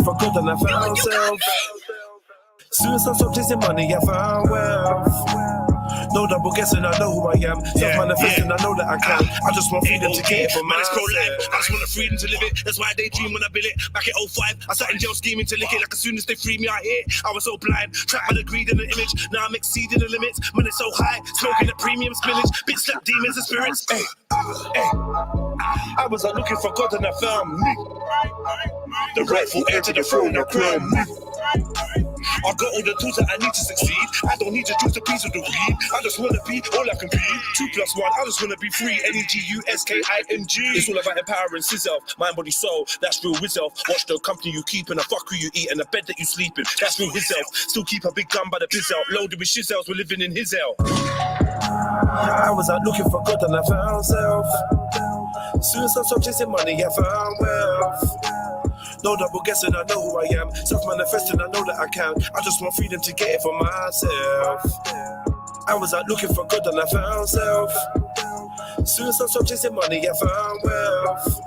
looking for good and I found self. Soon as I stopped chasing money, I found wealth. No double guessing, I know who I am. Self-manifesting, I know that I can. I just want freedom to get it for myself. I just want the freedom to live it. That's why I daydream when I build it. Back at 05, I sat in jail scheming to lick it. Like as soon as they free me, I hit. I was so blind, trapped by the greed and the image. Now I'm exceeding the limits. When it's so high, smoking the premium spinach. Bitch slap demons and spirits. Hey, hey. I was out looking for God and I found me. The rightful heir to the throne, I crown me. I got all the tools that I need to succeed. I don't need to choose a piece of the weed. I just wanna be all I can be. 2 + 1, I just wanna be free. NEGUSKING. It's all about empowering yourself, mind, body, soul. That's real yourself. Watch the company you keep and the fuck who you eat and the bed that you sleep in. That's real yourself. Still keep a big gun by the biz out, loaded with shizels. We're living in his hell. I was out looking for God and I found self. Soon as I stopped chasing money, I found wealth. No double guessing, I know who I am. Self-manifesting, I know that I can. I just want freedom to get it for myself. I was out looking for good and I found self. Soon as I stopped chasing money, I found wealth.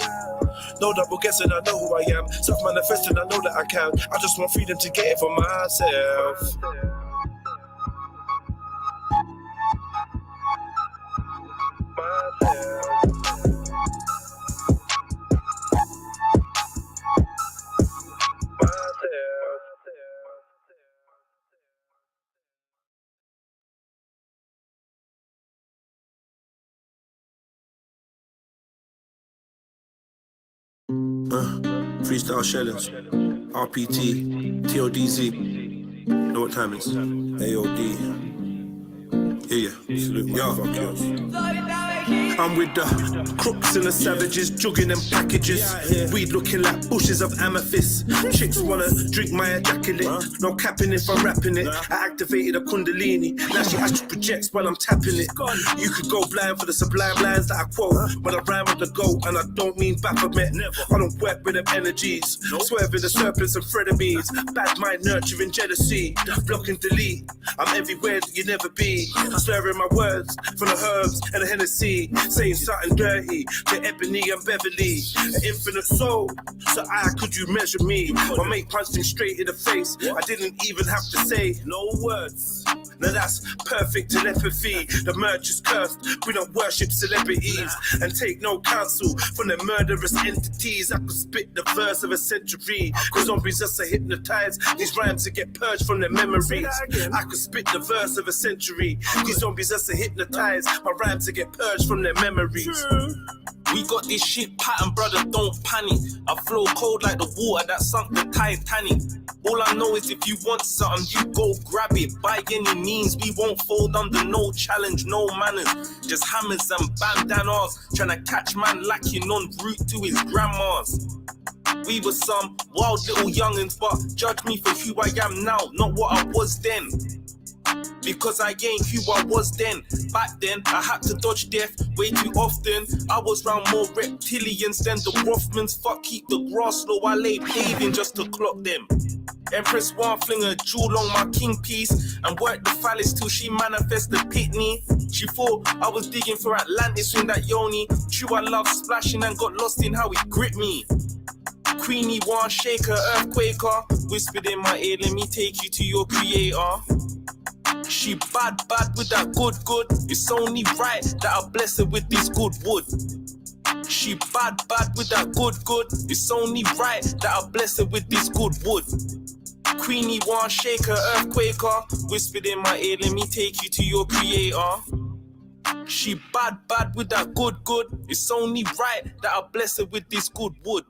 No double guessing, I know who I am. Self-manifesting, I know that I can. I just want freedom to get it for myself. Freestyle challenge, RPT, TODZ. Know what time it is? AOD. Yeah. I'm with the crooks and the savages, jugging them packages. Weed looking like bushes of amethyst. Chicks wanna drink my ejaculate. No capping if I'm rapping it. I activated a kundalini. Now she astral projects while I'm tapping it. You could go blind for the sublime lines that I quote. When I rhyme with the goat, and I don't mean Baphomet. I don't work with them energies. Swerving the serpents and frenemies. Bad mind nurturing jealousy. Block and delete. I'm everywhere that you never be. Slurring my words from the herbs and the Hennessy. Saying something dirty to Ebony and Beverly. An infinite soul, so could you measure me? My mate punched him straight in the face. I didn't even have to say no words. Now that's perfect telepathy. The merch is cursed. We don't worship celebrities and take no counsel from the murderous entities. I could spit the verse of a century. Cause zombies just are hypnotized. These rhymes to get purged from their memories. I could spit the verse of a century. These zombies just are hypnotized. My rhymes to get purged from their memories. We got this shit pattern, brother, don't panic. I flow cold like the water that sunk the Titanic. All I know is if you want something, you go grab it. By any means, we won't fold under no challenge, no manners. Just hammers and bandanas, trying to catch man lacking on route to his grandma's. We were some wild little youngins, but judge me for who I am now, not what I was then. Because I ain't who I was then. Back then, I had to dodge death way too often. I was round more reptilians than the Rothmans. Fuck, keep the grass low, I lay paving just to clock them. Empress one fling a jewel on my king piece and work the phallus till she manifest the pitney. She thought I was digging for Atlantis in that yoni. True, I love splashing and got lost in how it gripped me. Queenie one shaker, earthquaker, whispered in my ear, let me take you to your creator. She bad with that good. It's only right that I bless her with this good wood. She bad with that good. It's only right that I bless her with this good wood. Queenie one shaker, earthquaker, whispered in my ear, let me take you to your creator. She bad with that good. It's only right that I bless her with this good wood.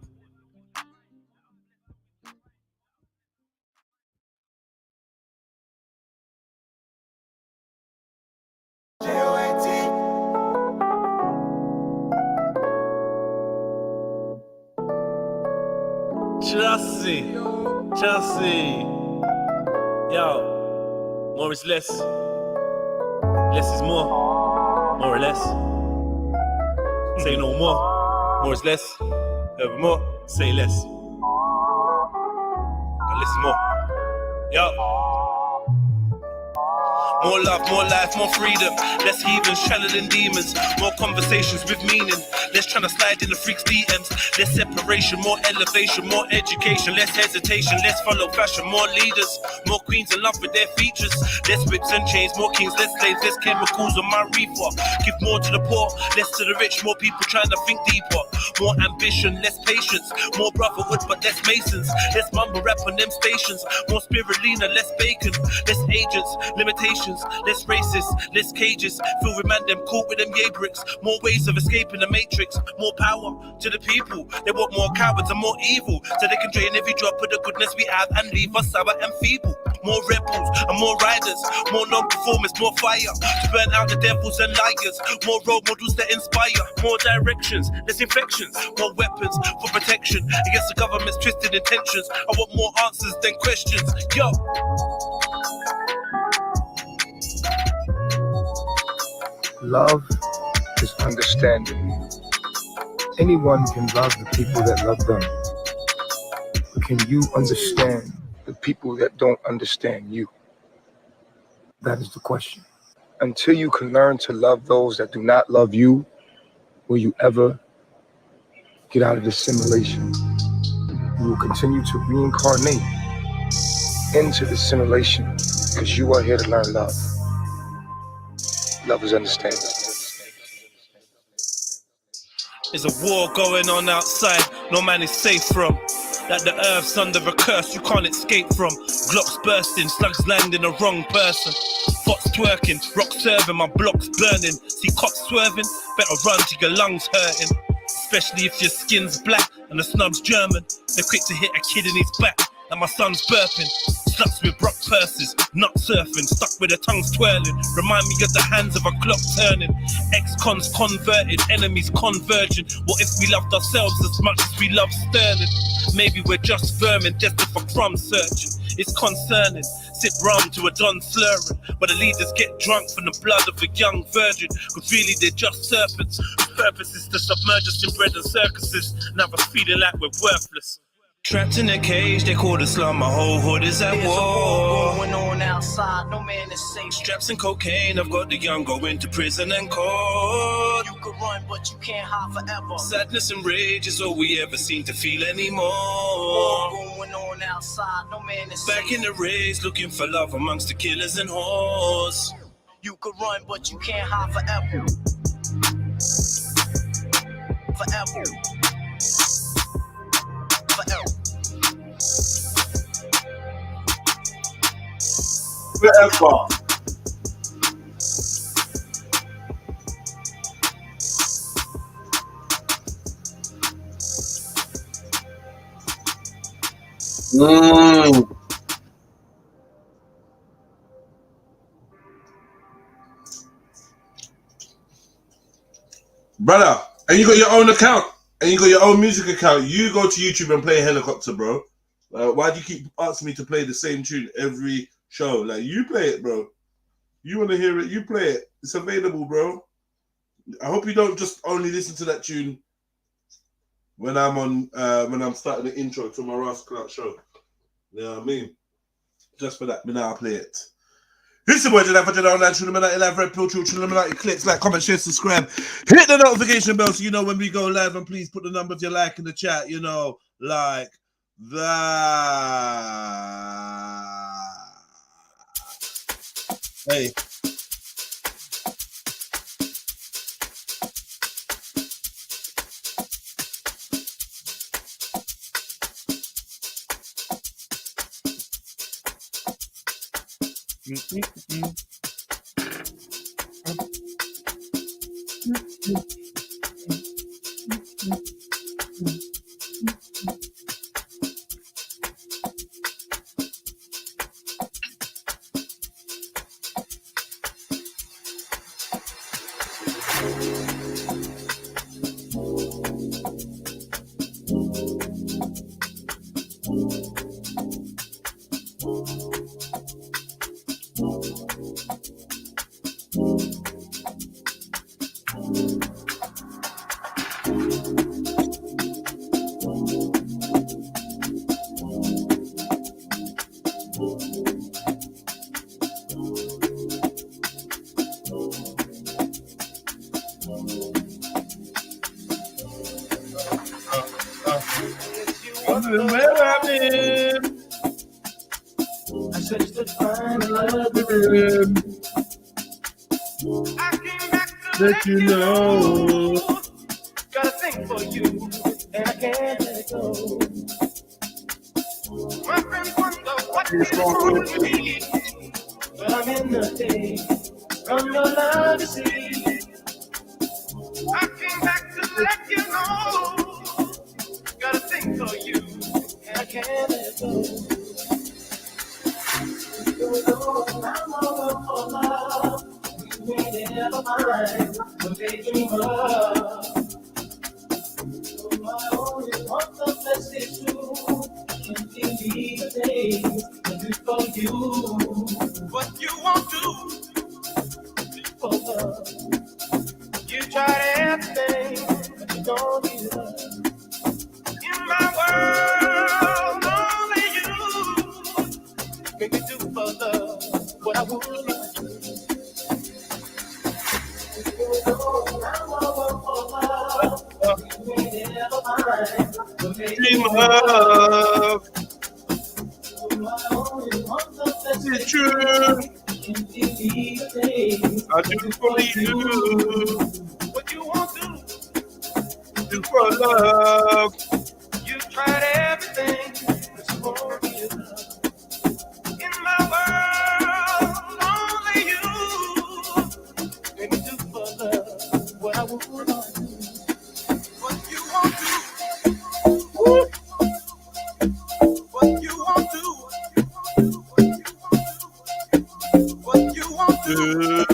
Chelsea. Yo, more is less. Less is more or less. Say no more is less. Ever more, say less. And less is more. Yo. More love, more life, more freedom. Less heathens channeling demons. More conversations with meaning. Less trying to slide in the freaks' DMs. Less separation, more elevation, more education. Less hesitation, less follow fashion. More leaders, more queens in love with their features. Less whips and chains, more kings, less slaves, less chemicals on my reefer. Give more to the poor, less to the rich. More people trying to think deeper. More ambition, less patience. More brotherhood, but less masons. Less mumble rap on them stations. More spirulina, less bacon. Less agents, limitations. Less racist, less cages. Feel with man them caught with them yay bricks. More ways of escaping the matrix. More power to the people. They want more cowards and more evil, so they can drain every drop of the goodness we have and leave us sour and feeble. More rebels and more riders. More non-performers, more fire to burn out the devils and liars. More role models that inspire. More directions, less infections. More weapons for protection against the government's twisted intentions. I want more answers than questions. Yo. Love is understanding. Anyone can love the people that love them. But can you understand the people that don't understand you? That is the question. Until you can learn to love those that do not love you, will you ever get out of this simulation? You will continue to reincarnate into the simulation because you are here to learn love. Love is understanding. There's a war going on outside, no man is safe from. Like the earth's under a curse you can't escape from. Glocks bursting, slugs landing the wrong person. Fox twerking, rock serving, my block's burning. See cops swerving, better run till your lungs hurting. Especially if your skin's black and the snub's German. They're quick to hit a kid in his back, and my son's burping. Sluts with rock purses, nut surfing, stuck with their tongues twirling. Remind me of the hands of a clock turning. Ex-cons converted, enemies converging. What if we loved ourselves as much as we love Sterling? Maybe we're just vermin, destined for crumb searching. It's concerning. Sip rum to a Don slurring, but the leaders get drunk from the blood of a young virgin. Cause really they're just serpents. The purpose is to submerge us in bread and circuses. Now we're feeling like we're worthless. Trapped in a cage, they call the slum, my whole hood is at There's war. a war going on outside, no man is safe. Straps and cocaine, I've got the young going to prison and court. You could run, but you can't hide forever. Sadness and rage is all we ever seem to feel anymore. War going on outside, no man is Back safe. in the race, looking for love amongst the killers and whores. You could run, but you can't hide forever. Forever. Forever. Forever. Brother, and you got your own account, and you got your own music account. You go to YouTube and play Helicopter, bro. Why do you keep asking me to play the same tune every show? Like, you play it, bro. You want to hear it, you play it. It's available, bro. I hope you don't just only listen to that tune when I'm on, when I'm starting the intro to my Ross Clark show. You know what I mean? Just for that, me now I play it. This is the word of the online Trilluminati live, Red Pill, Trilluminati. Clicks, like, comment, share, subscribe. Hit the notification bell so you know when we go live, and please put the number of your like in the chat, you know, like that. Hey. where I've been. I searched to find love within. I came back to Let you know. Got a thing for you, and I can't let it go. My friends wonder what is wrong with me, but I'm in the day from your love to see. I came back to let you know. Got a thing for you, and I can't let it go. You know I'm all for love. You ain't never mind, but they dream of. My only want the best is true. Can give me the things I do for you. What you want to do for love? You tried everything, but you don't need love. In my world, only you make me do for love what I would not do. You know I'm all for love. You ain't never mind, but they Dream of. my only want the best It's is true. can give me the things I do for you. what you want to Do for love. You tried everything, but you won't be enough. In my world, only you make me do for love what I would not do. What you want to, what you want to, what you want to, Do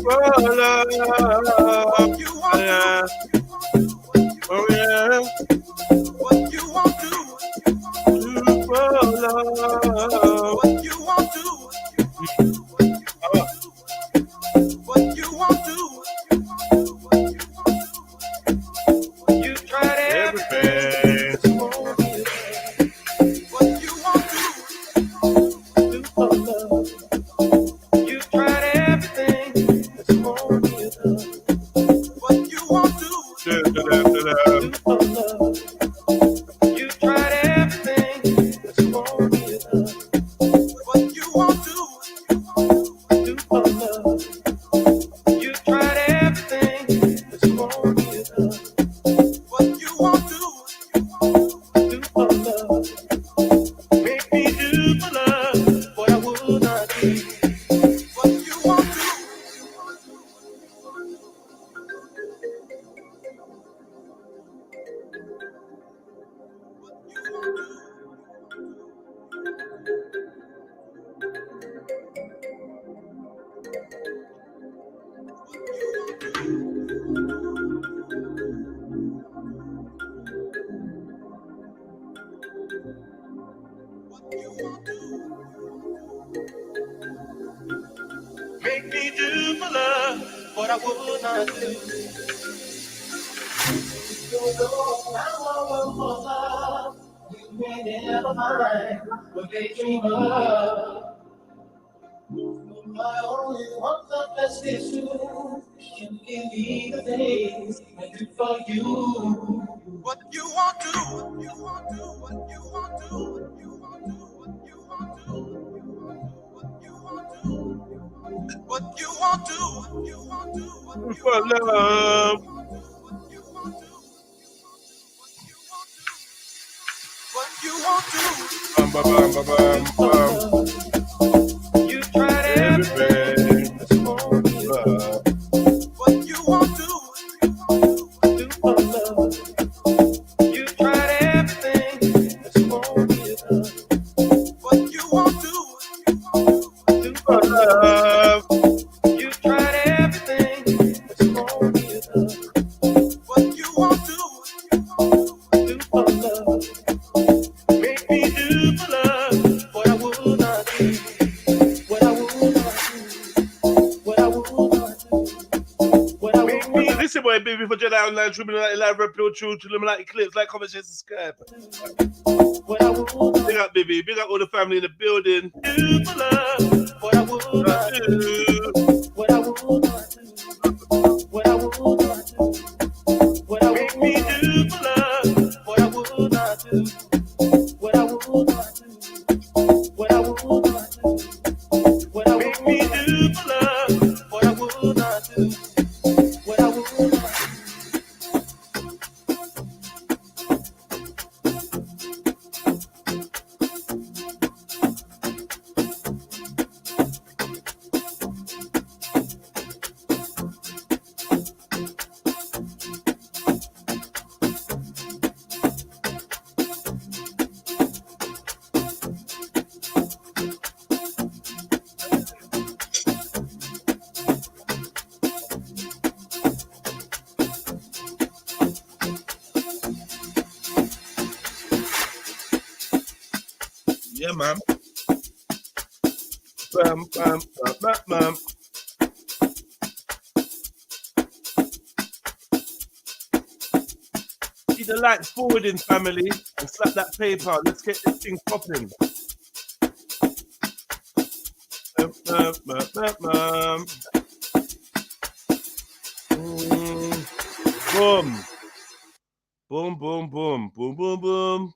for love. what you want Yeah. to, Oh yeah. what you want to, Do for love. what you want to. What you want to, you tried everything, but you won't be enough. What you want to, do for love. You tried everything, but you won't be enough. What you want to, do for love. You tried everything, but you won't be enough. What you want to, do for love. You tried everything, but you won't be enough. What you want to, do for love. Make me do for love what I would not do. What you want to. Make me do for love what I would not do. You know I'm all for love. You may never mind what they dream of. My only want the best is you. Can give me the things I do for you. What you want to, what you want to, what you want to, what you want to, what you want to, what you want to, what you want to, what you want to, what Do you for want to, love. what you want to, what you want to, Bam, bam, bam, bam, bam. you tried everything, but you won't be enough. What you want to, do for love. You tried everything, but you won't be enough. What you want to, do for love. You tried everything, but you won't be enough. What you want to, do for love. Make me do for love what I would not do. What I would not do. What I would not do. What I would not do. Listen, boy, baby, for Jedi Online, Trilluminati Live, Red Pill, Trill, Trilluminati Clips, like, comment, share, subscribe. What I would not Big up, baby. Big up all the family in the building. do for love. What I would not do. What I would not do. What I would not do. What I would make me do for love. What I would not do. Yeah, man. Bam, bam, bam, bam, bam. Keep the lights forwarding, family, and slap that paper. Let's get this thing popping. Boom. Boom, boom, boom. Boom, boom, boom.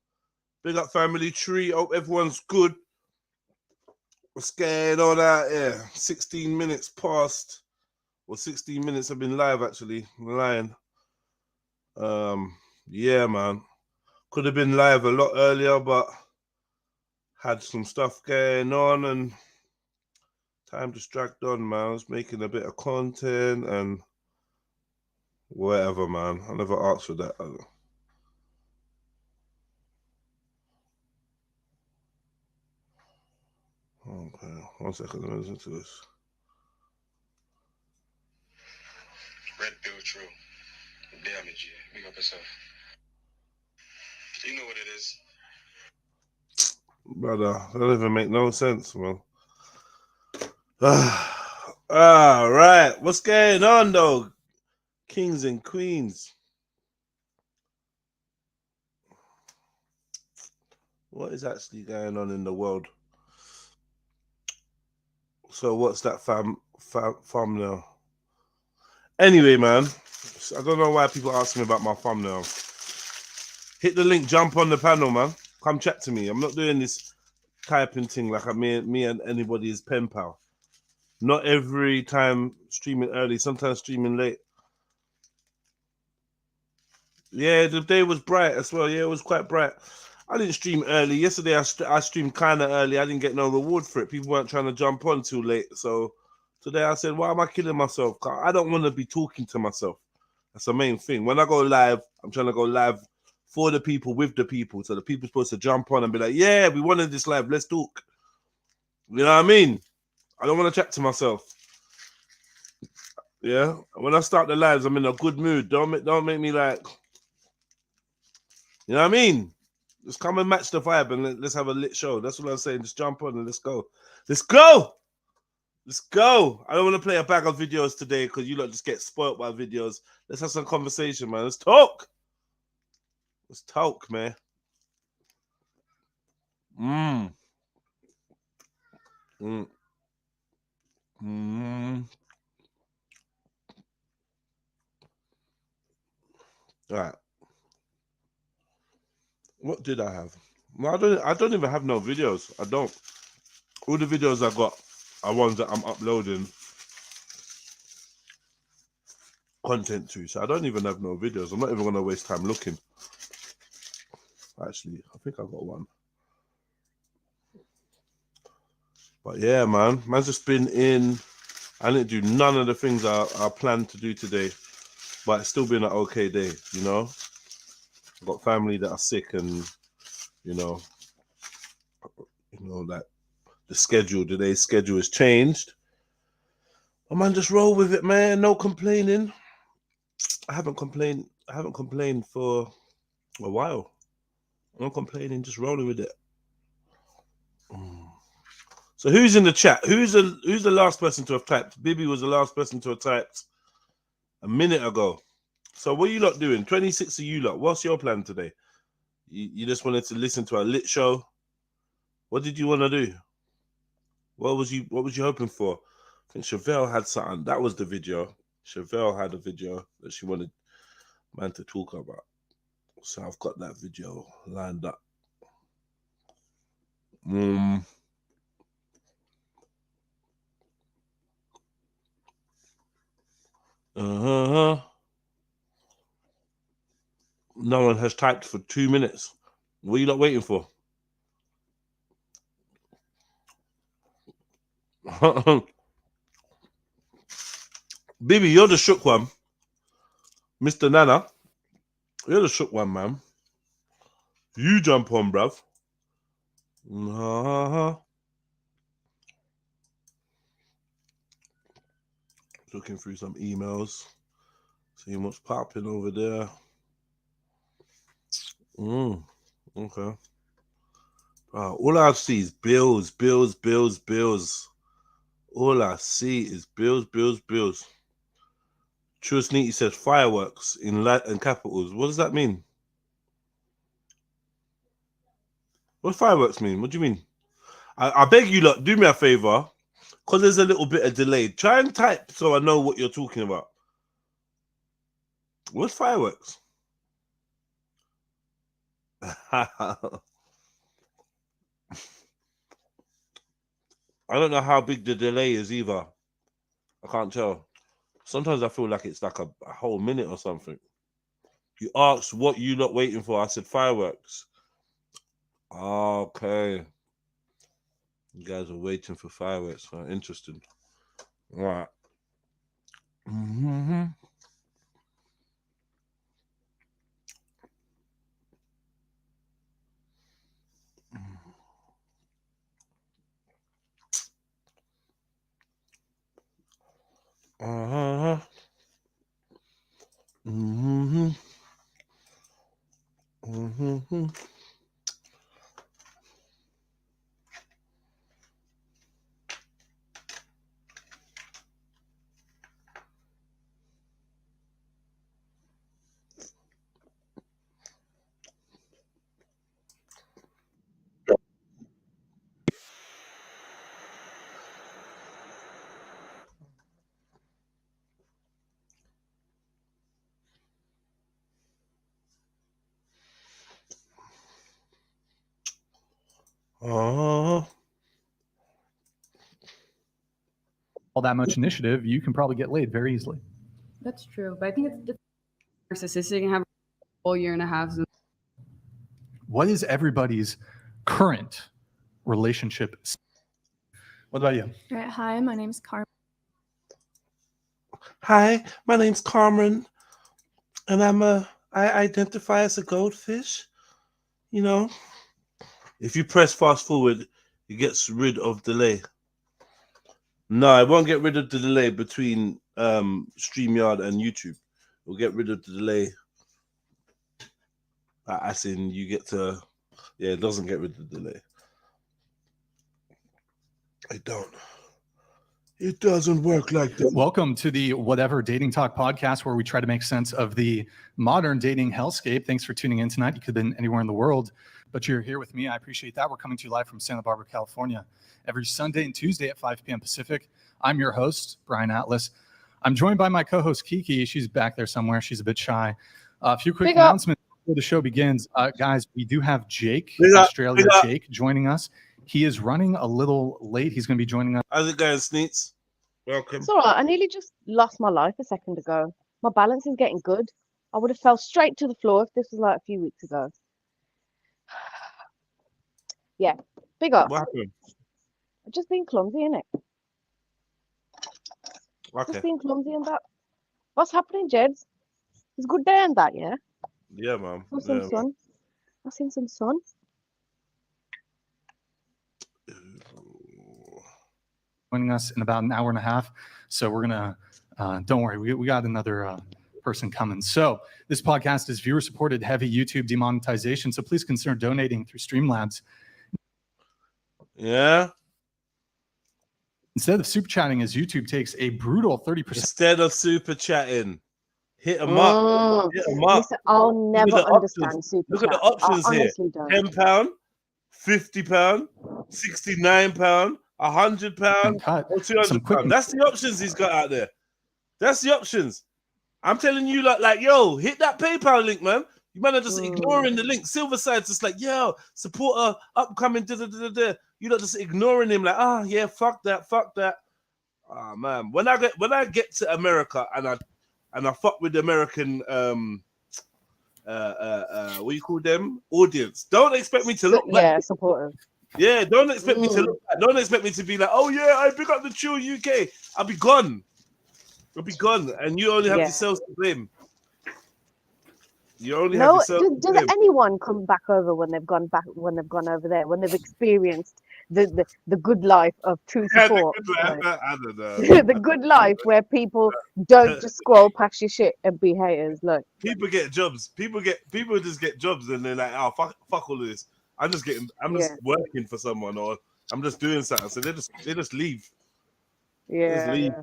Big up family tree. Hope everyone's good. What's going on out here? 16 minutes past. Well, 16 minutes have been live actually. I'm lying. Yeah, man. Could have been live a lot earlier, but had some stuff going on and time just dragged on, man. I was making a bit of content and whatever, man. I never asked for that. Okay, 1 second, let me listen to this. REDPILLTRILL. Damage you. Big up yourself. You know what it is. Brother, that don't even make no sense, man. All right, what's going on, though? Kings and queens. What is actually going on in the world? So what's that thumbnail? Anyway, man, I don't know why people ask me about my thumbnail. Hit the link, jump on the panel, man. Come chat to me. I'm not doing this typing thing like me and anybody is pen pal. Not every time streaming early, sometimes streaming late. Yeah, the day was bright as well. Yeah, it was quite bright. I didn't stream early. Yesterday, I streamed kind of early. I didn't get no reward for it. People weren't trying to jump on too late. So today I said, why am I killing myself? I don't want to be talking to myself. That's the main thing. When I go live, I'm trying to go live for the people, with the people. So the people supposed to jump on and be like, yeah, we wanted this live. Let's talk. You know what I mean? I don't want to chat to myself. Yeah? When I start the lives, I'm in a good mood. Don't make me like... You know what I mean? Just come and match the vibe and let's have a lit show. That's what I'm saying. Just jump on and let's go. Let's go! Let's go! I don't want to play a bag of videos today because you lot just get spoiled by videos. Let's have some conversation, man. Let's talk! Let's talk, man. All right. What did I have? No, I don't even have no videos. I don't. All the videos I got are ones that I'm uploading content to. So I don't even have no videos. I'm not even gonna waste time looking. Actually, I think I got one. But yeah, man. Man's just been in. I didn't do none of the things I planned to do today. But it's still been an okay day, you know? I've got family that are sick and, you know, that today's schedule has changed. Oh man, just roll with it, man. No complaining. I haven't complained for a while. I'm not complaining, just rolling with it. So who's in the chat? Who's the last person to have typed? Bibi was the last person to have typed a minute ago. So what are you lot doing? 26 of you lot. What's your plan today? You just wanted to listen to a lit show? What did you want to do? What was you hoping for? I think Chevelle had something. That was the video. Chevelle had a video that she wanted man to talk about. So I've got that video lined up. No one has typed for 2 minutes. What are you not waiting for? Bibi, you're the shook one. Mr. Nana, you're the shook one, man. You jump on, bruv. Looking through some emails. Seeing what's popping over there. Okay. All I see is bills, bills, bills, bills. All I see is bills, bills, bills. Trilluminati says fireworks in capitals. What does that mean? What fireworks mean? What do you mean? I beg you, lot, do me a favor, because there's a little bit of delay. Try and type so I know what you're talking about. What's fireworks? I don't know how big the delay is either. I can't tell. Sometimes I feel like it's like a whole minute or something. You asked what you lot waiting for. I said fireworks. Okay. You guys are waiting for fireworks. Interesting. All right. Mm-hmm. Uh-huh. Mm-hmm. Mm-hmm. Uh-huh. All that much initiative, you can probably get laid very easily. That's true, but I think it's narcissistic and have a whole year and a half. What is everybody's current relationship? What about you? Right, hi, my name's Carmen. Hi, my name's Carmen, and I identify as a goldfish. You know, if you press fast forward, it gets rid of delay. No, it won't get rid of the delay between StreamYard and YouTube. It'll get rid of the delay. As in, you get to, yeah, it doesn't get rid of the delay. I don't. It doesn't work like that. Welcome to the Whatever Dating Talk podcast, where we try to make sense of the modern dating hellscape. Thanks for tuning in tonight. You could have been anywhere in the world, but you're here with me. I appreciate that. We're coming to you live from Santa Barbara, California, every Sunday and Tuesday at 5 p.m. Pacific. I'm your host, Brian Atlas. I'm joined by my co-host, Kiki. She's back there somewhere. She's a bit shy. A few quick announcements before the show begins. Guys, we do have Jake, Australia Jake, joining us. He is running a little late. He's going to be joining us. How's it going, Sneets? Welcome. It's all right. I nearly just lost my life a second ago. My balance is getting good. I would have fell straight to the floor if this was like a few weeks ago. Yeah, big up. What happened? I've just been clumsy, innit? Okay. Just being clumsy and that. What's happening, Jeds? It's a good day and that, yeah? Yeah, man. I've seen some sun. I've seen some sun. Joining us in about an hour and a half. So we're going to, don't worry, we got another person coming. So this podcast is viewer supported, heavy YouTube demonetization. So please consider donating through Streamlabs. Yeah. Instead of super chatting, as YouTube takes a brutal 30%. Instead of super chatting, hit them up. Hit them up. Listen, I'll never understand super Look chat. at the options I here. don't. £10, £50, £69, £100, or £200. That's the options he's got out there. That's the options. I'm telling you, like, yo, hit that PayPal link, man. You might have just ignoring the link. Silverside's just like, yo, support a upcoming da-da-da-da-da. You not just ignoring him, like, yeah, fuck that. Oh man, when I get to America and I fuck with the American what you call them, audience, don't expect me to look back. Supportive. Yeah, don't expect me to look back. Don't expect me to be like, oh yeah, I pick up the Trill UK. I'll be gone, and you only have yourselves to blame. You only have yourself. Does anyone come back over when they've gone over there, when they've experienced the good life of true support? I don't know. The good life where people don't just scroll past your shit and be haters. Look, people get jobs. People just get jobs, and they're like, oh fuck all of this. I'm just working for someone, or I'm just doing something. So they just leave. They just leave.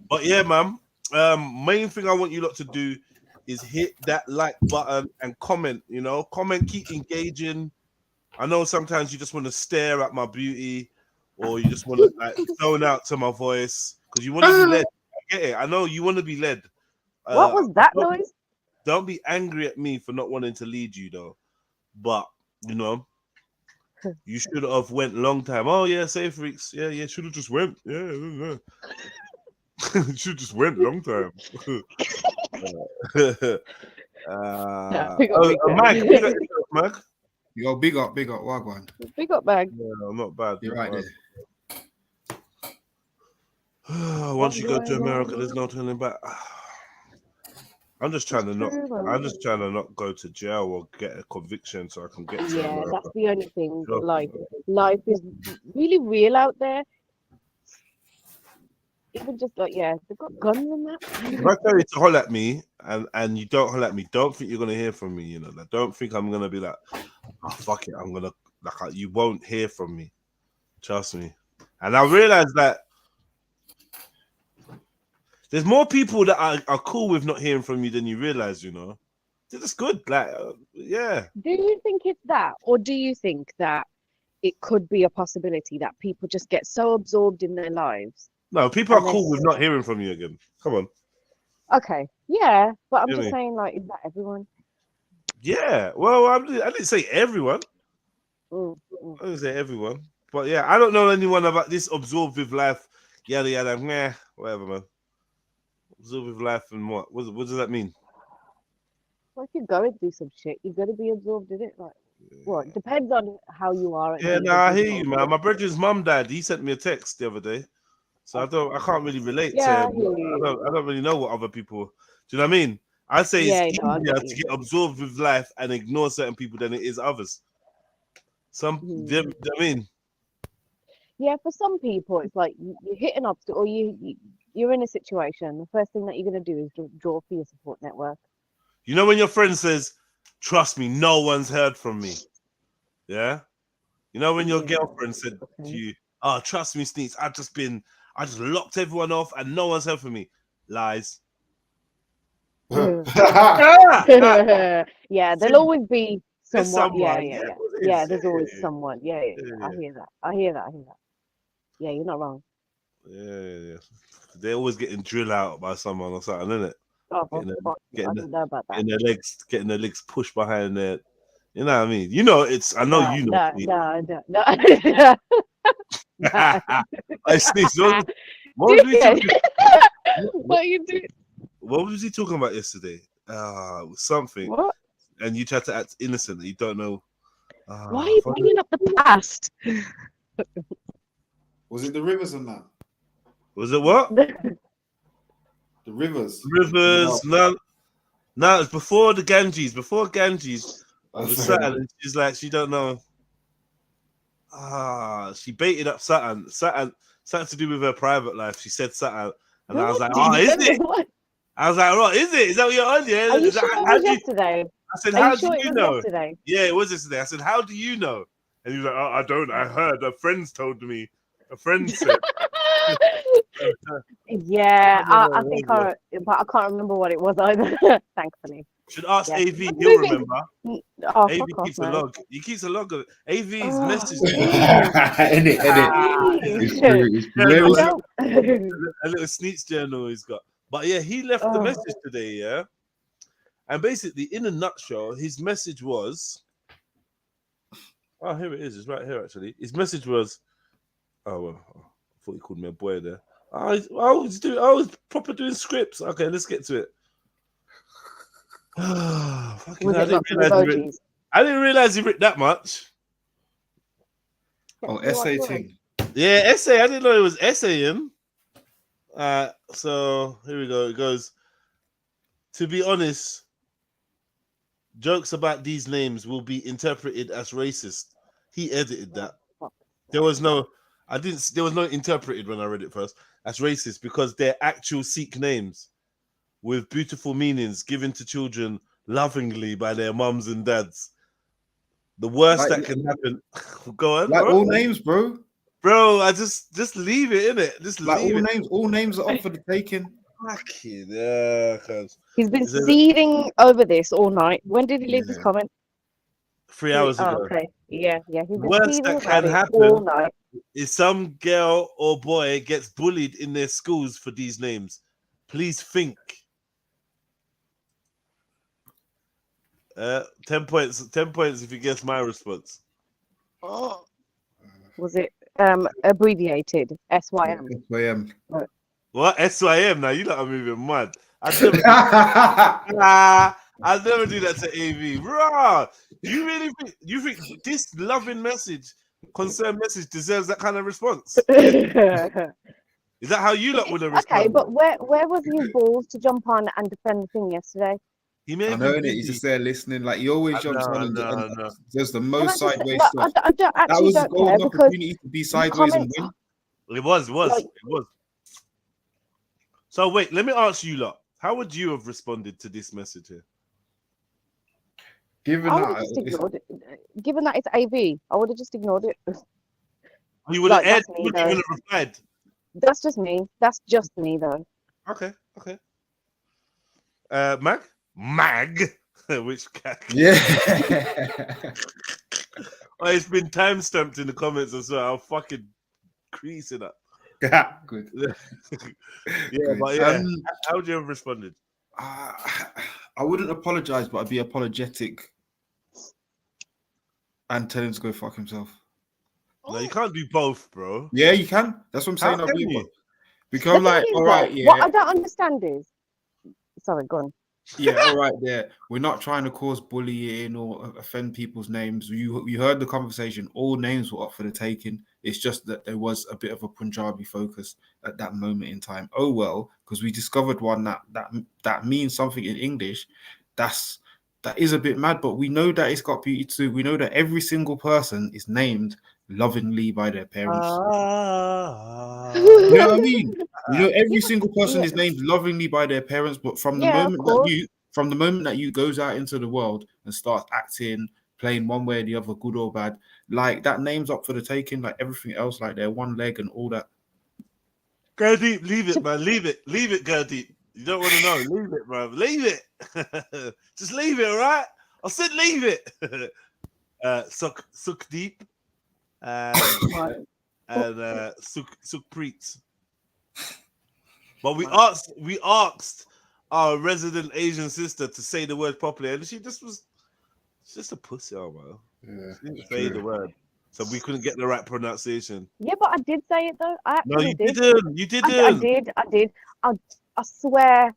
But yeah, man. Main thing I want you lot to do is hit that like button and comment. You know, comment, keep engaging. I know sometimes you just want to stare at my beauty, or you just want to like zone out to my voice because you want to be led. I get it. I know you want to be led. What was that noise? Don't be angry at me for not wanting to lead you though. But you know, you should have went long time. Oh yeah, Safe Freaks. Yeah, should have just went. Yeah. Should just went long time. Mag, you got yourself, Mag. You go big up, Wagwan. Big up, Mag. Yeah, not bad. You're right there. Once you go to America, there's no turning back. I'm just trying to not go to jail or get a conviction so I can get to America. That's the only thing. Life is really real out there. Even just like, they've got guns and that. If I tell you to holler at me and you don't holler at me, don't think you're gonna hear from me. You know, like, don't think I'm gonna be like, oh fuck it, I'm gonna like, you won't hear from me. Trust me. And I realized that there's more people that are cool with not hearing from you than you realize. You know, that's good. Like, yeah. Do you think it's that, or do you think that it could be a possibility that people just get so absorbed in their lives? No, people are cool with not hearing from you again. Come on. Okay, yeah, but I'm just saying, like, is that everyone? Yeah, well, I didn't say everyone. I didn't say everyone, but yeah, I don't know anyone about this absorbed with life, yada yada, meh, whatever, man. Absorbed with life and what? What does that mean? Well, if you're going through some shit, you've got to be absorbed in it. Like, what? Depends on how you are. Yeah, no, I hear you, man. My brother's mum died. He sent me a text the other day. So I can't really relate to him. I don't really know what other people. Do you know what I mean? I say it's easier to get absorbed with life and ignore certain people than it is others. Do you know what I mean? Yeah, for some people, it's like you hit an obstacle, or you're in a situation. The first thing that you're going to do is draw for your support network. You know when your friend says, "Trust me, no one's heard from me." Yeah. You know when your girlfriend said to you, "Oh, trust me, Sneaks, I just locked everyone off and no one's heard from me." Lies. Yeah, there'll always be someone. Yeah, there's always someone. Yeah. I hear that. Yeah, you're not wrong. Yeah. They're always getting drilled out by someone or something, isn't it? Oh, I don't know about that. Getting their legs pushed behind their. You know what I mean? You know, I know you know. No. I sneeze. What was he talking about yesterday? Something. What? And you tried to act innocent. You don't know. Why are you bringing up the past? Was it the rivers and that? Was it what? The rivers. No, it's before the Ganges. Before Ganges, it was Saturn, and she's like, she don't know. She baited up Saturn to do with her private life. She said Saturn, and I was like, "Oh, is it?" I was like, "Right, is it? Is that what you're on? Yeah." Are you sure it was yesterday? I said, "How do you know?" Yeah, it was yesterday. I said, "How do you know?" And he was like, "Oh, I don't. I heard. A friend's told me. A friend said." Yeah, I think but I can't remember what it was either. Thankfully. Should ask AV. He'll remember. AV keeps a log. He keeps a log of AV's message. Edit. A little sneaks journal he's got. But yeah, he left the message today. Yeah, and basically, in a nutshell, his message was. Oh, here it is. It's right here. Actually, his message was. Oh well, I thought he called me a boy there. I was proper doing scripts. Okay, let's get to it. I didn't realize he wrote that much. Oh, essay thing. Yeah, essay. I didn't know it was essaying. So here we go. It goes, to be honest, jokes about these names will be interpreted as racist. He edited that. There was no interpreted when I read it first as racist because they're actual Sikh names with beautiful meanings given to children lovingly by their mums and dads. The worst Like- that can happen. Go on, Like bro. all names, bro. Bro, I just leave it, innit? Just Like leave it. all names are up for the taking. Fucking yeah, cuz. He's been Is it- seething over this all night. When did he leave this Yeah. comment? 3 hours Oh, ago. okay. Yeah. He's been Worst seething that about can it happen all night. Is some girl or boy gets bullied in their schools for these names. Please think. 10 points. 10 points if you guess my response. Oh. Was it abbreviated SYM? SYM. What? SYM now? You lot are moving mad. I'd never I'd never do that to AV. Bro, you really think this loving message, concerned message deserves that kind of response? Is that how you lot would have responded? Okay, but where was his balls to jump on and defend the thing yesterday? He may I have know, been innit? He's busy. just there listening. Like he always jumps on and does the most sideways stuff. I don't That actually was a don't care golden because opportunity to be sideways and comments win. It was. Like- It was. So wait, let me ask you lot. How would you have responded to this message here? Given I would that, have just ignored it. Given that it's AV, I would have just ignored it. You would have Like, that's me, even though. replied. That's just me. That's just me, though. Okay. Mag? Which cat? yeah. Oh, it's been time stamped in the comments as well. I'll fucking crease it up. Good. Yeah, but yeah. How would you have responded? I wouldn't apologize, but I'd be apologetic and tell him to go fuck himself. No, you can't do both, bro. Yeah, you can. That's what I'm saying. How can you? Become The like, thing is, all though, right, yeah. What I don't understand is, sorry, go on. Yeah, all right there. We're not trying to cause bullying or offend people's names. You heard the conversation. All names were up for the taking. It's just that there was a bit of a Punjabi focus at that moment in time. Oh well, because we discovered one that means something in English. That is a bit mad, but we know that it's got beauty too. We know that every single person is named lovingly by their parents. You know what I mean? You know, every single person is named lovingly by their parents, but from the moment that you goes out into the world and starts acting, playing one way or the other, good or bad, like that name's up for the taking, like everything else, like their one leg and all that. Go deep, leave it, man. Leave it, go deep. You don't want to know. Leave it, bro. Leave it. Just leave it, all right? I said leave it. Suck deep. And Suk Preet. But we asked our resident Asian sister to say the word properly, and she just was just a pussy, man. Yeah, she didn't say the word, so we couldn't get the right pronunciation. Yeah, but I did say it though. I No, you actually didn't. You didn't. I did. I swear.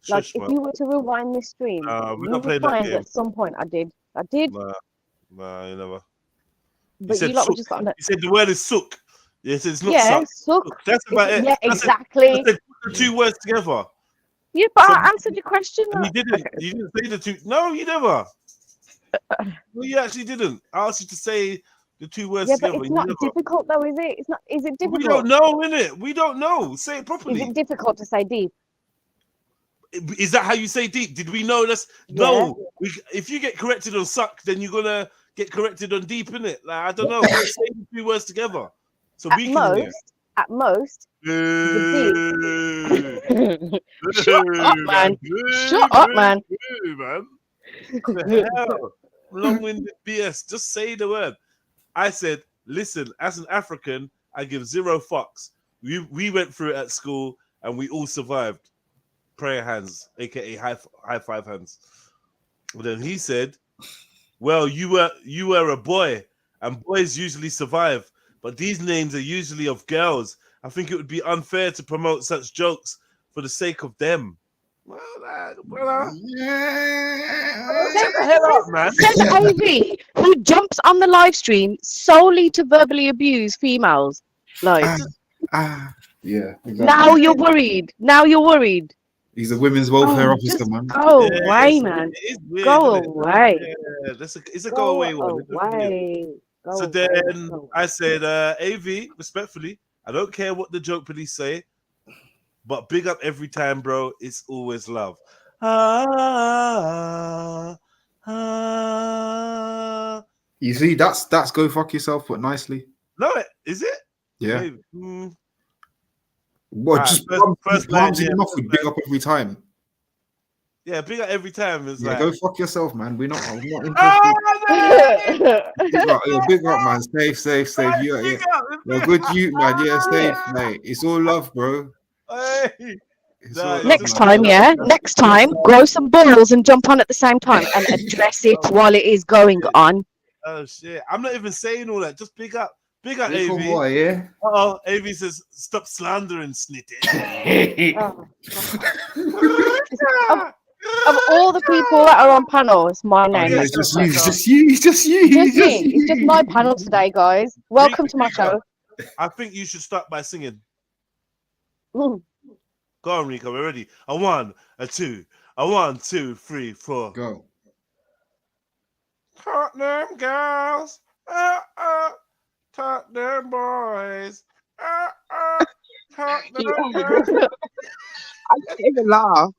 Like, Shush, if man. you were to rewind this stream, we're you not would playing that find game. at some point I did. Nah, you never. But you lot were just on You said the word is sook. Yes, it's not yeah, suck. suck. That's about it. Yeah, That's exactly. I said put the two words together. Yeah, but So- I answered your question. And though. you didn't. You didn't say the two. No, you never. No, you actually didn't. I asked you to say the two words Yeah, together. but it's You not never. difficult though, is it? It's not. Is it difficult? We don't know, innit? We don't know. Say it Is properly. it difficult to say deep? Is that how you say deep? Did we know this? No. If you get corrected on suck, then you're gonna get corrected on deep, innit? Like, I don't know. Let's say the two words together, so we can hear. At most. Boo. Shut up, man. Shut up, man. Boo, man. What the hell? Long-winded BS. Just say the word. I said, listen, as an African, I give zero fucks. We went through it at school and we all survived. Prayer hands, aka high five hands. But then he said, well, you were a boy, and boys usually survive, but these names are usually of girls. I think it would be unfair to promote such jokes for the sake of them. Well, shut the hell up, man. Says AV, who jumps on the live stream solely to verbally abuse females. Like, yeah. Exactly. now you're worried. He's a women's welfare officer, man. Go away, man. It is weird, Go isn't it? away. Yeah, it's a go away one. So then I said, AV, respectfully, I don't care what the joke police say, but big up every time, bro. It's always love. You see, that's go fuck yourself, but nicely. No, is it? Yeah. Maybe. Well, Alright, just first line, palms yeah, enough first with big line. up every time. Yeah, big up every time. It's Yeah, like, go fuck yourself, man. I'm not interested. oh, Big up, man. Safe. You're good, you man. Yeah, safe, mate. It's all love, bro. hey. It's Nah, all it's love, Next man. time, yeah. Next time, grow some balls and jump on at the same time and address it while it is going on. Oh shit! I'm not even saying all that. Just big up Big AV. up what, yeah? Oh, AV says stop slandering Snitty. Of all the people that are on panel, it's my name. Yeah, that it's just gets you. mentioned. It's just you. It's just my panel today, guys. Welcome to my show. I think you should start by singing. Mm. Go on, Rico. We're ready. A 1, a 2, a 1, 2, 3, 4. Go. Tottenham girls, Tottenham boys, Tottenham girls. I can't even laugh.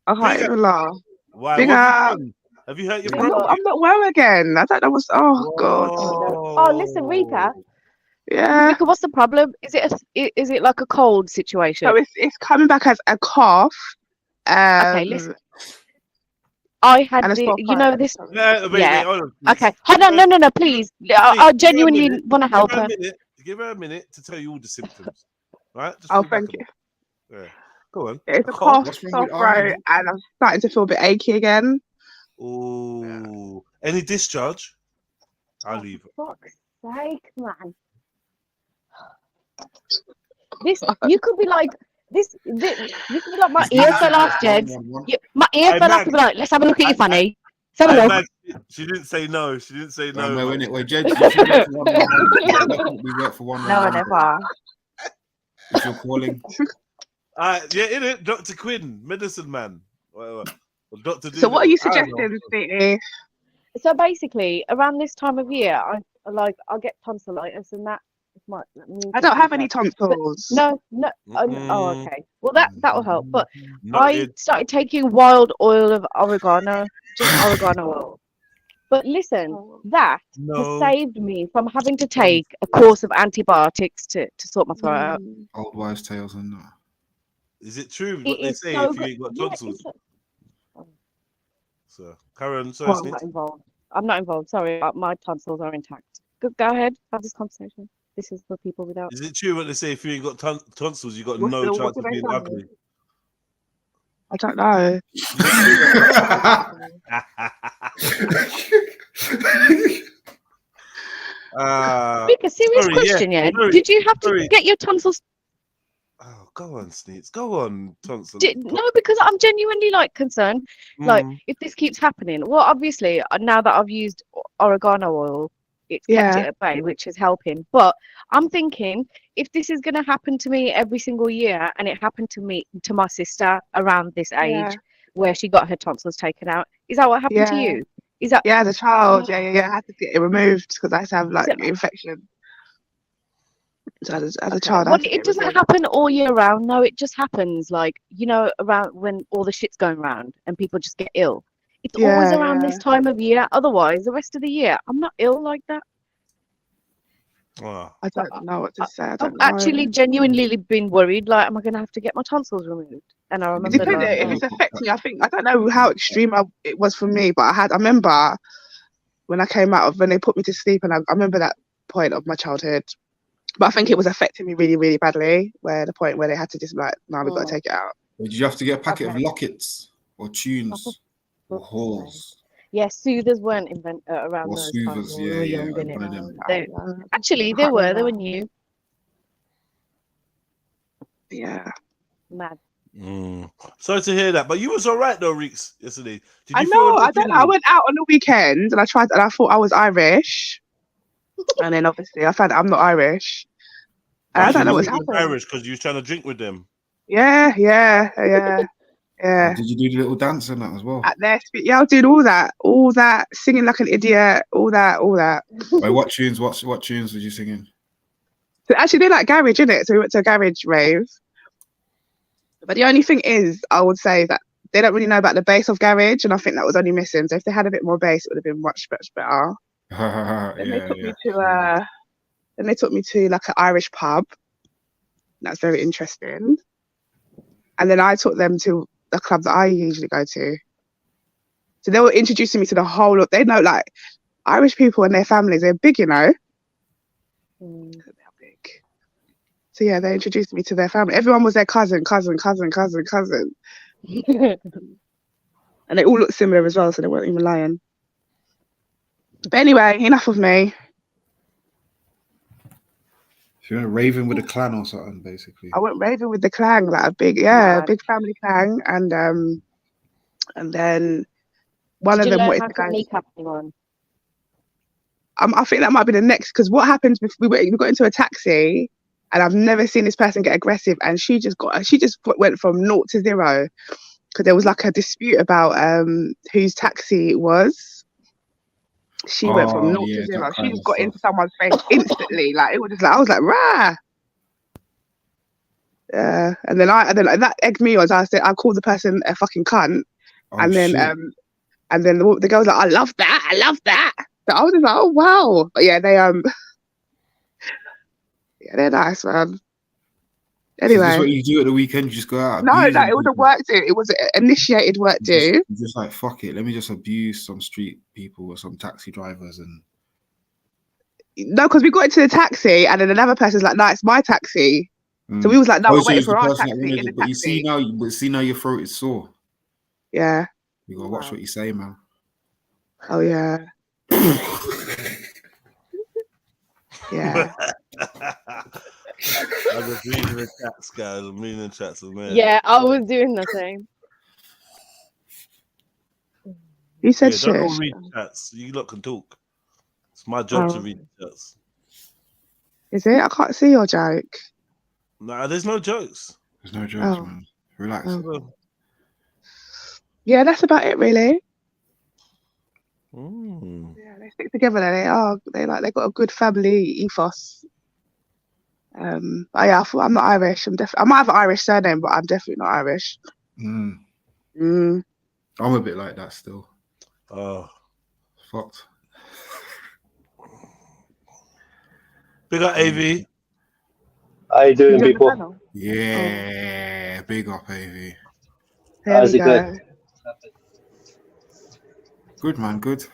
I can't even laugh. Why? Big What up. have you hurt your I'm throat? not well again. I don't know what's. Oh God. Oh, listen, Rika. Yeah. Rika, what's the problem? Is it like a cold situation? So it's coming back as a cough. Okay, listen. I had and a sore you know throat. this. Wait, hold on, please. Okay, hold on. No, please. I genuinely want to help her. Give her a minute to tell you all the symptoms. Right? Just Oh, read back thank you. Yeah. Go on. It's a cough, sore throat, and I'm starting to feel a bit achy again. Oh, any discharge? I'll leave. For fuck's sake, man. This you could be like this could be like my ear fell off, Jed. My ear fell off. Could be like, let's have a look at your fanny. Let's have a look. She didn't say no. She didn't say no. No, wait, Jed. We work for one. No, I never. If you're calling. Yeah, in it, Dr. Quinn, medicine man. Whatever. Dr. So what are you suggesting, Sweetie? So basically, around this time of year, I get tonsillitis, and that might. I don't have any tonsils. No. Oh, okay. Well, that will help. But I started taking wild oil of oregano, just oregano oil. But listen, that has saved me from having to take a course of antibiotics to sort my throat out. Old wives' tales and that. Is it true what they say if you ain't got tonsils? So, Karen, sorry, I'm not involved. I'm not involved. Sorry, my tonsils are intact. Go ahead, have this conversation. This is for people without. Is it true what they say if you ain't got tonsils, you got What no do chance of they being say? ugly? I don't know. Vika, serious question, yeah. Did you have to get your tonsils? Oh, go on, Sneaks. Go on, tonsils. No, because I'm genuinely concerned. Like, if this keeps happening, well, obviously now that I've used oregano oil, it's kept it at bay, which is helping. But I'm thinking, if this is going to happen to me every single year, and it happened to my sister around this age, where she got her tonsils taken out, is that what happened to you? Is that as a child? Yeah. I had to get it removed because I used to have infection. So as a child, well, it doesn't happen all year round. No, it just happens around when all the shit's going around and people just get ill. It's always around this time of year. Otherwise, the rest of the year, I'm not ill like that. Wow. I don't know what to say. I've actually genuinely been worried. Like, am I going to have to get my tonsils removed? And I remember. It depends if it's affecting me. I don't know how extreme it was for me, but I remember when I came out when they put me to sleep, and I remember that point of my childhood. But I think it was affecting me really, really badly. Where the point where they had to just we've got to take it out. Did you have to get a packet of lockets or tunes or halls? Yeah, soothers weren't invented around those times. We were young, actually, they were new. Yeah. Mad. Sorry to hear that, but you was all right though, Reeks, yesterday. Did you I know. I don't know. I went out on the weekend and I thought I was Irish, and then obviously I found out I'm not Irish. And I don't know what's happening. Irish because you was trying to drink with them. Yeah. Did you do the little dance and that as well? At their speed, I was doing all that, singing like an idiot, all that. Wait, what tunes? What tunes were you singing? So actually, they like garage, innit? So we went to a garage rave. But the only thing is, I would say that they don't really know about the bass of garage, and I think that was only missing. So if they had a bit more bass, it would have been much better. Then they took me to like an Irish pub. That's very interesting. And then I took them to the club that I usually go to. So they were introducing me to the whole of, they know like Irish people and their families, they're big, you know. They're big. So yeah, they introduced me to their family. Everyone was their cousin. And they all looked similar as well, so they weren't even lying. But anyway, enough of me. So you went raving with a clan or something, basically. I went raving with the clan, like a big family clan, and then one of them wanted to go. I think that might be the next, because what happened? We got into a taxi, and I've never seen this person get aggressive, and she just went from 0 to 0, because there was like a dispute about whose taxi it was. She went from 0 to 0. She just got into someone's face instantly. Like it was just like, I was like, rah. Yeah, and then that egged me on. I said, I called the person a fucking cunt, and then the girl was like, I love that. So I was just like, oh wow. But yeah, they're nice, man. Anyway, so this is what you do at the weekend. You just go out. No, it was a work do. It was an initiated work do. Just like fuck it. Let me just abuse some street people or some taxi drivers and. No, because we got into the taxi, and then another person's like, "No, it's my taxi." So we was like, "No, we're waiting for our taxi." But you see now your throat is sore. Yeah. You gotta watch what you say, man. Oh yeah. Yeah. I was reading the chats, guys. I'm reading the chats, man. Yeah, I was doing the same. You said don't read chats. You lot can talk. It's my job to read the chats. Is it? I can't see your joke. Nah, there's no jokes. There's no jokes, man. Relax. Yeah, that's about it, really. Mm. Yeah, they stick together. They got a good family ethos. But yeah, I'm not Irish. I might have an Irish surname, but I'm definitely not Irish. I'm a bit like that still. Oh, fucked. Big up, AV. How you doing, people? Yeah, big up, AV. How's it going? Good, man. Good.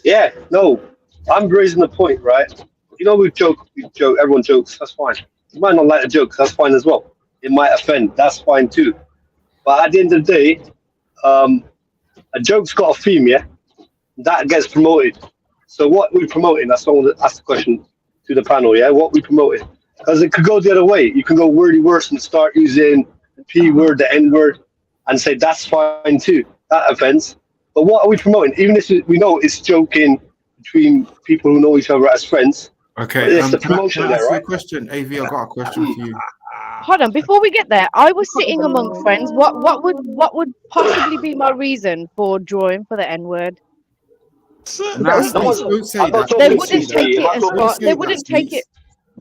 Yeah, no, I'm raising the point, right? You know, we joke, everyone jokes, that's fine. You might not like the jokes, that's fine as well. It might offend, that's fine too. But at the end of the day, a joke's got a theme, yeah? That gets promoted. So what we promoting? That's what I want to ask the question to the panel, yeah? What we promoting? Because it could go the other way. You can go wordy worse and start using the P word, the N word, and say that's fine too. That offends. But what are we promoting? Even if we know it's joking between people who know each other as friends. Okay, it's the promotion there, right? Question, AV, I got a question for you. Hold on, before we get there, I was sitting among friends. What would possibly be my reason for drawing for the N word? Don't say that. They wouldn't take it as far. They wouldn't take it.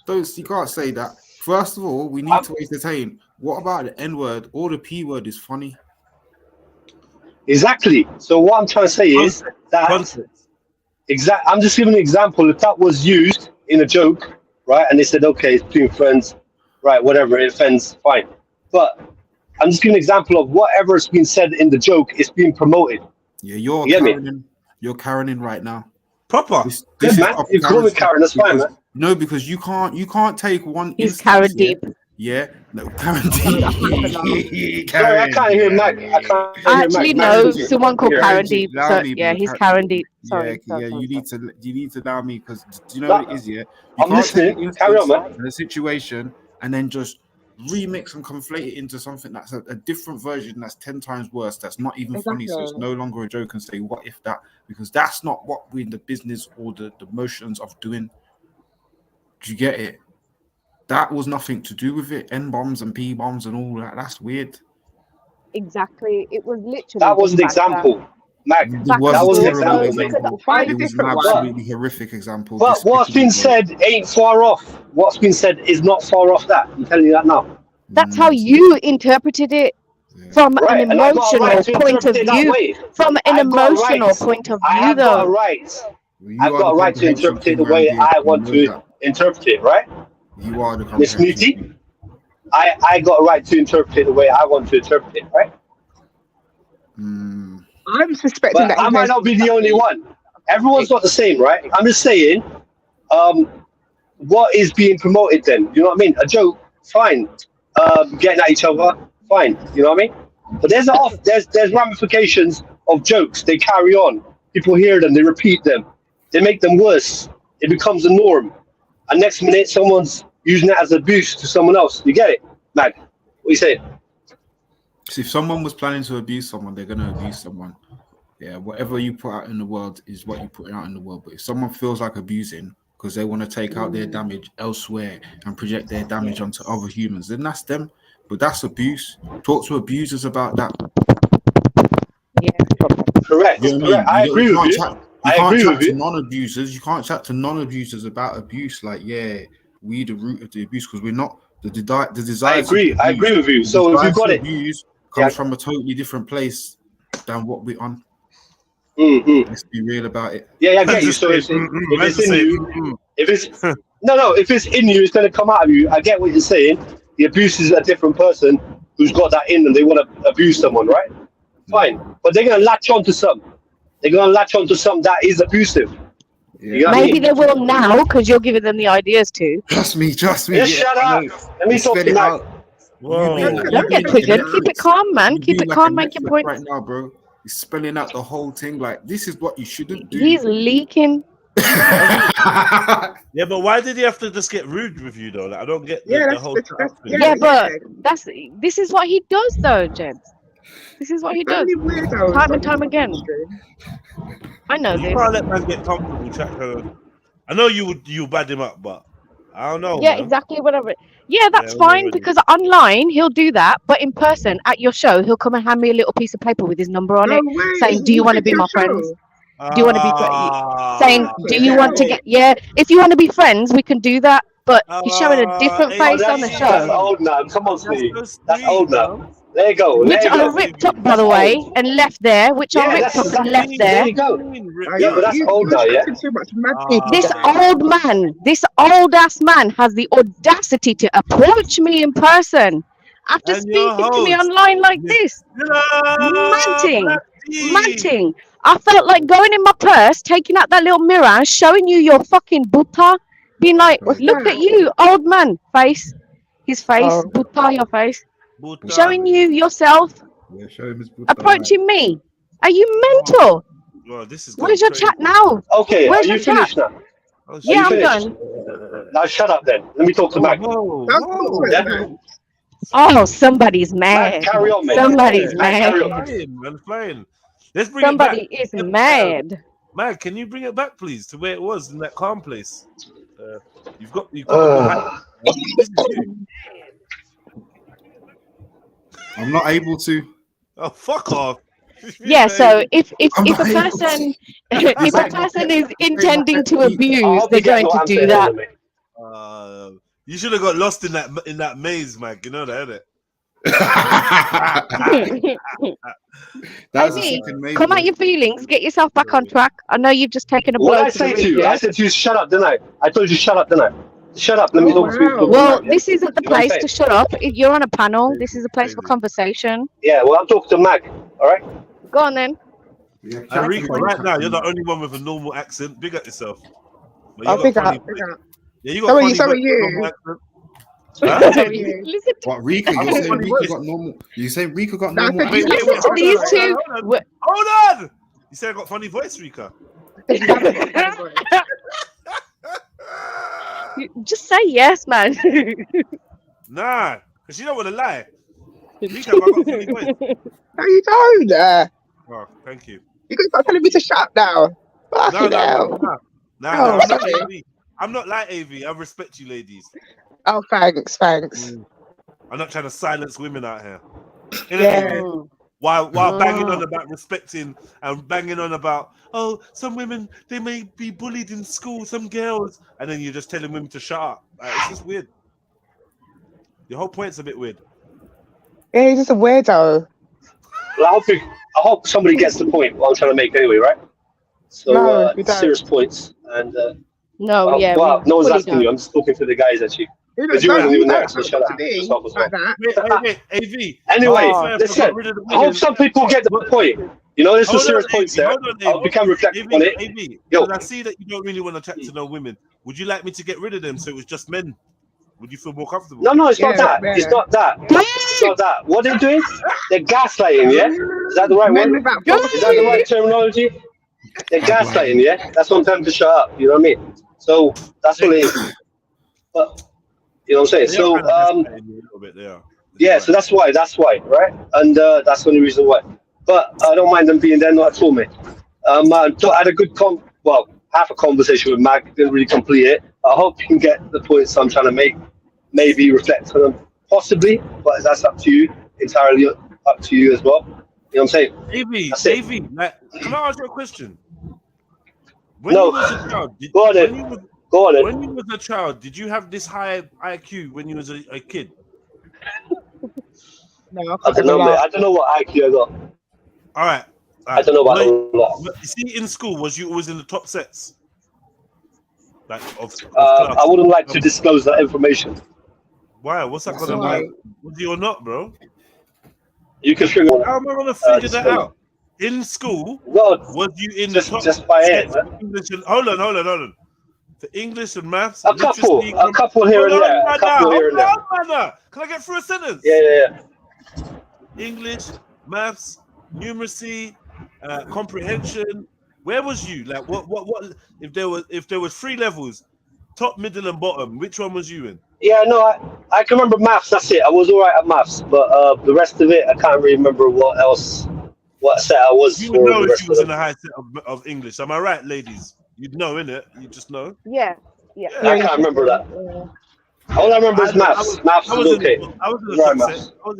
You can't say that. First of all, we need to entertain. What about the N word or the P word is funny? Exactly. So what I'm trying to say is that I'm just giving an example. If that was used in a joke, right, and they said, okay, it's between friends, right, whatever, it offends, fine. But I'm just giving an example of whatever's been said in the joke is being promoted. Yeah, you're Karening right now. Proper. This man, you call me Karen, that's fine, man. No, because you can't take one. He's Karen deep. Yeah, no, Karen deep. Sorry, I can't hear Mac. Actually, no, someone called Karen deep. So, yeah, he's Karen deep. Sorry. You need to allow me, because do you know what it is? Yeah, I'm listening. Carry on, man. The situation, and then just remix and conflate it into something that's a different version that's 10 times worse. That's not even funny. So it's no longer a joke and say, what if that? Because that's not what we're in the business or the motions of doing. Do you get it? That was nothing to do with it. N bombs and P bombs and all that. That's weird. Exactly. It was literally. That was an example. Mac, that was an example. It was an absolutely horrific example. But what's been said ain't far off. What's been said is not far off that. I'm telling you that now. That's how you interpreted it. From Right, an and I got a emotional right to point of interpret it that view. way. From an I've got a emotional right. point of I view, have got a though. right. You I've are got the a right to comprehension interpret it king, the way Randy. I You want know to that. interpret it, right? You are the Miss comprehension Nitty, king. I got a right to interpret it the way I want to interpret it, right? Mm. I'm suspecting But that I he might knows. not be the only one. Everyone's not the same, right? I'm just saying, what is being promoted then? You know what I mean? A joke, fine. Getting at each other, fine. You know what I mean? But there's ramifications of jokes. They carry on. People hear them. They repeat them. They make them worse. It becomes a norm. And next minute, someone's using it as abuse to someone else. You get it, Mag? What you saying? So if someone was planning to abuse someone, they're gonna abuse someone. Yeah, whatever you put out in the world is what you put out in the world. But if someone feels like abusing because they want to take out their damage elsewhere and project their damage onto other humans, then that's them. But that's abuse. Talk to abusers about that. Correct. You know what I Correct. mean? I agree with you. You I can't agree chat with to you. non-abusers. You can't chat to non-abusers about abuse. Like, yeah, we the root of the abuse because we're not the desire. I agree. To I abuse, agree with you. the So if desire you got to it, abuse yeah. comes from a totally different place than what we're on. Mm-hmm. Let's be real about it. Yeah, I get you. So if it's in you, if it's no, if it's in you, it's going to come out of you. I get what you're saying. The abuse is a different person who's got that in them. They want to abuse someone, right? Fine, but they're going to latch on to something. They're going to latch on to something that is abusive. You know what I Maybe mean? they will now because you're giving them the ideas to. Trust me. Just shut up. Let me talk to it Mag. out. Don't get triggered. Keep it calm, man. Keep it calm. Make your point. Right now, bro. He's spelling out the whole thing. Like, this is what you shouldn't do. He's leaking. Yeah, but why did he have to just get rude with you though? Like, I don't get the whole. But this is what he does, though, gents. This is what he does, time and time again. I know You this. can't let man get comfortable. I know you bad him up, but I don't know. Yeah, man. exactly. Whatever. Yeah, that's Yeah, fine whatever. because online he'll do that, but in person at your show he'll come and hand me a little piece of paper with his number on it, saying, "Do you want to be my friends? Do you want to be saying, do you want to get? Yeah, if you want to be friends, we can do that." But he's showing a different face on the That's show, old now. Come on, Steve. That's old now. There you go. which There you I go. ripped up, by the way, and left there. Which I ripped up and left there. There you go. Yeah, but that's old now, yeah? This old man, this old ass man has the audacity to approach me in person after And your speaking to me host, online like this. Manting. I felt like going in my purse, taking out that little mirror and showing you your fucking butta. Being like, look at you, old man face. His face, butta, your face. Showing you yourself. Yeah, show him his Approaching me. Are you mental? Well, this is Where's your crazy. chat now? Okay, Where's are your you finished chat? now? Yeah, I'm finished? done. Now shut up then. Let me talk to Mag. Yeah? Oh, somebody's mad. Carry on, mate. Somebody's Mag, carry mad. Man, fine. Let's bring Somebody it back. is mad. Mag, can you bring it back, please, to where it was in that calm place? You've got This is you. I'm not able to. Oh, fuck off. Yeah, so if a person if a person is intending to abuse, they're going to do that. You should have got lost in that maze, Mag. You know that, innit? That's come out your feelings, get yourself back on track. I know you've just taken a blow. What did I say to you? I said to you, shut up, didn't I? I told you, shut up, didn't I? Shut up. Let me talk to you. Well, this isn't the place to shut up. If you're on a panel, this is a place for conversation. Yeah, well, I'm talking to Mag. All right. Go on then. Enrico, right now, you're the only one with a normal accent. Big up yourself. Oh, big up. Yeah, you got so are you. Listen to What, Rika? You're saying Rika got normal? You say Rika got normal? Listen to these two. Hold on. You said I got funny voice, Rika. Just say yes, man. Nah, because she don't want to lie. Rika, I got funny voice. No, you don't. Oh, thank you. You can start telling me to shut up now. No, I'm not like AV. I respect you, ladies. Oh, thanks. I'm not trying to silence women out here. Yeah. While banging on about respecting and banging on about, oh, some women, they may be bullied in school, some girls, and then you're just telling women to shut up. Like, it's just weird. Your whole point's a bit weird. Yeah, he's just a weirdo. Well, I hope somebody gets the point. What I'm trying to make anyway, right? So No, we don't. serious points and. No, well, yeah. well, we no one's fully asking don't. you. I'm just talking to the guys actually. You Because you don't wasn't even there, talk so shut up. to me Just help us like out. that. Wait, AV. Anyway, Oh. listen. I hope some people get the point. You know, there's some Hold on, serious points AV, there. hold on, I hope you can reflect AV, on it. AV, Yo. because I see that you don't really want to chat to no women. Would you like me to get rid of them so it was just men? Would you feel more comfortable? No, it's not Yeah, that. yeah. It's not that. It's not that. What they're doing? They're gaslighting, yeah? Is that the right Men one? without Is that the right terminology? They're gaslighting, yeah? That's what I'm telling them to shut up. You know what I mean? So that's what it is. But you know what I'm saying? They So are kind of gaslighting you a little bit, they are. yeah, so that's why, right? And that's the only reason why. But I don't mind them being there, not at all, mate. I had a good half a conversation with Mag, didn't really complete it. I hope you can get the points I'm trying to make, maybe reflect on them, possibly, but that's up to you, entirely up to you as well. You know what I'm saying? AV, like, can I ask you a question? When No. you was a child, Go on then. When you was a child, did you have this high IQ when you was a kid? No, I don't know, mate. I don't know what IQ I got. All right. I don't know about that. You see, in school, was you always in the top sets? Like of I wouldn't like to disclose that information. Why? What's that gonna like? Was you or not, bro? You can figure it out. How am I gonna figure that out? In school, well, was you in the top just by it? English and, hold on. For English and maths, A couple here and there. A couple here and there. Can I get through a sentence? Yeah. English, maths, numeracy, comprehension. Where was you? Like, what? If there was 3 levels, top, middle, and bottom, which one was you in? Yeah, no, I can remember maths. That's it. I was all right at maths, but the rest of it, I can't really remember what set I was. You would know if you was in a high set of English. Am I right, ladies? You'd know, innit? You just know. Yeah. I can't remember that. All I remember is maths. Maths was okay. I was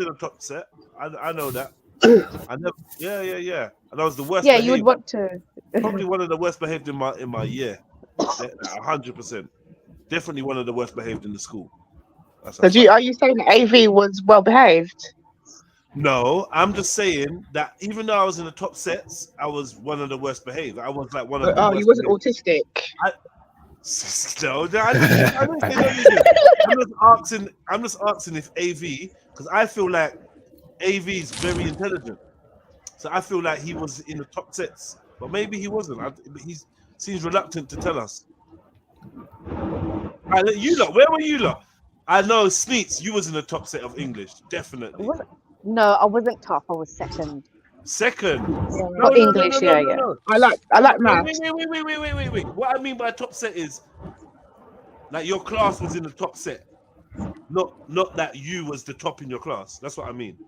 in the top set. I know that. Yeah. And I was the worst. Yeah, you would want to. Probably one of the worst behaved in my year. 100%. Definitely one of the worst behaved in the school. So are you saying that AV was well behaved? No, I'm just saying that even though I was in the top sets, I was one of the worst behaved. I was like one of the worst you wasn't behaved. autistic. No, I didn't say anything. I'm just asking if AV, because I feel like AV is very intelligent. So I feel like he was in the top sets, but maybe he wasn't. He seems reluctant to tell us. All right, you lot, where were you lot? I know, Sneets, you was in the top set of English, definitely. No, I wasn't top. I was second. Second? Yeah. No, English, yeah. I like maths. Wait. What I mean by top set is, like, your class was in the top set. Not that you was the top in your class. That's what I mean.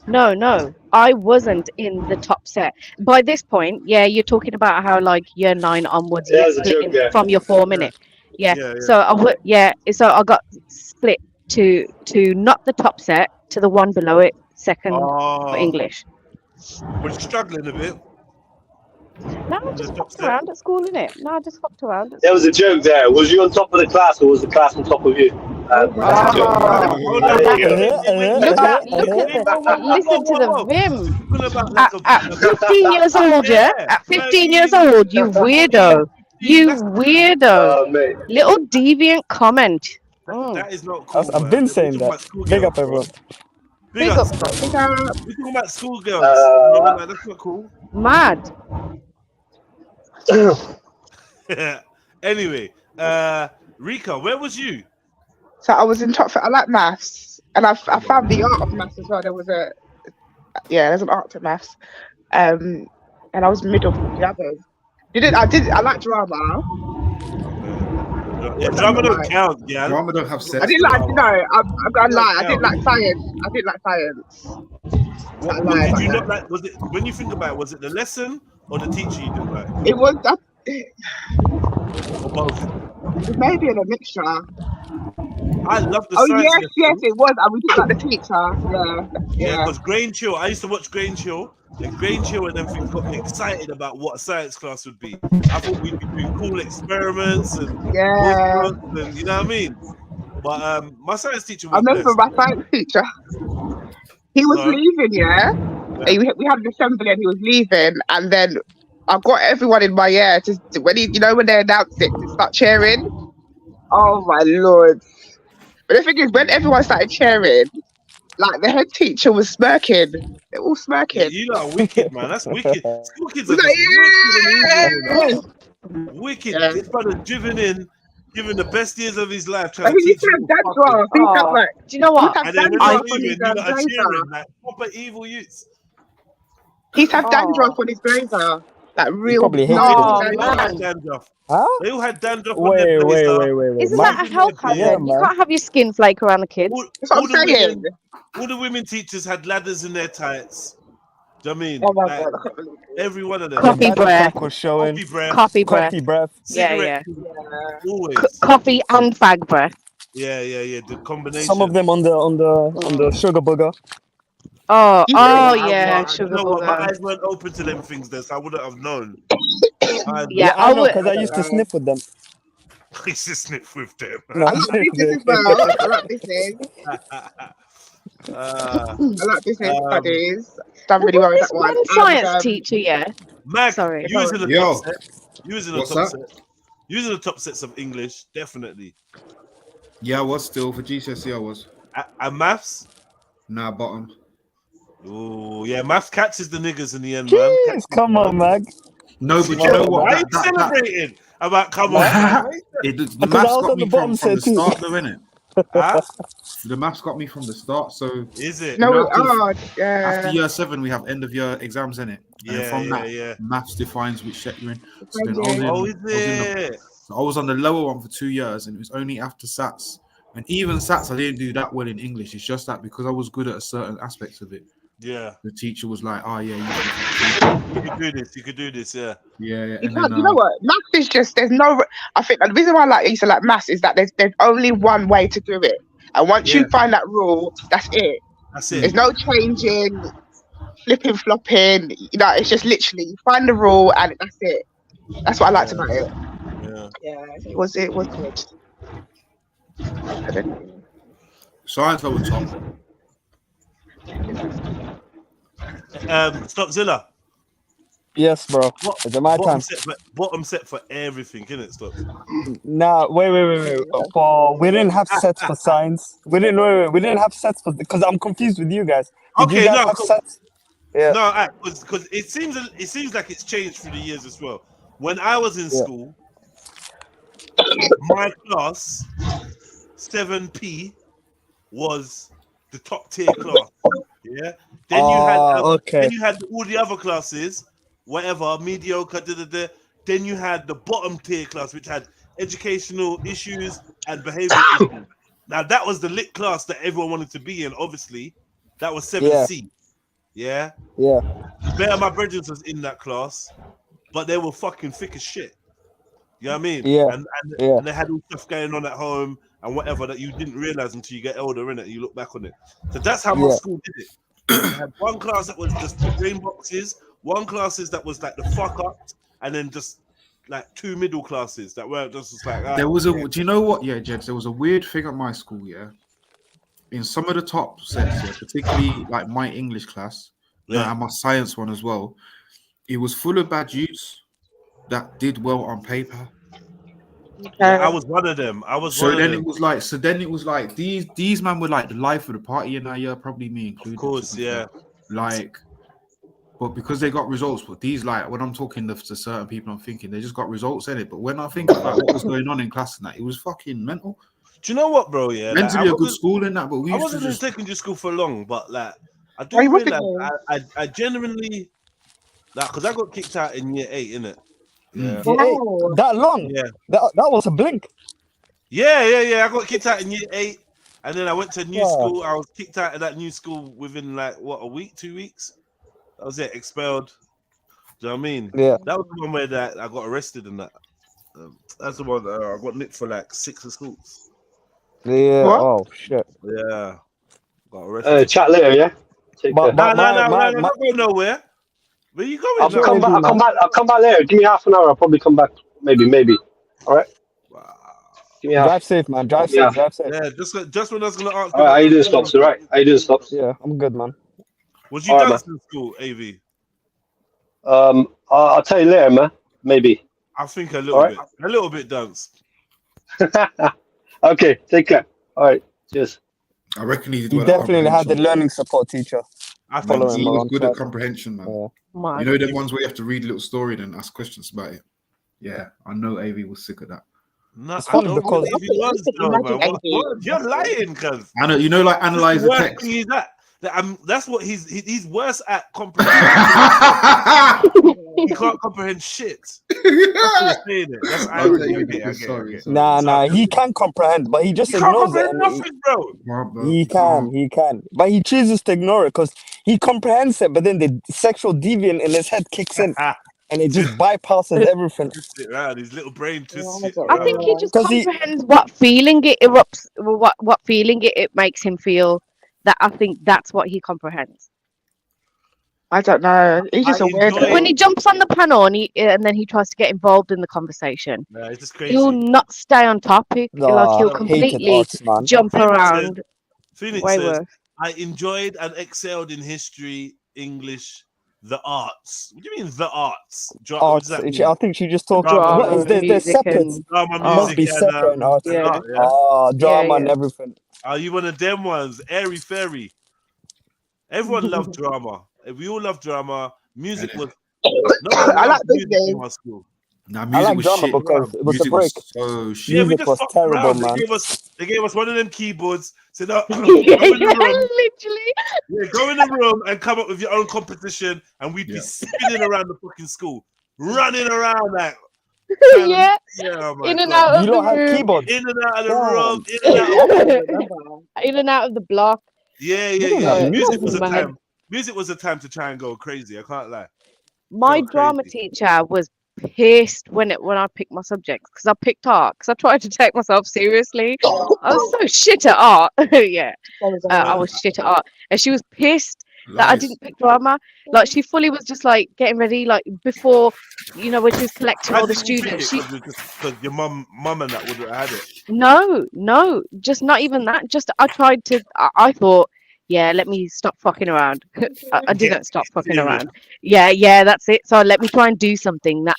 No, I wasn't in the top set. By this point, yeah, you're talking about how like year 9 onwards, you're splitting from your 4 minute. Yeah. So I got split to not the top set, to the one below it, second for English. Were you struggling a bit? No, I just hopped around at school, innit? No, I just hopped around. There was a joke there. Was you on top of the class, or was the class on top of you? Listen to the vim. At 15 years old, yeah? At 15 years old, you weirdo. You weirdo. Little deviant comment. That is not cool. I've been saying that. Big up, everyone. Big up. We're talking about schoolgirls. That's not cool. Mad. Anyway, Rika, where was you? So I was in top. I like maths, and I found the art of maths as well. There's an art to maths, and I was middle for the others. I like drama. Yeah, drama don't count. Yeah, drama don't have sex. I didn't like. No, I'm gonna lie. I didn't like science. I didn't like science. What did you not like? Was it, when you think about it, was it the lesson or the teacher you didn't like? It was. Or both? It may be in a mixture. I love the science. lesson. Yes, it was. And we did like the teacher. Yeah, because Grain Chill. I used to watch Grain Chill. And Grain Chill and everything got me excited about what a science class would be. I thought we'd be doing cool experiments and you know what I mean. But my science teacher was I remember my science teacher. He was leaving, yeah. We had an assembly and he was leaving, and then I got everyone in my ear to when when they announced it to start cheering. Oh my lord! But the thing is, when everyone started cheering, like the head teacher was smirking. They're all smirking. Yeah, you lot are wicked, man. That's wicked. School kids are We're just like, wicked and evil. Wicked. This brother driven in, giving the best years of his life, But trying he to used teach to you. have dandruff. He used to have like, do you know what? And then when dandruff they're on leaving, his you lot are blazer. cheering like proper evil youths. He used to have dandruff on his blazer. Like real probably hated nasty it. They all had dandruff. dandruff. Huh? They all had dandruff on their Wait. blazer. Isn't Man, that a health hazard? yeah, You man. can't have your skin flake around the kids. That's what I'm saying. All the women teachers had ladders in their tights. Do you know what I mean? Oh my Like, god, I can't believe it. every one of them. Coffee breath. Was showing. Coffee breath. Coffee breath. Coffee breath. Cigarette. Yeah. Always. Coffee and fag breath. Yeah. The combination. Some of them on the sugar booger. Oh, Yeah, yeah, man. sugar You know what? My booger. eyes weren't open to them things then, so I wouldn't have known. Yeah, I know would. because I used to sniff with them. I used to sniff with them. No, I like business as well. I like business. I like business studies. Done really well with that one. One science teacher, yeah. Mag, Sorry. you was in the Yo. top set. You was in the What's top that? set. You was in the top sets of English, definitely. Yeah, I was still for GCSE. I was. And maths? Nah, bottom. Oh, yeah, maths catches the niggas in the end, Jeez, man. come on, Mag. No, but you know what? Why are you celebrating about come on? The Because maths I was got on me the bottom from the set too. start, though, innit? Huh? The maths got me from the start. So Is it? No, after yeah. year 7, we have end of year exams, innit? And Yeah, from that, yeah. maths defines which set you're in. So then Oh, is it? I was on the lower one for 2 years, and it was only after SATs. And even SATs, I didn't do that well in English. It's just that because I was good at a certain aspects of it. Yeah. The teacher was like, "Oh yeah, You could do this. You could do this. Yeah. yeah." You, And can't, then, you know what? Maths is just there's no. I think the reason why I used to like maths is that there's only one way to do it, and once you find that rule, that's it. That's it. There's no changing, flipping, flopping. You know, it's just literally you find the rule and that's it. That's what I liked about it. Yeah. It was good. science I was top. Stopzilla. Yes, bro. Is it my time? Bottom set for everything, innit? Stop. Nah, wait. We didn't have sets for science. We didn't have sets for because I'm confused with you guys. Did you guys have sets? Yeah. No, because it seems like it's changed through the years as well. When I was in school, my class 7P was the top tier class. Yeah. Then you had all the other classes, whatever, mediocre, Then you had the bottom tier class, which had educational issues and behavioral issues. Now that was the lit class that everyone wanted to be in. Obviously, that was 7C. Yeah. Better my brethren was in that class, but they were fucking thick as shit. You know what I mean? Yeah. And they had all stuff going on at home and whatever that you didn't realize until you get older, innit? You look back on it. So that's how my school did it. I had one class that was just the green boxes, one classes that was like the fuck up, and then just like 2 middle classes that were just like. There was do you know what? Yeah, Jeds, there was a weird thing at my school. Yeah, in some of the top sets, particularly like my English class, and my science one as well. It was full of bad youths that did well on paper. Yeah, I was one of them. It was like these men were like the life of the party in that year, probably me included. Of course, yeah. Like, but because they got results, but these like when I'm talking to certain people, I'm thinking they just got results in it. But when I think about what was going on in class and that, it was fucking mental. Do you know what, bro? Yeah, meant to be a good school in that, but I wasn't in secondary school for long, but like I do realize I genuinely like because I got kicked out in year 8, innit? Yeah. That long? Yeah. That was a blink. Yeah. I got kicked out in year 8, and then I went to a new school. I was kicked out of that new school within like a week, 2 weeks. That was it. Expelled. Do you know what I mean? Yeah. That was the one where that I got arrested and that. That's the one that I got nipped for like 6 assaults. Yeah. What? Oh shit. Yeah. Got arrested. Chat later, yeah. No, not going nowhere. Where you going? I'll come back later. Give me half an hour. I'll probably come back. Maybe. All right. Give me drive safe, man. Drive safe. Yeah, just when I was gonna ask. All right, how you doing, Stops? All right. How you doing, Stops? Yeah, I'm good, man. Was you All right, dancing in school, AV? I'll tell you later, man. Maybe. I think a All little bit dance. Okay, take care. All right, cheers. I reckon he did He well at definitely had the comprehension. learning support teacher. I Man, following he him was around good at twice. comprehension, man. Yeah. You know the ones where you have to read a little story then ask questions about it. Yeah, I know AV was sick of that. No, It's I funny don't because believe he was, though, man. What? You're lying, cuz. I know, you know, like analyze the Worst text. thing is that's what he's worse at comprehending. He can't comprehend shit. That's what you're saying it. That's irony. I get it. Nah, he can comprehend, but he just He can't ignores it. comprehend And nothing, bro. he can, but he chooses to ignore it because he comprehends it, but then the sexual deviant in his head kicks in, and it just bypasses everything. Twist it around. His little brain twists it I think he around. just comprehends what feeling it erupts, what feeling it makes him feel. That I think that's what he comprehends. I don't know. He's just a weirdo. When he jumps on the panel and then he tries to get involved in the conversation, Nah, it's just crazy. he'll not stay on topic. Like he'll completely jump around. Phoenix Way says, worse. I enjoyed and excelled in history, English, the arts. What do you mean the arts? What Arts. does that mean? I think she just talked Drama, about they're music separate. and drama, Must be music, and separate in arts. yeah. art, yeah? Drama Yeah, and yeah. everything. Are you one of them ones? Airy fairy. Everyone loved drama. We all love drama. Music was. No one I like loved this music in game. our school. Nah, I music like was drama shit. because it was Music a break. was so shit. Yeah, we Music just was fucked terrible, around. man. They gave us one of them keyboards. Said, go in Yeah, the room. literally. Yeah, go in the room and come up with your own competition, and we'd be spinning around the fucking school, running around like. Yeah. My In and God. out of You the don't have room. keyboards. In and out of the Damn. room. In and out. In and out of the block. Yeah. don't have Music was a mad. time. Music was a time to try and go crazy. I can't lie. My Go drama crazy. teacher was pissed when I picked my subjects because I picked art because I tried to take myself seriously. I was so shit at art. Yeah, I was shit at art, and she was pissed that I Lies. didn't pick drama. Like she fully was just like getting ready, like before, when she was collecting How all the did you pick students. it? Because your mum and that would have had it. No, just not even that. Just I tried to. I thought, yeah, let me stop fucking around. I didn't stop fucking serious. around. Yeah, that's it. So let me try and do something that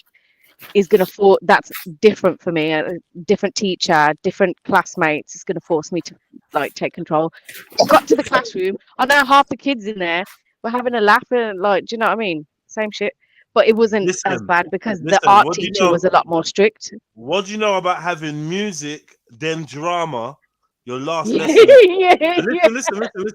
is gonna that's different for me. A different teacher, different classmates. It's gonna force me to like take control. Got to the classroom. I know half the kids in there were having a laugh and like, do you know what I mean? Same shit. But it wasn't as Listen, bad because the listen, art what do you teacher know? was a lot more strict. What do you know about having music, then drama? Your last Yeah, lesson. yeah.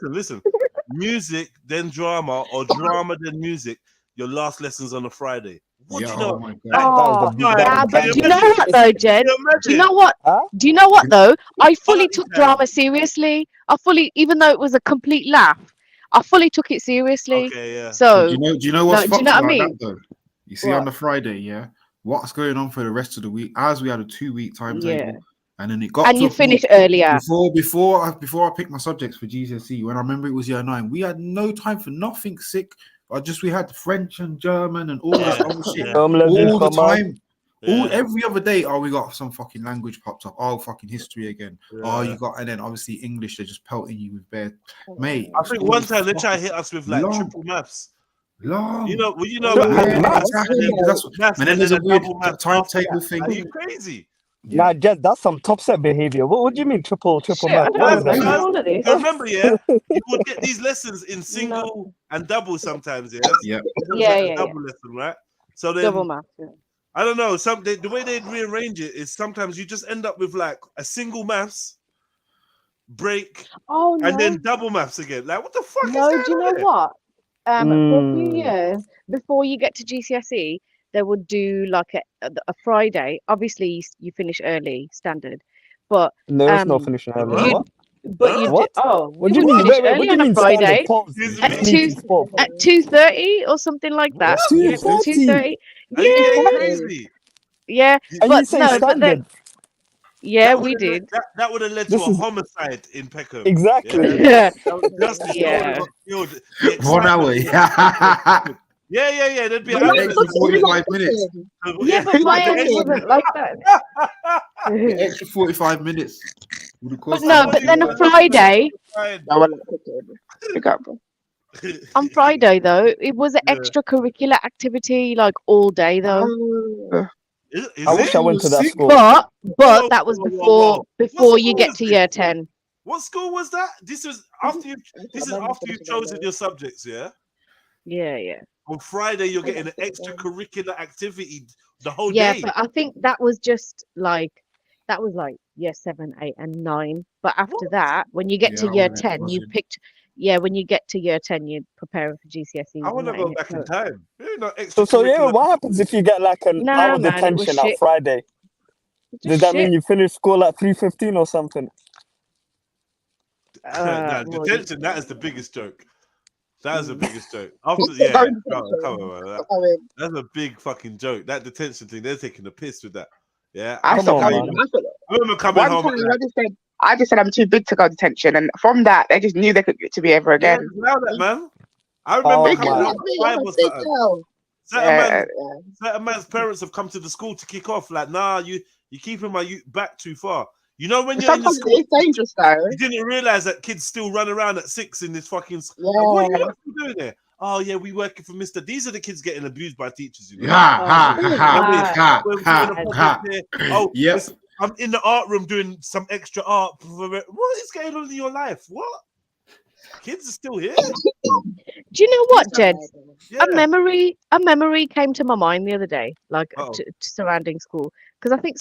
Listen. Music, then drama, or drama, then music. Your last lesson's on a Friday. What do you know? Oh my God. Oh, That but is do you know what though, Jed? Do you know what? Huh? Do you know what though? I fully took drama seriously. Even though it was a complete laugh, I fully took it seriously. Okay, yeah. So Do you know what's do you fucked know what I about mean? that though? You see, on the Friday, yeah, what's going on for the rest of the week? As we had a 2-week timetable, Yeah. and then it got And to you a point finish earlier. before I picked my subjects for GCSE. When I remember it was year 9, we had no time for nothing sick. We had French and German and all this other shit all the time. Every other day, we got some fucking language popped up. Fucking history again. You got, and then obviously English, they're just pelting you with bare, mate. I think one time they tried to hit us with like triple maths. Long. You know about maths. And then there's a weird timetable thing. Are you crazy? Nah, Jed, that's some top set behavior. What do you mean triple Shit, math? What is that? Remember, you would get these lessons in single and double sometimes, Yeah. Double lesson, right? So then Double math. Yeah. I don't know. The way they'd rearrange it is sometimes you just end up with like a single maths break and then double maths again. Like, what the fuck is going on? Do you know what? For a few years before you get to GCSE, they would do like a Friday. Obviously, you finish early, standard, but There's no finishing early. What? But you What? What do you mean? Wait, what do you mean Friday at 2:30 or something like that. 2:30. Are you getting crazy? Yeah, And but you say no, but standard. then we did. That would have led to a homicide in Peckham. Exactly. Yeah. Justice. Yeah. 1 hour. Yeah. There'd be an extra 45 minutes. Yeah, but my end wasn't like that. The extra 45 minutes. But no, but then a Friday. On Friday though, it was an Yeah. extracurricular activity like all day though. Is I wish I it? went to that Sick. school. But Whoa, that was whoa, whoa, whoa. before What you school get was to this? year 10. What school was that? This is after you. This is after you've chosen your subjects. Yeah. Yeah, yeah. On Friday, you're getting an extracurricular activity the whole Yeah, day. but I think that was just like year 7, 8, and 9. But after that, when you get Yeah, to I year went 10, you buzzing. picked when you get to year 10, you're preparing for GCSEs. I want to and that, go innit? back in time. You know, So yeah, extracurricular. what happens if you get like an Nah, hour man, it was detention on shit. Friday? Just Does that mean shit. you finish school at 3:15 or something? Nah, Well, detention. That is the biggest joke. That is the biggest joke. After, Still yeah, going come detention. on, man. Going. That's a big fucking joke. That detention thing, they're taking the piss with that. Yeah, I Come stopped on, going. man. I remember coming One home. time, At, like, I just said I'm too big to go detention, and from that, they just knew they could get to me ever yeah, again. allow that, man. I remember Oh Big coming girl, my. home me, at I'm 5 a or big something. girl. Certain man's parents have come to the school to kick off. Like, nah, you're keeping my youth back too far. You know, when you're in the Sometimes school, it's dangerous though. you didn't realize that kids still run around at 6 in this fucking. Like, Yeah. what are you actually doing there? Oh yeah, we working for Mr. These are the kids getting abused by teachers. You know. Ha Oh, ha I mean, ha ha we're ha doing a project ha. here. Oh, Yep. listen, I'm in the art room doing some extra art. What is going on in your life? What? Kids are still here? do you know what, Jed? Yeah. A memory came to my mind the other day, like Uh-oh. to surrounding school, because I think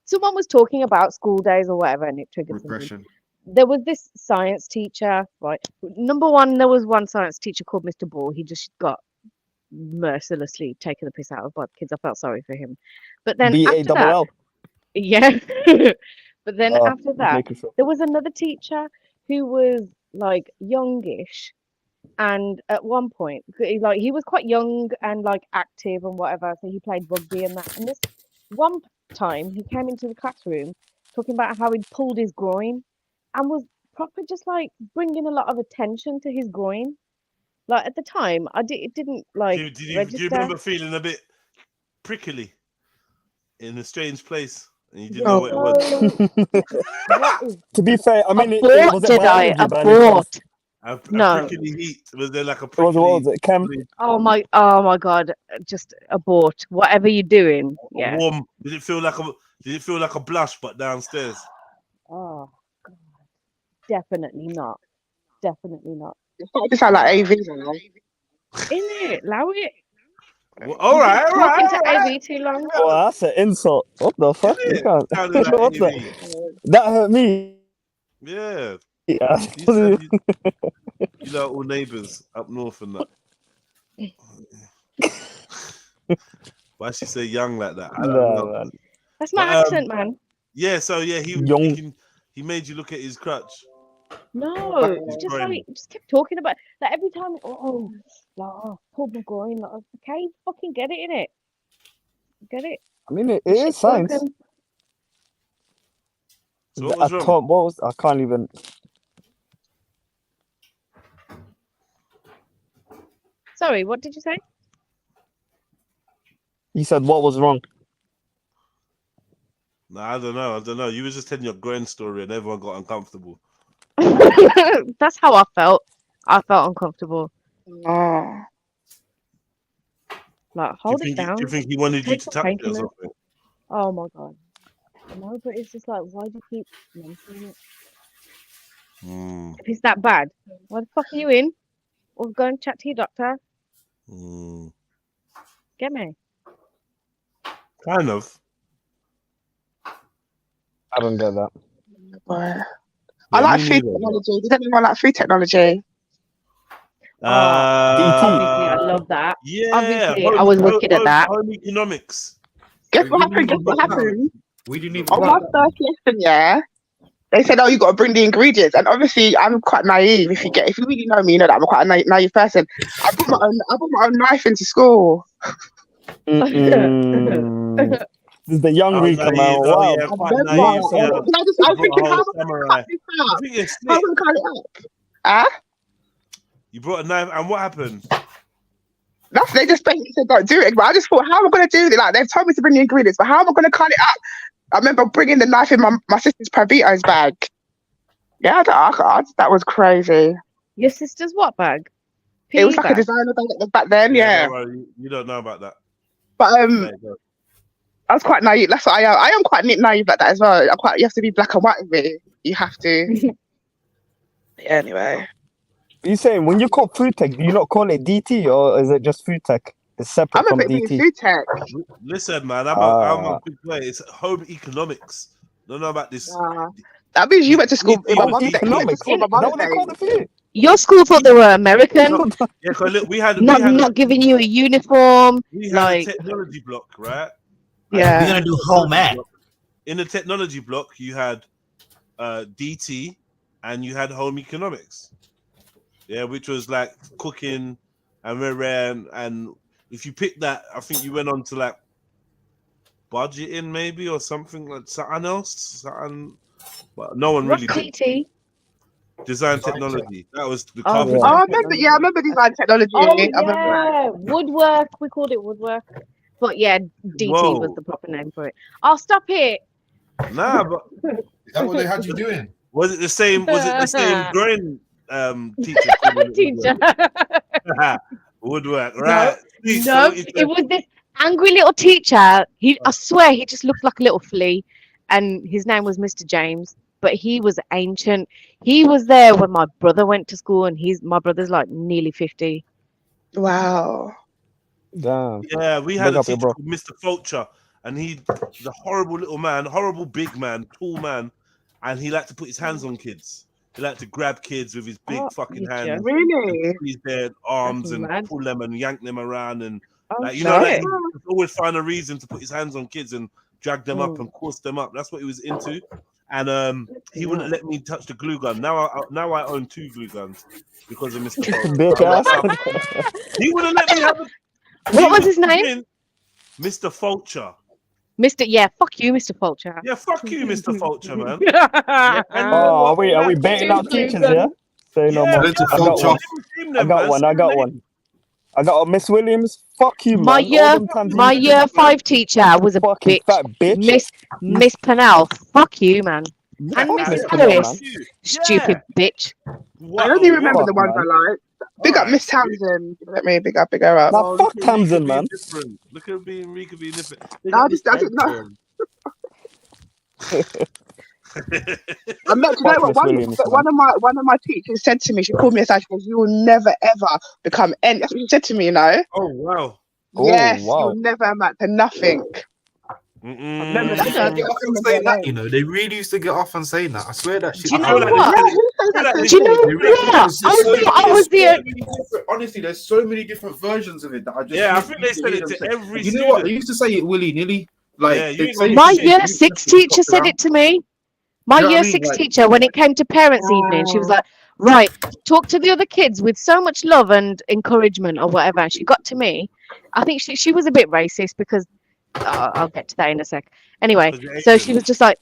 someone was talking about school days or whatever, and it triggered something. Regression. There was this science teacher, right? Number one, there was one science teacher called Mr. Ball. He just got mercilessly taken the piss out of by the kids. I felt sorry for him. But then after that, BALL. yeah. But then Oh, after just that, making sure. there was another teacher who was like youngish, and at one point, like he was quite young and like active and whatever. So he played rugby and that. And this one time, he came into the classroom talking about how he'd pulled his groin, and was proper just like bringing a lot of attention to his groin. Like at the time, it didn't like Do you register. remember feeling a bit prickly in a strange place? And you didn't know what it was. To be fair, I mean, Abort, was it Jedi, biology by any chance? abort. A No. prickly heat. Was there like a It was, prickly? what was it, chem? Oh my God, just abort. Whatever you're doing. Yeah. Warm. Did it feel like a blush but downstairs? Oh God. Definitely not. Definitely not. It sound like AV now. In it, allow it. Well, all right. Talking to AV too long. Oh, that's an insult. What the fuck? You can't. Sounded like What's AV. that? That hurt me. Yeah. Yeah. You know, all neighbours up north and that. Why she say young like that? I don't know. Man. That's my accent, man. Yeah, so yeah, he made you look at his crutch. No, His just groin. like just kept talking about like every time. Pulled my groin. Like, okay, fucking get it in it. Get it. I mean, it Shit's is science. broken. So what was wrong? I can't even. Sorry, what did you say? He said what was wrong. No, I don't know. You were just telling your groin story and everyone got uncomfortable. That's how I felt. I felt uncomfortable. Oh. Like, hold it down. Do you think he wanted you Take to some touch it or painkillers. something? Oh my God. No, but it's just like, why do you keep mentioning it? If it's that bad, why the fuck are you in? Or go and chat to your doctor. Get me. Kind of. I don't get that. I like me food neither. technology. Does anyone like food technology? Obviously, I love that. Yeah. Obviously, I was wicked at that. Home economics. Guess what happened? We didn't even. On my first lesson, yeah, they said, "Oh, you got to bring the ingredients." And obviously, I'm quite naive. If you really know me, you know that I'm quite a naive person. I brought my own knife into school. This is the young Rika, man. Wow. Yeah, quite naive. Yeah. I'm thinking, how am I samurai. going to cut this I up? think you're How am I going to cut it up? You brought a knife, and what happened? They just basically said don't do it. But I just thought, how am I going to do it? Like, they've told me to bring the ingredients, but how am I going to cut it up? I remember bringing the knife in my sister's Pravito's bag. Yeah, that was crazy. Your sister's what bag? It was like a Peter. designer back then, yeah. Don't worry, you don't know about that. But There you go. I was quite naive. That's what I am. I am quite naive like that as well. You have to be black and white with me. You have to. Yeah, anyway. You saying when you call food tech, do you not call it DT or is it just food tech? It's separate I'm from a bit DT. food tech. Listen, man, I'm a big player. It's home economics. Don't know about this. That means you went to school in my Oh, mum's day. You went to economics. school in my Is that mum's what they day. call the food? Your school thought they were American. Yeah, cause look, we had Not giving you a uniform. we had Like, a technology block, right? Yeah. We're gonna do home ec. In the technology block, you had DT and you had home economics. Yeah, which was like cooking and if you picked that, I think you went on to like budgeting maybe or something like something else. But no one what's really did. DT? Design technology. That was the Oh, carpenter. Oh, I remember. Yeah, I remember design technology. Oh, I remember that. yeah. Woodwork. We called it woodwork. But yeah, DT Whoa. was the proper name for it. I'll stop it. Nah, but Is that what they had you doing? was it the same? Was it the same drawing teacher? Teacher. Woodwork, right? No, it was this angry little teacher. I swear he just looked like a little flea, and his name was Mr. James. But he was ancient. He was there when my brother went to school, and my brother's like nearly 50. Wow. Damn. Yeah, we had Big a up your teacher bro. called Mr. Fulcher, and the horrible little man, horrible big man, tall man, and he liked to put his hands on kids. He liked to grab kids with his big fucking hands, Really? squeeze their arms That's and mad. pull them and yank them around, and Oh, like, you know, like, shit. he would always find a reason to put his hands on kids and drag them Mm. up and course them up. That's what he was into. And he wouldn't let me touch the glue gun. Now I own 2 glue guns because of Mr. Fulcher. Big ass. He wouldn't let me have it. What was his name? Mr. Fulcher. Yeah, fuck you, Mr. Fulcher. Yeah, fuck you, Mr. Fulcher, man. Oh, are we baiting out teachers, yeah? Say no more. I got one. I got one. I got a Miss Williams. Fuck you, man. My year 5 teacher was a bitch. Fat bitch. Miss Pennell. Fuck you, man. And Miss Miss Pennell, Lewis. man. Stupid bitch. I only remember the ones man. I like. Big up Miss Townsend. Let me big up her up. Nah, fuck Tamsin, man. Look at Rika being different. No, I didn't know. I met, you know what, one of my teachers said to me, she called me aside, she goes, "You will never ever become any," that's what she said to me, you know. Oh wow. Yes, wow. you'll never amount to nothing. Remember that? They often say that, you know. They really used to get off on saying that. I swear that shit. Do you know what? Do you know what? I was the Honestly, there's so many different versions of it that I just. Yeah, I think they said it to every You know what? They used to say it willy nilly. Like my year 6 teacher said it to me. My You know what year I mean? 6 Like- teacher, when it came to parents' evening, she was like, "Right, talk to the other kids with so much love and encouragement or whatever." And she got to me. I think she was a bit racist because I'll get to that in a sec. Anyway, so she was just like,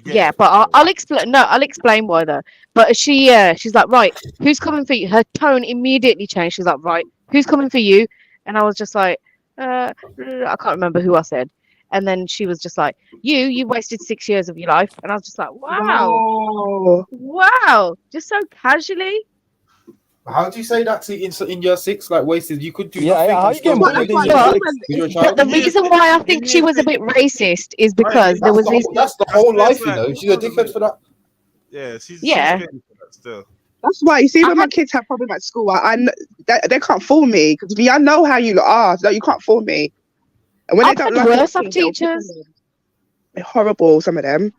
yeah, but I'll explain. No, I'll explain why though. But she's like, "Right, who's coming for you?" Her tone immediately changed. She's like, "Right, who's coming for you?" And I was just like, I can't remember who I said. And then she was just like, you wasted 6 years of your life. And I was just like, wow, just so casually. How do you say that in year 6? Like wasted, you could do. Yeah, nothing how and you getting still bullied in with year 6? your But child. the reason why I think she was a bit racist is because there was this. That's the whole life, you know. She's a dickhead for that. Yeah, she's Yeah. getting for that still. That's why you see when my kids have problems at school, they can't fool me because I know how you are. So you can't fool me. And when I've they don't had like worse it, of teachers. they're horrible. Some of them.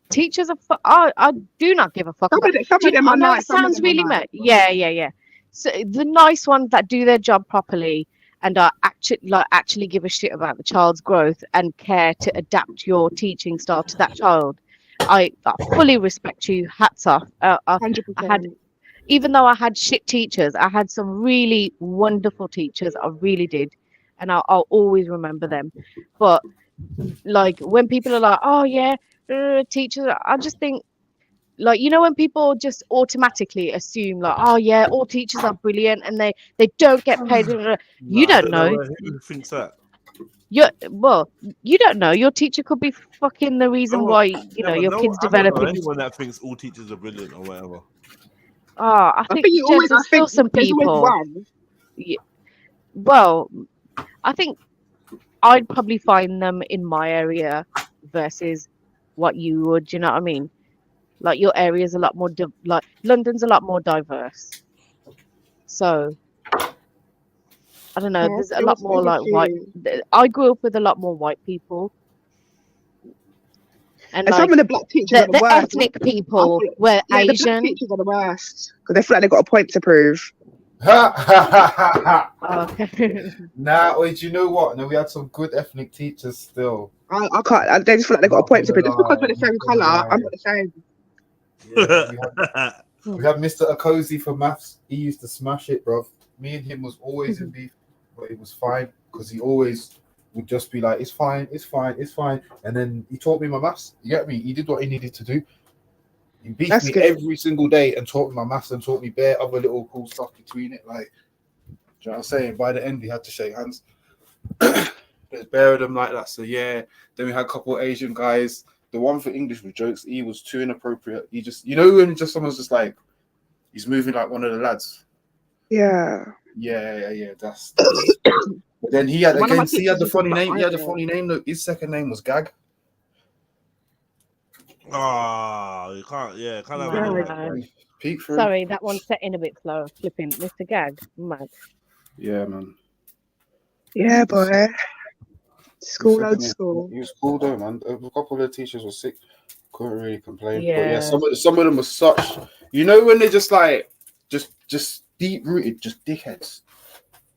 Teachers are. I do not give a fuck. Some of them I are know nice. it some of sounds them are really nice. mad. Yeah. So the nice ones that do their job properly and are actually give a shit about the child's growth and care to adapt your teaching style to that child. I fully respect you. Hats off. I had, even though I had shit teachers, I had some really wonderful teachers. I really did, and I'll always remember them. But like when people are like, "Oh yeah, teachers," I just think, like, you know, when people just automatically assume like, "Oh yeah, all teachers are brilliant and they don't get paid." You don't know. Who thinks that? You don't know. Your teacher could be fucking the reason why your kid's I don't know developing. anyone that thinks all teachers are brilliant or whatever. I think you always. there's I think still some there's always people. one. Well, I think I'd probably find them in my area versus what you would. You know what I mean? Like your area is a lot more like London's a lot more diverse. So I don't know. Oh, There's a it lot was more like white. you. I grew up with a lot more white people, and And some like of the black teachers are the the worst. ethnic I people feel- were Yeah, the black Asian. teachers are the worst because they feel like they got a point to prove. Okay. Nah, wait, you know what? No, we had some good ethnic teachers still. I can't. They just feel like they got a Not point to gonna prove. Just because we're the lie, same not gonna colour, I'm lie. not the same. Yeah, we had Mr. Akosi for maths. He used to smash it, bro. Me and him was always in beef, but it was fine because he always would just be like, "It's fine, it's fine, it's fine." And then he taught me my maths. You get me? He did what he needed to do. He beat That's me good. every single day and taught me my maths and taught me bare other little cool stuff between it. Like, do you know what I'm saying? By the end, we had to shake hands. There's bare of them like that. So yeah. Then we had a couple of Asian guys. The one for English with jokes, he was too inappropriate. He just, you know, when just someone's just like, he's moving like one of the lads. Yeah. Yeah. That's But then he had One of my again. See, he had the teachers funny was name. He had the like- funny name. Look, his second name was Gag. Ah, you can't. Yeah, can't have No, it. no. Peek through. Sorry, that one's setting a bit slow. Flipping, Mr. Gag. Mad. Yeah, man. Yeah, boy. School Second old name- school. He was cool though, man. A couple of the teachers were sick. Couldn't really complain. But Yeah. yeah, some of them were such. You know when they're just like just deep rooted, just dickheads.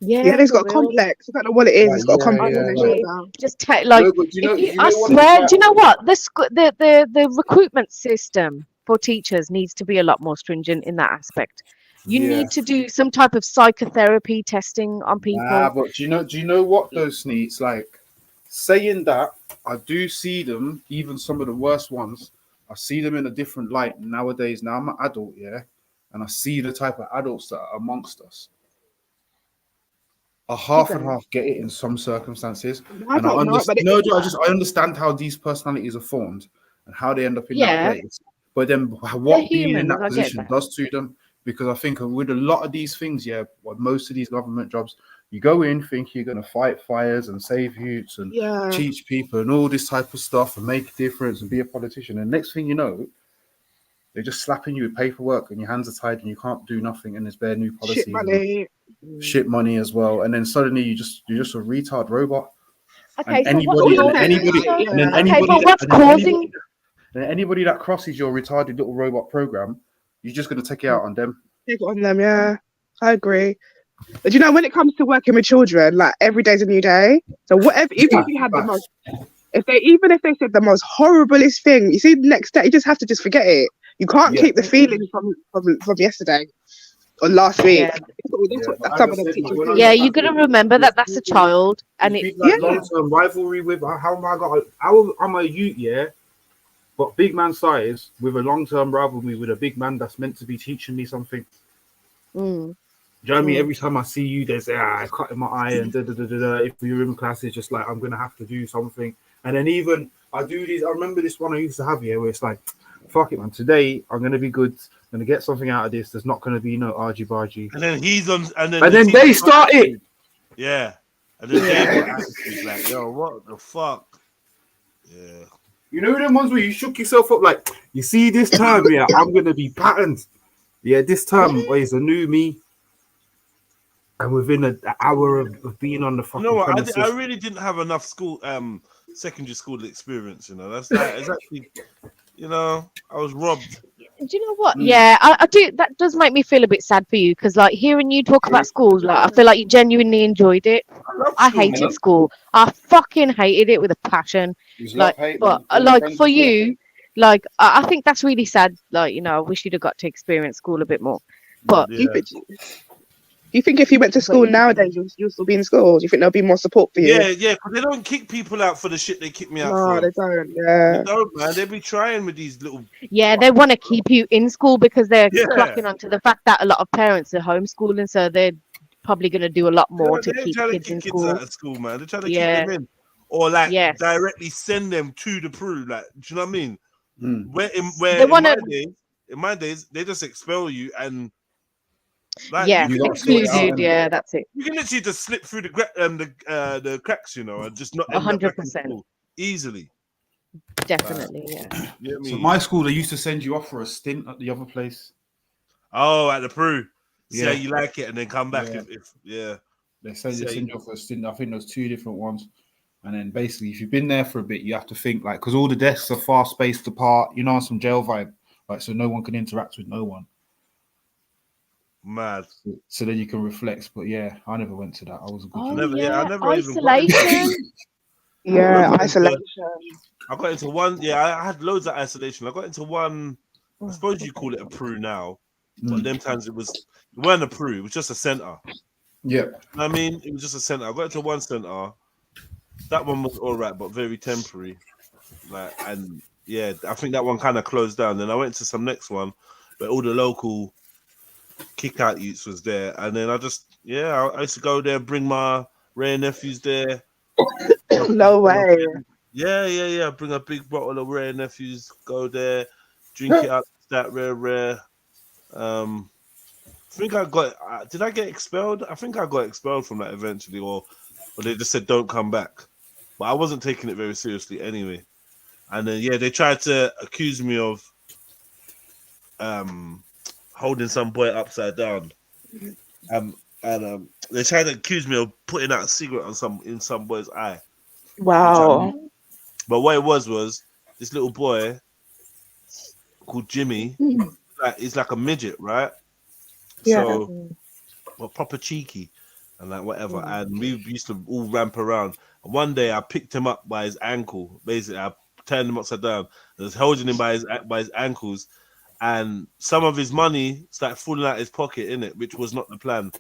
Yeah, he's got a for real. complex. I don't know what it is. Like, He's got a yeah, complex yeah, on his like- shoulder. Just take like No, but you know- if you, you know I what swear, it's do you know like? what the recruitment system for teachers needs to be a lot more stringent in that aspect. You Yeah. need to do some type of psychotherapy testing on people. Nah, but do you know what those needs? Like saying that, I do see them, even some of the worst ones. I see them in a different light nowadays. Now I'm an adult, yeah, and I see the type of adults that are amongst us. A half and half get it in some circumstances, I and I don't know, but understand. I understand how these personalities are formed and how they end up in Yeah. that place. But then, what being in humans, that I get position that. does to them, because I think with a lot of these things, yeah, well, most of these government jobs, you go in think you're gonna fight fires and save youths and Yeah. teach people and all this type of stuff and make a difference and be a politician. And next thing you know, they're just slapping you with paperwork and your hands are tied and you can't do nothing. And there's bare new policies, Shit money. shit money as well. And then suddenly you're just a retard robot. Okay, And so what's anybody, causing and then okay, anybody, but what's and then causing anybody that crosses your retarded little robot program, you're just gonna take it out on them. Take it on them, yeah. I agree. But you know, when it comes to working with children, like every day's a new day. So whatever, even if you had the most, if they said the most horriblest thing, you see, the next day you just have to just forget it. You can't keep the feelings from yesterday or last week. Yeah. That's some of the teachers do. Yeah, you gotta remember that that's a child, and Speak it's like long-term rivalry with how am I got? I'm a youth, yeah, but big man size with a long-term rivalry with a big man that's meant to be teaching me something. Do you know what I mean? Every time I see you, there's cutting my eye and da da da da da. If you're in class, it's just like I'm gonna have to do something. And then even I do these. I remember this one I used to have here, where it's like, fuck it, man. Today I'm gonna be good. I'm gonna get something out of this. There's not gonna be no argy bargy. And then he's on, and then they start it. Yeah, and then they've got attitude, like, yo, what the fuck? Yeah. You know them ones where you shook yourself up, like, you see this time, yeah, I'm gonna be patterned. Yeah, this time it's a new me. And within an hour of being on the fucking You know what? premises, I really didn't have enough secondary school experience. You know, that's actually, you know, I was robbed. do you know what? Yeah, I do. That does make me feel a bit sad for you because, like, hearing you talk about school, like, I feel like you genuinely enjoyed it. I hated school. I fucking hated it with a passion. Like, but like for you, like, I think that's really sad. Like, you know, I wish you'd have got to experience school a bit more. But Do you think if you went to school nowadays, you'll still be in school? Do you think there'll be more support for you? Yeah, because they don't kick people out for the shit they kick me out No, for. they don't. Yeah, They don't, man. They be trying with these little. yeah, they want to keep you in school because they're Yeah. clocking onto the fact that a lot of parents are homeschooling, so they're probably going to do a lot more to They're keep trying kids to in kick kids school. out of school, man. They're trying to Yeah. keep them in, or like Yes. directly send them to the Peru. Like, do you know what I mean? Mm. Where They in wanna- my days, in my days, they just expel you and like Yeah, you can excluded. Yeah, that's it. You can literally just slip through the cracks, you know, and just not end up back in 100%. school easily. Definitely, yeah. You know what I So mean? my school, they used to send you off for a stint at the other place. Oh, at the Peru. See how Yeah. you like it and then come back Yeah. if yeah. They send you off for a stint. I think there's 2 different ones. And then basically, if you've been there for a bit, you have to think like, because all the desks are far spaced apart, you know, some jail vibe, like so no one can interact with no one. Mad. So then you can reflect. But yeah, I never went to that. I was a good. Oh, I yeah. never even Isolation. Yeah, isolation. I got into one. Yeah, I had loads of isolation. I got into one. I suppose you call it a Peru now, but them times it weren't a Peru. It was just a center. Yeah. I mean, it was just a center. I got into one center. That one was all right, but very temporary. Like, and yeah, I think that one kind of closed down. Then I went to some next one, where all the local kick out youths was there, and then I used to go there, bring my rare nephews there. No way. Yeah. Bring a big bottle of rare nephews, go there, drink it up, that rare. I think I got. Did I get expelled? I think I got expelled from that eventually, or they just said don't come back. But I wasn't taking it very seriously anyway. And then they tried to accuse me of holding some boy upside down. They tried to accuse me of putting out a cigarette in some boy's eye. Wow. But what it was this little boy called Jimmy. He's like a midget, right? Yeah. So, well, proper cheeky and like whatever. And we used to all ramp around. And one day I picked him up by his ankle. Basically, I turned him upside down. I was holding him by his ankles, and some of his money started falling out his pocket in it, which was not the plan.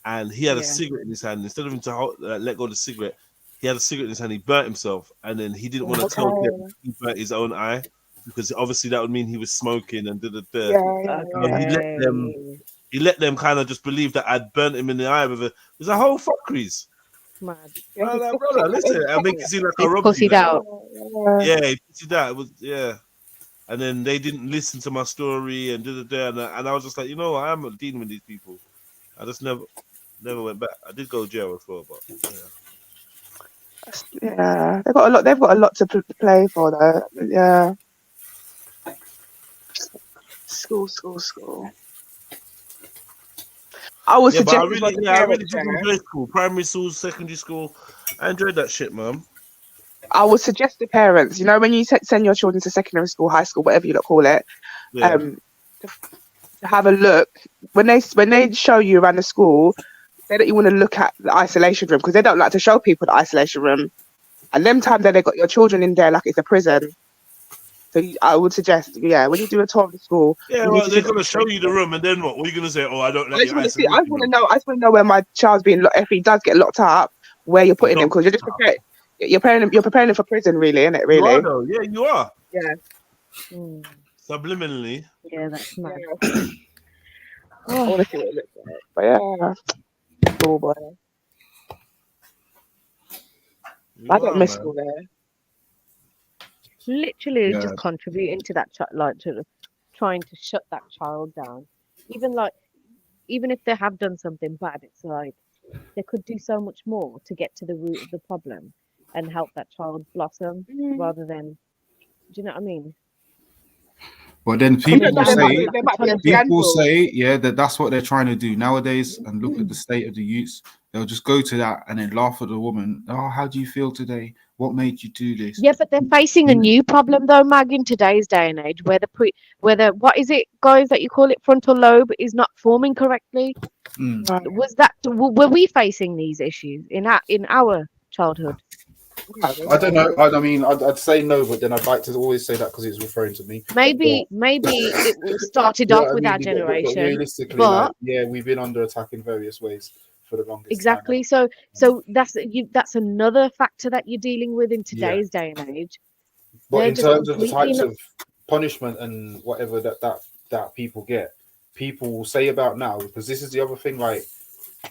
And he had a cigarette in his hand. Instead of him to let go of the cigarette, he had a cigarette in his hand. He burnt himself, and then he didn't want to tell him he burnt his own eye, because obviously that would mean he was smoking and He let them kind of just believe that I'd burnt him in the eye with it. There's a whole fuckeries. Mad. Like, brother, listen, I make it seem like I He robbed you. pussied out. Yeah, he pussied out. It was and then they didn't listen to my story and and I was just like, you know what, I'm not dealing with these people. I just never went back. I did go to jail before, but Yeah, they've got a lot to play for though. Yeah. School. I would suggest. I really did enjoy school, primary school, secondary school. I enjoyed that shit, man. I would suggest to parents, you know, when you send your children to secondary school, high school, whatever you call it, to have a look when they show you around the school. Say that you want to look at the isolation room, because they don't like to show people the isolation room. And them times that they got your children in there like it's a prison. So I would suggest, when you do a tour of the school. Yeah, well, they're gonna show you the room, and then what? What are you gonna say? Oh, I don't like your isolation. I want to know where my child's being locked. If he does get locked up, where you're putting him, because you're just preparing him for prison, really, isn't it? Really? You are, though. Yeah, you are. Yeah. Subliminally. Yeah, that's mad. I want to see what it looks like. But yeah. School, boy. I don't miss school there. Literally just contributing to that to trying to shut that child down. Even if they have done something bad, it's like they could do so much more to get to the root of the problem and help that child blossom rather than, do you know what I mean? But then people say, that's what they're trying to do nowadays. And look at the state of the youths. They'll just go to that and then laugh at the woman. Oh, how do you feel today? What made you do this? Yeah, but they're facing a new problem though, Mag, in today's day and age, where what is it, guys, that you call it, frontal lobe is not forming correctly. Were we facing these issues in our childhood? I don't know. I mean, I'd say no, but then I'd like to always say that because it's referring to me. Maybe it started off with our generation, realistically, but we've been under attack in various ways for the longest exactly. time. So that's another factor that you're dealing with in today's day and age. But in terms of the types of punishment and whatever that people get, people will say about now, because this is the other thing, like,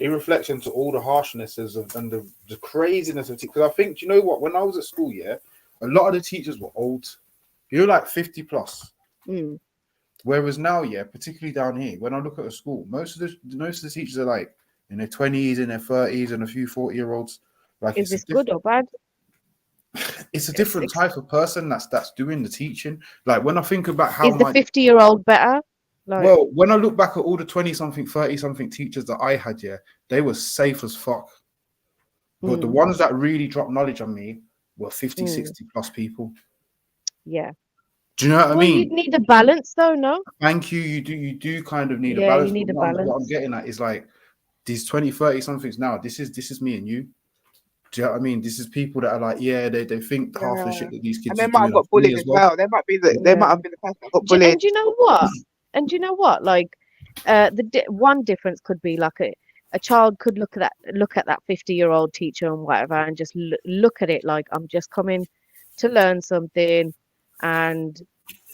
in reflection to all the harshnesses and the craziness of because I think, do you know what, when I was at school, a lot of the teachers were old, like 50 plus. Whereas now, yeah, particularly down here, when I look at a school, most of the teachers are like in their 20s, in their 30s, and a few 40-year-olds. Like, Is this good or bad? It's a different type of person that's doing the teaching. Like, when I think about how Is the 50-year-old better? Like, well, when I look back at all the 20-something, 30-something teachers that I had, yeah, they were safe as fuck. But the ones that really dropped knowledge on me were 50, 60 plus people. Yeah. Do you know what I mean? You need a balance, though, no? Thank you. You do kind of need a Yeah, balance. you need a What I'm balance. getting at is like these 20, 30-somethings now. This is me and you. Do you know what I mean? This is people that are like, yeah, they think half the shit that these kids And they are might have doing are got bullied funny as well. They might be they might have been the person that got bullied. And do you know what? Like, one difference could be like a child could look at that 50-year-old teacher and whatever, and just look at it like, I'm just coming to learn something, and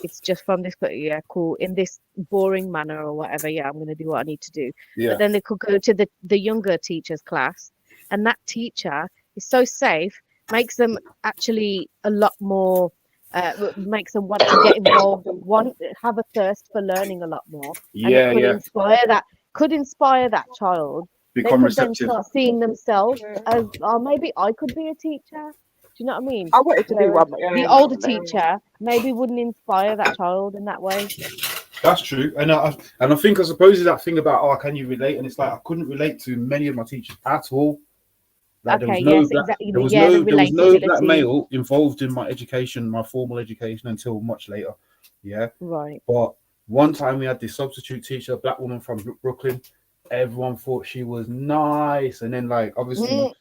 it's just from this, but yeah, cool, in this boring manner or whatever. Yeah, I'm going to do what I need to do. Yeah. But then they could go to the younger teacher's class, and that teacher is so safe, makes them actually a lot more. Makes them want to get involved and have a thirst for learning a lot more. Yeah, and it could inspire that child. Become They could then receptive. start seeing themselves as, oh, maybe I could be a teacher. Do you know what I mean? I wanted to be one, but The older teacher maybe wouldn't inspire that child in that way. That's true, and I think I suppose that thing about, oh, can you relate? And it's like I couldn't relate to many of my teachers at all. Like, Okay, yes, exactly. There was no black male involved in my education, my formal education, until much later. Yeah, right. But one time we had this substitute teacher, a black woman from Brooklyn. Everyone thought she was nice, and then like obviously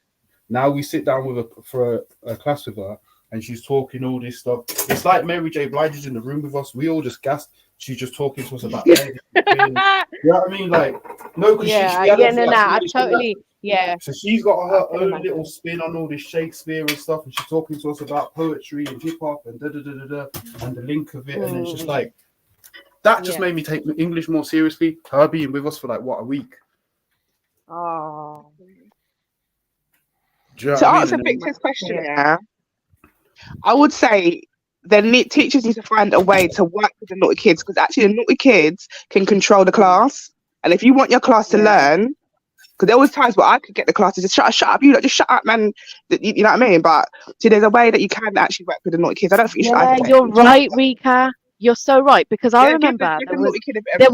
now we sit down for a class with her, and she's talking all this stuff. It's like Mary J. Blige is in the room with us. We all just gasped. She's just talking to us about everything. You know what I mean? Like, no, because I totally. Yeah. So she's got her own little spin on all this Shakespeare and stuff, and she's talking to us about poetry and hip hop and and the link of it, and it's just like that just made me take English more seriously. Her being with us for like a week. Oh. To answer Victor's question, I would say teachers need to find a way to work with the naughty kids, because actually the naughty kids can control the class, and if you want your class to learn. Because there was times where I could get the class to just shut up, you just shut up, man. You know what I mean? But see, there's a way that you can actually work with the naughty kids. I don't think you should. Yeah, you're right, Rika. You're so right, because I remember there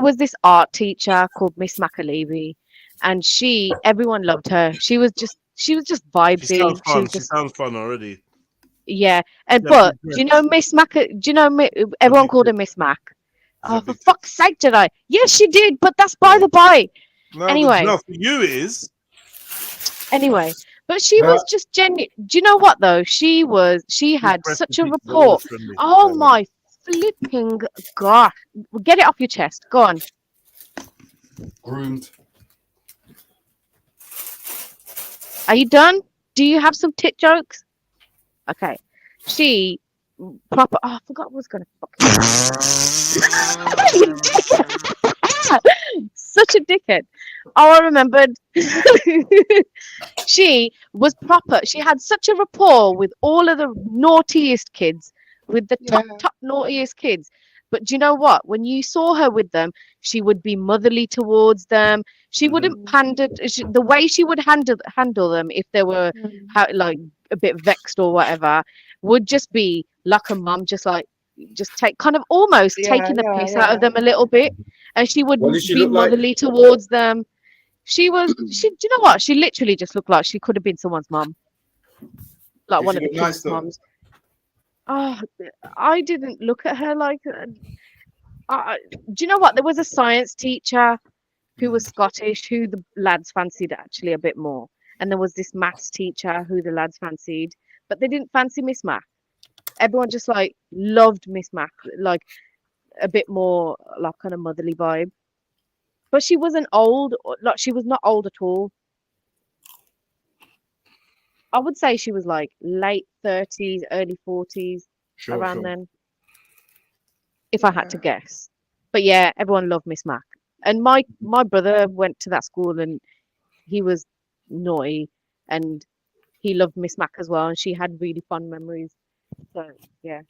was this art teacher called Miss McAlevey, and everyone loved her. She was just vibing. She sounds fun already. Yeah, but do you know Miss Mac? Everyone called her Miss Mac. Oh, for fuck's sake, did I? Yes, she did, but that's by the by. No, anyway, for you it is. Anyway, but she was just genuine. Do you know what though? She had such a rapport. Oh my flipping gosh! Get it off your chest. Go on. Groomed. Are you done? Do you have some tit jokes? Okay. She proper. Oh, I forgot what I was gonna fucking. Such a dickhead. Oh, I remembered. She was proper. She had such a rapport with all of the naughtiest kids, with the top naughtiest kids. But do you know what? When you saw her with them, she would be motherly towards them. She wouldn't pander. The way she would handle them if they were like a bit vexed or whatever would just be like a mum, just taking the piss out of them a little bit, and she would be motherly towards them. Do you know what? She literally just looked like she could have been someone's mum, like one of the kids' mums. Oh, I didn't look at her like. Do you know what? There was a science teacher who was Scottish, who the lads fancied actually a bit more, and there was this maths teacher who the lads fancied, but they didn't fancy Miss Mac. Everyone just like loved Miss Mac, like a bit more like kind of motherly vibe. But she wasn't old, like she was not old at all. I would say she was like late 30s, early 40s, around then, if I had to guess. But yeah, everyone loved Miss Mac. And my brother went to that school, and he was naughty, and he loved Miss Mac as well, and she had really fun memories. So yeah.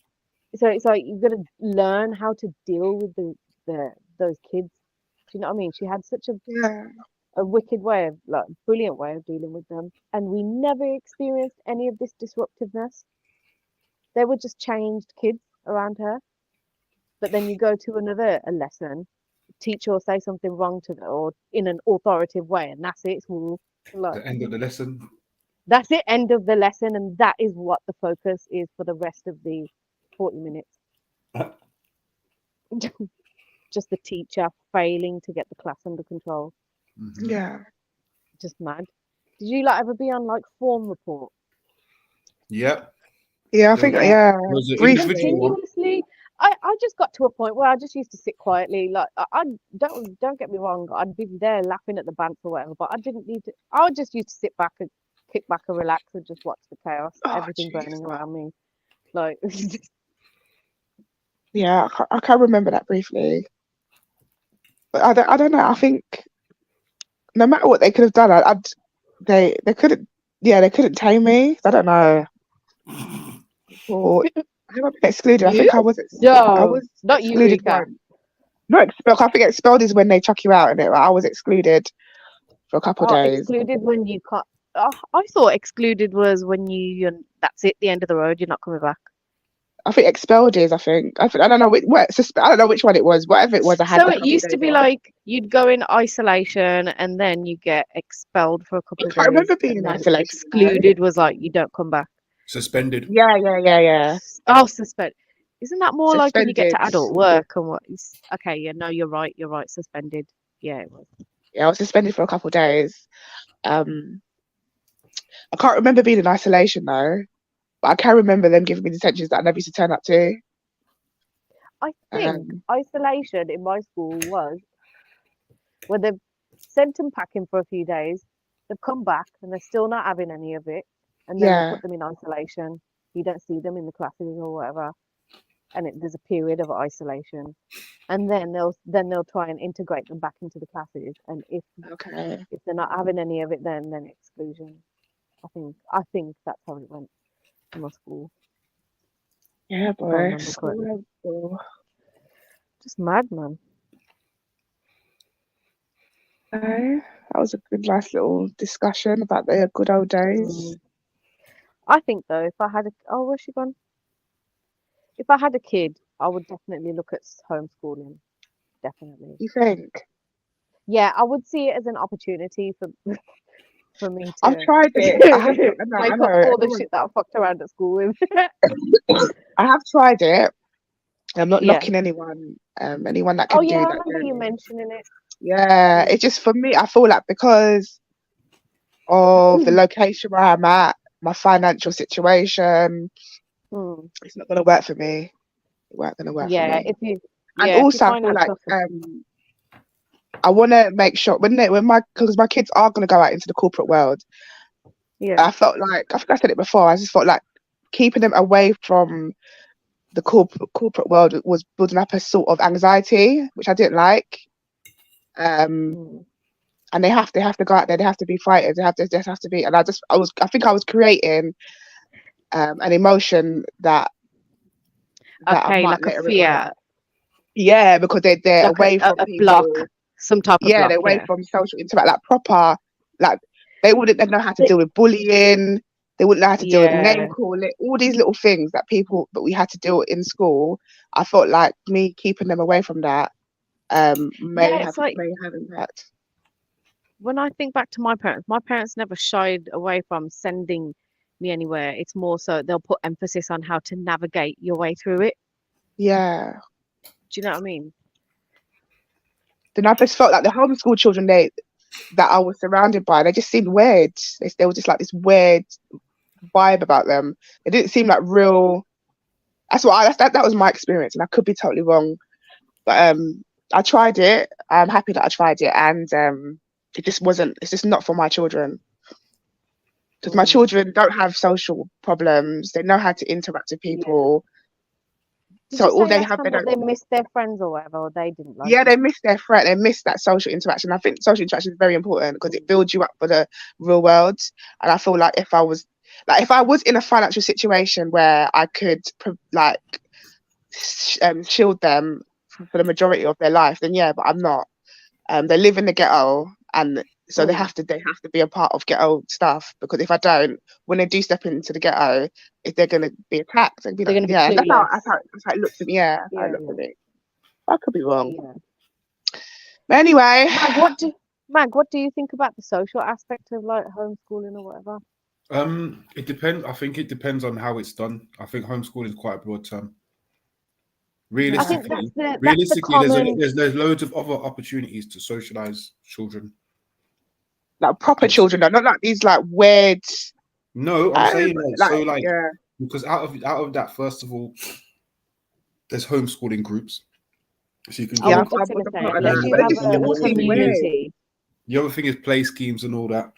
So it's like you've got to learn how to deal with those kids. Do you know what I mean? She had such a wicked way of, like, brilliant way of dealing with them, and we never experienced any of this disruptiveness. They were just changed kids around her. But then you go to a lesson, teacher will say something wrong to them or in an authoritative way, and that's it. It's all like, The end of the lesson. that's it, end of the lesson, and that is what the focus is for the rest of the 40 minutes. Just the teacher failing to get the class under control. Yeah. Just mad. Did you like ever be on like form report? Yep. Yeah, I think Was it briefly. individual one? Continuously. I just got to a point where I just used to sit quietly. Like I don't get me wrong, I'd be there laughing at the banter or whatever, but I didn't need to. I would just used to sit back and kick back and relax and just watch the chaos, everything burning around me. Like Yeah, I can't remember that briefly. But I don't know. I think no matter what they could have done, they couldn't. Yeah, they couldn't tame me. I don't know. Or have I been excluded? I think I was. I was not you, excluded Rika. once. Not expelled. I think expelled is when they chuck you out in it. Right? I was excluded for a couple of days. Excluded when you can't. I thought excluded was when you're that's it, the end of the road. You're not coming back. I think expelled is. I don't know I don't know which one it was. Whatever it was, I had. So it used to be like you'd go in isolation and then you get expelled for a couple of days. I remember being in isolation. Excluded was like you don't come back. Suspended. Yeah. Oh, suspended. Isn't that more like when you get to Suspended. adult work and what? Okay, yeah, no, you're right. Suspended. Yeah, it was. Yeah, I was suspended for a couple of days. I can't remember being in isolation though, but I can remember them giving me detentions that I never used to turn up to. I think isolation in my school was when they've sent them packing for a few days, they've come back and they're still not having any of it, and then they put them in isolation. You don't see them in the classes or whatever, and there's a period of isolation, and then they'll try and integrate them back into the classes, and if they're not having any of it, then exclusion. I think that's how it went in my school. Yeah, If I boy. remember School correctly. life, though. Just mad, man. That was a good, nice little discussion about the good old days. I think though, if I had where's she gone? If I had a kid, I would definitely look at homeschooling. Definitely. You think? Yeah, I would see it as an opportunity for me to. I've tried it. I have. Make up all the shit that I fucked around at school with. I have tried it. I'm not knocking anyone. Anyone that can do I that. remember you mentioning it. Yeah, it's just for me. I feel like because of the location where I'm at, my financial situation, it's not gonna work for me. It weren't gonna work for me. If you. And also, I feel like I want to make sure because my kids are gonna go out into the corporate world. Yeah. I felt like I think I said it before. I just felt like keeping them away from the corporate world was building up a sort of anxiety, which I didn't like. And they have to go out there. They have to be fighters. They have to be. And I think I was creating an emotion that Okay, like a fear. Yeah, because they're like away from a people. block, some type of block. They're away from social interaction, like proper. Like they wouldn't know how to deal with bullying. They wouldn't know how to deal with name calling. All these little things that we had to deal with in school. I felt like me keeping them away from that may have impact. When I think back to my parents never shied away from sending me anywhere. It's more so they'll put emphasis on how to navigate your way through it. Yeah. Do you know what I mean? Then I just felt like the homeschool children that I was surrounded by, they just seemed weird. They were just like this weird vibe about them. It didn't seem like real. That was my experience, and I could be totally wrong. But I tried it. I'm happy that I tried it, and it's just not for my children. Because my children don't have social problems. They know how to interact with people. Did So you all say they last have, time that they missed their friends or whatever, or they didn't like they miss their friend. They miss that social interaction. I think social interaction is very important because it builds you up for the real world. And I feel like if I was in a financial situation where I could shield them for the majority of their life, then yeah, but I'm not. They live in the ghetto, and so they have to be a part of ghetto stuff, because if I don't, when they do step into the ghetto, if they're gonna be attacked, they're gonna be yeah, clueless. that's how it looks at me. Yeah, that's how it looks at me. I could be wrong. Yeah. But anyway, Mag, what do you think about the social aspect of like homeschooling or whatever? It depends. I think it depends on how it's done. I think homeschooling is quite a broad term. Realistically, there's loads of other opportunities to socialize children. Like proper children, though, not like these like weird. No, I'm saying because out of that, first of all, there's homeschooling groups, so you can go. The other thing is play schemes and all that.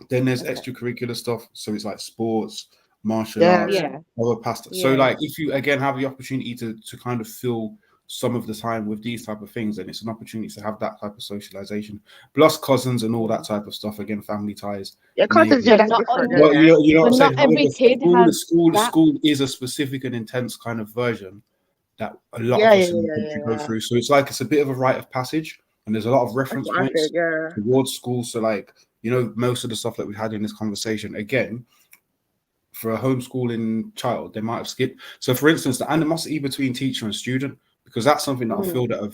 Then there's extracurricular stuff, so it's like sports, martial arts, other pasta. So like if you again have the opportunity to kind of fill some of the time with these type of things, then it's an opportunity to have that type of socialization, plus cousins and all that type of stuff. Again, family ties. Yeah, cousins. Yeah, that's different. You know what I'm saying? Not every kid has school is a specific and intense kind of version that a lot of us in the country go through. So it's like it's a bit of a rite of passage, and there's a lot of reference points towards school. So like, you know, most of the stuff that we had in this conversation, again, for a homeschooling child, they might have skipped. So for instance, the animosity between teacher and student, because that's something that I feel that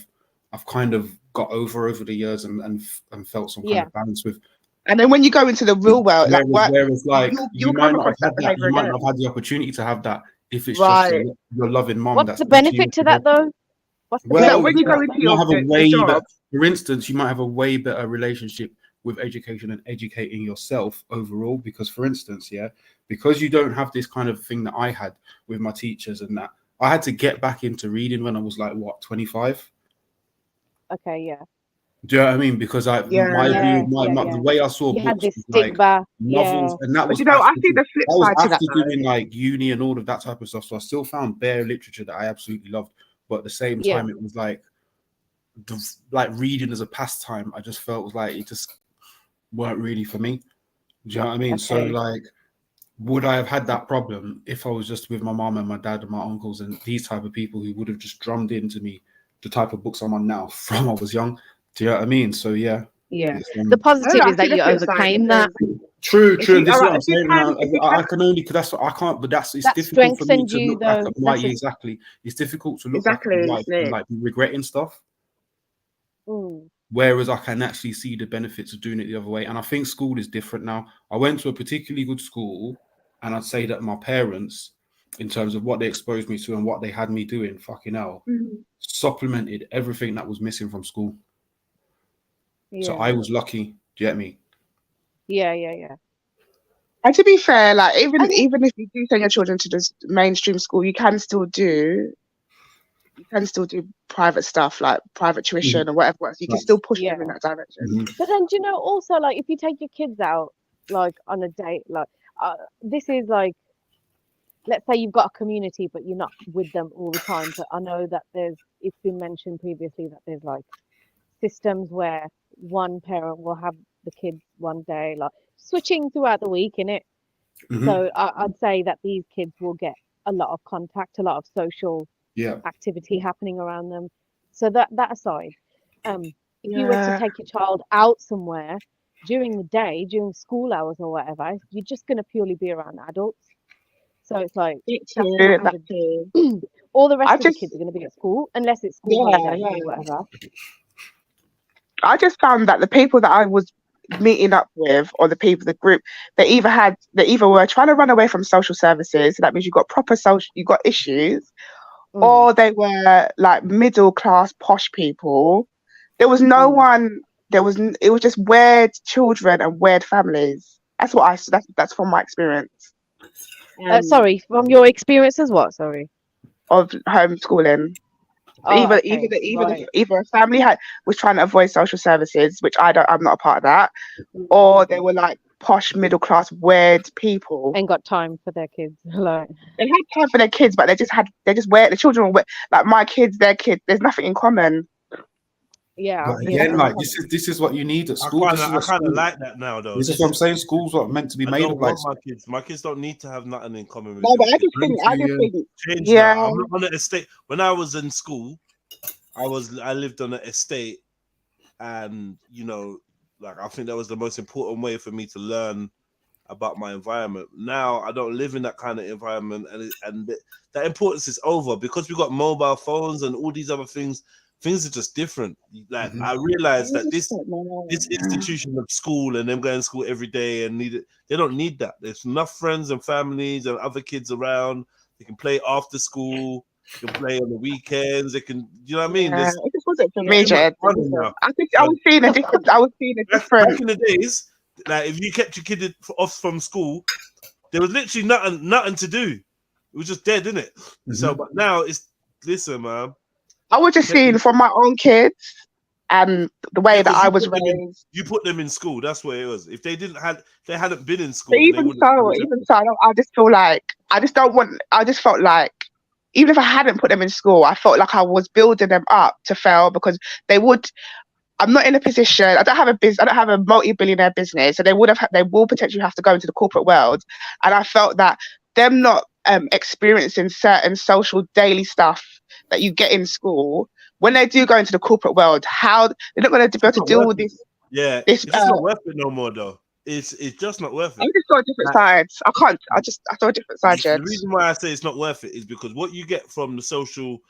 I've kind of got over the years and felt some kind of balance with. And then when you go into the real world, whereas like you might not have had that, you might not have had the opportunity to have that if it's just your loving mom. What's the benefit to that though? Well, when you go into your job, for instance, you might have a way better relationship with education and educating yourself overall, because for instance, because you don't have this kind of thing that I had with my teachers and that, I had to get back into reading when I was like 25. Okay, yeah. Do you know what I mean? Because the way I saw books was like novels, and that was I see the flip side to that. After doing like uni and all of that type of stuff, so I still found bare literature that I absolutely loved, but at the same time, it was like reading as a pastime. I just felt like it just weren't really for me. Do you know what I mean? Okay. So like, would I have had that problem if I was just with my mom and my dad and my uncles and these type of people who would have just drummed into me the type of books I'm on now from I was young? Do you know what I mean? So yeah. The positive is that you overcame that. True. This is what I'm saying now. I can only because that's what I can't. But it's difficult for me to look back at my exactly. It's difficult to look back at life and like be regretting stuff. Whereas I can actually see the benefits of doing it the other way. And I think school is different now. I went to a particularly good school, and I'd say that my parents, in terms of what they exposed me to and what they had me doing, fucking hell, supplemented everything that was missing from school. So I was lucky. Do you get me? Yeah. And to be fair, like even if you do send your children to this mainstream school, you can still do private stuff like private tuition or whatever else. You can still push them in that direction. But then, do you know, also like if you take your kids out like on a date, like this is like, let's say you've got a community, but you're not with them all the time. But I know that it's been mentioned previously that there's like systems where one parent will have the kids one day, like switching throughout the week, innit? So I'd say that these kids will get a lot of contact, a lot of social activity happening around them. So that aside, if you were to take your child out somewhere during the day, during school hours or whatever, you're just going to purely be around adults. So it's like all the rest of the kids are going to be at school unless it's school holiday or whatever. I just found that the people that I was meeting up with, or the group, they either were trying to run away from social services, so that means you got issues, or they were like middle class posh people. There was no one. It was just weird children and weird families. That's from my experience. Sorry, from your experience as what? Sorry, of homeschooling. Either a family was trying to avoid social services, which I'm not a part of that, or they were like posh middle class weird people. Ain't got time for their kids. Like they had time for their kids, but they just weird. The children were like my kids, their kids. There's nothing in common. Yeah, But yeah. again, like this is what you need at school. I kind of like that now, though. This is what I'm saying. Schools are meant to be I made don't of like. want my kids. My kids don't need to have nothing in common with No, but your I kids. just think, Change yeah. that. I'm not on an estate. When I was in school, I lived on an estate, and you know, like I think that was the most important way for me to learn about my environment. Now I don't live in that kind of environment, and that importance is over because we got mobile phones and all these other things. Things are just different. Like I realized that this institution of school and them going to school every day and they don't need that. There's enough friends and families and other kids around. They can play after school. They can play on the weekends. They can, you know what I mean? Yeah, it just wasn't for me, Jed. I think I was seeing a different. Back in the days, like if you kept your kid off from school, there was literally nothing to do. It was just dead, didn't it? So, but now listen, man. I was just seeing from my own kids and the way that I was raised. You put them in school. That's what it was. If they hadn't been in school. But even so, I just feel like I just felt like even if I hadn't put them in school, I felt like I was building them up to fail because they would. I'm not in a position. I don't have a business. I don't have a multi-billionaire business, so they will potentially have to go into the corporate world. And I felt that them not experiencing certain social daily stuff that you get in school, when they do go into the corporate world, how they're not going to be able to deal with this. Yeah, it's just not worth it no more, though. It's just not worth it. I just saw different sides. I saw different sides. The reason why I say it's not worth it is because what you get from the social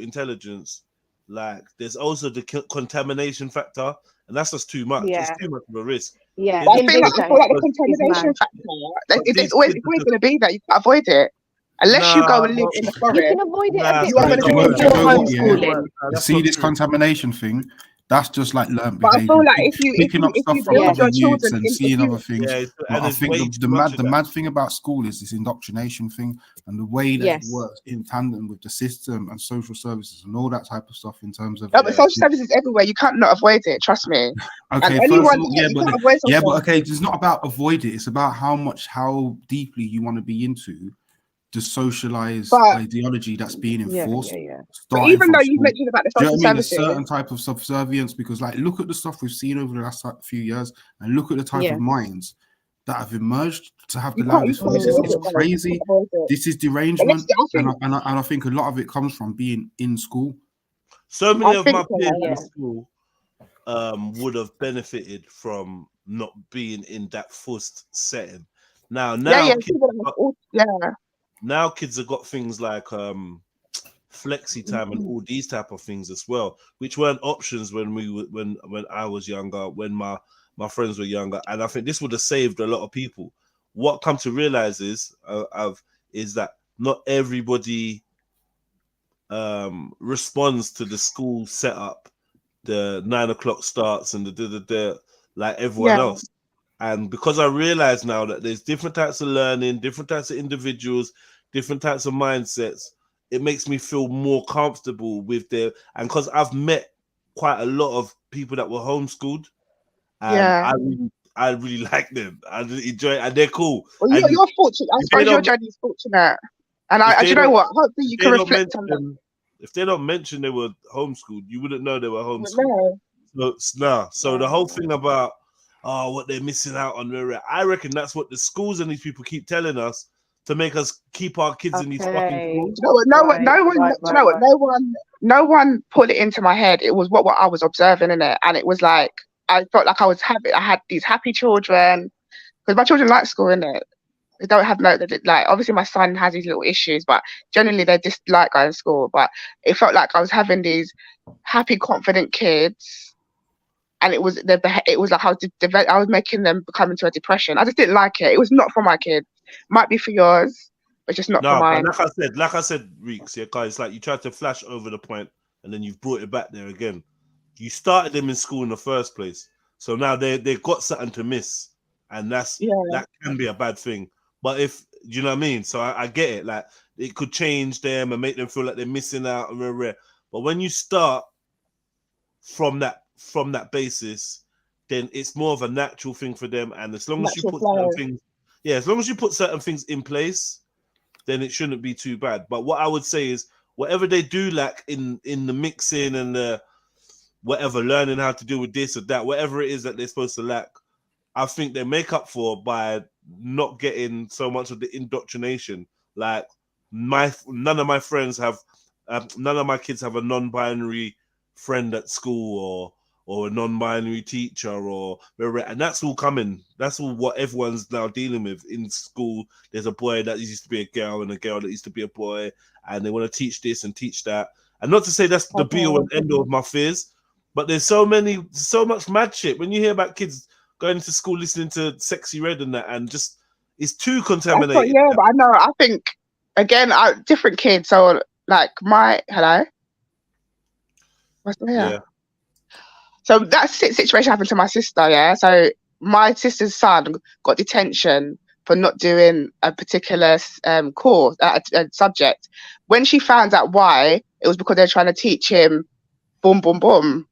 intelligence, like there's also the contamination factor, and that's just too much. Yeah. It's too much of a risk. Yeah, I feel like the contamination factor. It's always going to be that you can avoid it. Unless you go and live in the forest. You can avoid it a bit. See this contamination thing? That's just like learned But behavior. I feel like if you Picking up stuff from build other your youths children and into seeing you- other things. Yeah, But I there's way think too the much of that. mad thing about school is this indoctrination thing and the way that Yes. it works in tandem with the system and social services and all that type of stuff in terms of. No, but social services everywhere. You can't not avoid it. Trust me. Okay, And first anyone, of all, you can't avoid social but okay, it's not about avoid it. It's about how deeply you want to be into the socialized ideology that's being enforced. But even though you mentioned about the Do you know social what I mean? A services, certain type of subservience, because like look at the stuff we've seen over the last few years, and look at the type of minds that have emerged to have the loudest voices. It's crazy. This is derangement, and I think a lot of it comes from being in school. So many of my peers in school would have benefited from not being in that forced setting. Now kids have got things like flexi time and all these type of things as well, which weren't options when I was younger, when my friends were younger, and I think this would have saved a lot of people. What come to realize is that not everybody responds to the school setup, the 9 o'clock starts and the like everyone else. And because I realize now that there's different types of learning, different types of individuals, different types of mindsets, it makes me feel more comfortable with and because I've met quite a lot of people that were homeschooled, and I really like them. I really enjoy it, and they're cool. Well, you're fortunate. I suppose your journey's fortunate. And do you know what? Hopefully you can reflect on that. If they don't mention they were homeschooled, you wouldn't know they were homeschooled. So the whole thing about what they're missing out on, I reckon that's what the schools and these people keep telling us to make us keep our kids in these fucking schools. No one put it into my head. It was what I was observing in it, and it was like I felt like I had these happy children because my children like school, innit? They don't have like obviously my son has these little issues, but generally they just like going to school. But it felt like I was having these happy, confident kids. And it was like I was making them become into a depression. I just didn't like it. It was not for my kids. Might be for yours, but just not for mine. Like I said, Reeks, guys, it's like you tried to flash over the point and then you've brought it back there again. You started them in school in the first place, so now they've got something to miss, and that can be a bad thing. But you know what I mean, so I get it. Like it could change them and make them feel like they're missing out. But when you start from that basis, then it's more of a natural thing for them. And as long as you put certain things in place, then it shouldn't be too bad. But what I would say is whatever they do lack in the mixing and the whatever, learning how to deal with this or that, whatever it is that they're supposed to lack, I think they make up for by not getting so much of the indoctrination. Like none of my friends have, none of my kids have a non-binary friend at school or a non-binary teacher and that's all coming. That's all what everyone's now dealing with in school. There's a boy that used to be a girl and a girl that used to be a boy, and they want to teach this and teach that. And not to say that's the be all and end all of my fears, but there's so much mad shit. When you hear about kids going to school listening to Sexy Red and that, and just it's too contaminated. Yeah, but I know. I think again, different kids. So like hello. What's the here? Yeah. So that situation happened to my sister. Yeah. So my sister's son got detention for not doing a particular course, a subject. When she found out why, it was because they're trying to teach him, boom, boom, boom.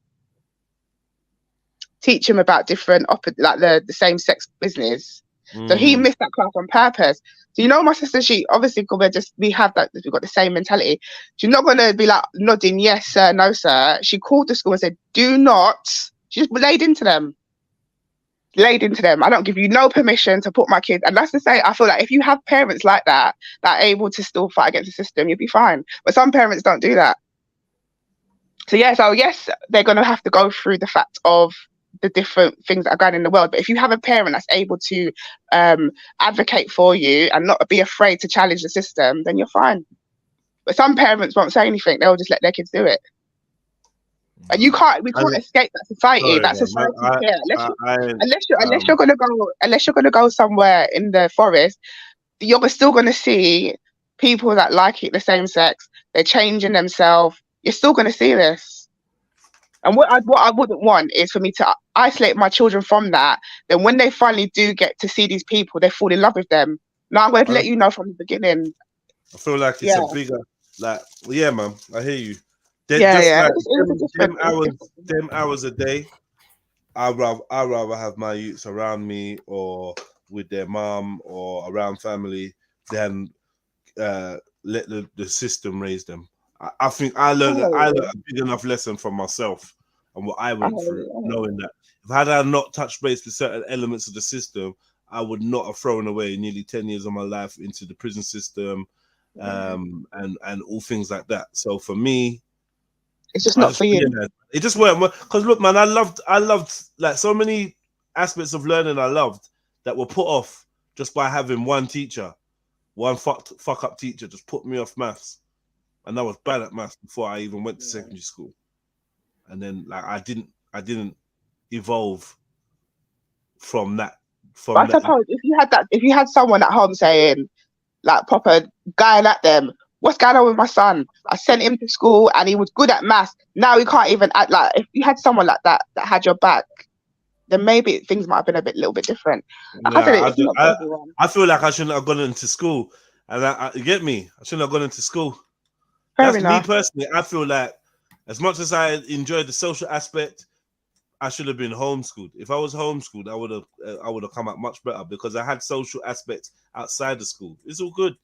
Teach him about different, like the same sex business. So he missed that class on purpose. So you know, my sister, she obviously we've got the same mentality. She's not gonna be like nodding yes sir, no sir. She called the school and said, "Do not." She just laid into them. I don't give you no permission to put my kids. And that's to say, I feel like if you have parents like that are able to still fight against the system, you'll be fine. But some parents don't do that. So yes, they're gonna have to go through the fact of the different things that are going in the world. But if you have a parent that's able to advocate for you and not be afraid to challenge the system, then you're fine. But some parents won't say anything. They'll just let their kids do it. And we can't escape that society. Sorry, that society here. Unless you're gonna go somewhere in the forest, you're still gonna see people that like it the same sex. They're changing themselves. You're still gonna see this. And what I wouldn't want is for me to isolate my children from that. Then when they finally do get to see these people, they fall in love with them. Now I'm going to let you know from the beginning. I feel like it's a bigger, man. I hear you. Them hours a day. I'd rather have my youths around me or with their mom or around family than let the system raise them. I think I learned a big enough lesson from myself and what I went through, knowing that if I had not touched base with certain elements of the system, I would not have thrown away nearly 10 years of my life into the prison system, and all things like that. So for me, it's just not for you. It just weren't, because look, man, I loved like so many aspects of learning I loved that were put off just by having one teacher, one fuck up teacher just put me off maths. And I was bad at maths before I even went to secondary school. And then like I didn't evolve from that. I suppose if you had someone at home saying, like proper guy at them, what's going on with my son? I sent him to school and he was good at maths. Now he can't even act. Like if you had someone like that had your back, then maybe things might have been a little bit different. I feel like I shouldn't have gone into school. And you get me? I shouldn't have gone into school. That's me personally. I feel like as much as I enjoyed the social aspect, I should have been homeschooled. If I was homeschooled, I would have come out much better because I had social aspects outside the school. It's all good.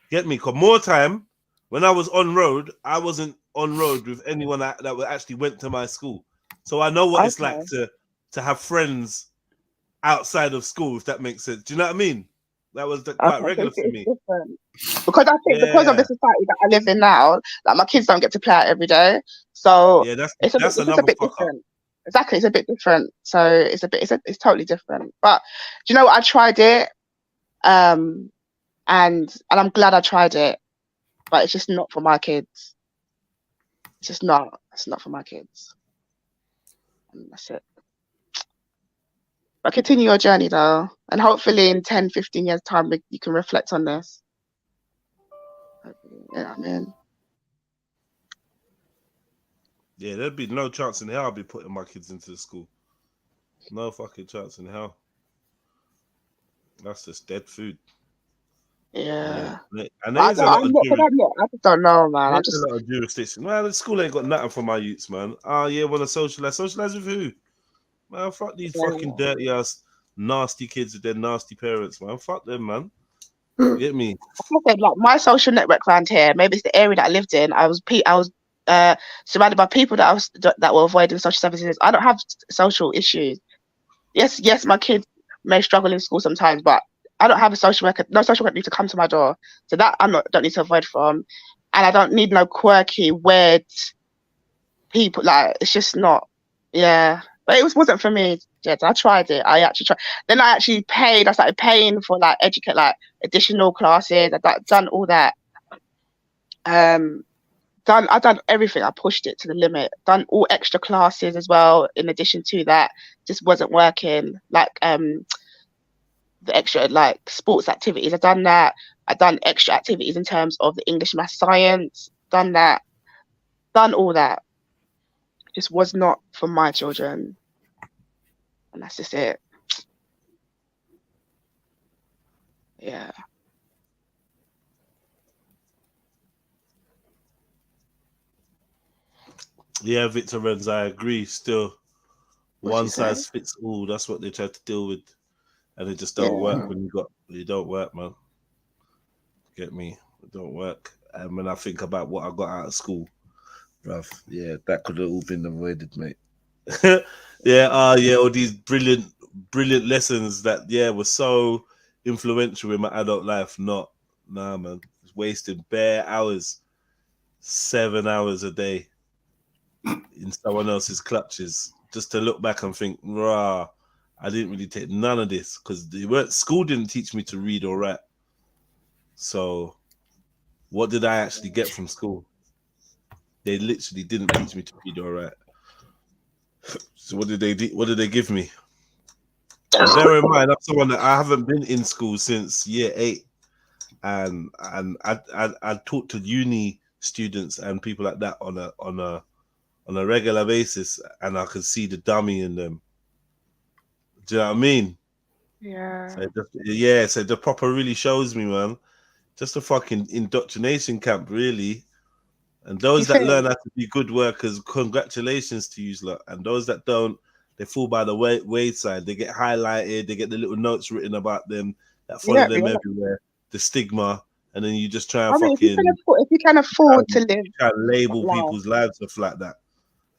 Get me? Because more time when I was on road, I wasn't on road with anyone that actually went to my school. So I know what it's like to have friends outside of school, if that makes sense. Do you know what I mean? That was quite regular for me. Different. Because I think because of the society that I live in now, like my kids don't get to play out every day. So it's a bit different. Exactly, it's a bit different. So it's totally different. But do you know what? I tried it, and I'm glad I tried it. But it's just not for my kids. It's just not. It's not for my kids. And that's it. But continue your journey though, and hopefully in 10, 15 years time you can reflect on this. Yeah, man. Yeah, there'd be no chance in hell I'll be putting my kids into the school. No fucking chance in hell. That's just dead food. Yeah. And I just don't know, man. I just a lot of jurisdiction. Man, the school ain't got nothing for my youths, man. Oh yeah, want to socialize. Socialize with who? Man, fuck these fucking dirty ass nasty kids with their nasty parents, man. Fuck them, man. Get me? Like my social network around here, maybe it's the area that I lived in. I was surrounded by people that were avoiding social services. I don't have social issues. Yes, my kids may struggle in school sometimes, but I don't have a social worker. No social worker needs to come to my door, so that don't need to avoid from, and I don't need no quirky, weird people. Like, it's just not. Yeah, but it wasn't for me. Jed. I tried it. I actually tried. Then I actually paid. I started paying for like additional classes. I've done all that. I've done everything. I pushed it to the limit. Done all extra classes as well. In addition to that, just wasn't working. Like the extra like sports activities. I've done that. I've done extra activities in terms of the English, math, science. Done that. Done all that. Just was not for my children, and that's just it. Yeah. Yeah, Victor Renz, I agree. Still, one size fits all. That's what they try to deal with, and it just don't work when you don't work, man. Get me? It don't work. And when I think about what I got out of school, bruv, yeah, that could have all been avoided, mate. All these brilliant lessons that were so influential in my adult life. Nah, man, it's wasting bare hours, 7 hours a day in someone else's clutches, just to look back and think, rah, I didn't really take none of this because school didn't teach me to read or write. So what did I actually get from school? They literally didn't teach me to read or write. So what did they give me? And bear in mind, I'm someone that I haven't been in school since year 8, and I talk to uni students and people like that on a regular basis, and I can see the dummy in them. Do you know what I mean? Yeah. So the proper really shows me, man. Just a fucking indoctrination camp, really. And those that learn how to be good workers, congratulations to you lot. And those that don't, they fall by the wayside. They get highlighted. They get the little notes written about them that follow them everywhere. The stigma, and then you just try and if you can afford to live, try and label people's lives stuff like that.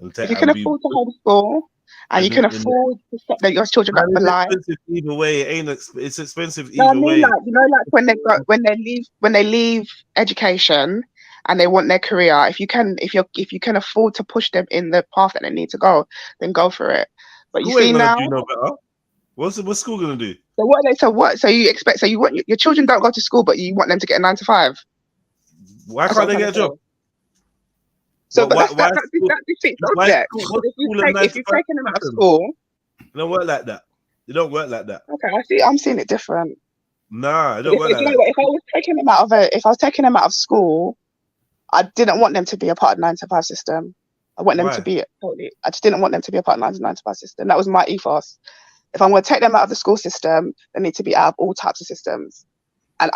If you can afford to homeschool, and you can afford to set your children up for life. It's expensive either way. It's expensive No, either way. Like when they leave education and they want their career, if you can afford to push them in the path that they need to go, then go for it. But you see now, do no better. What's school gonna do? So you want your children don't go to school, but you want them to get a 9 to 5. Why can't they get a job? So that defeats the object. If you're taking them out of school, it don't work like that. It don't work like that. Okay, I'm seeing it different. Nah, it don't work like that. If I was taking them out of school, I didn't want them to be a part of the 9 to 5 system. I want them to be I just didn't want them to be a part of the 9 to 5 system. That was my ethos. If I'm going to take them out of the school system, they need to be out of all types of systems. And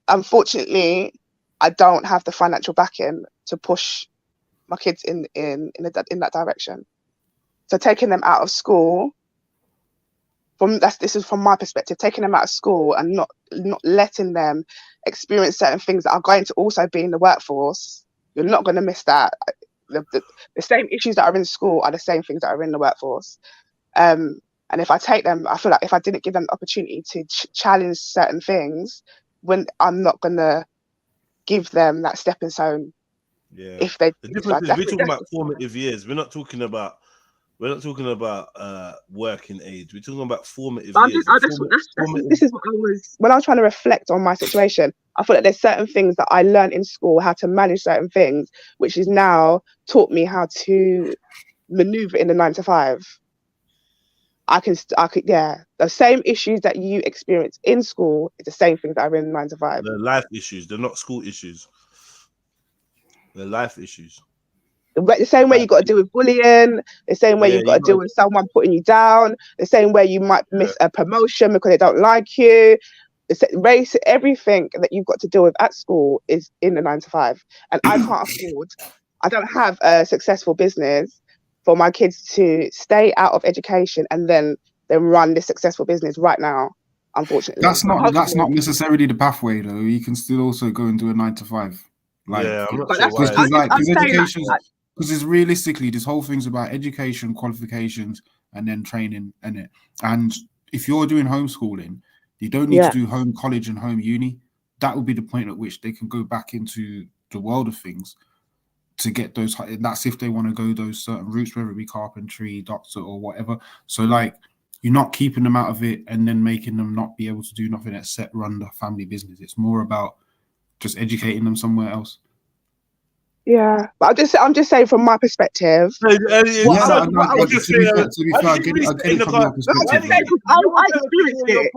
unfortunately, I don't have the financial backing to push my kids in that direction. So taking them out of school, this is from my perspective, taking them out of school and not letting them experience certain things that are going to also be in the workforce, you're not going to miss that. The same issues that are in school are the same things that are in the workforce. And if I take them, I feel like if I didn't give them the opportunity to challenge certain things, when I'm not going to give them that stepping stone. Yeah. If they, the difference is we're talking about formative years. We're not talking about working age. We're talking about formative years. This is what I was when I was trying to reflect on my situation. I feel like there's certain things that I learned in school, how to manage certain things, which is now taught me how to maneuver in the 9 to 5. I could, the same issues that you experience in school is the same things that are in 9 to 5. They're life issues. They're not school issues. They're life issues. The same way you got to deal with bullying, the same way you've got to deal with someone putting you down, the same way you might miss a promotion because they don't like you. Race, everything that you've got to deal with at school is in the 9 to 5. And I can't afford, I don't have a successful business for my kids to stay out of education and then run this successful business right now, unfortunately. That's not necessarily the pathway though. You can still also go and do a 9 to 5. Like, Yeah, I'm not But sure that's why. because I'm saying education, that. because it's realistically, this whole thing's about education, qualifications, and then training, and if you're doing homeschooling, you don't need to do home college and home uni. That would be the point at which they can go back into the world of things to get those. That's if they want to go those certain routes, whether it be carpentry, doctor, or whatever. So like, you're not keeping them out of it and then making them not be able to do nothing except run the family business. It's more about just educating them somewhere else. Yeah, but I'm just saying from my perspective. To be fair, I get it from your perspective. I experienced it.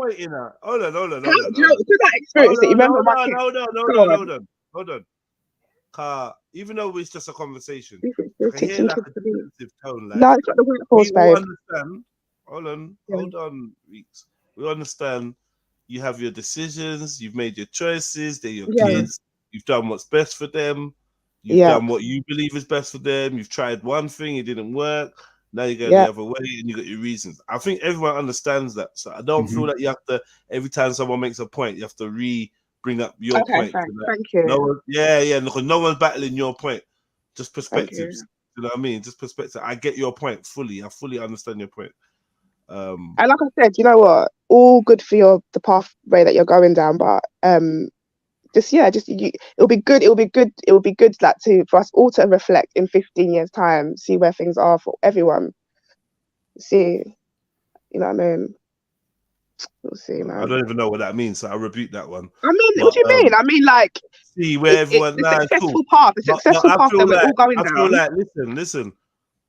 Hold on. Because I experienced it. You remember my kids? Hold on. Even though it's just a conversation, You're I can hear teaching like a kids to be. defensive tone. Like, No, it's not the workforce, we all babe. understand. Hold on, Reeks. We understand. You have your decisions. You've made your choices. They're your kids. You've done what's best for them. You've done what you believe is best for them. You've tried one thing, it didn't work. Now you go the other way, and you got your reasons. I think everyone understands that. So I don't feel like you have to. Every time someone makes a point, you have to bring up your point. Thank you. No one, because no one's battling your point. Just perspectives. You know what I mean? Just perspective. I get your point fully. I fully understand your point. And like I said, you know what? All good for the pathway that you're going down, but it'll be good. Like for us all to reflect in 15 years' time, see where things are for everyone. See, you know what I mean? We'll see, man. I don't even know what that means, so I rebuke that one. I mean, what do you mean? I mean, like, see where everyone the successful path, that we're all going down. I feel like, listen.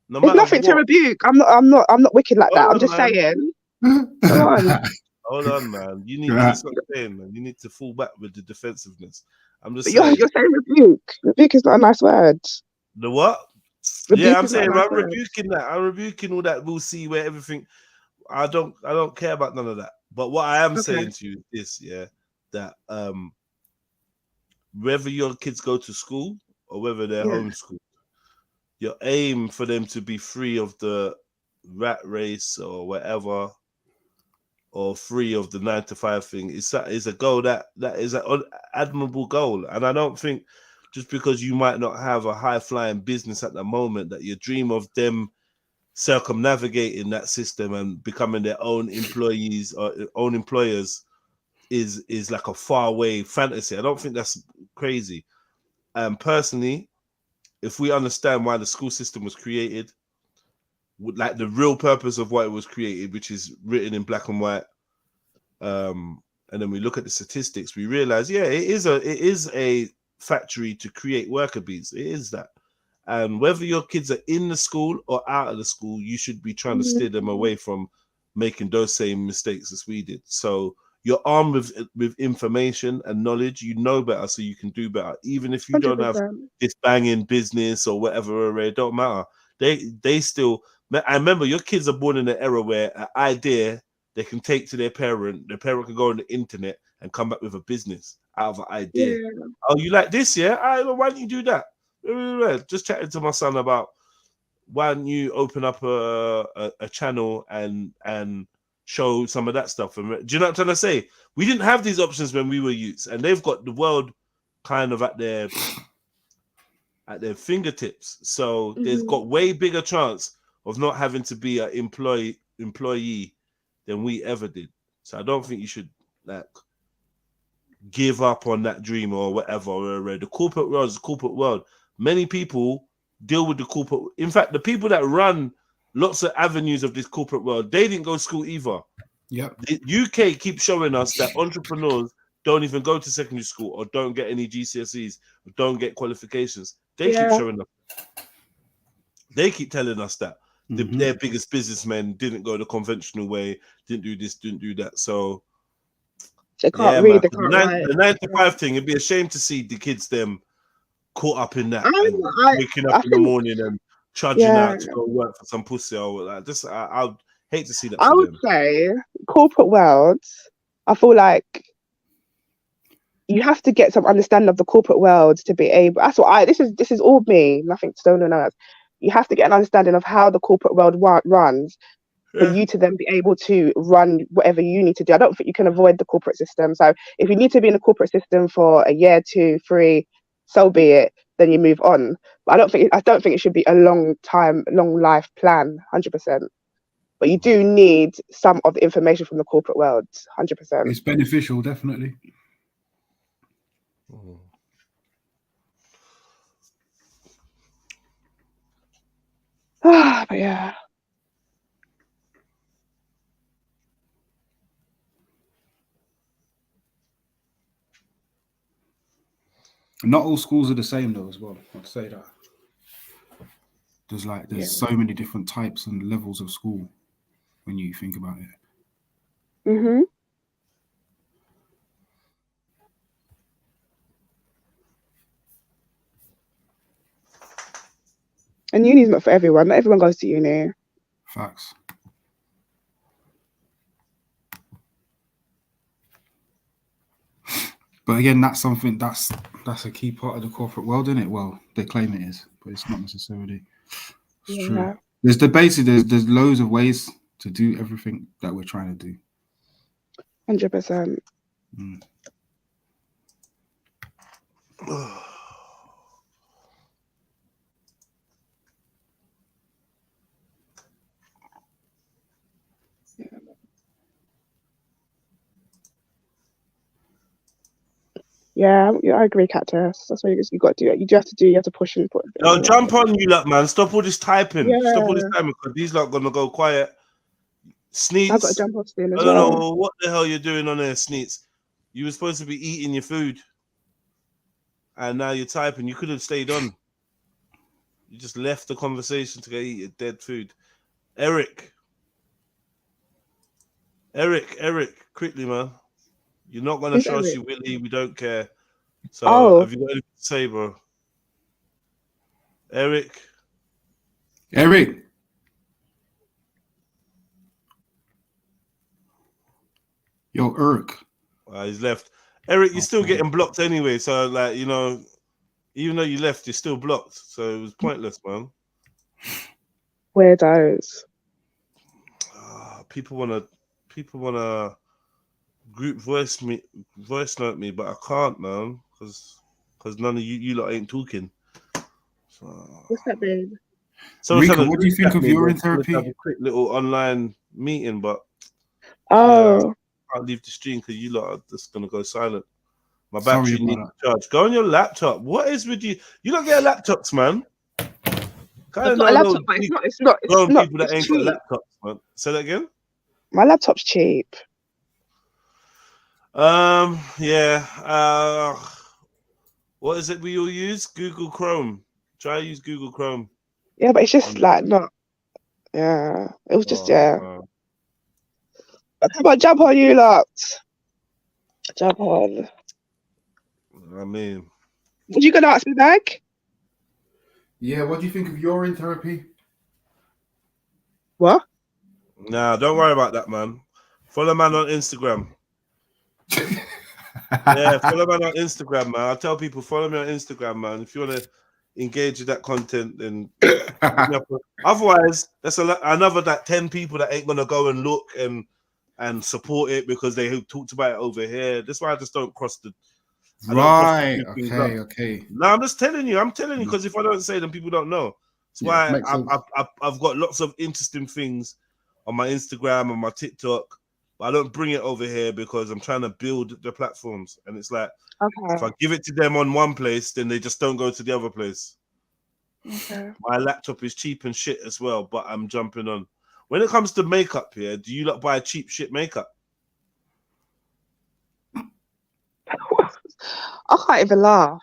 No There's nothing to rebuke. I'm not wicked like that. I'm just saying. Hold on, man. You need to stop saying, man. You need to fall back with the defensiveness. I'm just saying. You're saying rebuke. Rebuke is not a nice word. The what? Rebuke I'm saying I'm word. rebuking that. I'm rebuking all that. We'll see where everything. I don't care about none of that. But what I am saying to you is, that whether your kids go to school or whether they're homeschooled, your aim for them to be free of the rat race or whatever, or free of the 9-to-5 thing, is a goal that is an admirable goal. And I don't think just because you might not have a high-flying business at the moment that you dream of them circumnavigating that system and becoming their own employees or own employers is like a faraway fantasy. I don't think that's crazy. Personally, if we understand why the school system was created, like the real purpose of why it was created, which is written in black and white, and then we look at the statistics, we realize, it is a factory to create worker bees. It is that. And whether your kids are in the school or out of the school, you should be trying to steer them away from making those same mistakes as we did. So you're armed with information and knowledge. You know better, so you can do better. Even if you 100%. Don't have this banging business or whatever, it don't matter. They still. I remember your kids are born in an era where an idea they can take to their parent can go on the internet and come back with a business out of an idea. Yeah. Oh, you like this? Yeah. Why don't you do that? Just chatting to my son about why don't you open up a channel and show some of that stuff. And do you know what I'm trying to say? We didn't have these options when we were youths, and they've got the world kind of at their fingertips. So there's got way bigger chance of not having to be an employee than we ever did. So I don't think you should like give up on that dream or whatever. The corporate world is a corporate world. Many people deal with the corporate. In fact, the people that run lots of avenues of this corporate world, they didn't go to school either. Yeah. The UK keeps showing us that entrepreneurs don't even go to secondary school or don't get any GCSEs or don't get qualifications. They keep showing us. They keep telling us that their biggest businessmen didn't go the conventional way, didn't do this, didn't do that. So they can't read. They can't the 9-to-5 thing, it'd be a shame to see the kids them caught up in that, waking up in the morning and trudging out to go work for some pussy or like. Just I'd hate to see that. I would say corporate world. I feel like you have to get some understanding of the corporate world to be able. That's what this is all me. Nothing to no else. You have to get an understanding of how the corporate world runs for you to then be able to run whatever you need to do. I don't think you can avoid the corporate system. So if you need to be in the corporate system for a year, 2, 3. so be it. Then you move on. But I don't think it should be a long life plan. 100%. But you do need some of the information from the corporate world. 100%. It's beneficial, definitely. But yeah. Not all schools are the same though, as well. I'd say that. There's so many different types and levels of school when you think about it. Mm-hmm. And uni's not for everyone. Not everyone goes to uni. Facts. But again, that's something that's a key part of the corporate world, isn't it? Well, they claim it is, but it's not necessarily. It's true. There's there's loads of ways to do everything that we're trying to do. 100%. Yeah, I agree, Cactus. That's what you got to do. You have to do. You have to push and put. No, jump on you lot, man. Stop all this typing. Stop all this typing because these lot gonna go quiet. Sneets. I've got to jump off soon as I don't well. know what the hell you're doing on there, Sneets. You were supposed to be eating your food, and now you're typing. You could have stayed on. You just left the conversation to go eat your dead food. Eric, quickly, man. You're not gonna show us your willy. We don't care. So have you got anything to say, bro? Eric. Yo, Eric. He's left. Eric, you're still getting blocked anyway. So, like, you know, even though you left, you're still blocked. So it was pointless, man. Weirdos. People wanna group voice note me, but I can't, man, because none of you lot ain't talking. So, what's that, babe? Rika, what do you think of your therapy? Have a quick little online meeting, but I can't leave the stream because you lot are just gonna go silent. My battery needs to charge. Go on your laptop. What is with you? You don't get laptops, man. I've got a laptop, but it's not. People that ain't got laptops, man. Say that again. My laptop's cheap. Yeah. What is it we all use? Google Chrome. Try use Google Chrome. Yeah, but it's just like not. Yeah, it was just Come on, jump on, you lot. Jump on. I mean, what you gonna ask me back? Yeah, what do you think of your therapy? What? Nah, don't worry about that, man. Follow man on Instagram. Yeah, follow man on Instagram, man. I tell people follow me on Instagram, man. If you want to engage with that content, then otherwise, that's another that 10 people that ain't gonna go and look and support it because they talked about it over here. That's why I just don't cross the. Right. Okay. No, I'm just telling you. I'm telling you because if I don't say them, people don't know. That's why I've got lots of interesting things on my Instagram and my TikTok, but I don't bring it over here because I'm trying to build the platforms. And it's like, if I give it to them on one place, then they just don't go to the other place. Okay. My laptop is cheap and shit as well, but I'm jumping on. When it comes to makeup here, do you lot buy cheap shit makeup? I can't even laugh.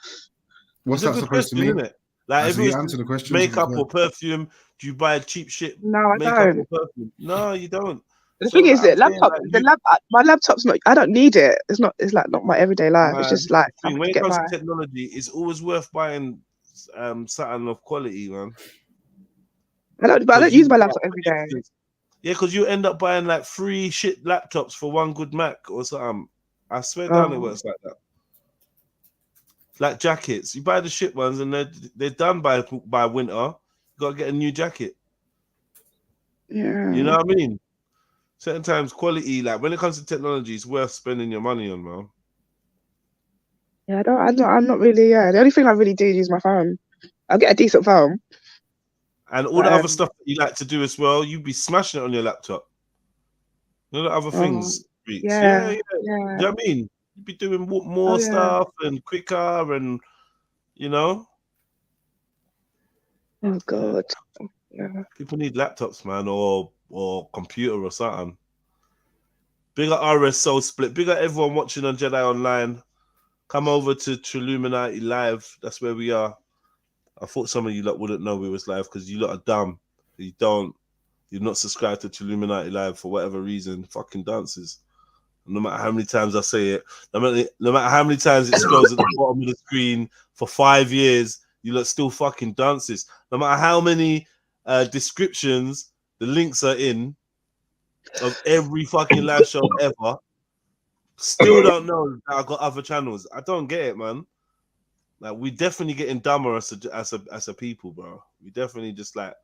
What's that supposed to mean? Isn't it? Like if you answer the question, makeup or perfume, do you buy cheap shit? No, I makeup don't. Or perfume? No, you don't. The thing is, my laptop's not. I don't need it. It's not. It's like not my everyday life. It's just like when it comes to technology, it's always worth buying something of quality, man. I don't use my laptop every day. Yeah, because you end up buying like 3 shit laptops for 1 good Mac or something. I swear down, it works like that. Like jackets, you buy the shit ones and they're done by winter. You gotta get a new jacket. Yeah, you know what I mean. Certain times, quality, like when it comes to technology, it's worth spending your money on, man. Yeah, I'm not really. Yeah, the only thing I really do is use my phone. I'll get a decent phone. And all the other stuff that you like to do as well, you'd be smashing it on your laptop. You know the other things, Reeks. Yeah. Do you know what I mean? You'd be doing more stuff and quicker, and you know. Oh God. Yeah. People need laptops, man, or computer or something. Big up RS Soul Split. Big up everyone watching on Jedi Online. Come over to Trilluminati Live. That's where we are. I thought some of you lot wouldn't know we was live because you lot are dumb. You're not subscribed to Trilluminati Live for whatever reason. Fucking dances. No matter how many times I say it, no matter how many times it scrolls at the bottom of the screen for 5 years, you lot still fucking dances. No matter how many descriptions the links are in of every fucking live show ever, still don't know that I got other channels. I don't get it, man. Like, we definitely getting dumber as a people, bro. We definitely we're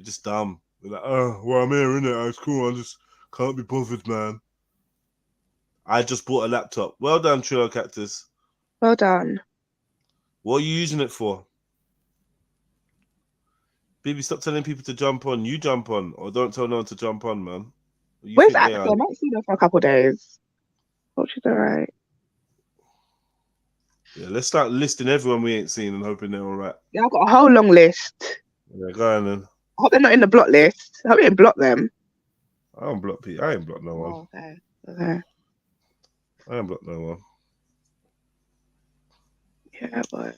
just dumb. We're like, oh, well, I'm here, innit? It's cool. I just can't be bothered, man. I just bought a laptop. Well done, Trill Cactus. Well done. What are you using it for? Baby, stop telling people to jump on. You jump on, or don't tell no one to jump on, man. Where's Axel? I might see her for a couple of days. Hope she's alright. Yeah, let's start listing everyone we ain't seen and hoping they're alright. Yeah, I've got a whole long list. Yeah, go on then. I hope they're not in the block list. I hope you didn't block them. I don't block people. I ain't blocked no one. Oh, okay. I ain't blocked no one. Yeah, but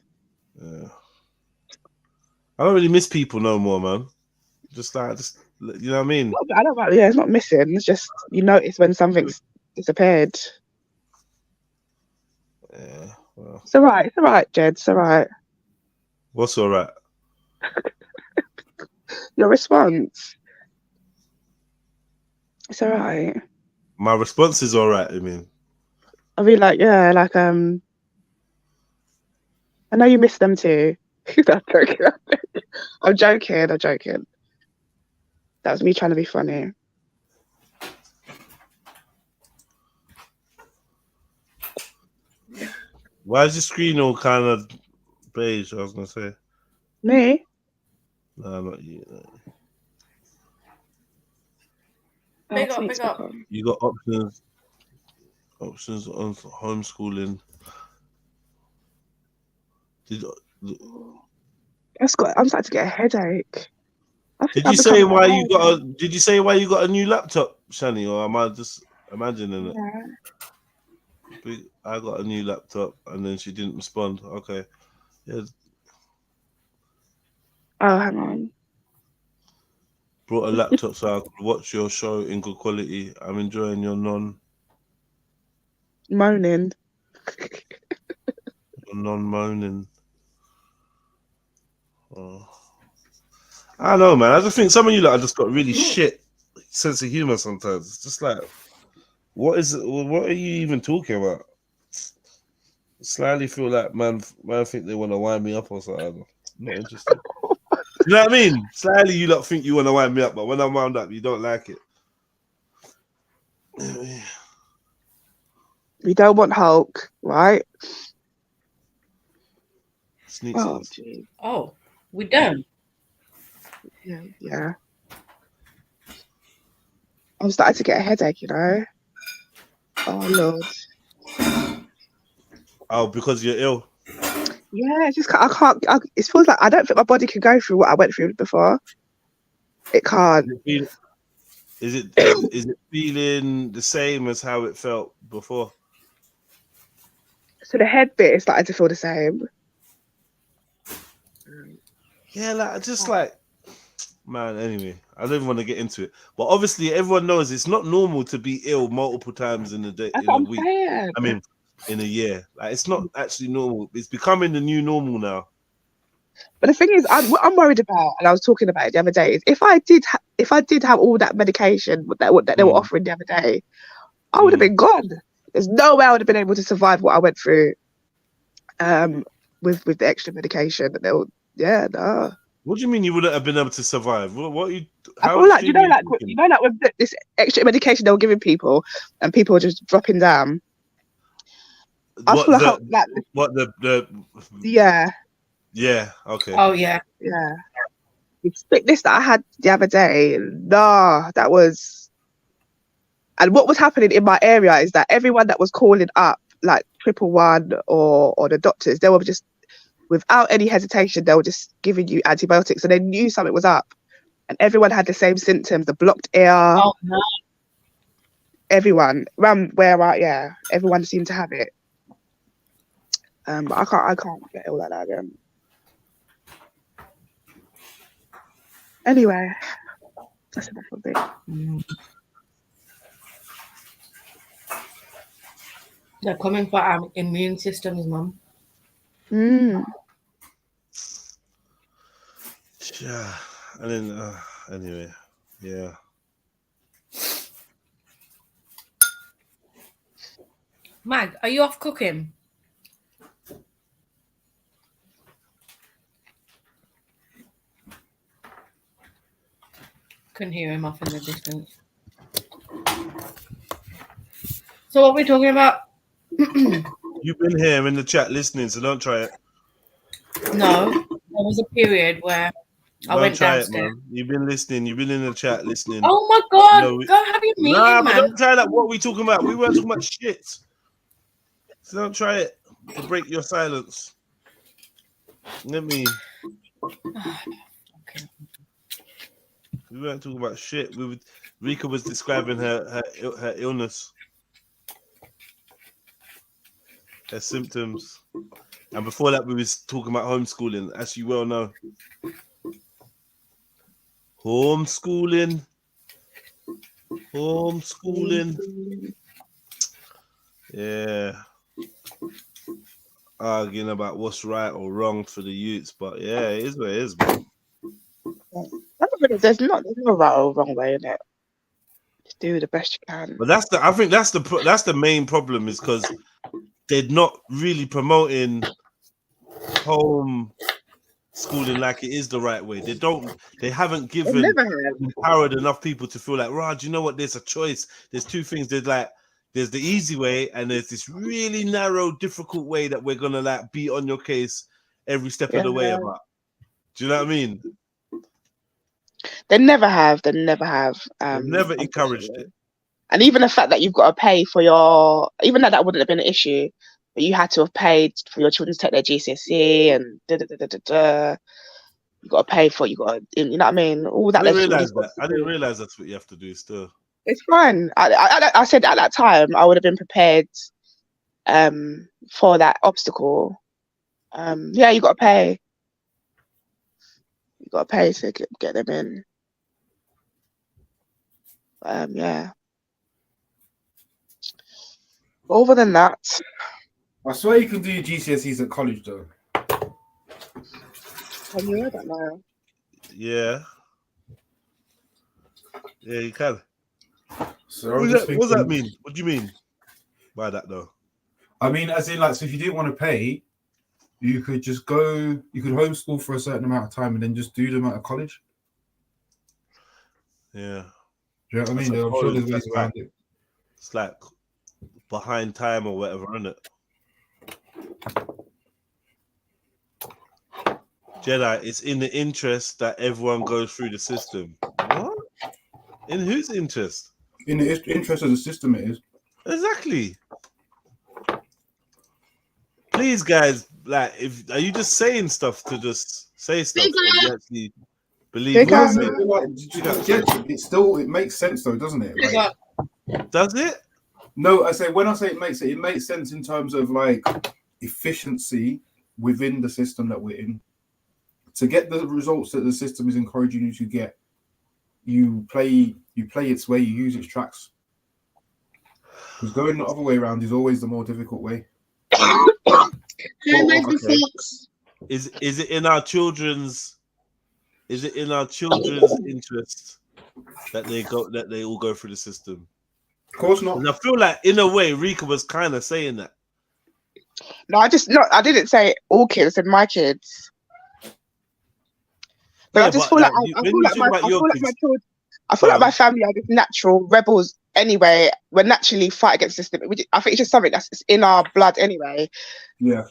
yeah, I don't really miss people no more, man. Just you know what I mean? I don't. Yeah, it's not missing. It's just you notice when something's disappeared. Yeah, well. It's alright. It's alright, Jed. It's alright. What's alright? Your response. It's alright. My response is alright. I mean, I mean, like, yeah, like, I know you miss them too. I'm joking. That was me trying to be funny. why is your screen all kind of beige? I was gonna say. Me? No, not you. No. Big up. You got options on homeschooling. I'm starting to get a headache. Did you say why you got a new laptop, Shani, or am I just imagining it? Yeah. I got a new laptop and then she didn't respond. Okay. Yeah. Oh, hang on. Brought a laptop so I could watch your show in good quality. I'm enjoying your moaning. Non-moaning. Oh. I don't know, man. I just think some of you lot just got really shit sense of humor sometimes. It's just like, what are you even talking about? I slightly feel like man think they want to wind me up or something. I'm not interested. You know what I mean? Slightly you lot think you want to wind me up, but when I'm wound up, you don't like it. We don't want Hulk, right? Oh, geez. Oh, we don't. Yeah. I'm starting to get a headache, you know. Oh Lord. Oh, because you're ill. Yeah, it's just I can't. It feels like I don't think my body can go through what I went through before. It can't. Is it feeling the same as how it felt before? So the head bit is starting to feel the same. Yeah, man. Anyway, I don't even want to get into it. But obviously, everyone knows it's not normal to be ill multiple times in a day, in a week. Saying. I mean, in a year. Like, it's not actually normal. It's becoming the new normal now. But the thing is, what I'm worried about, and I was talking about it the other day, is if I did have all that medication that they were offering the other day, I would have been gone. There's no way I would have been able to survive what I went through, with the extra medication that they were. Yeah, no. What do you mean you wouldn't have been able to survive? What are you? I feel like you know, like with this extra medication they were giving people, and people were just dropping down. I feel like, yeah. Yeah. Okay. Oh yeah. Yeah. The split list that I had the other day, nah, that was. And what was happening in my area is that everyone that was calling up, like 111 or the doctors, they were just, without any hesitation, they were just giving you antibiotics, and they knew something was up. And everyone had the same symptoms: the blocked ear. Oh no. Everyone around everyone seemed to have it. But I can't get all that again. Anyway, that's enough of it. They're coming for our immune systems, Mum. Yeah. And then anyway, yeah. Mag, are you off cooking? Couldn't hear him off in the distance. So what are we talking about? You've been here in the chat listening, so don't try it. No, there was a period where I went downstairs. It, man. You've been listening. You've been in the chat listening. Oh my God! Go have your meeting, man. But don't try that. What are we talking about? We weren't talking about shit. So don't try it to break your silence. Let me. Okay. We weren't talking about shit. Rika was describing her illness, her symptoms, and before that we was talking about homeschooling, as you well know. Homeschooling. Yeah. Arguing about what's right or wrong for the youths, but yeah, it is what it is, bro. There's no right or wrong way in it. Just do the best you can. But I think that's the main problem, is because they're not really promoting home schooling like it is the right way. They haven't empowered enough people to feel like, Raj, you know what, there's a choice. There's two things. There's the easy way, and there's this really narrow, difficult way that we're gonna like be on your case every step of the way about. Do you know what I mean? They never have. They've never encouraged it. And even the fact that you've got to pay for even though that wouldn't have been an issue, but you had to have paid for your children to take their GCSE and you got to pay for it. You know what I mean? All that. I didn't realize that's what you have to do still. It's fine. I said at that time I would have been prepared for that obstacle. Yeah, you got to pay. You got to pay to get them in. Yeah. Other than that, I swear you can do your GCSEs at college though. Have you heard that now? Yeah. Yeah, you can. So what does that mean? What do you mean by that though? I mean, as in, like, so if you didn't want to pay, you could just you could homeschool for a certain amount of time and then just do them at a college. Yeah. Do you know what I mean? I'm sure there's ways around it. It's like behind time or whatever, isn't it? Jedi, it's in the interest that everyone goes through the system. What? In whose interest? In the interest of the system, it is. Exactly. Please, guys, like, are you just saying stuff to just say stuff? Or you actually believe it makes sense though, doesn't it? Like, does it? No, when I say it makes sense in terms of like efficiency within the system that we're in. To get the results that the system is encouraging you to get, you play its way, you use its tracks. Because going the other way around is always the more difficult way. Is it in our children's interest that they all go through the system? Of course not. And I feel like in a way Rika was kind of saying that. No, I didn't say all kids, I said my kids. But I just feel like my family are just natural rebels anyway, we're naturally fight against the system. I think it's just something that's in our blood anyway. Yeah.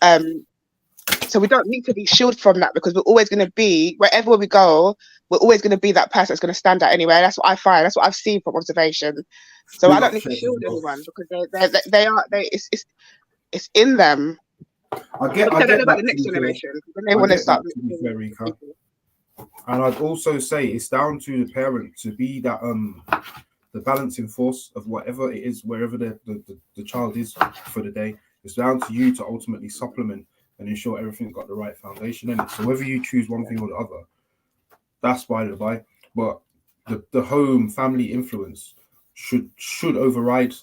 So we don't need to be shielded from that, because we're always going to be, wherever we go, we're always going to be that person that's going to stand out anyway. That's what I find. That's what I've seen from observation. So I don't need to shield anyone, because it's in them. I get about that. The next generation, when they want to start. To be fair, Rika. And I'd also say it's down to the parent to be that the balancing force of whatever it is, wherever the child is for the day. It's down to you to ultimately supplement and ensure everything's got the right foundation in it. So whether you choose one thing or the other, that's by the by. But the home family influence should override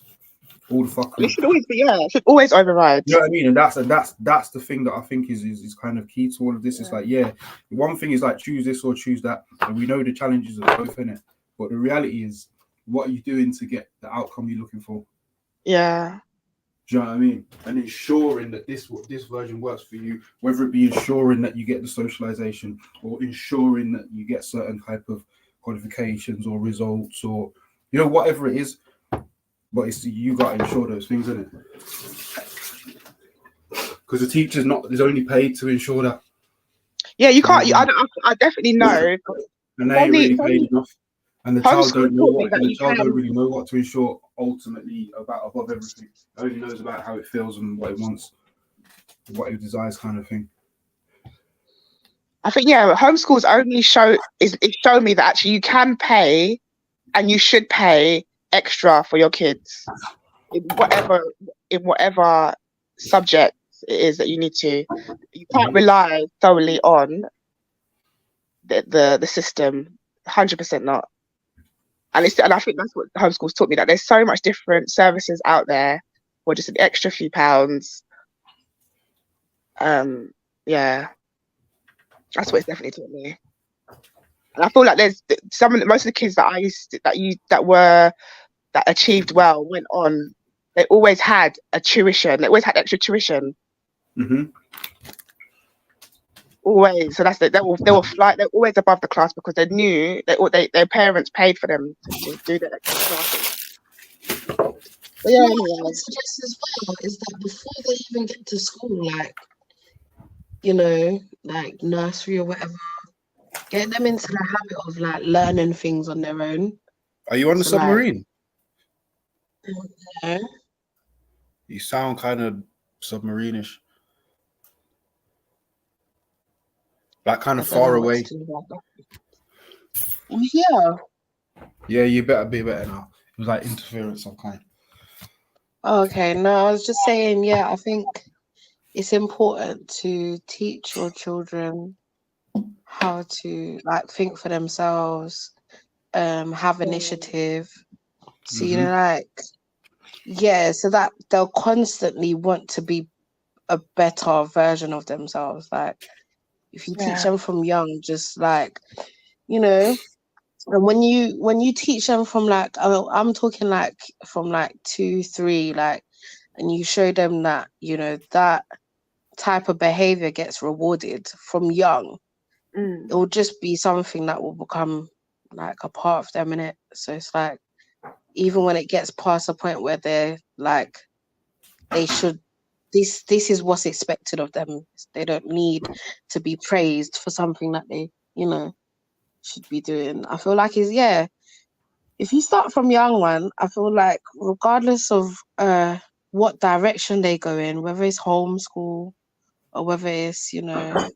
all the fucking. It should always be, it should always override. You know what I mean? And that's the thing that I think is kind of key to all of this. It's like, one thing is like choose this or choose that, and we know the challenges of both in it. But the reality is, what are you doing to get the outcome you're looking for? Yeah. Do you know what I mean? And ensuring that this version works for you, whether it be ensuring that you get the socialization or ensuring that you get certain type of qualifications or results or, you know, whatever it is. But it's you got to ensure those things, isn't it? Because the teacher's is only paid to ensure that. Yeah, you can't. I definitely know. And they ain't really paid enough. And the child don't know what. And the child don't really know what to ensure ultimately above everything. It only knows about how it feels and what it wants, what it desires, kind of thing. I think homeschools only show me that actually you can pay, and you should pay extra for your kids in whatever subject it is that you need to. You can't rely solely on the system. 100% not. And I think that's what homeschools taught me, that there's so much different services out there for just an extra few pounds. That's what it's definitely taught me. And I feel like there's most of the kids that achieved well went on. They always had a tuition. They always had extra tuition. Mm-hmm. Always. So that's they're always above the class, because they knew their parents paid for them to do the extra classes. Yeah, what I would suggest as well is that before they even get to school, like, you know, like nursery or whatever, get them into the habit of like learning things on their own. Are you on the submarine? No. You sound kind of submarine-ish. Like kind of far away. Yeah. Yeah, you better be better now. It was like interference of kind. Okay, no, I was just saying, I think it's important to teach your children how to like think for themselves, have initiative. So you know, like, so that they'll constantly want to be a better version of themselves. Like, if you teach them from young, just like, you know, and when you teach them from like, I'm talking like from like 2, 3, like, and you show them that, you know, that type of behavior gets rewarded from young, it will just be something that will become like a part of them, innit? So it's like, even when it gets past a point where they're like, this is what's expected of them. They don't need to be praised for something that they, you know, should be doing. I feel like if you start from young one, I feel like regardless of what direction they go in, whether it's homeschool or whether it's, you know,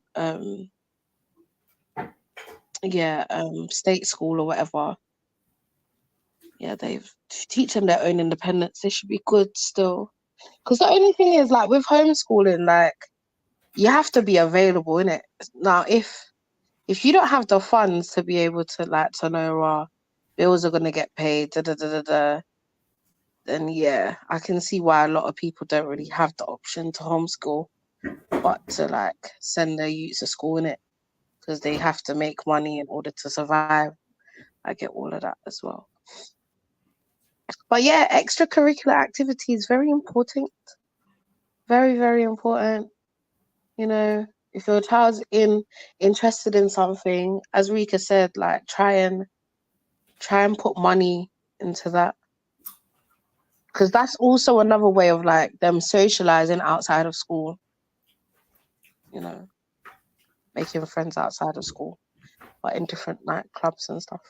state school or whatever, they teach them their own independence. They should be good still. Because the only thing is, like, with homeschooling, like, you have to be available, innit? Now, if you don't have the funds to be able to, like, to know bills are going to get paid, then I can see why a lot of people don't really have the option to homeschool, but to, like, send their youths to school, innit? Because they have to make money in order to survive. I get all of that as well. But extracurricular activity is very important. Very, very important. You know, if your child's interested in something, as Rika said, like try and put money into that. because that's also another way of like them socializing outside of school. You know, making friends outside of school, but in different nightclubs and stuff.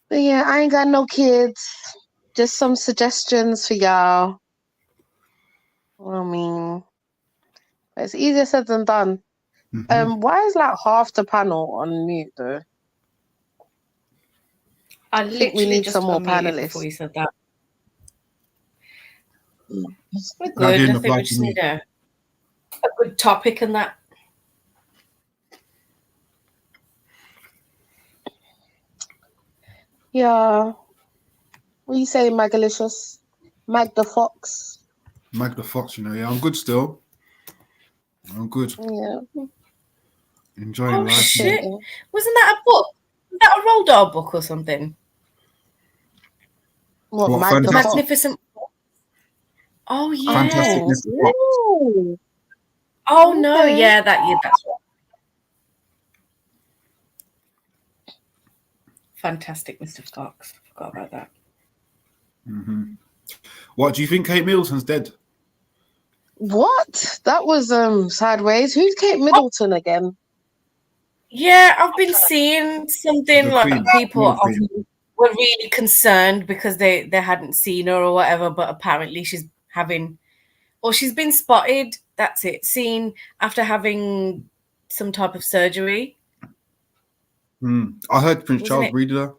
But yeah, I ain't got no kids. Just some suggestions for y'all. I mean, it's easier said than done. Why is like half the panel on mute though? I think we literally need just some more unmuted before panelists. you said that. We're That good. didn't I think apply we to just me. need a good topic and that. Yeah. What you say, Magalicious? Magda Fox? Magda Fox, you know, yeah, I'm good still. I'm good. Yeah. Enjoying Oh life. shit! Wasn't that a book? Was that a Roald Dahl book or something? What, What, Magda fantastic? Fox? Magnificent. Oh yeah. Fantastic Mr. Fox. Ooh. Oh no, Okay. yeah, that's right. Fantastic Mr. Fox. Forgot about that. What do you think? Kate Middleton's dead? What? That was sideways. Who's Kate Middleton again? Yeah, I've been seeing something The like Queen. people The Queen. were really concerned because they hadn't seen her or whatever, but apparently she's been spotted. That's it. Seen after having some type of surgery. I heard Prince Wasn't Charles it? breeded her.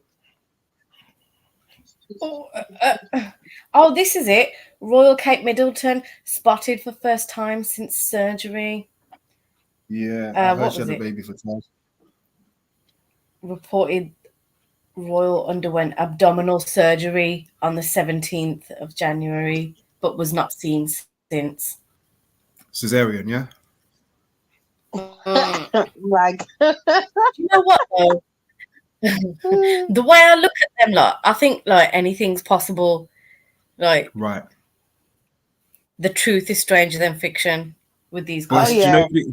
Oh, this is it. Royal Kate Middleton spotted for first time since surgery. Yeah, I heard what she was had a it? baby for Charles. Reported Royal underwent abdominal surgery on the 17th of January, but was not seen since. Cesarean, yeah. Rag. You know what though? The way I look at them, like I think like anything's possible. Like Right. the truth is stranger than fiction with these But guys. do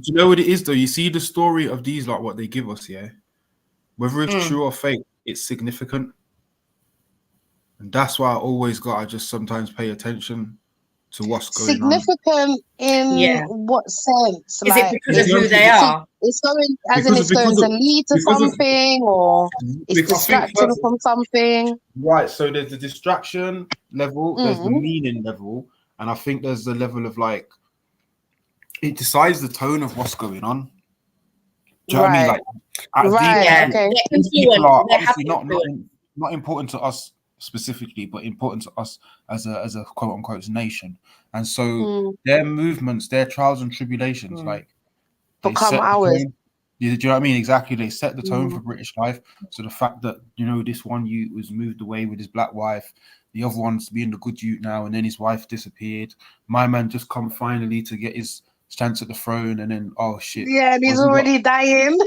you know what it is though? You see the story of these, like what they give us, yeah. Whether it's true or fake, it's significant, and that's why I always gotta just sometimes pay attention to what's going on. Significant in what sense? Is like, it because of who they are? It's going, as in it's going to lead to something, or it's distracting from something. Right. So there's the distraction level, there's the meaning level, and I think there's the level of like it decides the tone of what's going on. Do you know what I mean? Like, Okay. these people are obviously not important to us specifically, but important to us as a quote unquote nation. And so their movements, their trials and tribulations, like they become set the ours. tone. Do you know what I mean? Exactly. They set the tone for British life. So the fact that, you know, this one youth was moved away with his black wife, the other one's being the good youth now, and then his wife disappeared. My man just come finally to get his chance at the throne, and then oh shit. Yeah, and he's already dying. Do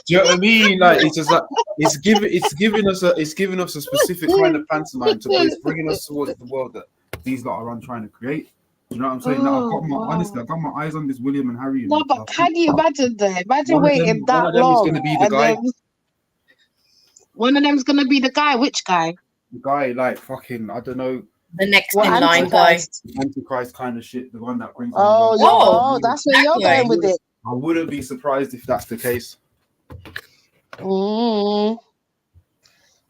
you know what I mean? Like it's just like it's giving us a specific kind of pantomime to it's bringing us towards the world that these lot are trying to create. You know what I'm saying? Honestly, I've got my eyes on this William and Harry. No, but can you imagine though? Imagine waiting that one of them long. is going to be the guy. One of them's going to be the guy. Which guy? The guy, like fucking, I don't know. The next in line guy. Antichrist kind of shit. The one that brings. Oh, that's where you're going with it. I wouldn't be surprised if that's the case.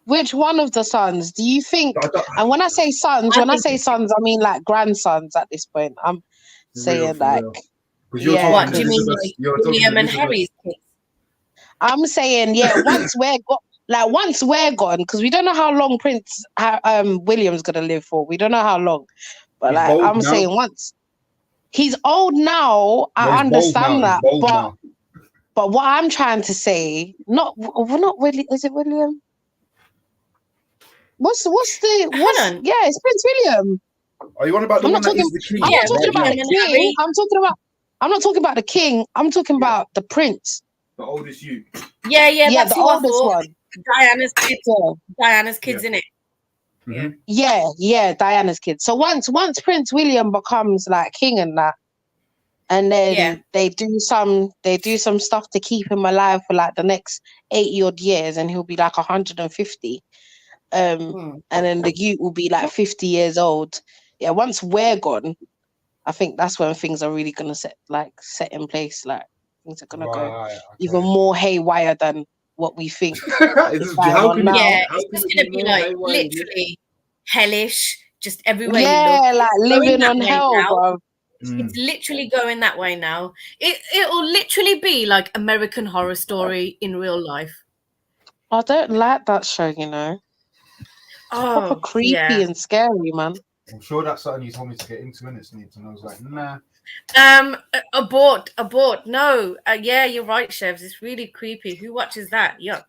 Which one of the sons do you think? And when I say sons, I mean like grandsons at this point. I'm saying like, what do you mean, like William and Harry's kids? I'm saying once we're gone, because we don't know how long Prince William's gonna live for. We don't know how long, but he's like I'm saying, once he's old now, I understand that, but what I'm trying to say, not William. Is it William? Yeah, it's Prince William. Are you on about the one that is the king? I'm not talking about the king. I'm not talking about the king. I'm talking about the prince. The oldest you. Yeah, that's the oldest one. Diana's kids. Diana's kids, innit? Yeah, Diana's kids. So once Prince William becomes like king and that, and then they do some stuff to keep him alive for like the next 80 odd years, and he'll be like 150. and then the youth will be like 50 years old. Yeah, once we're gone, I think that's when things are really gonna set in place. Like things are gonna go even more haywire than what we think is going on now. Yeah, it's just gonna be like literally hellish, just everywhere you Yeah, look. like It's going living that on way hell, now. bro. It's literally going that way now. It'll literally be like American Horror Story in real life. I don't like that show, you know. It's proper creepy and scary, man. I'm sure that's something you told me to get into minutes, and I was like, nah. Abort. No, yeah, you're right, Chefs. It's really creepy. Who watches that? Yuck.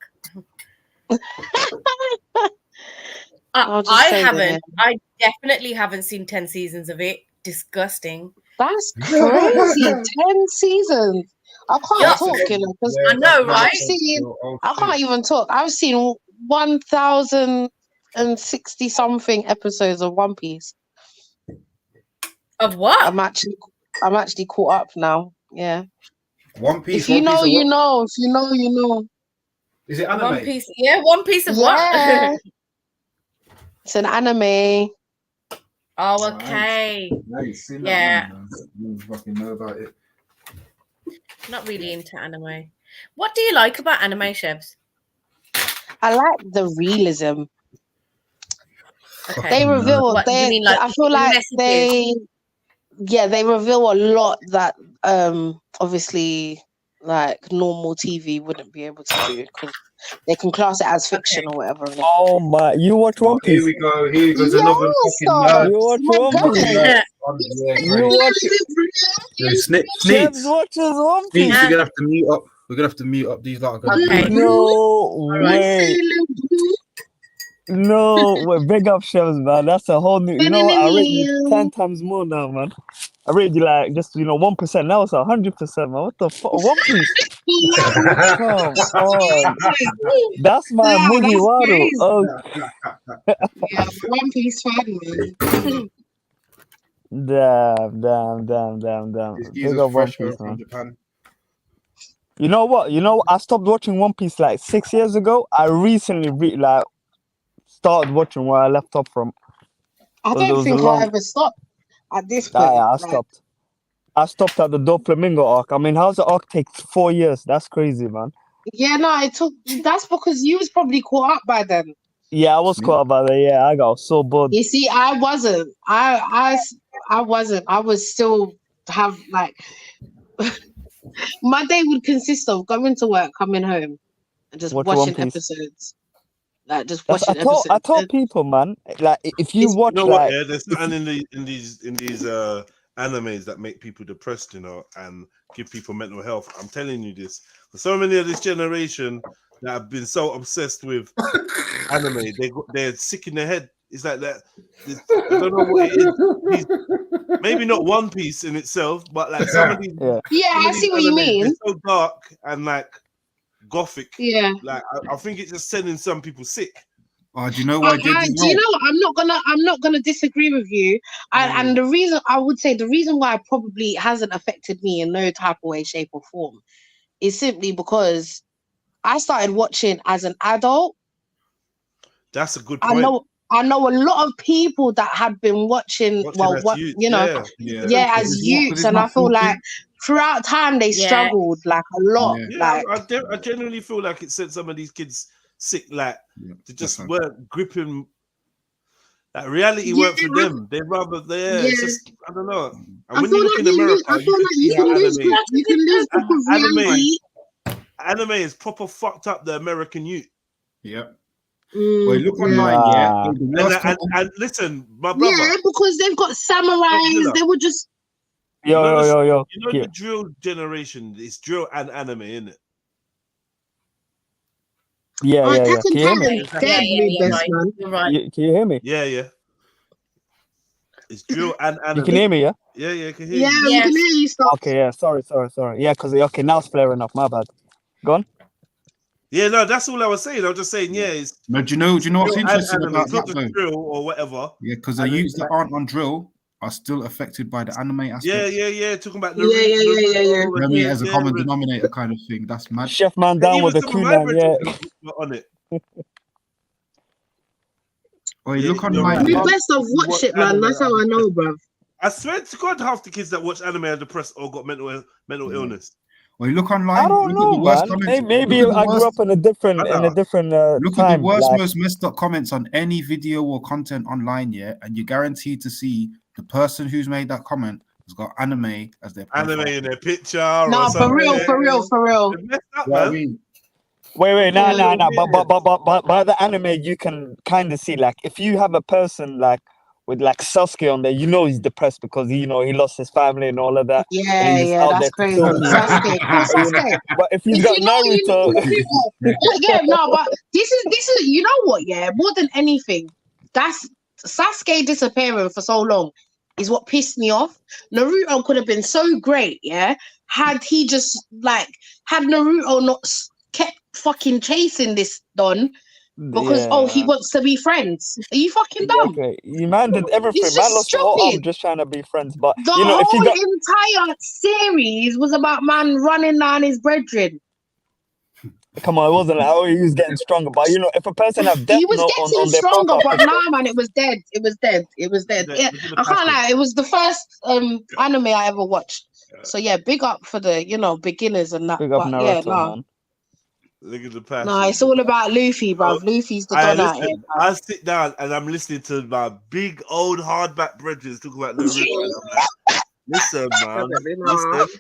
I haven't. I definitely haven't seen 10 seasons of it. Disgusting. That's crazy. 10 seasons. I can't talk, you know, because I know, right? I can't even talk. I've seen 1,060 something episodes of One Piece. Of what? I'm actually caught up now. Yeah. One Piece. If you know, you know. If you know, you know. Is it anime? One Piece. Yeah, One Piece of Yeah. what? It's an anime. Oh, okay. Nice. Yeah. You fucking know about it. Not really into anime. What do you like about anime, Chefs? I like the realism. Okay. They reveal. What do you mean, like, I feel like messages? they reveal a lot that obviously like normal TV wouldn't be able to do because they can class it as fiction or whatever. Oh my! You watch One Piece? Here we go. Here goes another fucking nerd. You watch One Piece? You watch Sneaks. Chefs watches One Piece. We're gonna have to mute up. We're gonna have to mute up. These lot are gonna. Okay. No way. No way. Big up Chefs, man. That's a whole new. You know what? I rate you 10 times more now, man. I rate you like just 1%. Now it's 100%, man. What the fuck? One Piece. Come on. That's my Mugiwara. Oh. Yeah, One Piece fan, man. Damn. Big up One Piece, man. You know what? I stopped watching One Piece like 6 years ago. I recently started watching where I left off from. I don't think I ever stopped at this point. Yeah, I stopped. I stopped at the Doflamingo arc. I mean, how's the arc take 4 years? That's crazy, man. Yeah, no, it took. That's because you was probably caught up by then. Yeah, I was caught up by that. Yeah, I got so bored. You see, I wasn't. I wasn't. I was still have like my day would consist of going to work, coming home, and just watching episodes. Like just watching episodes. I told people, man, like if you watch, you know like, what, yeah, there's nothing in these animes that make people depressed, you know, and give people mental health. I'm telling you this. For so many of this generation that have been so obsessed with anime, they're sick in their head. It's like that. I don't know what it is. Maybe not One Piece in itself, but like some of these. Yeah, I see what you mean. They're so dark and like gothic. Yeah. Like I think it's just sending some people sick. Oh, do you know why? Do you know what? I'm not gonna disagree with you. And the reason why it probably hasn't affected me in no type of way, shape, or form is simply because I started watching as an adult. That's a good point. I know a lot of people that had been watching as youths, and I feel like throughout time they struggled like a lot. Yeah, I genuinely feel like it sent some of these kids sick, like they just weren't gripping. Like reality weren't for them. They'd rather it's just I don't know. And when you look in America, you can lose because reality. Anime is proper fucked up the American youth. Yep. Well, look online, and listen, my brother. Yeah, because they've got samurais. They were just. Yo. You know the drill generation is drill and anime, isn't it? Yeah. Can you hear me? You're right. Can you hear me? Yeah. It's drill and anime. You can hear me, yeah? Yeah, I can hear you. Yeah, we can hear you. Stop. Okay, yeah. Sorry. Yeah, because now it's flaring up. My bad. Go on. Yeah, no, that's all I was saying. I was just saying, it's. No, do you know what's interesting about it's not that, just drill or whatever. Yeah, because the youths that aren't on drill are still affected by the anime aspect. Yeah. Talking about Naruto as a common denominator kind of thing. That's mad. Chef man down with the crew man, yeah. On it. Or you look you're online. right. We best have watched it, man. That's how I know, bruv. I swear to God, half the kids that watch anime are depressed or got mental illness. Or you look online. I don't look know, at the worst man. comments. Maybe look at the I grew worst, up in a different Look at the time. worst, Like, most messed up comments on any video or content online, yeah, and you're guaranteed to see the person who's made that comment has got anime as their profile. Anime in their picture. No, or for real, something. for real, for real. They're messed up, You know what I man. mean? wait, nah. Yeah. But by the anime, you can kind of see, like, if you have a person like with like Sasuke on there, you know he's depressed because he lost his family and all of that, and Yeah, he's yeah, out that's there to crazy. kill people. Sasuke, cool Sasuke. But if he's If got you know, you Naruto, know. Yeah, no, but this is you know what? Yeah, more than anything, that's Sasuke disappearing for so long is what pissed me off. Naruto could have been so great, yeah, had he just had Naruto not kept fucking chasing this Don because he yeah, wants to be friends. Are you fucking dumb? okay, man did everything. It's Man just lost the whole arm stupid. just trying to be friends. But The if you whole got entire series was about man running down his brethren. come on, it wasn't like, he was getting stronger. But if a person have Death He was Note getting on their stronger, profile but picture, nah, man, it was dead. It was dead. It was dead. Yeah, I can't lie. It was the first anime I ever watched. So yeah, big up for the beginners and that. big up But yeah, Naruto, no, man. Look at the passion. no, it's all about Luffy, bruv. Luffy's the don out here. Listen, I sit down and I'm listening to my big old hardback brethren talk about Naruto. And I'm like, listen, man, listen.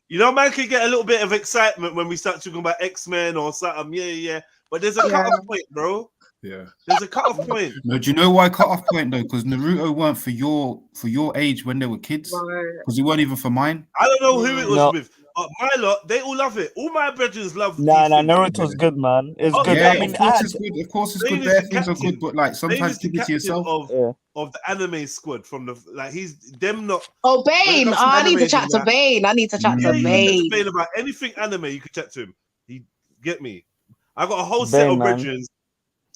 You know, man can get a little bit of excitement when we start talking about X-Men or something. Yeah. But there's a cut-off point, bro. Yeah. There's a cut-off point. No, do you know why cut-off point though? Because Naruto weren't for your age when they were kids. Because it weren't even for mine. I don't know who it was No. with. But my lot, they all love it. All my brethren love Nah, these things. Naruto's good, man. It's good. Yeah, I mean, of course it's good. Of course it's good. Their things are good, but like sometimes keep it to yourself. Of the anime squad from the he's them not. Oh, Bane. I need to chat to Bane. I need to chat to You can chat Bane. to Bane about anything anime. You can chat to him. He get me. I got a whole set of brethren.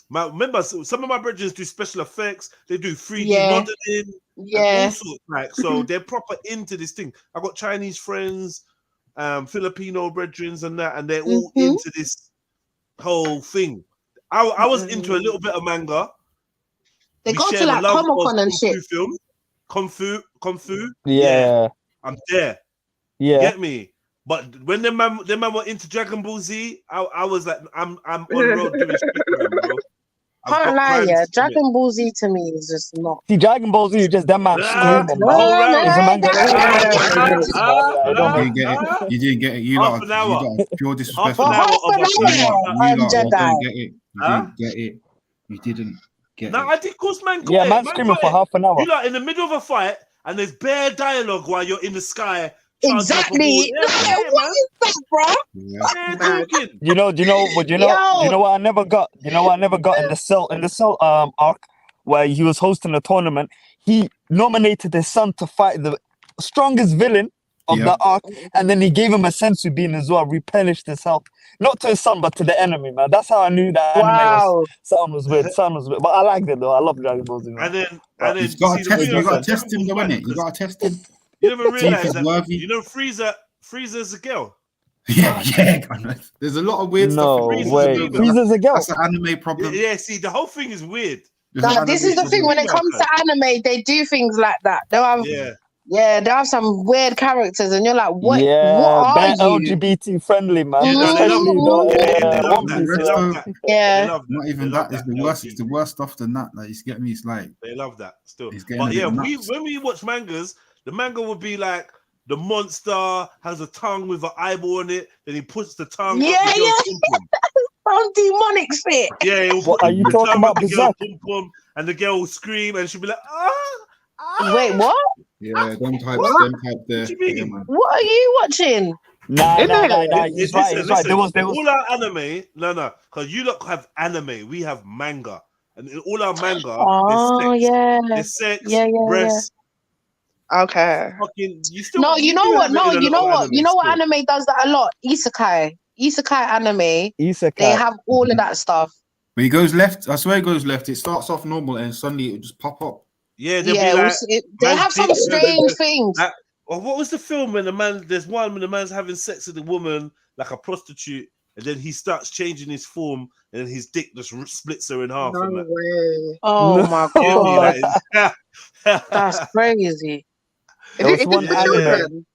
Remember, some of my brethren do special effects. They do 3D modeling. Yeah. All sorts, so they're proper into this thing. I got Chinese friends, Filipino brethren, and that, and they're all into this whole thing. I was into a little bit of manga. They We go share to the like love of Comic-Con and Kung shit. Fu films. Kung Fu. Yeah. I'm there. Yeah. Get me? But when them man were into Dragon Ball Z, I was like, I'm on road doing shit for them, bro. Can't lie, yeah. Dragon Ball Z to me is just not. See, Dragon Ball Z is just that man screaming, man. It's a manga. You didn't get it. You didn't get it. You Half lot, an hour. you got pure disrespect. Half an hour of a You lot Jedi. don't get it. You didn't get it. You didn't get No, it. I did. Of course, man. Yeah, man screaming for half an hour. You like in the middle of a fight, and there's bare dialogue while you're in the sky. Exactly. What is that, bro? Do you know what I never got? You know what I never got in the Cell arc where he was hosting a tournament. He nominated his son to fight the strongest villain of the arc, and then he gave him a sensu bean as well, replenished his health. Not to his son, but to the enemy, man. That's how I knew that something was weird. But I liked it though. I love Dragon Ball Z. And then You got to test him though, innit? You got to test him. You never See if realize it's that. worthy. You know, Frieza's a girl. Yeah. There's a lot of weird stuff. Frieza's a girl. That's an anime problem. Yeah, see, the whole thing is weird. Nah, this is the thing. When it comes to anime, they do things like that. They'll have, they have some weird characters, and you're like, what? Yeah, what are you? LGBT friendly, man. Yeah, no, they love One that. Piece. They love that. Yeah. They love that. Not even that. It's the worst. It's the worst stuff than that. Like, it's getting me. It's like They love that still. It's getting But a yeah, bit nuts. when we watch mangas, the manga would be like the monster has a tongue with an eyeball on it. Then he puts the tongue. Yeah, up the girl's pum-pum. Some demonic shit. Yeah, he'll What put are you the talking tongue about, up the girl's Berserk? pum-pum, and the girl will scream, and she'll be like, Wait, what? yeah, them types there. What you mean? Yeah, man. What are you watching? Nah. He's right. He's right. There was. All our anime, no, because you lot have anime, we have manga, and in all our manga, there's sex, breasts. Okay. Fucking, you still, No, you know do what? have it No, in a you know lot of what? You know what still. anime does that a lot? Isekai anime. Isekai. They have all of that stuff. But he goes left. I swear he goes left. It starts off normal and suddenly it will just pop up. Yeah, they'll Yeah, be like, they man, have some Jesus, strange things. Well, what was the film when there's one when the man's having sex with a woman like a prostitute, and then he starts changing his form and then his dick just splits her in half. No and that. way. Oh my Get me? god. Like, That's crazy. There was one anime.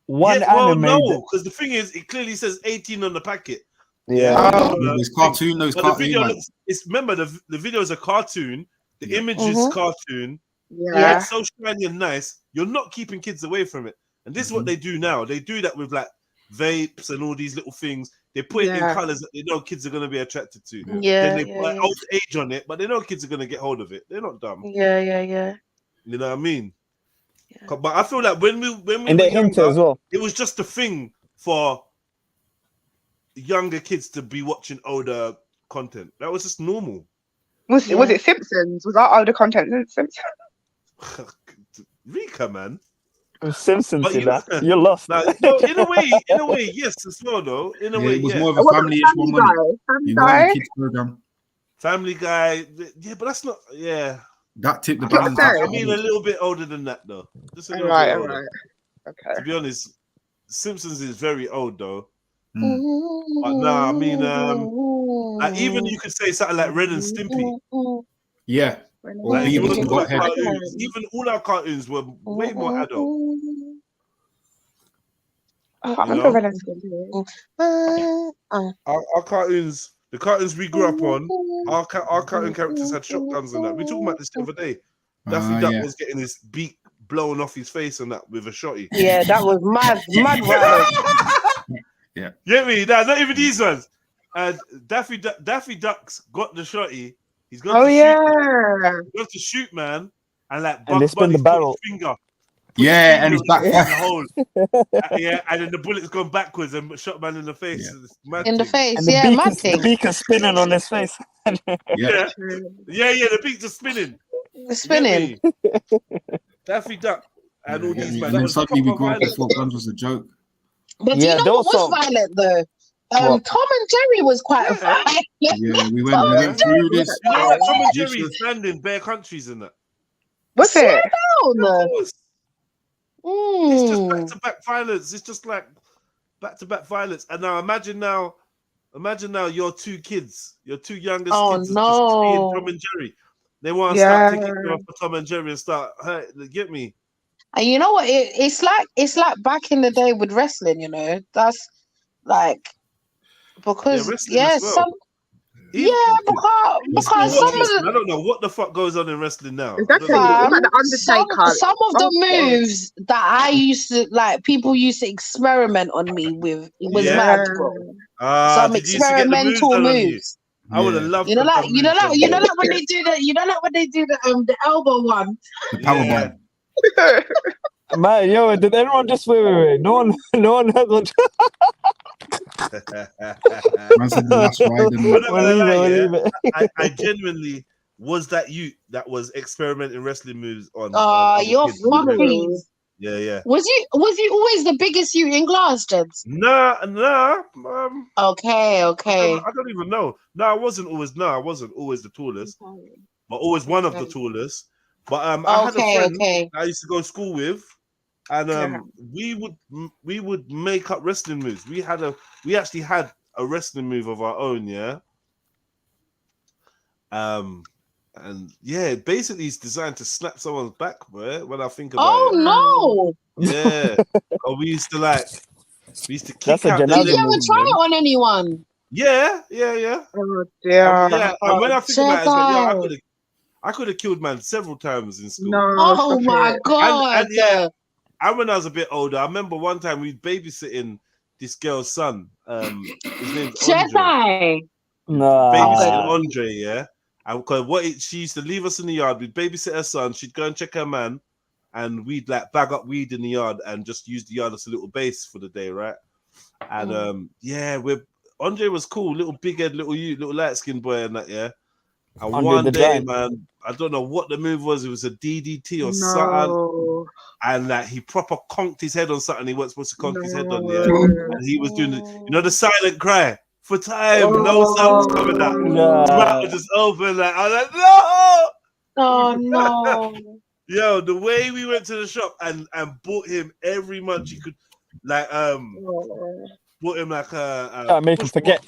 One well, anime. no, because the thing is, it clearly says 18 on the packet. Yeah. It's cartoon, those but cartoon. the video Man. looks. It's remember the video is a cartoon. The image is cartoon. Yeah. It's so shiny and nice. You're not keeping kids away from it. And this is what they do now. They do that with like vapes and all these little things. They put it in colors that they know kids are going to be attracted to. Yeah, Then they put old age on it, but they know kids are going to get hold of it. They're not dumb. Yeah. You know what I mean? But I feel like when we And were they hint younger, as well. it was just a thing for younger kids to be watching older content. That was just normal. Was it Simpsons? Was that older content than Simpsons? Rika, man. Simpsons, But you're lost. No, in a way, yes, as well, though. In a way, it was yeah. more of a family-ish one, wasn't it? It wasn't a kids program. Family Guy, yeah, but that's not, yeah. That tipped the I balance. mean, a little bit older than that, though. Just a little bit older. Okay. To be honest, Simpsons is very old, though. But nah, I mean, like even you could say something like Ren and Stimpy. Yeah. Like, even all our cartoons were way more adult. Our cartoons, the cartoons we grew up on, our cartoon characters had shotguns and that. We talked about this the other day. Daffy Duck was getting his beak blown off his face and that with a shotty. Yeah, that was mad violent. Yeah. Get me? Nah, not even these ones. And Daffy Duck's got the shotty. He's got to shoot. He got to shoot, man. And like And they spin the barrel. Yeah, and he's back. In the hole. Yeah, and then the bullet's gone backwards and shot man in the face. In the face, And the yeah, beak mad is, thing. the beak is spinning on his face. Yeah, the beak's just spinning. Spinning. Daffy Duck and all these man. And then suddenly we grew up and thought guns was a joke. But do you know what was violent though? Tom and Jerry was quite violent. Yeah, we went through this. You know, like Tom and Jerry standing bare countries in that. What's it? It's just back-to-back violence. It's just like back-to-back violence. And now imagine now your two kids, your two youngest kids, are just seeing Tom and Jerry. They want to start taking off for Tom and Jerry and start get me. And you know what? It's like back in the day with wrestling. You know, that's like because some. Because some of the, I don't know what the fuck goes on in wrestling now. Exactly. Like the Undertaker. Some of the moves that I used to like, people used to experiment on me with. It was mad, bro. Some experimental moves. I would have loved. You know, like when they do the elbow one. The power bomb. Man, yo, did anyone just wait? No one has one. I genuinely was that you that was experimenting wrestling moves on. You're funny. Yeah. Was you always the biggest you in class, Jens? Nah. Okay. I don't even know. I wasn't always the tallest, but always one of the tallest. But I had a friend I used to go to school with, and we would make up wrestling moves. We actually had a wrestling move of our own, yeah. And yeah, basically it's designed to snap someone's back, bro. When I think about it. Oh no! Yeah. We used to kick out. Did you ever try it on anyone? Yeah. Oh dear. And when I think about it, I could have killed man several times in school. No, oh my god! And when I was a bit older, I remember one time we babysitting this girl's son. His name's Andre. Babysitting Andre, yeah. And because she used to leave us in the yard, we'd babysit her son, she'd go and check her man, and we'd like bag up weed in the yard and just use the yard as a little base for the day, right? And Andre was cool, little big head, little light skinned boy and that, yeah. And one day, man, I don't know what the move was. It was a DDT or something. And like he proper conked his head on something he wasn't supposed to conk his head on, yeah. And he was doing the silent cry for time. No sound was coming out. Mouth was just open. Like I was like, no. Oh no. Yo, the way we went to the shop and bought him every month he could, like bought him like make him forget.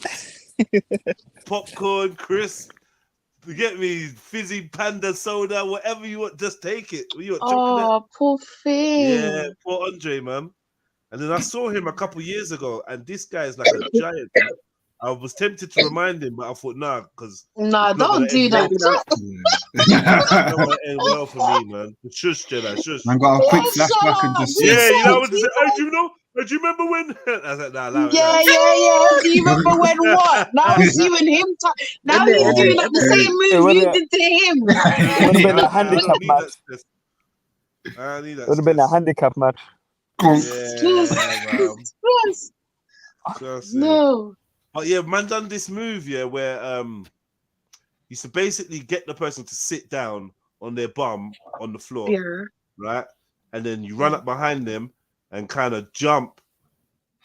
popcorn, crisp. You get me? Fizzy panda soda, whatever you want, just take it. You want chocolate? Oh, poor thing. Yeah, poor Andre, man. And then I saw him a couple years ago, and this guy is like a giant. I was tempted to remind him, but I thought, nah, because Nah, don't do that. It's not gonna end well for me, man. Shush, Jedi, shush. Man got a quick Yes, flashback and just Yeah, you know, I was said, just hey, do you know? Do you remember when? I was like, nah, allow it, Yeah, allow it. yeah. Do you remember when what? Now it's you and him. Now he's doing like the same move you did to him. It would have been a I handicap don't need match. that stress. I need that It would have been a handicap match. Yeah, man. No. But yeah, man done this move, yeah, where you used to basically get the person to sit down on their bum on the floor, Yeah. right? And then you run up behind them and kind of jump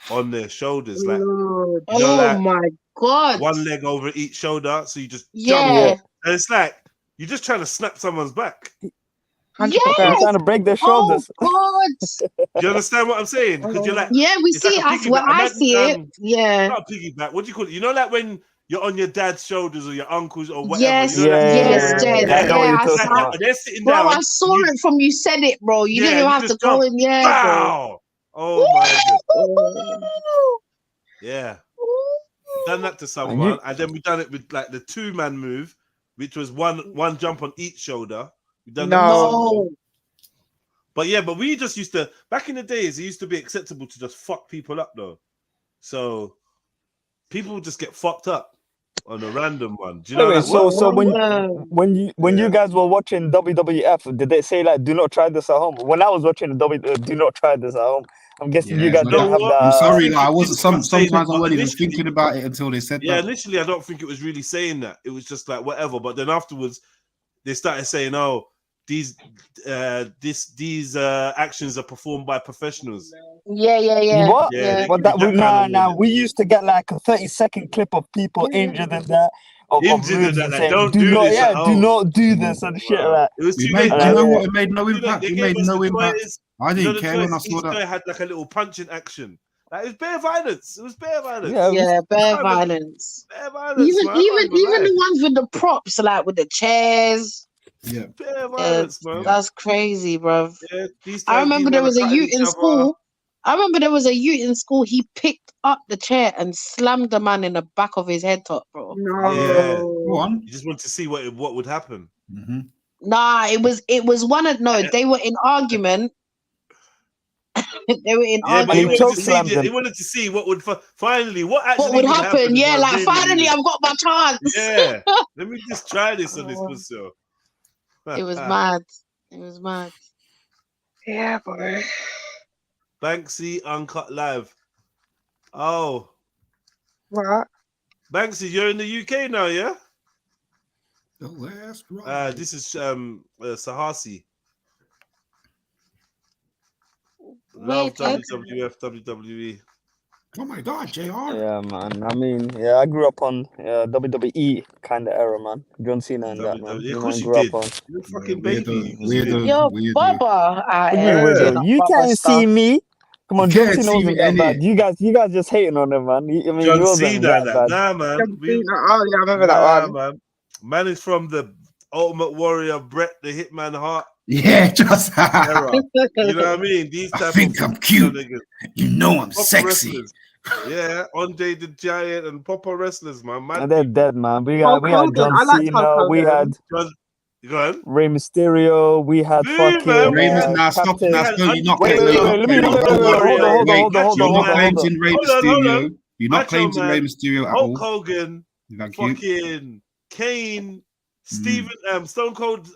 on their shoulders, like, you know, Oh like my God. one leg over each shoulder, so you just Yeah. jump, and it's like you're just trying to snap someone's back. I'm trying to break their shoulders. Oh God. Do you understand what I'm saying? Because you're like, Yeah, we it's see like a it. Well, piggyback. I see it. Yeah. Not a piggyback. What do you call it? You know, like when you're on your dad's shoulders or your uncle's or whatever. Yes, you know, yes, Jed. I know what you're I talking saw about. they're sitting Bro, down. I saw it from you said it, bro. You didn't even have to just go jump. in, yeah, bro. Bow! Oh my God. Yeah. We done that to someone, and then we done it with like the 2-man move, which was one jump on each shoulder. We done that to someone. But yeah, but we just used to, back in the days, it used to be acceptable to just fuck people up though. So people would just get fucked up on a random one. Do you know? Anyway, Like, so when you guys were watching WWF, did they say like, do not try this at home? When I was watching the do not try this at home. I'm guessing you guys didn't have that. I'm sorry, like, I wasn't. saying Sometimes it, I but wasn't even initially- thinking about it until they said Yeah, that. initially I don't think it was really saying that. It was just like whatever. But then afterwards, they started saying, "Oh, these actions are performed by professionals." Yeah. What? Yeah, they But give that you we that kind of we used to get like a 30-second clip of people injured in that of Injured moves in and that, saying, don't do do not, this at do home. not do this and shit like. It was It too made, late. do you know Yeah. what? It made no impact. They It gave made us no the impact. toys. I You know, didn't the care when I toys, saw each that. toy had like a little punching action. Like, it was bare violence. It was bare violence. Yeah, bare violence. Bare violence, Even man. I can't even lie. the ones with the props, like with the chairs. Yeah. Bare violence, man. That's crazy, bruv. Yeah, these I times remember these there men are was a cutting youth each in other. school. He picked up the chair and slammed the man in the back of his head top, bro. Yeah. Go on. You just want to see what would happen. Mm-hmm. Nah, it was one of they were in argument. They were in Yeah, but he argument. wanted to see what would finally what actually What would happen? is Yeah, what like really finally needed. I've got my chance. Yeah. Let me just try this on this pussy. It was mad. It was mad. Yeah, boy. Banksy Uncut Live. Oh. What? Banksy, you're in the UK now, yeah? The last ride. This is Sahasi. Love WWF, WWE. Oh my God, JR. Yeah, man. I mean, yeah, I grew up on WWE kind of era, man. John Cena and that, man. Yeah, of You course man you grew did. up on. You're a fucking Weirdo, baby. weirdo, Yo, weirdo. Bubba. What do you mean, weirdo? You can't see me. Come on, You John can't Cena see wasn't me, that bad. innit? You guys just hating on him, man. I mean, he John wasn't Cena, that bad. nah, man. Oh, yeah, I remember that one. Man is from the Ultimate Warrior, Bret the Hitman Hart. Yeah, just era. You know what I mean? These type I think of I'm cute. niggas. You know I'm Proper sexy. wrestlers. Yeah, Andre the Giant and proper wrestlers, man. And they're dead, man. We Hulk had Hogan. John I liked Hulk Cena. We Hogan. had Go on. Rey Mysterio. We had Hey, fucking man, we had Now stop, Captain. now stop. You're not Wait, claiming. let me hold on. You're not claiming Rey Mysterio. You're not Macho claiming Rey Man, Mysterio at Hulk all. Hogan, Thank you. fucking Kane, Steven, Stone Cold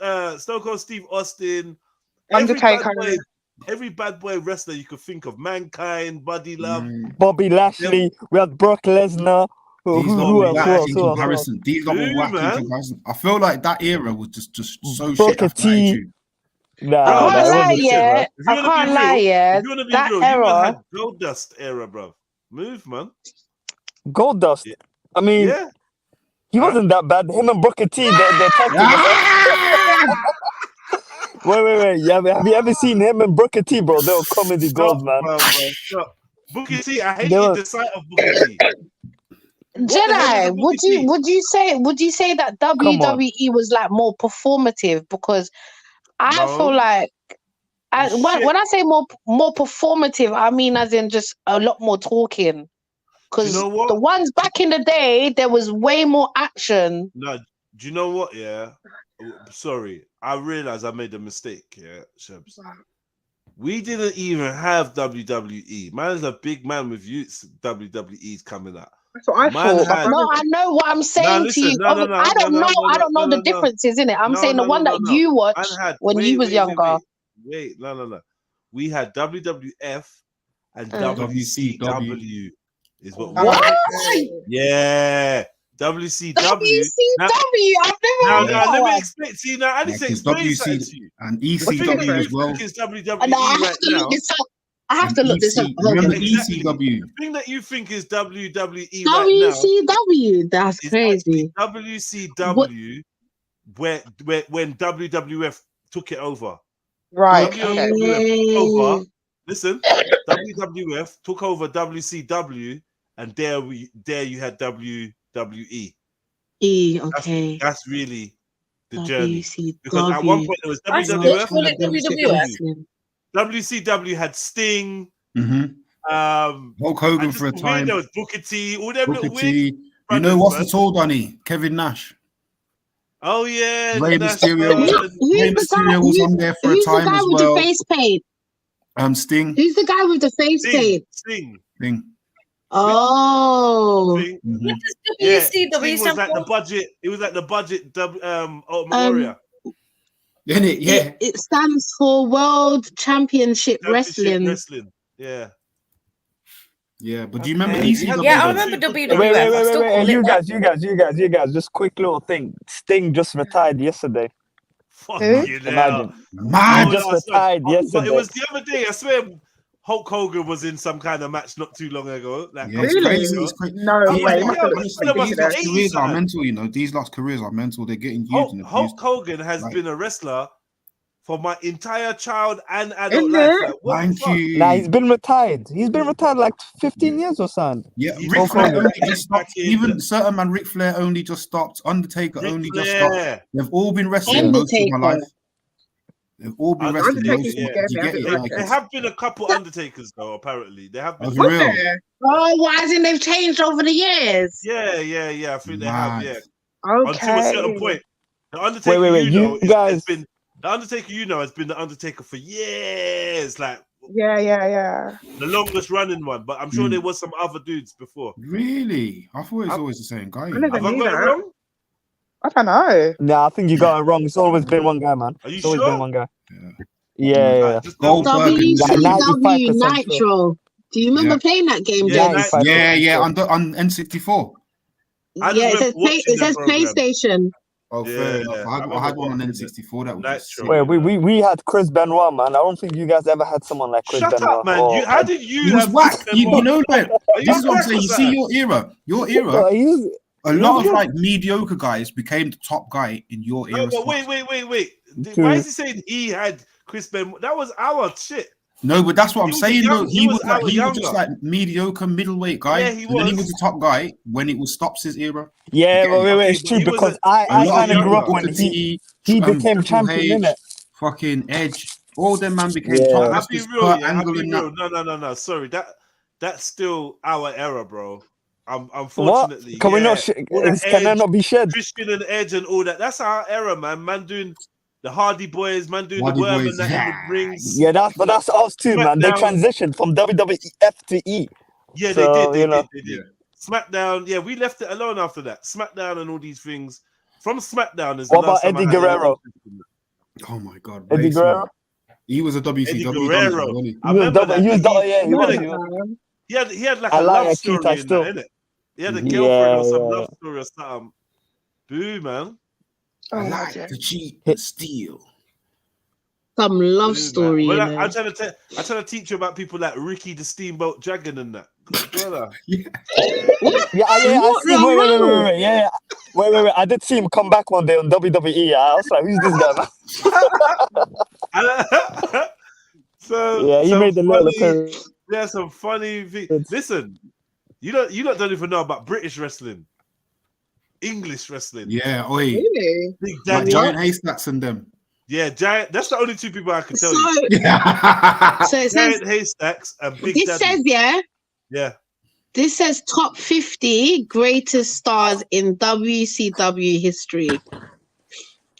Steve Austin, Undertaker. every bad boy wrestler you could think of, Mankind, Buddy Love, Bobby Lashley. We had Brock Lesnar. These lot Who were else? whack in comparison. These lot were whack in man? comparison. I feel like that era was just so shit Booker after T. attitude. Nah, I can't it lie, wasn't shit, yeah. bro. If you I wanna be can't lie, real, yeah. if you want to be That real, you man era. had Gold Dust era, bro. Move, man. Gold Dust. Yeah. I mean, Yeah. he wasn't that bad. Him and Booker T, the tag team. Wait. Yeah, have you ever seen him and Booker T, bro? They were comedy gold, man. Stop. Booker T, I They hated were- the sight of Booker T. Jedi, would you say that WWE was like more performative? Because I feel like when I say more performative, I mean as in just a lot more talking. Because the ones back in the day, there was way more action. No, do you know what? Yeah, sorry, I realized I made a mistake. Yeah, Shebs. We didn't even have WWE. Man is a big man with youths. WWE's coming out. That's what I thought. No, I know what I'm saying to you. I don't know the differences in it. I'm saying the one that you watched when you was younger. Wait, no. We had WWF and WCW is what we had. Yeah. WCW. I've never Now, let me explain to you. Now, I need to explain something to you. And ECW as well. Is WWE right now. I have to look this up. Remember ECW? The thing that you think is WWE right now. WCW. That's crazy. WCW, when WWF took it over. Right. Over. Listen, WWF took over WCW, and there you had WWE. Okay. That's really the journey. Because at one point it was WWF. WCW had Sting. Hulk Hogan for a time. There was Booker T. All them little weird. You know what's the tall Donny? Kevin Nash. Oh yeah. Rey Mysterio was on there for a time as well. Who's the guy with the face paint? Sting. Who's the guy with the face paint? Sting. Oh. Yeah, Sting was like the budget. It was like the budget. Warrior. Isn't it? Yeah. It stands for World Championship Wrestling. Yeah. Yeah, but do you remember ECW? Yeah, I remember WWF. Wait. You guys, just quick little thing. Sting just retired yesterday. Imagine. Man, just retired yesterday. But it was the other day. I swear, Hulk Hogan was in some kind of match not too long ago. Like, It's crazy. No way. These last careers are mental, you know. These last careers are mental. They're getting used. Hulk Hogan has been a wrestler for my entire child and adult life. Like, thank you. Nah, he's been retired. He's been retired like 15 years or something. Yeah, Ric Flair only just stopped. Even certain man, Ric Flair only just stopped. Undertaker only just stopped. They've all been wrestling most of my life. They've all been wrestling. There have been a couple Undertakers though. Apparently, they have been. Real. Oh, why isn't they've changed over the years? Yeah. I think they have. Yeah. Okay. Until a certain point, the Undertaker. Wait. You guys. The Undertaker, has been the Undertaker for years. Like, yeah. The longest running one, but I'm sure there was some other dudes before. Really? I thought it was always the same guy. Have I got it wrong? I don't know. Nah, I think you got it wrong. It's always been one guy, man. Are you it's always sure? been one guy. Yeah. WCW Nitro. Do you remember playing that game, James? Yeah. On N64. It says PlayStation. Oh, fair enough. I had one on N64 that was Wait, we had Chris Benoit, man. I don't think you guys ever had someone like Chris Benoit. Shut up, man. How did you have whack? You know that. This is what I'm saying. You see your era. A lot of like mediocre guys became the top guy in your era. No, but wait. Why is he saying he had Chris Benoit? That was our shit. No, but that's what I'm saying. He was just like mediocre middleweight guy. Yeah, he was. And then he was the top guy when it was Stops' era. Yeah, wait, it's true because I kind of grew up when he became champion, innit? Fucking Edge. All them man became top. I'll be real. No. Sorry, that's still our era, bro. Unfortunately, what? Can we not? Can that not be shared? Christian and Edge and all that. That's our era, man. Man doing the Hardy Boys, man doing Hardy the worm Boys, and that in the rings. Yeah, that's us too, man. They transitioned from WWF to E. Yeah, they did. SmackDown, yeah, we left it alone after that. SmackDown and all these things. From SmackDown is. What about Eddie Guerrero? Oh my God, Eddie Guerrero. He was a WCW. Eddie Guerrero. I remember that. He had like a love story in that, innit? He had a girlfriend or some love story or something. Boo, man. I like to cheat and steal. Some love story. Well, I'm trying to teach you about people like Ricky the Steamboat Dragon and that. Brother. I see. Wait. Yeah. Wait. I did see him come back one day on WWE. I was like, who's this guy, man? So yeah, he made the little appearance. There's some funny things. Listen, You don't even know about British wrestling, English wrestling. Yeah, oi. Really? Big Like Daddy. Giant Haystacks and them. Yeah, Giant. That's the only two people I can tell you. So it says Giant Haystacks and Big this Daddy. says Yeah. This says top 50 greatest stars in WCW history.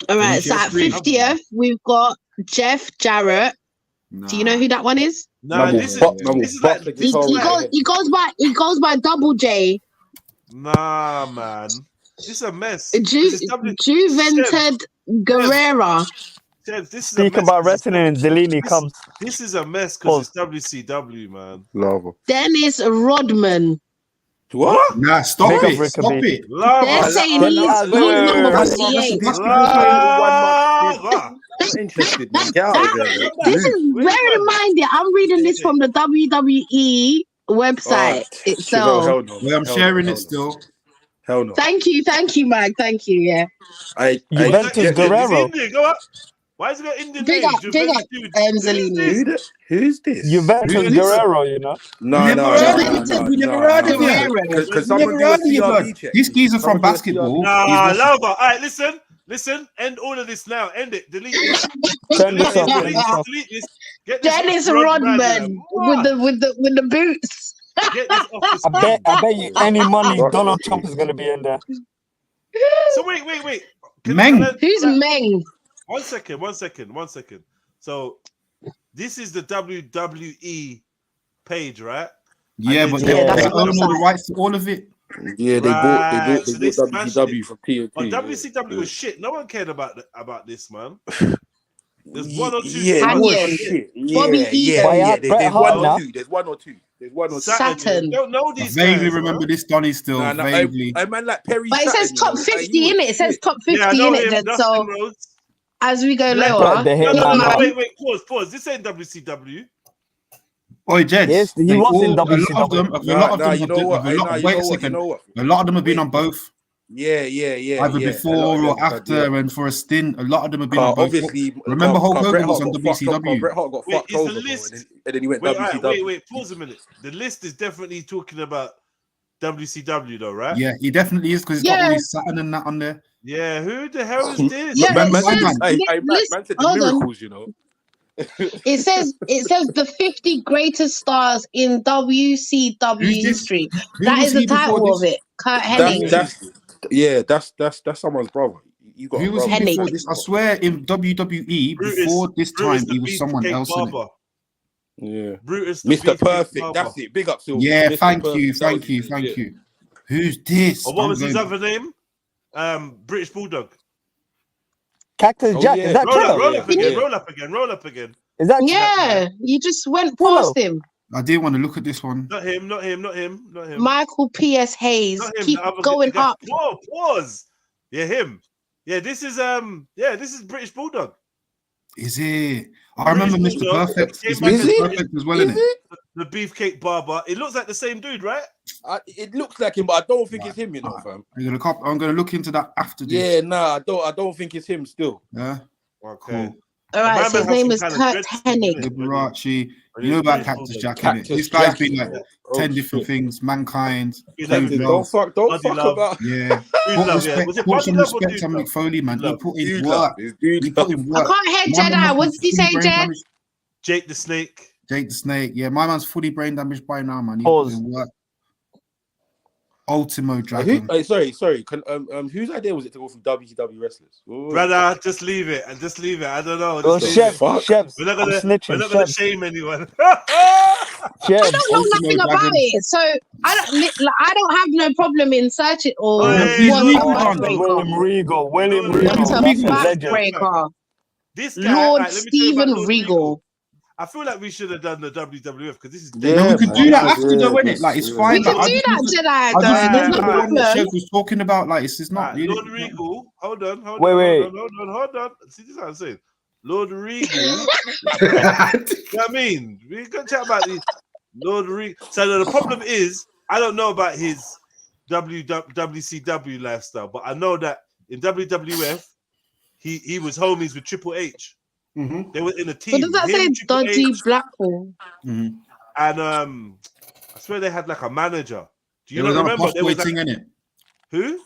All right, so at 50th we've got Jeff Jarrett. Do you know who that one is? Nah, this is like He goes by Double J. Nah, man. This is a mess. Juventud Guerrera. This is Speak about wrestling and Zelini comes. This is a mess because it's WCW, man. Lava. Dennis Rodman. What? Nah, stop Big up it. Rick Stop Abe. it. They're saying he's number 48. Not interested, man. Get out of there. This is bear in mind. I'm reading this from the WWE website itself. Hell no. I'm sharing it still. Hell no. Thank you, Mike. Thank you. Yeah. Juventus Guerrero. Go up. Why is it got Indian Big names? up, Zelini. Who's this? Juventus Guerrero, you know. No. Because someone do a CRB check. These geezer from basketball. Nah, Lava. All right, listen. End all of this now. End it. Delete this. Turn this off. Delete this. Get this Dennis off Rodman with the boots. Get this off the I bet you any money Donald Trump is gonna be in there. So wait. Meng. Who's Meng? One second. So this is the WWE page, right? Yeah, but they own all the rights to all of it. Yeah, they bought WCW from TNT. But WCW was shit. No one cared about this, man. There's one or two. Yeah, it was shit. There's one or two. Saturn. Don't know these I vaguely guys, remember this Donny still. Vaguely. I man like Perry. But it says top 50 in it. It says top 50 Yeah, I know in him, it. So Dustin Rhodes. as we go No, lower, Wait, pause. This ain't WCW. Oi, Jed. Yes, he was in WCW. Wait a second. A lot of them have been on both. Yeah. Either before or after, and for a stint. A lot of them have been on both. Obviously, Remember Hulk Hogan was on WCW. Bret Hart got fucked over, and then he went WCW. Wait, pause a minute. The list is definitely talking about WCW, though, right? Yeah, he definitely is because he's got all his Saturn and that on there. Yeah, who the hell is this? Yeah, man said hold the on. miracles, you know. It says the 50 greatest stars in WCW history. That is the title of it. Kurt Hennig. That's someone's brother. You got Who was he before this? I swear in WWE before this time he was someone else in it. Yeah, Brutus, Mr. Perfect. That's it. Big up, Silver. Yeah, Mr. thank you. Who's this? Or what was his other name? British Bulldog. Cactus Jack. Is that Trill? Roll up again. Is that you just went past him. I didn't want to look at this one. Not him. Michael P.S. Hayes. Keep going up. Pause. Yeah, him. Yeah, this is British Bulldog. Is it? I remember Mr. Perfect. Is Mr. Perfect as well, isn't it? The Beefcake Barber. It looks like the same dude, right? It looks like him, but I don't think it's him, you know, fam. I'm gonna look into that after this. Yeah, nah, I don't think it's him still. Yeah. Okay. Cool. All right, so his name is Kurt Hennig. Liberace. You know about Cactus Jack, innit? This guy's been like 10 different things. Mankind. Don't fuck about. Yeah. Put some respect on Mick Foley, man. He put in work. I can't hear Jedi. What did he say, Jed? Jake the Snake. Yeah, my man's fully brain damaged by now, man. He put in work. Ultimo Dragon. Sorry. Whose idea was it to go from WCW wrestlers? Brother, just leave it. I don't know. Chefs, we're not gonna shame anyone. I don't know nothing about it, so I don't have no problem in searching or William Regal. This guy, Lord Steven Regal. I feel like we should have done the WWF because this is. We could do that after, though, innit? Like it's fine. We can do that, Jedi. There's no problem. Chef was talking about like it's not. Lord Regal, hold on. Wait. Hold on. See, this is what I'm saying. Lord Regal. You know what I mean? We can chat about these. Lord Regal. So the problem is, I don't know about his WCW lifestyle, but I know that in WWF, he was homies with Triple H. Mm-hmm. They were in a team. But does that say Dodgy Blackpool? Mm-hmm. And I swear they had like a manager. Do you It was not on a remember? posh There boy was like, thing, innit? who?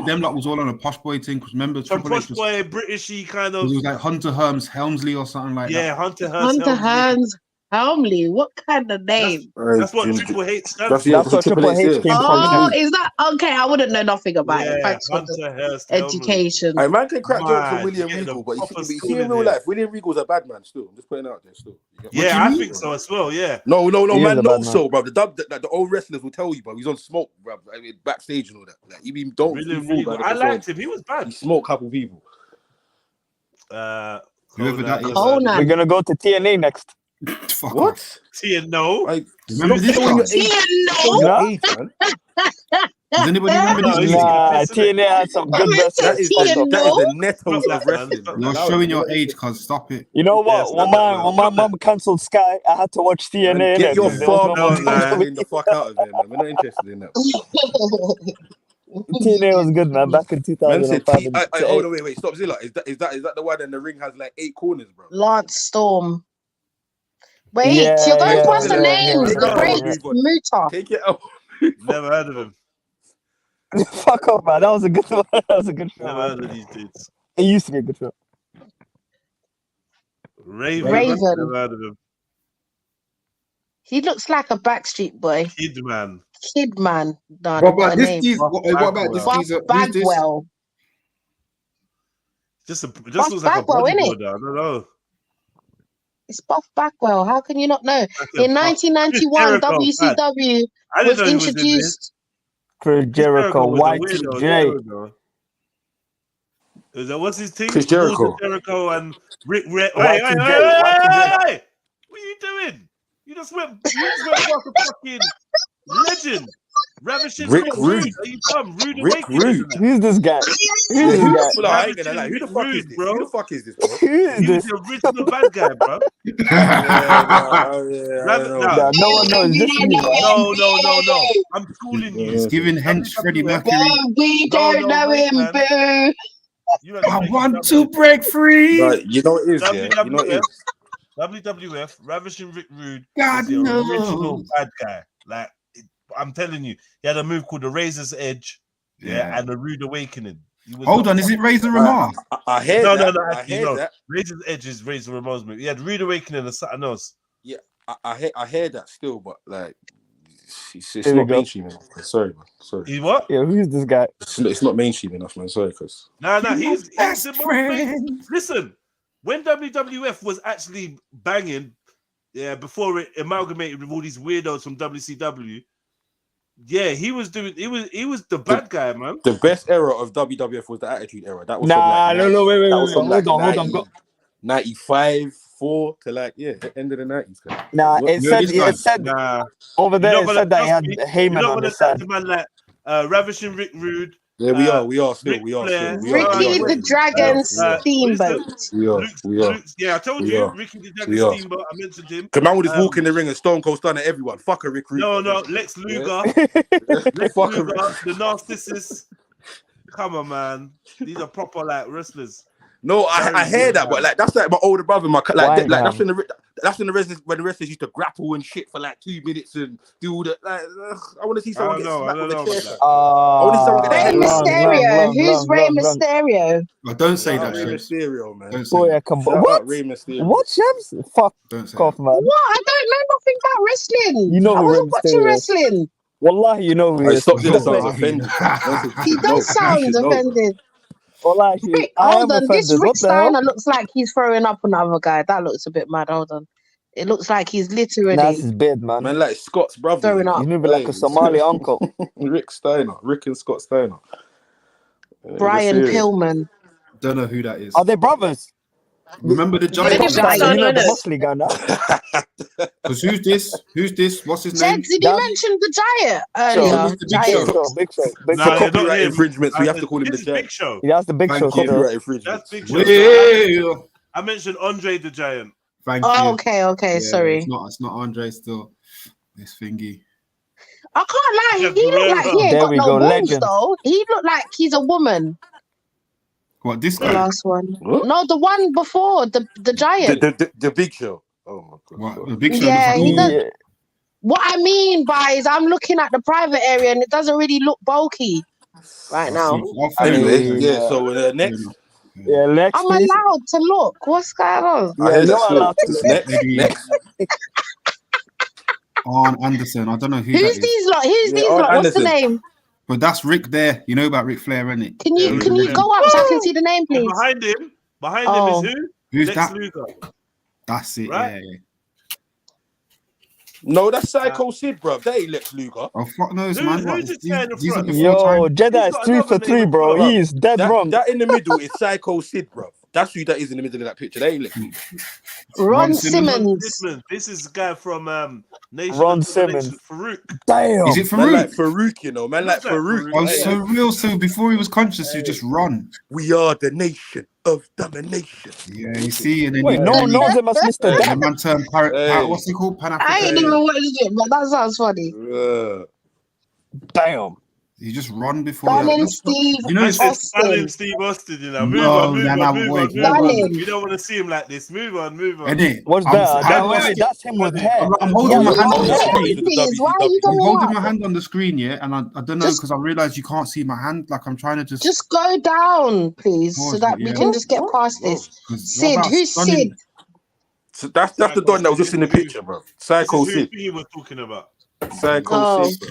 Them lot was all on a posh boy thing. Because remember, Some Triple posh H was, boy, Britishy kind it of. was like Hunter Helmsley or something like Yeah, that. Hunter Hunter Hans Helmley. What kind of name? That's what Triple H stands That's for. what Triple H came from, Oh, innit? is that okay? I wouldn't know nothing about it. Yeah, Thanks for the Hunter Hurst education. Hey, man can crack jokes from Man, William you're getting Regal, a but proper you see school in in real here. life, William Regal's a bad man still. I'm just putting it out there still. Yeah, I think so as well. Yeah. No, He is man a bad knows man. so, bro. The old wrestlers will tell you, bro. He's on smoke, bro. I mean, backstage and all that. Like, he don't be William fooled Regal. by the I facade. liked him. He was bad. He smoked a couple people. Whoever that is. We're gonna go to TNA next. Fuck What? off. TNO. Remember this showing guy? your age. Showing your Nah. age, man. Does anybody remember this he's guy? Nah, piss, innit? TNA had some good That wrestlers. is the netos of wrestling, bro. You're showing your age, cuz. Stop it. You know what? When my mum cancelled Sky, I had to watch TNA. Man, get innit? your There was farm no more counselling the fuck out of here, man. We're not interested in that. TNA was good, man. Back in Man said, 2005. and hold on, wait, stop, Zilla. Is that the one and the ring has like 8 corners, bro? Lance Storm. Wait, Yeah, you're going yeah, past the yeah, names. yeah, The yeah, great yeah. Muta. Take it out. Never heard of him. Fuck off, man. That was a good one. That was a good show. Never Man. heard of these dudes. It used to be a good show. Raven. Raven. Never heard of him. He looks like a Backstreet Boy. Kidman. Kidman. Nah, What got about a this name. geezer? What about this Buff geezer? Who's this? Bagwell. Just Buff looks like a Bagwell, innit? bodybuilder. I don't know. It's Buff Bagwell. How can you not know? a In Buff- 1991, Jericho, WCW I didn't was know he was in introduced. Chris Jericho, was a weirdo, Y2J. though. Is that what's his team? Chris Jericho. Walter Jericho and Rick Red. Y2J, Hey, Y2J. hey! What are you doing? You just went past a fucking legend. Ravishing Rick Rick Rude. Rude. Are you dumb? Rude Rick Awakening. Rude. Who's this guy? Who's Who this the guy? I ain't gonna lie. Who the fuck is this? bro? Who the fuck is this, bro? Who is He was this? the original bad guy, bro. No one knows. Just me, man. No. I'm schooling you. He's giving hench Freddie Mercury. We don't know him, man. boo. I want to break free. Right, you know what it is, yeah? You know what it is? WWF, Ravishing Rick Rude God was the original knows. bad guy. Like, I'm telling you, he had a move called the Razor's Edge, Yeah. and the Rude Awakening. He was Hold not on, is it fucking- Razor Ramon? I heard No, that. no, I actually, heard no. that. Razor's Edge is Razor Ramon's move. He had Rude Awakening and something else. Yeah, I heard that still, but like, it's Here we not go. mainstream enough. Sorry, man. Sorry. He what? Yeah, who's this guy? It's not mainstream enough, man. Sorry, cause No, he's best the most friend. Listen, when WWF was actually banging, yeah, before it amalgamated with all these weirdos from WCW, yeah, he was the bad guy, man. the best era of WWF was the Attitude Era. That was Nah, from no, wait, that was from hold on, 90, 95, 4 to like end of the 90s. Nah, it said Nah. over there. You're it not said that he had gonna- you're Heyman not on gonna his say side. to man like Ravishing Rick Rude. Yeah, we are still. Ric We are Flair, still. We are. Ricky the Dragon Steamboat. We are. We are. Yeah, I told We you, are. Ricky the Dragon We are. Steamboat. I mentioned him. Cause man would just walk in the ring and Stone Cold stun at everyone. Fuck a Rick Rude. No, Lex Luger. Lex Fuck a Luger, the Narcissus. Come on, man. These are proper like wrestlers. No, I hear that, but like that's like my older brother, Why, that's when the wrestlers used to grapple and shit for like 2 minutes and do all the like. I want to see someone get smacked with a chair. I want to see someone get Rey Mysterio. Who's Rey Mysterio? Oh, don't say that, Rey Shams. Mysterio, man. Don't say Boy, that. I come. Shout What? out Rey Mysterio. What, Shams? Fuck Don't say off, man. What? I don't know nothing about wrestling. You know I who wasn't Rey watching Mysterio is. wrestling. Wallahi, you know who he I is. stopped it. No, Sounds I offended. He does sound offended. Wallahi, I Hold am on, this offended. Rick What the hell? Steiner looks like he's throwing up another guy. That looks a bit mad. Hold on. It looks like he's literally That's his beard, man. Man, like Scott's brother. throwing up. He's moving like a Somali uncle. Rick and Scott Steiner. Brian Pillman. Don't know who that is. Are they brothers? Remember the They giant? do Steiner, you know the Steiner. muscly guy now. Because who's this? Who's this? What's his Jed, name? did you mention the Giant earlier? Mr. Big Giant. Show. Big Show. Big Nah, Show. they're not Copyright him. infringements. We have to call him the This is Big Giant. Show. Yeah, that's the Big Thank Show. you. Still. Copyright That's infringements. Big Show. Well, I mentioned Andre the Giant. thank Oh, you. okay, Yeah, sorry. It's not Andre still. This thingy. I can't lie. Yeah, He looked like he ain't There got we no go, balls legend. though. He looked like he's a woman. What, this The guy? last one. What? No, the one before the Giant. The Big Show. Oh my god. What, the Big Show? Yeah, he does. Yeah. What I mean by is I'm looking at the private area and it doesn't really look bulky right now. Anyway, yeah. So next. Yeah, next, I'm please. allowed to look. What's going on? I hear you're that allowed still. to. Next. Arn Anderson. I don't know who that Who's is. these lot? Who's these Arn lot? What's the Anderson. name? But that's Rick there. You know about Ric Flair, innit? Can you go up so I can see the name, please? Behind him Oh. is who? Who's Lex that? Luger. That's it. Right? Yeah. No, that's Psycho Sid, bro. That ain't Lex Luger. Oh fuck knows, man. What, Who's this guy in the these are front? before Yo, time. Jedi is got 3 for another 3, name bro. as well. He is dead wrong. That in the middle is Psycho Sid, bro. That's who that is in the middle of that picture. That ain't Lex Luger. Ron Simmons. Simmons. This is the guy from Nation Ron of Domination, Simmons. Farouk. Damn. Is it Man Farouk? like Farouk, you know. Man like Farouk. Oh, so real. So before he was conscious, he just run. We are the nation of domination. Yeah, you see, and then Wait, no one knows him as Mr. The Dad. man turned what's it called? Pan I ain't even watched it, but that sounds funny. Damn. He just run before. Darling Steve You know, it's Austin. Steve Austin, you know. Move No, on. Darling. You don't want to see him like this. Move on. Innit? What's that? That's him with hair. I'm holding my hand on the Yeah, screen. please. Why are you I'm going holding up? my hand on the screen, yeah, and I don't know because I realized you can't see my hand. Like I'm trying to Just go down, please, so that we yeah. can just get past this. Sid, about who's stunning- Sid? So that's the Don that was just in the picture, bro. Psycho This is Sid. who he was talking about. Psycho Oh. Sid, bro.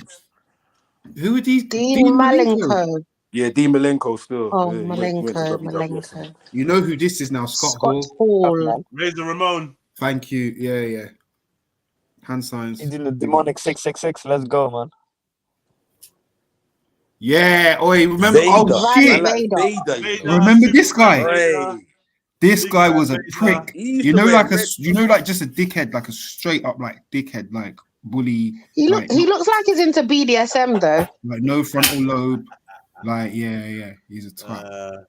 Who are these? Dean Malenko. Yeah, Dean Malenko still. Oh, Yeah, he went to Malenko, WWF. Malenko. You know who this is now? Scott Hall. Hall. Razor Ramon. Thank you. Yeah. Hand signs. He's in the demonic 666. Let's go, man. Yeah. Oh, remember? Vader. Oh shit! Vader. Remember this guy? Hey. This guy was a prick. He used You to know, wear like red- like just a dickhead, like a straight up like dickhead, like bully. He like, looks like he's into BDSM though. like no frontal lobe. Like yeah. He's a twat.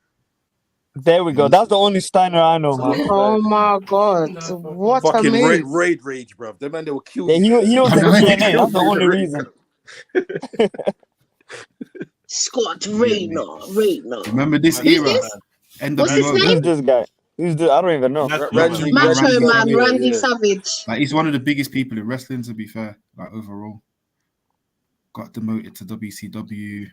There we go. That's the only Steiner I know, man. Oh my god, what a Fucking move! raid rage, bro. Them man, they will kill Yeah, you. he was the DNA. That's the only reason. Scott Rayner. Remember this Who's era? this? NWO. What's his name? Who's this guy? Who's this? I don't even know. Macho Man, Randy Savage. Like he's one of the biggest people in wrestling, to be fair. Like overall, got demoted to WCW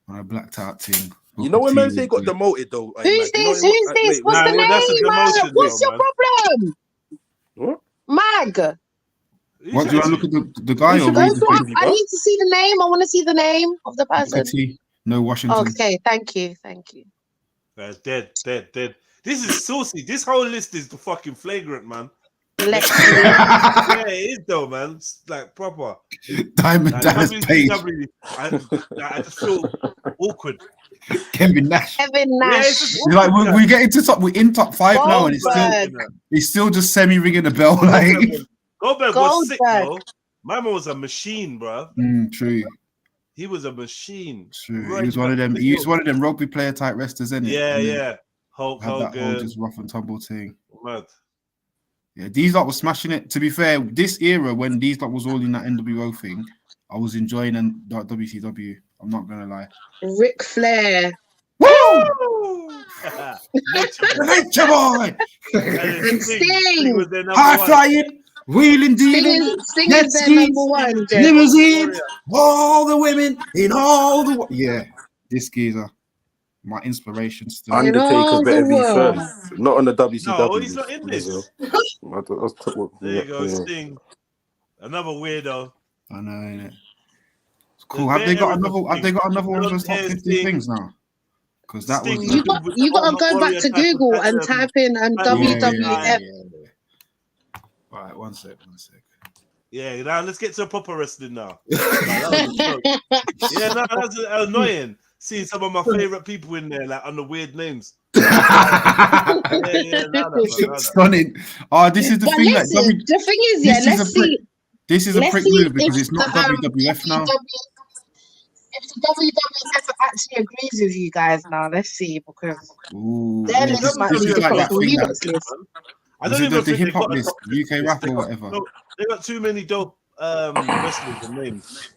on a blacked out thing. You know when man say he got demoted though? Who's this? Who's this? What's the name? What's your problem? What? Mag. What do I look at the guy or Go read the for thing? it. I need to see the name. I want to see the name of the person. No Washington. Okay, thank you. Dead. This is saucy. This whole list is the fucking flagrant, man. Yeah, it is though, man. It's like proper. Diamond Dallas Page. I just feel awkward. Kevin Nash. You're like we get into top. We're in top 5 now, and it's still just semi-ringing the bell. Like Goldberg was sick, bro. My man was a machine, bro. True. He was a machine. True. He was one of them. He was one of them rugby player type wrestlers, isn't it? Yeah. Hulk had that whole Hogan. just rough and tumble thing. Mad. Yeah, these lot was smashing it. To be fair, this era when these lot was all in that NWO thing, I was enjoying that WCW. I'm not gonna lie. Ric Flair. Woo! Nature boy. And Sting. High flying, wheeling, dealing, Sting is their number one. limousine, all the women in all the this geezer. My inspiration still. Undertaker better be first. Not on the WCW. No, he's not in this. There you go, Sting. Another weirdo. I know, innit? It's cool. Have they got another one of those top 50 things now? Because that was You got to go back to Google and type in WWF. Right, one sec. Yeah, now let's get to proper wrestling now. That's annoying. Seeing some of my favorite people in there, like under weird names. Stunning. Oh, this is the thing. Listen, the thing is, let's see. This is a prick move because it's not WWF now. If the WWF actually agrees with you guys now, let's see, because their list might be different from you guys' list. I don't even think the hip hop list, UK rap or whatever. They got too many dope wrestlers and names.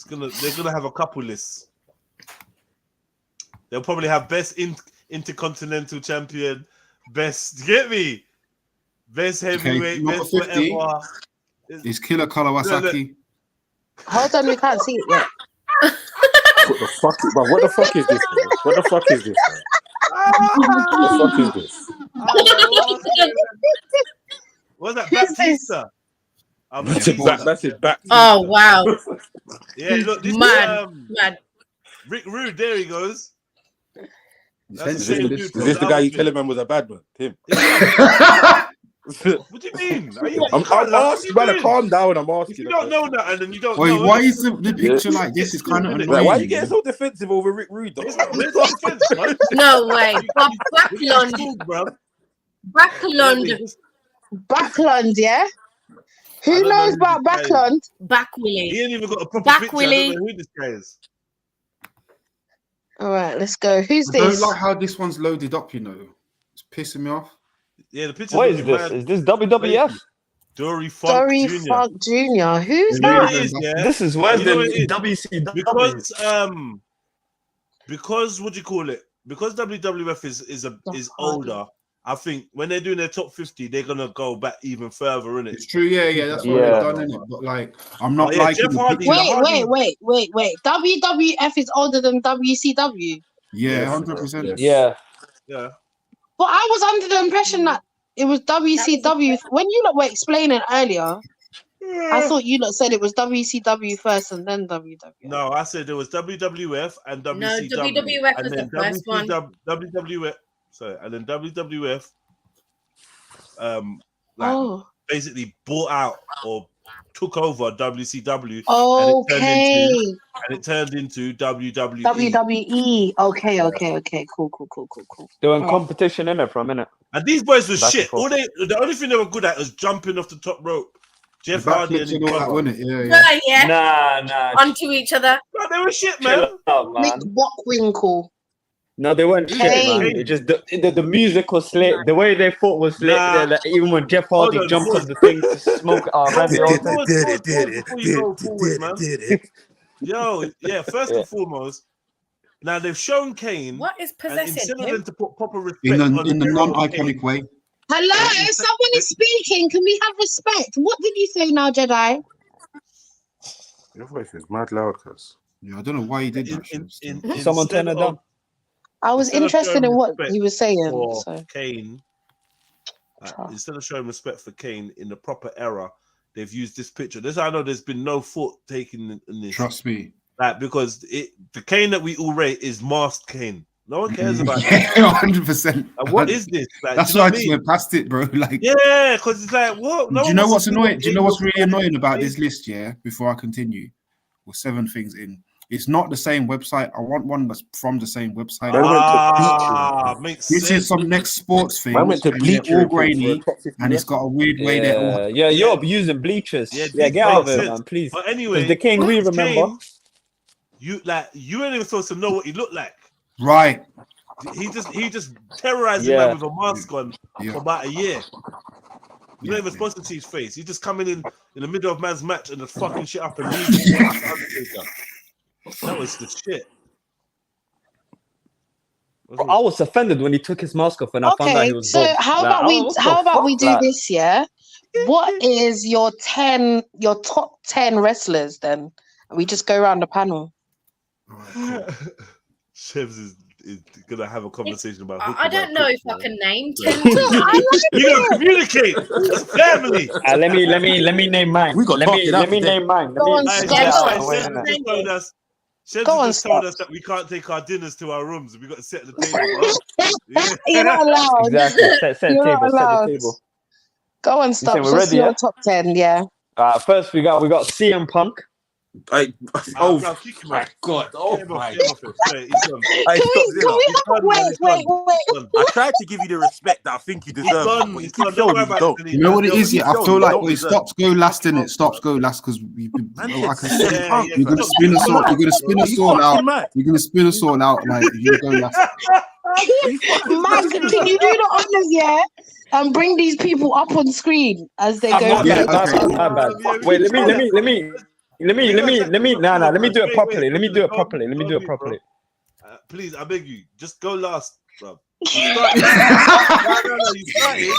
They're gonna have a couple lists. They'll probably have best intercontinental champion, best best heavyweight, best whatever. It's Killer Kawasaki. Hold on, we can't see it yet. What the fuck? Bro, what the fuck is this, bro? What the fuck is this, bro? What the fuck is this? What's that? Who's this? Baptista. That's his back. Oh wow. Yeah, look, this Mad. is Rick Rude. There he goes. That's Is the same dude this from the guy you Outfit. tell man was a bad man? Him. What do you mean? Are you, I'm asking, brother. Calm down. I'm asking. You don't know that, and then you don't Wait, know. why is the picture like this? It's kind of annoying. Like, why are you getting so defensive over Rick Rude? Though? Where's the defense, man? No way. Backlund. Backlund, yeah? Who knows about Backlund? Back Willie. He ain't even got a proper Back picture. Willie. I don't know who this guy is. All right, let's go. Who's I don't this? like how this one's loaded up, you know. It's pissing me off. Yeah, the picture. What is this? Is this WWF? Dory Funk Dory Jr. Funk Jr. Who's You know what that? it is, yeah? This is worse You know than what it is? WCW. Because what do you call it? Because WWF is older. I think when they're doing their top 50, they're gonna go back even further, innit? It's true, yeah, that's what they've done, innit? But like, I'm not liking Jeff the Hardy. picture. Wait. WWF is older than WCW. Yeah, 100%. Yeah. Yeah. But I was under the impression that it was WCW. When you were explaining earlier, I thought you said it was WCW first and then WWF. No, I said there was WWF and WCW. No, WWF and was then the first one. WWF. Sorry, and then WWF. Basically bought out or took over WCW. Okay. And it turned into WWE. WWE. Okay. Cool. They were in competition in it for a minute. And these boys were Back shit. and forth. The only thing they were good at was jumping off the top rope. Jeff The back Hardy and flips his and all that, brother. wasn't it? Yeah. Nah. Onto each other. No, they were shit, man. Chill out, man. Nick Bockwinkel. No, they weren't shit, man. It just the music was slick. The way they fought was slick. Nah. Like, even when Jeff Hardy Hold on, jumped pause. on the thing to smoke Randy Orton. Before you go forward, man. Yo, yeah, first and foremost, now they've shown Kane. What is And possessing instead of him? them to put proper respect In the on Kane, non-iconic way. Hello, someone is speaking. Can we have respect? What did you say now, Jedi? Your voice is mad loud, cuz. Yeah, I don't know why he did that. Someone turn it down. I was Instead of interested showing in what respect he was saying. for So. Kane, instead of showing respect for Kane in the proper era, they've used this picture. This I know there's been no thought taken in this. Trust me. Like, because the Kane that we all rate is masked Kane. No one cares about Yeah, that. 100%. And what is this? Like, That's do you know why I what just went past it, bro. Like, yeah, because it's like, what? do you know what's annoying? Do you know what's really annoying about this list? Yeah, before I continue, with 7 things in, it's not the same website. I want one that's from the same website. Makes This sense. is some next sports thing. I went to and they're Bleacher all Report for a grainy, top 50 and it's got a weird way Yeah, they're all. yeah, you're abusing bleachers. Yeah, get out of makes it, sense. man, please. But anyway, the King we remember. Kane, you ain't even supposed to know what he looked like. Right. He just terrorized the man with a mask on for about a year. You're not even supposed to see his face. He's just coming in the middle of man's match and just fucking shit up and leaving. That was the shit. Bro, I was offended when he took his mask off and I found out he was so bald. how about we do this? Yeah, what is your top 10 wrestlers then? And we just go around the panel. Chefs is gonna have a conversation about. I don't know if I can name 10. You gotta communicate. It's family. Let me name mine. Let me name mine. Chefs just told us that we can't take our dinners to our rooms. We got to sit at the table. You're not allowed. Exactly. Set You're table. not Set the allowed. table. Go on, stop. We're ready, your yeah? top 10, yeah. First we got CM Punk. My God! Oh my! Wait. I tried to give you the respect that I think you deserve. But you keep showing you don't. You know what it is? Yeah, I feel like it stops go last in it. Stops go last because you're gonna spin us all. You're gonna spin us all out. You're gonna spin us all out. Like you're gonna go last. Man, can you do the honors, yeah? And bring these people up on screen as they go. My bad. Wait, let me. Let me do it properly. Let me do it properly. Please, I beg you, just go last, bro. You started. No, you started.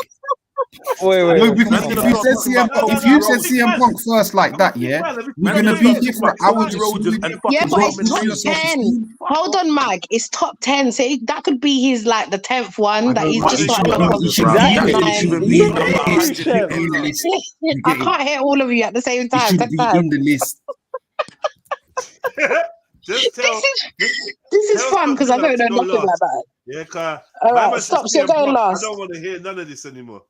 No, because if you said CM Punk first like that, yeah, we're gonna be here for hours. Yeah, but it's top 10. Hold on, Mike. It's top 10. So that could be his like the 10th one that he's just starting off. I can't hear all of you at the same time. It should be in the list. Just tell. This is fun because I don't know nothing like that. Yeah, car. All right, stop. So you're going last. I don't want to hear none of this anymore.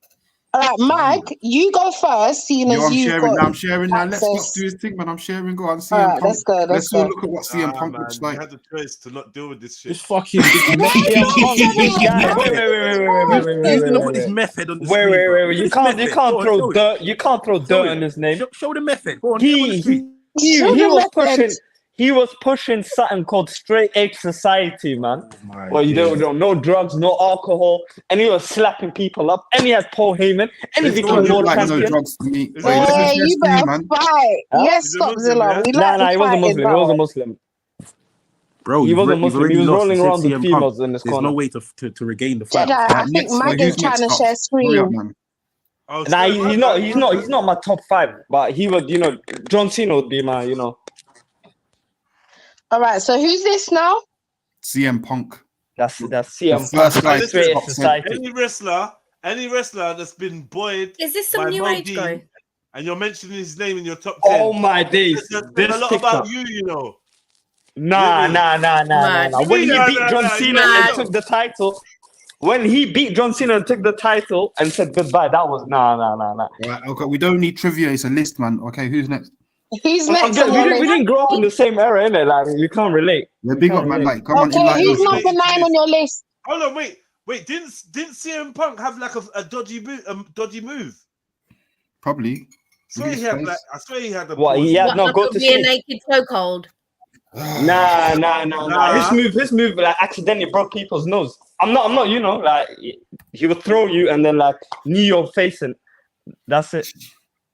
All right, Mike, you go first. Seeing as you've got. I'm sharing now. Let Scott do his thing, man. I'm sharing. Go on, CM All right, Punk. let's go. Let's all look at what CM Punk looks like. You had the choice to not deal with this shit. It's fucking. He's gonna put his method on the screen. Wait. You can't throw dirt on his name. Show the method. Go on. He was pushing something called straight edge society, man. Well, you don't no drugs, no alcohol, and he was slapping people up, and he had Paul Heyman, and he became world champion. No drugs to me. Hey, you better fight. Yes, stop Zilla. Nah, he wasn't Muslim. He wasn't Muslim. Bro, he wasn't Muslim. He was rolling around with females in this corner. There's no way to regain the fight. Jedi, I think Mike is trying to share screen. Nah, he's not my top 5, but he would, John Cena would be my, All right, so who's this now? CM Punk. That's CM Punk. Any wrestler that's been buoyed. Is this some new age guy? And you're mentioning his name in your top 10. Oh my days! There's a lot about you, Nah. When he beat John Cena and took the title. When he beat John Cena and took the title and said goodbye, that was nah. Right, okay, we don't need trivia. It's a list, man. Okay, who's next? He's next. We didn't grow up in the same era, innit? Like, you can't relate. Yeah, big up, man. Like, come on. Okay, who's number 9 on your list? Hold on, wait. Didn't CM Punk have like a dodgy move? Probably. I swear he had a. What? He had no go to be a naked chokehold. Nah. His move like accidentally broke people's nose. I'm not, like he would throw you and then like knee your face and that's it.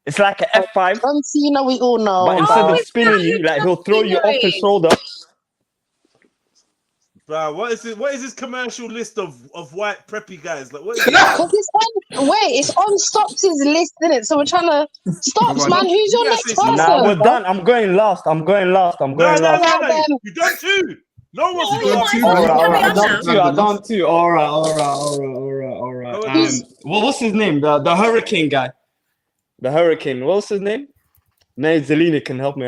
It's like an F5. John Cena, we all know. But instead of spinning you, like he'll throw you off his shoulder. Bro, what is this commercial list of white preppy guys? Like, what is it's on Stops' list, isn't it? So we're trying to Stops, man. Who's your next person? Nah, we're done. I'm going last. No, you don't too. No one's I done two. All right. What's his name? The Hurricane guy. The Hurricane. What's his name? Nate Zelina can help me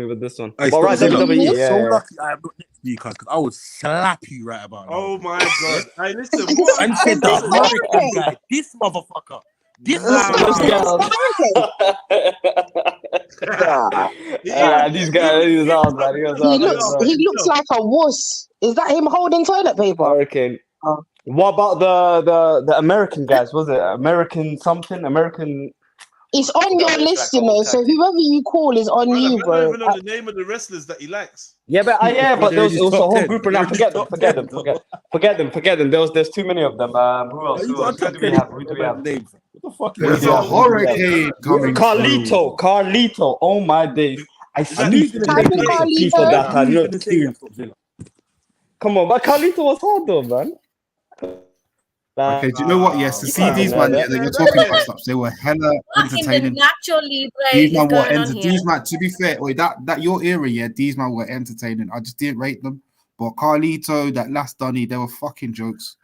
with this one. All right, WWE. So lucky I am not next to you, because I would slap you right about now. Oh my god! Hey, listen, and said the Hurricane guy, this motherfucker. These guys, he looks like a wuss. Is that him holding toilet paper? Hurricane. What about the American guys? Was it American something? American. It's on your list, so whoever you call is on you, bro. I don't even know the name of the wrestlers that he likes. Yeah, but there was a whole group of them. Forget them. There's too many of them. Who else? Who do we have? What the fuck? There's a hurricane coming. Carlito. Oh my days! I see people that are not cute. Come on, but Carlito was hard though, man. Okay, do you know what? Yes, the CDs, man, that you're talking about stuff. They were hella entertaining. These man were entertaining. To be fair, that your era, yeah, these man were entertaining. I just didn't rate them. But Carlito, that last Dunny, they were fucking jokes.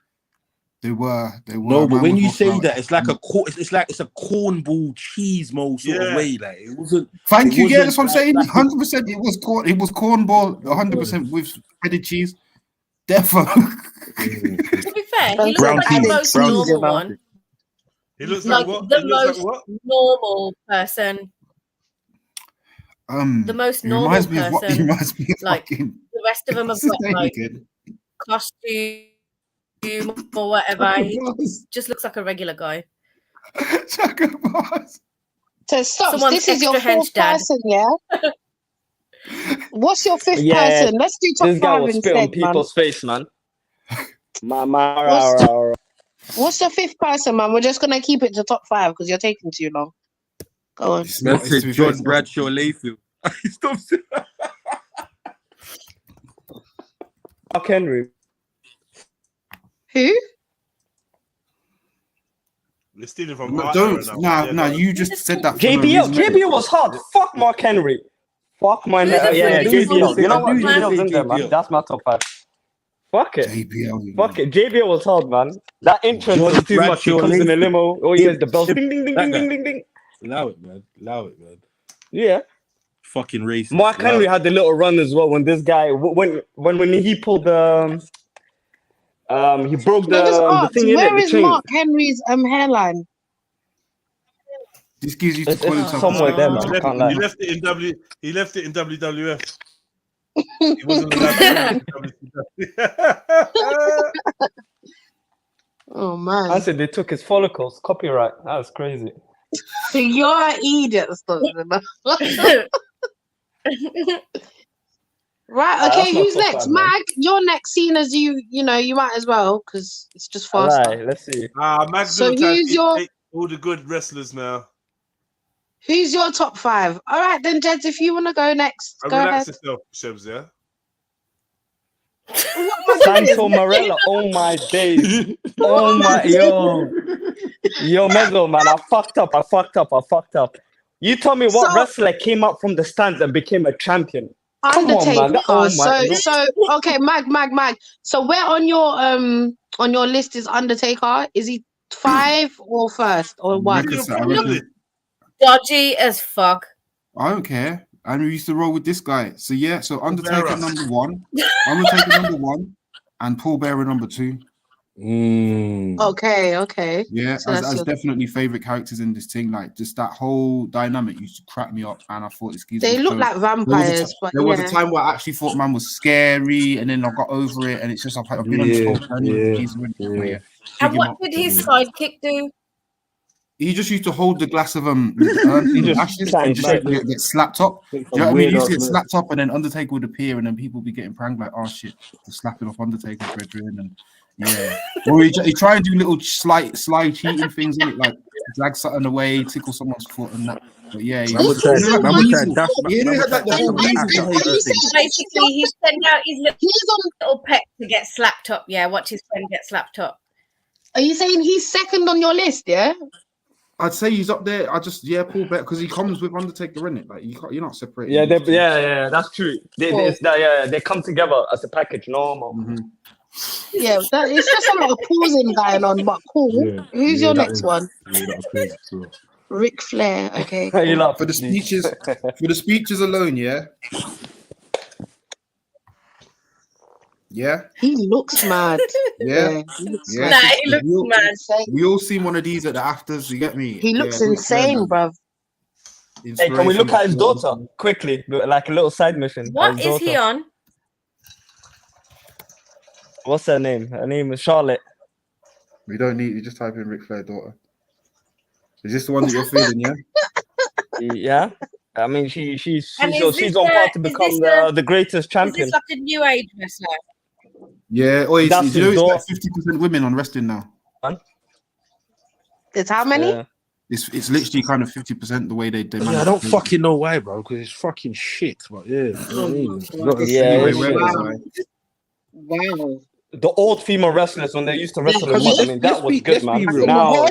They were. No, but when you say that, it's like it's a cornball cheese mo sort of way. Like it wasn't. Thank you. Yeah, that's what I'm saying. 100%. It was cornball. 100% with shredded cheese. Definitely. To be fair, he looks like the most normal one. He looks like what? The most normal person. The most normal person. He reminds me of like the rest of them have got like costume or whatever. He just looks like a regular guy. So stop. This is your fourth person, yeah? What's your fifth person? Let's do top 5 instead. This guy will spit on people's face, man. What's the fifth person, man? We're just gonna keep it to top 5 because you're taking too long. Go on. That's John Bradshaw Layfield. Stop. Mark Henry. Who? You're stealing from No, Art don't. era now. Nah, you just said that. For no JBL, reason. JBL was hard. Fuck Mark Henry. Fuck my Who the yeah, fuck is JBL. Mark You know what? Henry, man? JBL's in there, man. That's my top 5. Fuck it. JBL. Fuck it. JBL was hard, man. That entrance George was too much. He Bradshaw, comes in a Lacy. limo. Oh, he has the bells. Him. Ding, ding, ding, That ding, guy. ding, ding, ding. Allow it, man. Allow it, man. Yeah. Fucking racist. Mark Allow Henry it. had the little run as well when this guy when he pulled the he broke No, just the ask, thing in it, where the is chain. Mark Henry's hairline? This gives you to It's call himself. somewhere there, man. I can't lie. He left it in He left it in WWF. He wasn't allowed to. Oh man. I said they took his follicles. Copyright. That's crazy. So you're an idiot. Right, okay, that's not who's top next? 5, man. Mag, you're next, seeing as you know, you might as well, because it's just All faster. right, let's see. Mag So Mills has who's your all the good wrestlers now. top 5? All right, then, Jeds, if you want to go next, go Relax ahead. yourself, Shebs, yeah? Santo Morella. Oh my days. Oh my yo Mezzo, man. I fucked up. You tell me what So- wrestler came up from the stands and became a champion. Come on, Undertaker. man. Oh my. So okay, Mag. So where on your list is Undertaker? Is he 5 or first or 1? Dodgy as fuck. I don't care. And we used to roll with this guy. So yeah, so Undertaker number 1, Undertaker number 1, and Paul Bearer number 2. Okay. Yeah, So as that's your- definitely favorite characters in this thing. Like just that whole dynamic used to crack me up, and I thought this geezer They was look so- like vampires, but there was yeah. a time where I actually thought man was scary, and then I got over it, and it's just I've been on this whole journey with the geezer. Big And him what up. did his sidekick do? He just used to hold the glass of ashes and just get slapped up. Do you know what I mean? He used to get slapped up, and then Undertaker would appear, and then people would be getting pranked like, "Oh shit, they're slapping off Undertaker's brethren," and yeah. Or he try and do little sly cheating things in it, like drag something away, tickle someone's foot, and that. But yeah, he was Man would try and dash. Basically, he sent out his little pet to get slapped up. Yeah, watch his friend get slapped up. Are you saying he's second on your list? Yeah. I'd say he's up there. Paul Bear, because he comes with Undertaker in it. Like you're not separating. Yeah, that's true. They come together as a package, normal. Yeah, it's just a lot of pausing going on, but cool. Yeah, Who's yeah, your that next was- one? Yeah, that was crazy. So. Ric Flair. Okay. You laugh For the speeches alone, yeah. Yeah. He looks mad. Yeah. He looks Yeah. mad. He looks mad. We all seen one of these at the afters. You get me? He looks Yeah, insane, bruv. Hey, can we look at his daughter quickly, like a little side mission? What His is he daughter. on? What's her name? Her name is Charlotte. We don't need. You just type in Ric Flair daughter. Is this the one that you're feeling? Yeah. Yeah. I mean, she's And is on this par to is become this the greatest Is champion. this like a new age wrestler? Yeah. Oh, That's you know his it's like 50% women on wrestling now. It's how many? Yeah. It's literally kind of 50% the way they. Yeah, I don't fucking know why, bro, because it's fucking shit. But yeah, you know what I mean? Wow. The old female wrestlers when they used to wrestle in mud, I mean, that was good, man. real. Now,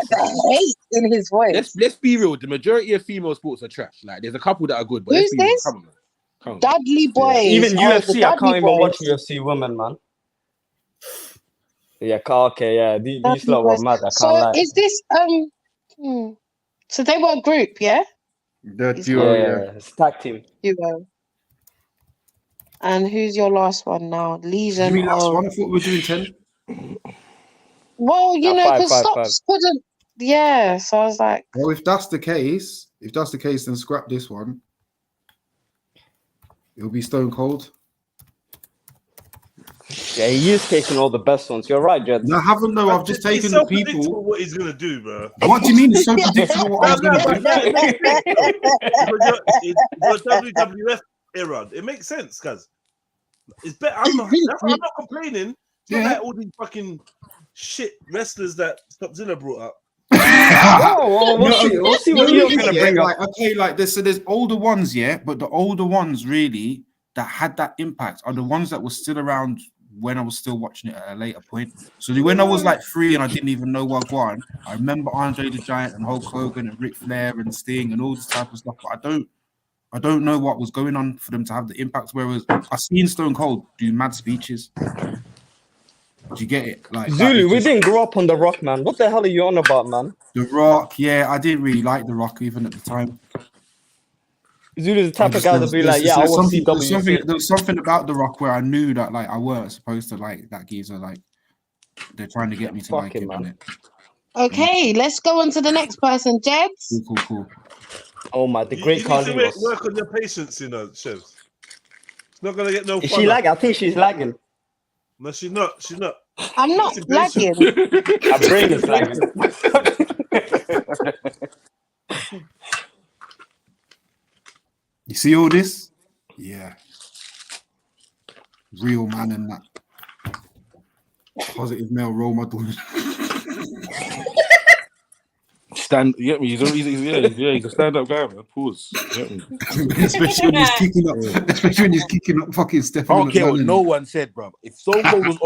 Hate in his voice. Let's be real. The majority of female sports are trash. Like, there's a couple that are good, but Who's let's be real. this? Come on, man. Come on. Dudley Boys. even Oh, the UFC, I Dudley can't even Boys. watch UFC women, man. Yeah, okay, yeah. These lot were mad, I can't So lie. is this so they were a group, yeah? The duo, yeah. It's tag team. Duo. And who's your last one now? Legion. You mean last of- one? I thought we were doing 10. Well, you know, Five, because five, Stops couldn't. Yeah, so I was like, Well, if that's the case, then scrap this one. It'll be Stone Cold. Yeah, he is taking all the best ones. You're right, Jed. No, I haven't. No, I've just It's taken so the people. predictable what he's gonna do, bro. What do you mean? It's so predictable what I was going to do. Your WWF era, it makes sense, cuz it's better. I'm not complaining. It's not like all these fucking shit wrestlers that Stopzilla brought up. Oh, we'll see what you're going to bring up. Like, okay, like this. So there's older ones, yeah, but the older ones really that had that impact are the ones that were still around when I was still watching it at a later point. So when I was like 3 and I didn't even know what going on, I remember Andre the Giant and Hulk Hogan and Ric Flair and Sting and all this type of stuff. But I don't know what was going on for them to have the impact. Whereas I seen Stone Cold do mad speeches. Do you get it? Like Zulu, we didn't grow up on The Rock, man. What the hell are you on about, man? The Rock, yeah, I didn't really like The Rock even at the time. Zulu's the type of guy to be like, yeah, I want CW. There was something about The Rock where I knew that like I weren't supposed to like that geezer. Like they're trying to get me to like him, man. Okay, let's go on to the next person, Jeds. Cool. Oh my, the great Carlos. Work on your patience, you know, Chefs. It's not gonna get no. Is she lagging? I think she's lagging. No, she's not. She's not. I'm not lagging. Her brain is lagging. You see all this? Yeah. Real man and that. Positive male role model. You get me? He's a stand-up guy, man. Pause. You get me? Especially when he's kicking up fucking Stephanie. I don't care what no one said, bro. If Stone Cold was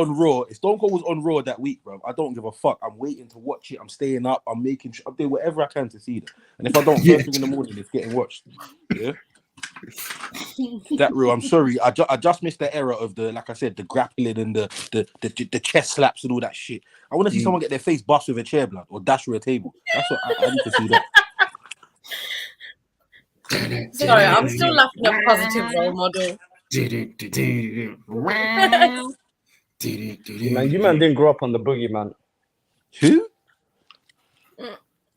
on Raw, that week, bro, I don't give a fuck. I'm waiting to watch it. I'm staying up. I'm making sure I'm doing whatever I can to see them. And if I don't, first thing in the morning, it's getting watched. Yeah. That real. I'm sorry. I just missed the era of the, like I said, the grappling and the chest slaps and all that shit. I want to see someone get their face bust with a chair, blood, or dash through a table. That's what I need to see that. Sorry, I'm still laughing at positive role model. Man, you man didn't grow up on the boogie, man. Who?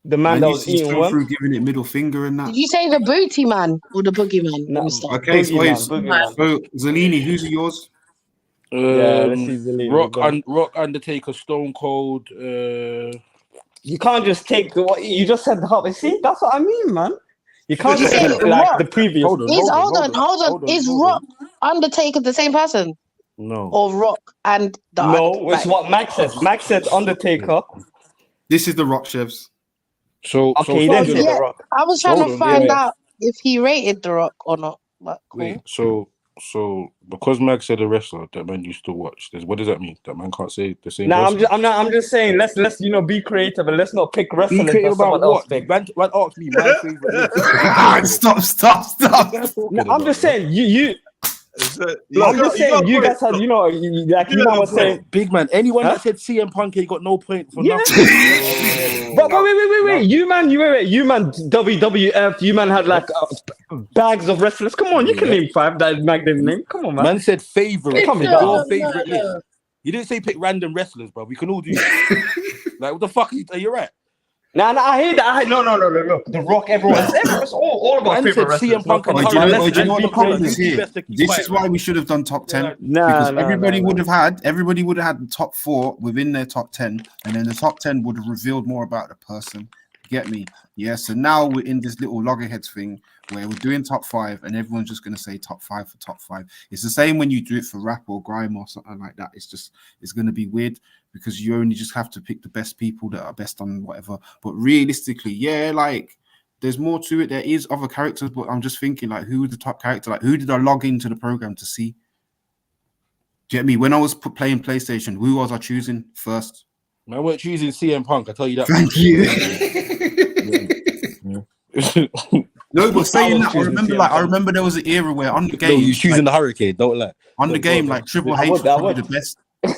The man that was eating one through giving it middle finger and that. Did you say the booty man or the boogie man? No. Okay, so Zalini, who's yours? Rock, Undertaker, Stone Cold. You can't just take what you just said. See, that's what I mean, man. You can't just take like the previous. Hold on. Is Rock Undertaker the same person? No. Or Rock and the it's what Max said. Max said Undertaker. This is the Rock, chefs. So okay, The Rock. I was trying to find out if he rated The Rock or not. But cool. Wait, so because Mag said a wrestler that man used to watch, what does that mean? That man can't say the same. No, I'm just saying let's be creative and let's not pick wrestling. Be creative about what? Man asked me my favorite. Stop. No, I'm just saying you. I'm just saying you guys had, like you man was saying, big man. Anyone that said CM Punk, he got no point for nothing. But wait, you man, WWF, you man had like bags of wrestlers. Come on, you can name 5 that Mag didn't name. Come on, man. Man said favorite. Come on, your favorite list. You didn't say pick random wrestlers, bro. We can all do that. Like, what the fuck are you right? No, I hate that. No. Look, The Rock, everyone's all of our favorite wrestlers. CM Punk. Do you know what the problem is here? This is why we should have done top 10. Because everybody would have had the top 4 within their top 10, and then the top 10 would have revealed more about the person. Get me? Yeah. So now we're in this little loggerheads thing where we're doing top 5, and everyone's just going to say top 5 for top 5. It's the same when you do it for rap or grime or something like that. It's going to be weird because you only just have to pick the best people that are best on whatever. But realistically, yeah, like there's more to it. There is other characters, but I'm just thinking like, who was the top character? Like, who did I log into the program to see? Do you get me? When I was playing PlayStation, who was I choosing first? I weren't choosing CM Punk. I tell you that. Thank you. No, but saying that, I remember there was an era where on the game, you choosing the Hurricane. Don't lie. On the game, like Triple H was probably the best,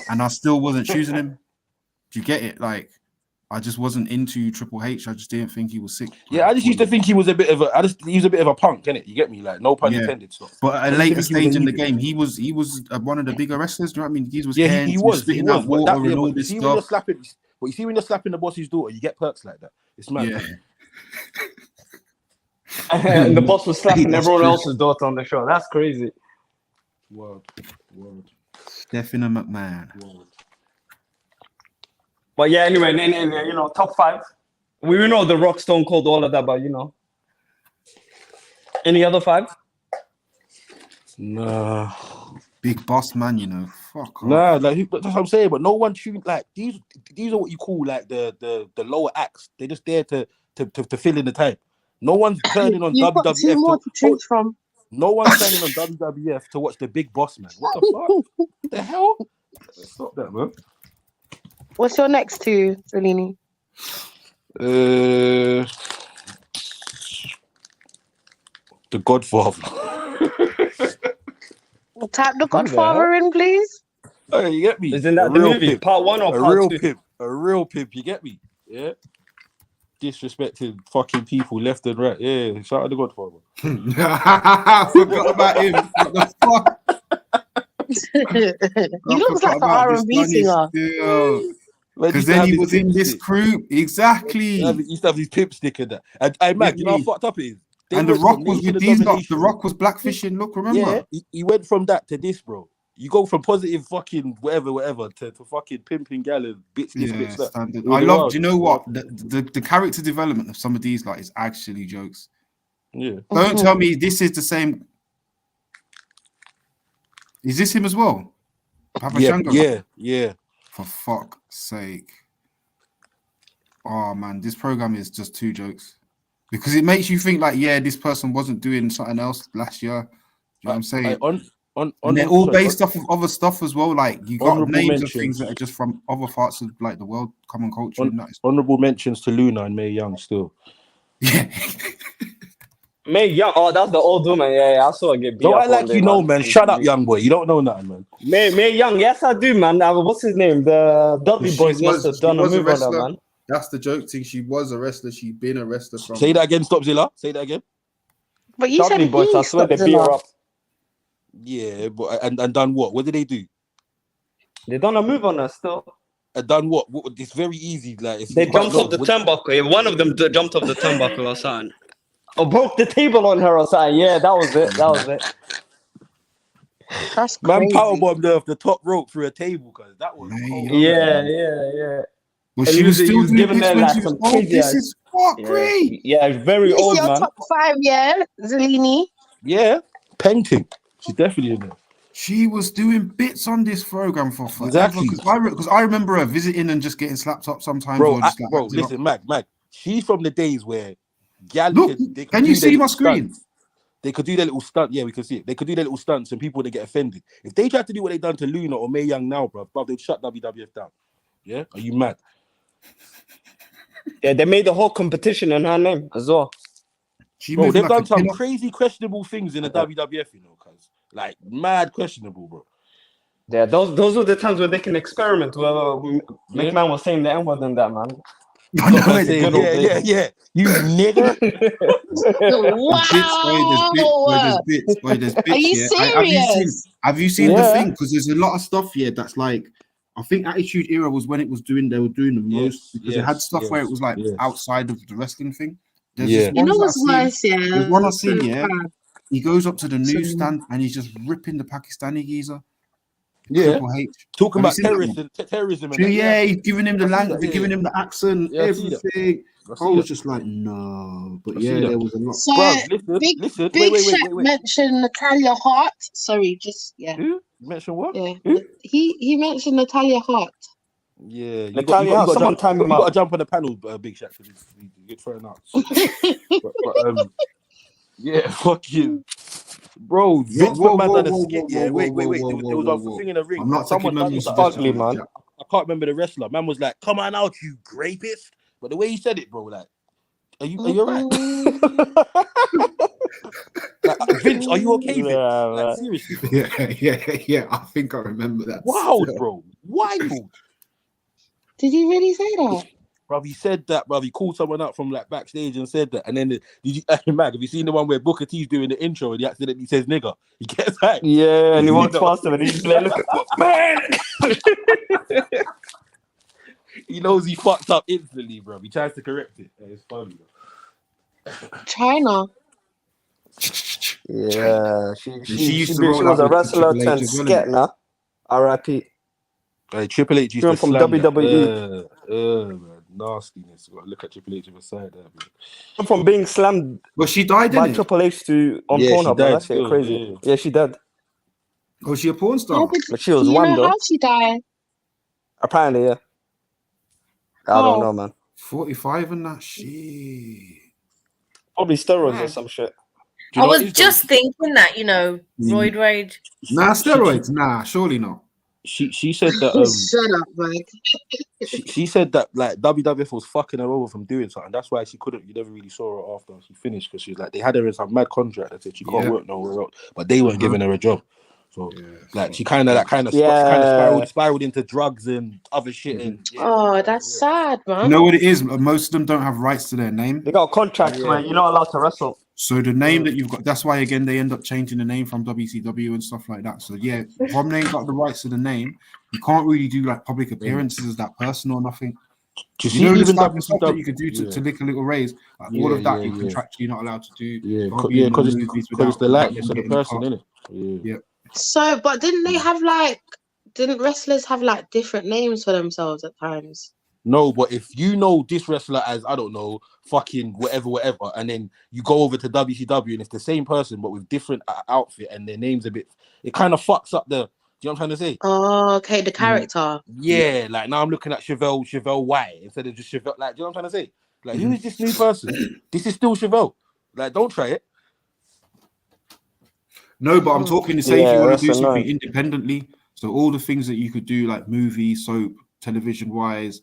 and I still wasn't choosing him. Do you get it? Like, I just wasn't into Triple H. I just didn't think he was sick. Yeah, I just used to think he was a bit of a punk, innit? You get me? Like, no pun intended. So. But at a later stage in the game, he was one of the bigger wrestlers. Do you know what I mean? He was spitting out water and all this stuff. But you see when you're slapping the boss's daughter, you get perks like that. It's mad. Yeah. And the boss was slapping everyone else's daughter on the show. That's crazy. Word. Stephanie McMahon. Word. But yeah, anyway, top 5. We know The Rock, Stone Cold, all of that, but any other 5? Nah. Big boss man, fuck. Nah, like that's what I'm saying. But no one tuned like these are what you call like the lower acts. They're just there to fill in the time. No one's turning on WWF. No one's turning on WWF to watch the big boss man. What the fuck? What the hell? Stop that, man. What's your next two, Zelini? The Godfather. Type the What the hell? Godfather in, please. Hey, you get me? Isn't that the movie? Part 1 or a part real 2? pimp. A real pimp. You get me? Yeah. Disrespecting fucking people left and right. Yeah. Shout out the Godfather. I forgot about him. What the fuck? He looks like an R&B singer. Because then he was in this crew. Exactly. He used to have his pimp stick and that. And I man, you know how fucked up it is? And The Rock was with these lot. The Rock was blackfishing. Look, remember? Yeah, he went from that to this, bro. You go from positive fucking whatever to fucking pimping gal and bits this, bits that. Standard. I love. Do you know what? The character development of some of these like is actually jokes. Yeah. Don't tell me this is the same. Is this him as well? Papa Shango? Yeah. For fuck's sake. Oh man, this program is just two jokes. Because it makes you think like, yeah, this person wasn't doing something else last year. Do you know what I'm saying? And they're all based off of other stuff as well. Like you got names of things that are just from other parts of like the world, common culture. Honorable mentions to Luna and Mae Young still. Yeah. Mae Young, oh, that's the old woman. Yeah, I saw her get beat Don't up. act like you know, man. Shut up, young boy. You don't know nothing, man. Mae Young, yes, I do, man. What's his name? The Dudley Boys must have done a move on her, man. That's the joke thing. She was a wrestler. She'd been a wrestler from. Say that again, Stopzilla. Say that again. But you said Boys, I swear they beat her up. Yeah, but and done what? What did they do? They done a move on her still. And done what? It's very easy. Like they jumped off the turnbuckle. One of them jumped off the turnbuckle or something. Or broke the table on her or something. Yeah, that was it. That was it. That's man crazy. powerbombed her off the top rope through a table because that was cold. Yeah. Well, she was still giving them like some crazy. This is fuckery. Yeah, very This old, your man. top 5, yeah, Zelini? Yeah, painting. She's definitely in there. She was doing bits on this program for forever. Exactly. Because I remember her visiting and just getting slapped up sometimes. Bro, or just like listen, Mag. She's from the days where gal. Look, can you see my screen? Stunts. They could do their little stunt. Yeah, we can see it. They could do their little stunts and people would get offended. If they tried to do what they done to Luna or Mae Young now, bro, they'd shut WWF down. Yeah? Are you mad? Yeah, they made the whole competition in her name as well. Bro, they've done some crazy questionable things in the WWF, you know, cuz like mad questionable, bro. Yeah, those were the times where they can experiment. Well, McMahon was saying the N-word and that, man. Yeah. You nigga. There's bits. Are you serious? Have you seen the thing? Because there's a lot of stuff here that's like, I think Attitude Era was when they were doing the most because it had stuff where it was like outside of the wrestling thing. You know what's worse, yeah? There's one I seen, yeah. He goes up to the newsstand and he's just ripping the Pakistani geezer. Yeah, Triple H. Talking about terrorism. Yeah, he's giving him the language, they're giving him the accent, everything. I was just like, no, but there was a lot. So, Big Shaq mentioned Natalia Hart. Sorry, Who mentioned what? Yeah, he mentioned Natalia Hart. Yeah, Natalia Hart. Someone time him out. You got to out. jump on the panel, Big Shaq, because you get thrown out. Yeah, fuck you. Bro, Vince McMahon done a skit. Yeah, wait. There was a thing in the ring. I'm not Someone done taking ugly, man. I can't remember the wrestler. Man was like, "Come on out, you rapist!" But the way he said it, bro, like, are you alright? Like, Vince, are you okay, Vince? Like, seriously? Yeah. I think I remember that. Wild, bro. Wild. Did he really say that? Bruv, he said that, bruv. He called someone up from like backstage and said that. And then, Mag, have you seen the one where Booker T's doing the intro and he accidentally says nigger? He gets back. Yeah, and he walks past him and he's like, look at man. He knows he fucked up instantly, bro. He tries to correct it. It's funny, bro. China. Yeah, she was a wrestler turned sketner. R.I.P. Hey, Triple H used to from WWE. Man, nastiness. You gotta look at Triple H beside that. Man. From being slammed, but she died by Triple H on Pornhub. That's crazy. Yeah, she died. Oh, she a porn star? But she was Do you one know though. how she died? Apparently, yeah. I don't know, man. 45 and that shit. Probably steroids or some shit. I was just thinking that, roid rage. Nah, steroids. Nah, surely not. she said that Shut up, man. she said that like WWF was fucking her over from doing something. That's why she couldn't. You never really saw her after she finished because she was like they had her in some mad contract that said she can't work nowhere else, but they weren't giving her a job. So like she kind of spiraled into drugs and other shit. And Oh, that's sad, You man. know what it is? Most of them don't have rights to their name. They got contracts, man. You're not allowed to wrestle. So the name that you've got, that's why again they end up changing the name from WCW and stuff like that. So yeah, From they ain't got the rights to the name, you can't really do like public appearances as that person or nothing. Do You know see the even stuff that you could do to yeah. lick a little raise, like all of that you're contractually not allowed to do. Yeah, You can't be in no because movies it's the without likeness of the getting the person, cut. innit? Yeah. So, but didn't they have like? Didn't wrestlers have like different names for themselves at times? No, but if you know this wrestler as, I don't know, fucking whatever, and then you go over to WCW and it's the same person but with different outfit and their name's a bit, it kind of fucks up the, do you know what I'm trying to say? Oh, okay, the character. Yeah, like now I'm looking at Chevelle White instead of just Chevelle, like, do you know what I'm trying to say? Like, who is this new person? This is still Chevelle. Like, don't try it. No, but I'm talking to say if you want to do that's something annoying. independently. So all the things that you could do, like movie, soap, television wise,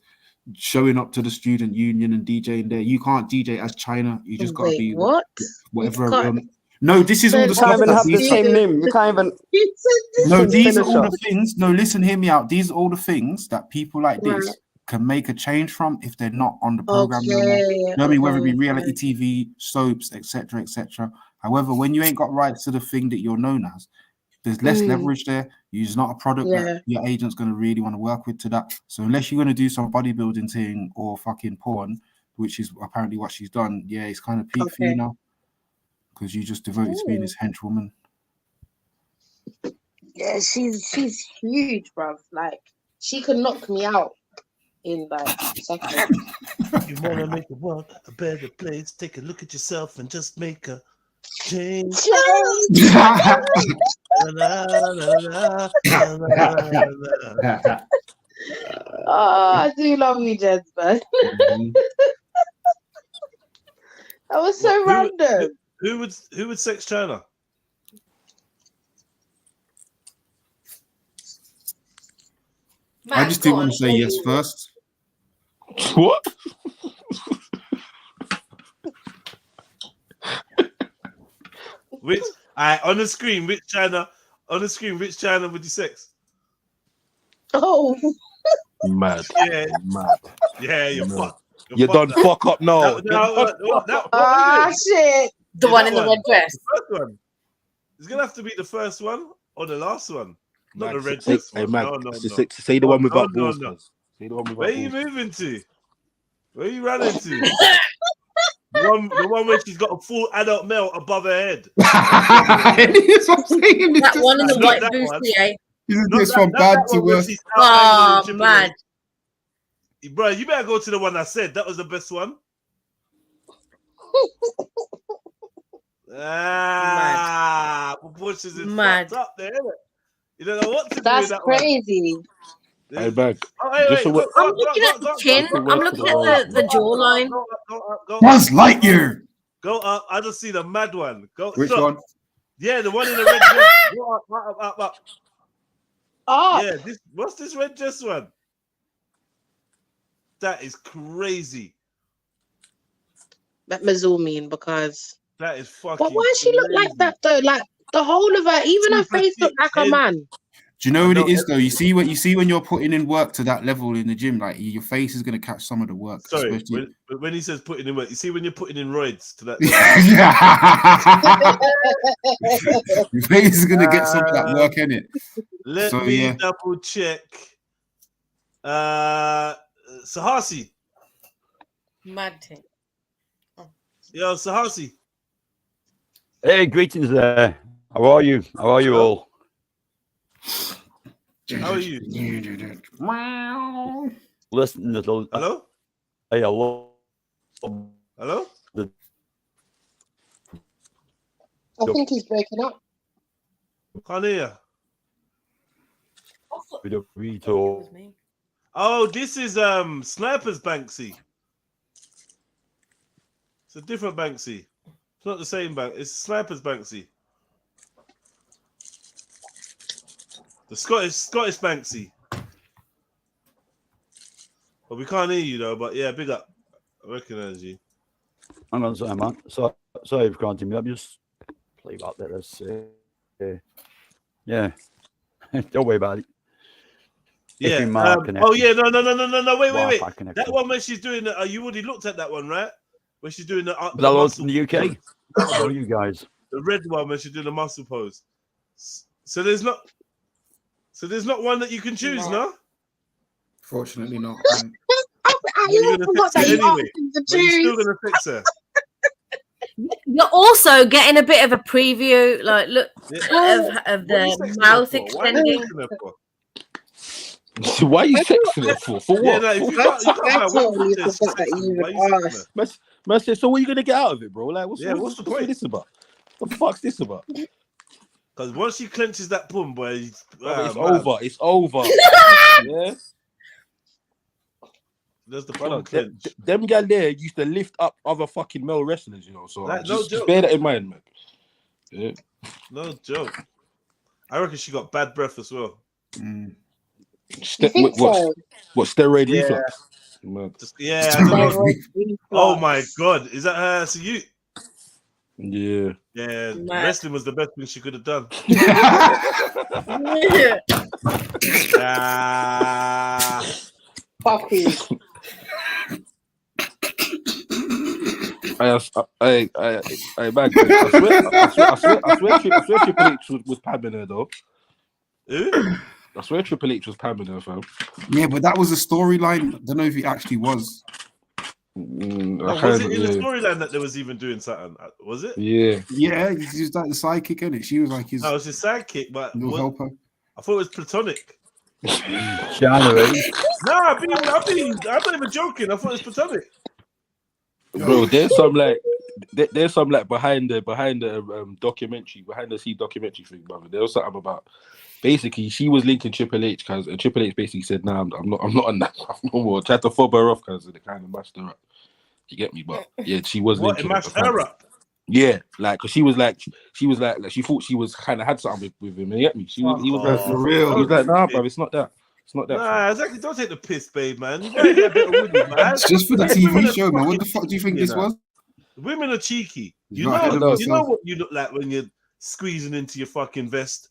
showing up to the student union and DJing there. You can't DJ as China. You just gotta Wait, be what? whatever. You can't- No, this is all the You stuff can't even that have the these. same name. You can't even. No, these are all finisher. the things. No, listen, hear me out. These are all the things that people like this Right. can make a change from if they're not on the program no more. Okay. You know what I mean? Whether it be okay, reality okay. TV, soaps, etc., etc. However, when you ain't got rights to the thing that you're known as, there's less leverage there. You're not a product Yeah. that your agent's going to really want to work with to that. So unless you're going to do some bodybuilding thing or fucking porn, which is apparently what she's done, yeah, it's kind of peak for you Okay. now because you just devoted to being this henchwoman. Yeah, she's huge, bruv. Like she could knock me out in like seconds. You wanna make the world a better place? Take a look at yourself and just make a change. Oh, I do love you, Jeds, man. That was so random. Who would sex China? I just didn't want to say yes first. What? Which on the screen, which China would you sex? Oh, Mad. Yeah. Mad. Yeah, you're fucked. You done fuck up now. Shit. The one in the red dress. The first one. It's gonna have to be the first one or the last one. Not the red Say, dress hey, one. man, No. say the one without No. balls. Cuz. Say the one without Where are you balls. moving to? Where are you running to? the one where she's got a full adult male above her head. That's what I'm saying. That one in the Not white that one. bustier. Isn't this from bad to worse? Oh, mad. Bro, you better go to the one I said. That was the best one. Proportions is fucked up there, isn't it? You don't know what to do That's with that crazy. one. Hey, bag. Oh, wait, Go, I'm looking at the chin. I'm looking at the jawline. Go Buzz Lightyear. Go up. I just see the mad one. Go. Which stop. one? Yeah, the one in the red dress. Go up. Oh. Yeah, what's this red dress one? That is crazy. Let me zoom in because. That is fucking. But why she look like that though? Like the whole of her, even her face looked like a man. Do you know what it is though? You see when you're putting in work to that level in the gym, like your face is gonna catch some of the work. Sorry, especially... when he says putting in work, you see when you're putting in roids to that. Your face is gonna get some of that work in it. Let me double check. Sahasi. Mad thing. Yo, Sahasi. Hey, greetings there. How are you? How are you all? How are you? Listen, little. Hello? Hey, hello. Hello? I think he's breaking up. Can't hear you. Oh, this is Sniper's Banksy. It's a different Banksy. It's not the same bank. It's Sniper's Banksy. The Scottish Banksy. Well, we can't hear you though, but yeah, big up. I recognise you. Hang on a second, man. Sorry for granting me. I'm just play back there. Let's yeah. Don't worry about it. Yeah. Oh yeah, no. Wait. That one where she's doing the, you already looked at that one, right? Where she's doing the that was from the UK. How are you guys? The red one where she's doing the muscle pose. So there's not one that you can choose, no? Fortunately not. You're still gonna fix her. You're also getting a bit of a preview, like look of the mouth extending. Why are you texting her for? For what? Yeah, no, if you can't Man said, so what are you gonna get out of it, bro? Like, what's the point? This about? What the fuck's this about? Because once she clenches that pum, boy, it's over. It's over. Yeah. There's the pum clench. Them guy there used to lift up other fucking male wrestlers, you know. So like, just bear that in mind, man. Yeah. No joke. I reckon she got bad breath as well. What steroid reflux? Yeah, I don't know. Oh my god, is that her? So you? Yeah. Yeah, wrestling was the best thing she could have done. Fuck you. I swear Triple H was pamming her though. I swear Triple H was pamming her, fam. Yeah, but that was a storyline. I don't know if he actually was. Was it in the storyline that there was even doing something? Was it? Yeah. Yeah, he's like the sidekick, isn't it? She was like his. No, it was his sidekick, but helper. I thought it was platonic. January. Nah, I'm not even joking. I thought it was platonic. Bro, there's some like behind the documentary, behind the scene documentary thing, brother. There was something about basically she was linking Triple H because Triple H basically said, "Nah, I'm not on that no more." Tried to fob her off because they kind of mashed her up. You get me? But yeah, she was linking. What, mashed her up? Yeah, like because she was like she thought she was kind of had something with him. You get me? He was like, for real. He was like, "Nah, bro, it's not that." It's not that. Nah, exactly. Don't take the piss, babe, man. You gotta get a bit of women, man. It's just for the TV show, man. What the fuck do you think this was? Women are cheeky. You Right, know what you look like when you're squeezing into your fucking vest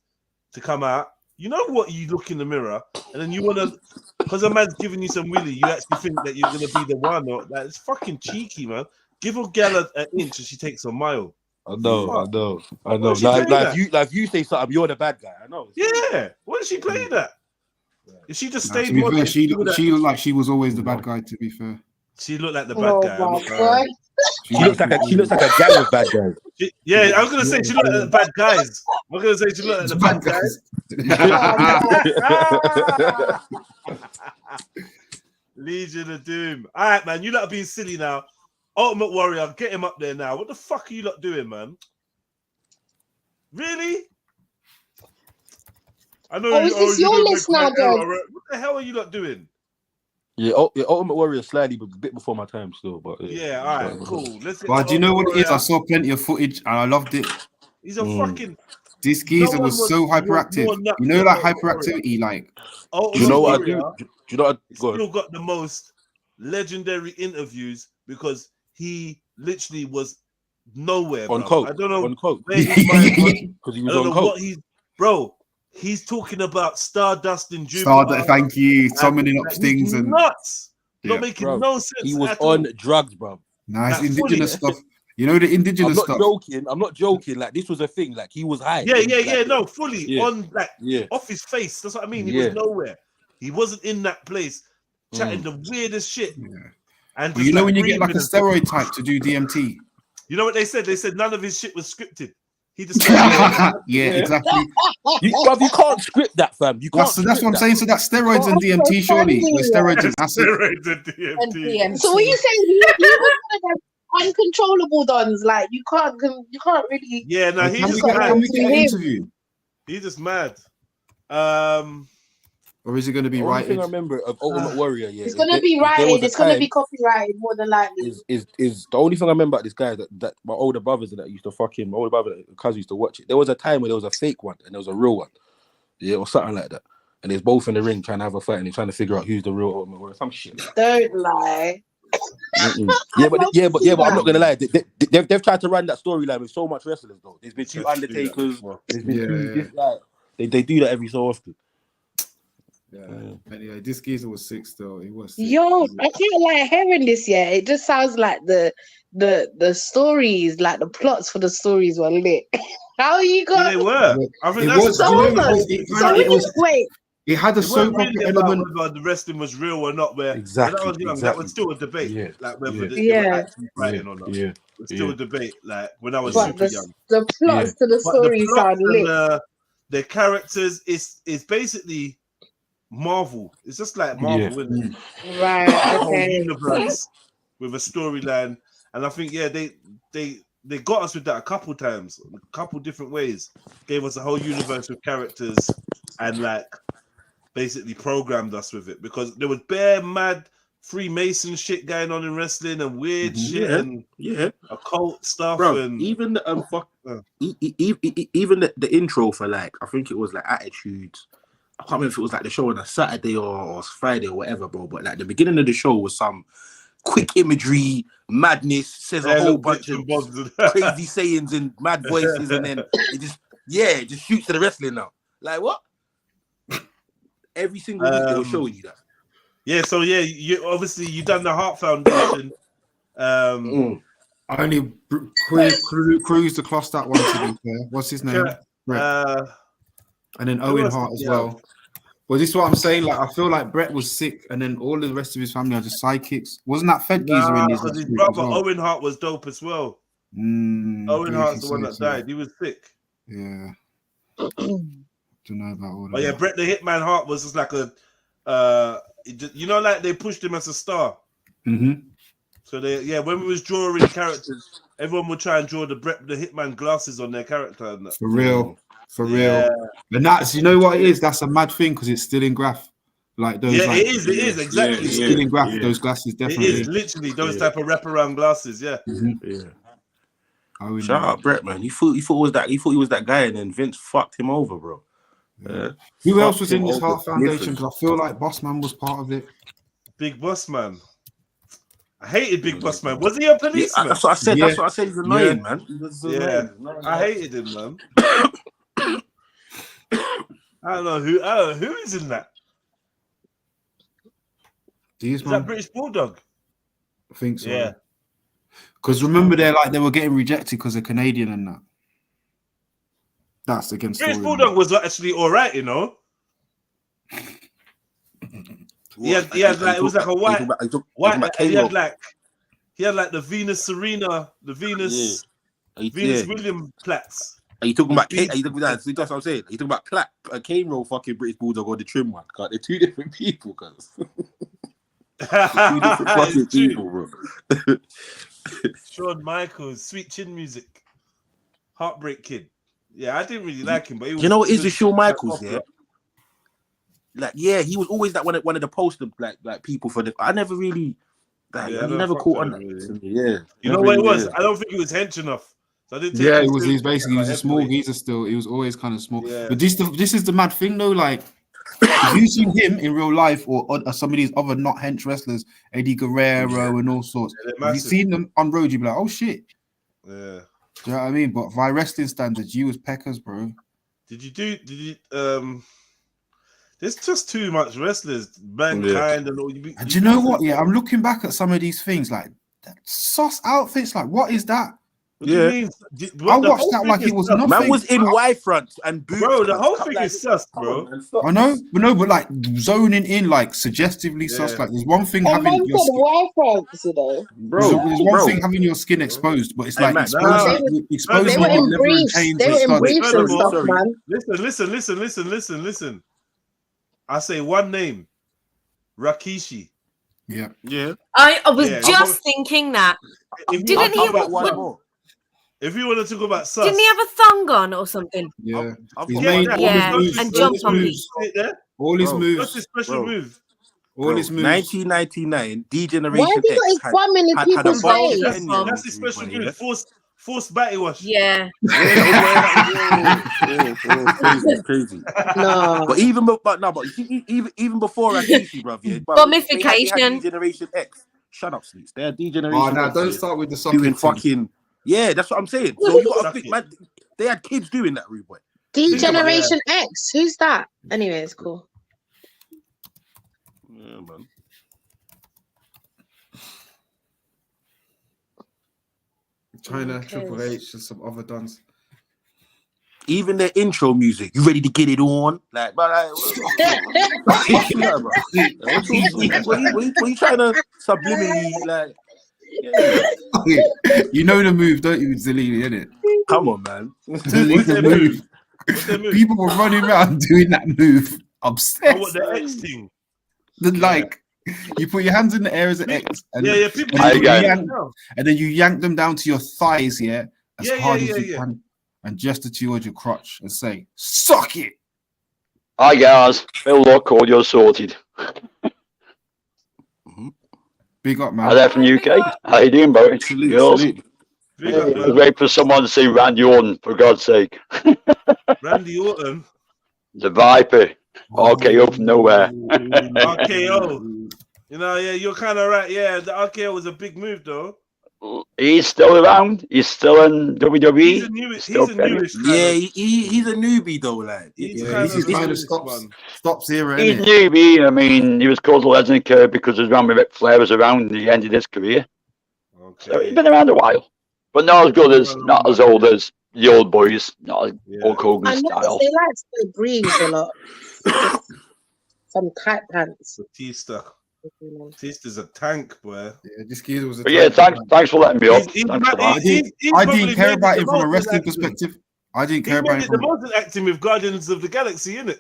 to come out. You know what you look in the mirror, and then you wanna, because a man's giving you some willy, you actually think that you're gonna be the one. Or that it's fucking cheeky, man. Give a gal an inch and she takes a mile. I know. Like you say something, you're the bad guy. I know. Yeah. What is she playing at? If she just stayed, to be fair, she looked like she was always the bad guy. To be fair, she looked like the bad guy. She looks like a gang of bad guys. Yeah, I was gonna say she looked like the bad guys. I was gonna say she looked like the bad guys. Legion of Doom. All right, man, you lot are being silly now. Ultimate Warrior, get him up there now. What the fuck are you lot doing, man? Really? I know. Is this your list now, Dad? What the hell are you lot doing? Yeah, Ultimate Warrior slightly, but a bit before my time still. But yeah, all right, cool. Let's get. But do you know what it is? I saw plenty of footage and I loved it. He's a fucking. This geezer was so hyperactive. You know, like hyperactivity, like. Do you know what I do? Do you know what? Still got the most legendary interviews because he literally was nowhere on bro. coke. I don't know on coke where his mind was because he was on coke. Bro, he's talking about Stardust and Jupiter. Stardust, thank you. Summoning up things and nuts. Yeah. Not making Bro, no sense. He was on drugs, bro. Nice indigenous stuff. You know the indigenous I'm stuff. I'm not joking. Like this was a thing. Like he was high. Yeah. No, fully on like Yeah. off his face. That's what I mean. He was nowhere. He wasn't in that place chatting the weirdest shit. Yeah. And But you know when you get like a steroid type to do DMT. You know what they said? They said none of his shit was scripted. He just yeah, exactly. You can't script that, fam. You can't. That's what I'm saying. So that's steroids and DMT, surely. With steroids and acid. Steroids and DMT. So what are you saying? You uncontrollable dons, like you can't really. Yeah, no, he's just mad. Can we get an interview? He's just mad. Or is it going to be rated? rated? Thing I remember of Ultimate Warrior, yeah, it's going to be rated. It's going to be copyrighted more than likely. Is the only thing I remember about this guy that my older brothers that used to my older brother cousin used to watch it. There was a time where there was a fake one and there was a real one. Yeah, or something like that. And they're both in the ring trying to have a fight and they're trying to figure out who's the real Ultimate Warrior. Some shit. Don't lie. Yeah, but I'm not gonna lie. They've tried to run that storyline with so much wrestlers though. There's been 2 Undertakers. There's been 2. This, like, they do that every so often. Yeah, this geezer was sick still. He was sick. Yo, I can't like hearing this yet. It just sounds like the stories, like the plots for the stories were lit. How you got? They were. I think It that's was- So, you know, so we just wait. It had a It wasn't soap opera really about element. whether the wrestling was real or not. Where Exactly, when I was young, that was still a debate. Like whether they were actually fighting or not. It's still a debate. Like when I was But super young. the plots to the But story plots sound and lit. the characters is basically Marvel. It's just like Marvel, isn't it? Right. A whole Okay. universe with a storyline, and I think they got us with that a couple times, a couple different ways. Gave us a whole universe with characters and like basically programmed us with it because there was bare mad Freemason shit going on in wrestling and weird shit and occult stuff. Bro, and even the even the intro for like I think it was like Attitudes. I can't remember if it was like the show on a Saturday or Friday or whatever, bro. But like the beginning of the show was some quick imagery, madness, says a whole bunch of crazy sayings and mad voices, and then it just shoots to the wrestling now. Like what? Every single week they were showing you that. Yeah, so you obviously you done the Heart Foundation. I only cruised across that one to be fair. What's his name? Brett. And then Owen Hart as well. Well, this is what I'm saying. Like, I feel like Brett was sick, and then all of the rest of his family are just sidekicks. Wasn't that Fed geezer in his? Because his brother Owen Hart was dope as well. Owen Hart's the one that died. He was sick. Yeah. Don't know about all that. But yeah, Brett the Hitman Hart was just like a, like they pushed him as a star. So when we was drawing characters, everyone would try and draw the Brett the Hitman glasses on their character. And that. For real. And that's, you know what it is? That's a mad thing because it's still in graph. Like those. Yeah, it is exactly. It's still in graph. Those glasses definitely. It is literally those type of wraparound glasses. Yeah. Shout out Brett, man. He thought he was that guy, and then Vince fucked him over, bro. Who else was in this Heart Foundation? Because I feel like Bossman was part of it. Big Boss Man. I hated Big Boss Man. Was he a policeman? That's what I said. That's what I said. He's annoying, man. I hated him, man. I don't know who is in that. Is that British Bulldog? I think so. Yeah. Because remember, they were getting rejected because they're Canadian and that. That's against British Bulldog was actually all right, you know. He had like it was like a white. He had like the Venus Serena, the Venus William Platts. Are you talking about Kane? Are you talking about that? That's what I'm saying. Are you talking about Kane Roll fucking British Bulldog or the trim one? God, they're two different people, cuz. Two different fucking people, bro. Shawn Michaels, Sweet Chin Music, Heartbreak Kid. Yeah, I didn't really like him, but he was, you know what is with Shawn Michaels? Yeah, like he was always like one of the poster like people for the. I never really, he never caught on that. Really. Yeah, you know what it was? I don't think he was hench enough. So I didn't take he was a small geezer still. He was always kind of small. Yeah. But this is the mad thing though. Like, if you've seen him in real life or some of these other not hench wrestlers, Eddie Guerrero and all sorts, if you've seen them on road, you'd be like, oh shit. Yeah. Do you know what I mean? But by wrestling standards, you was peckers, bro. Did you there's just too much wrestlers, Mankind and all. And do you know what? Yeah, I'm looking back at some of these things, like sauce outfits. Like, what is that? What do you mean? I watched that like it was nothing. Man was in Y fronts and boots. Bro, the whole thing is sus, bro. I know, but like zoning in, like suggestively sus. Like, there's one thing having your skin, Y fronts, you know. Bro, there's one thing having your skin exposed, but it's like exposing they were in briefs. They were in briefs and stuff, man. Listen. I say one name, Rikishi. Yeah. I was just thinking that. Didn't he? If you want to talk about sus, didn't he have a thong on or something? Yeah. And jumped on people. All his moves. What's his special move? All his moves. 1999, D Generation Why have you got his bum in the people's face? That's his special move. Forced batty wash. Yeah. Crazy, crazy. No. But but you see, even before Akishi, bruv, yeah, bruv, they had Gamification. D-Generation X. Shut up, Sleeps. They had Oh, D-Generation now X. don't yeah, start with the socket doing thing. fucking. Yeah, that's what I'm saying. So you got to think, man. They had kids doing that, rude boy. D-Generation X. Who's that? Anyway, it's cool. Yeah, man. China, Triple H, and some other dons. Even their intro music, you ready to get it on? Like, but what you trying to subliminally like? Yeah. You know the move, don't you, Zalili, innit? Come on, man. What's their move? People were running around doing that move. Obsessed. Oh, what the X thing? Like, you put your hands in the air as an X, and, people and then you yank them down to your thighs, as hard as you yeah. can, and gesture towards your crotch and say, "Suck it." Hi guys, Bill Lock, audio sorted. Big up, man. Hi there from UK. How you doing, boys? Girls? Big up, Wait for someone to say Randy Orton, for God's sake. Randy Orton. The Viper. RKO from nowhere. RKO. You know, yeah, you're kind of right. Yeah, the RKO was a big move, though. He's still around. He's still in WWE. He's a newish Yeah, he's a newbie though, like. He's kind of stops here. He's newbie. I mean, he was called a legend because his run with Ric Flair was around the end of his career. Okay. So he's been around a while, but not as good as, not as old as the old boys. Not as Hulk Hogan style. They like to breathe a lot. Some tight pants. Batista. Batista's a tank, boy. Yeah, this kid was a But yeah, thanks for letting me off. I didn't care about him from a wrestling perspective. I didn't care about him. The most acting with Guardians of the Galaxy, innit?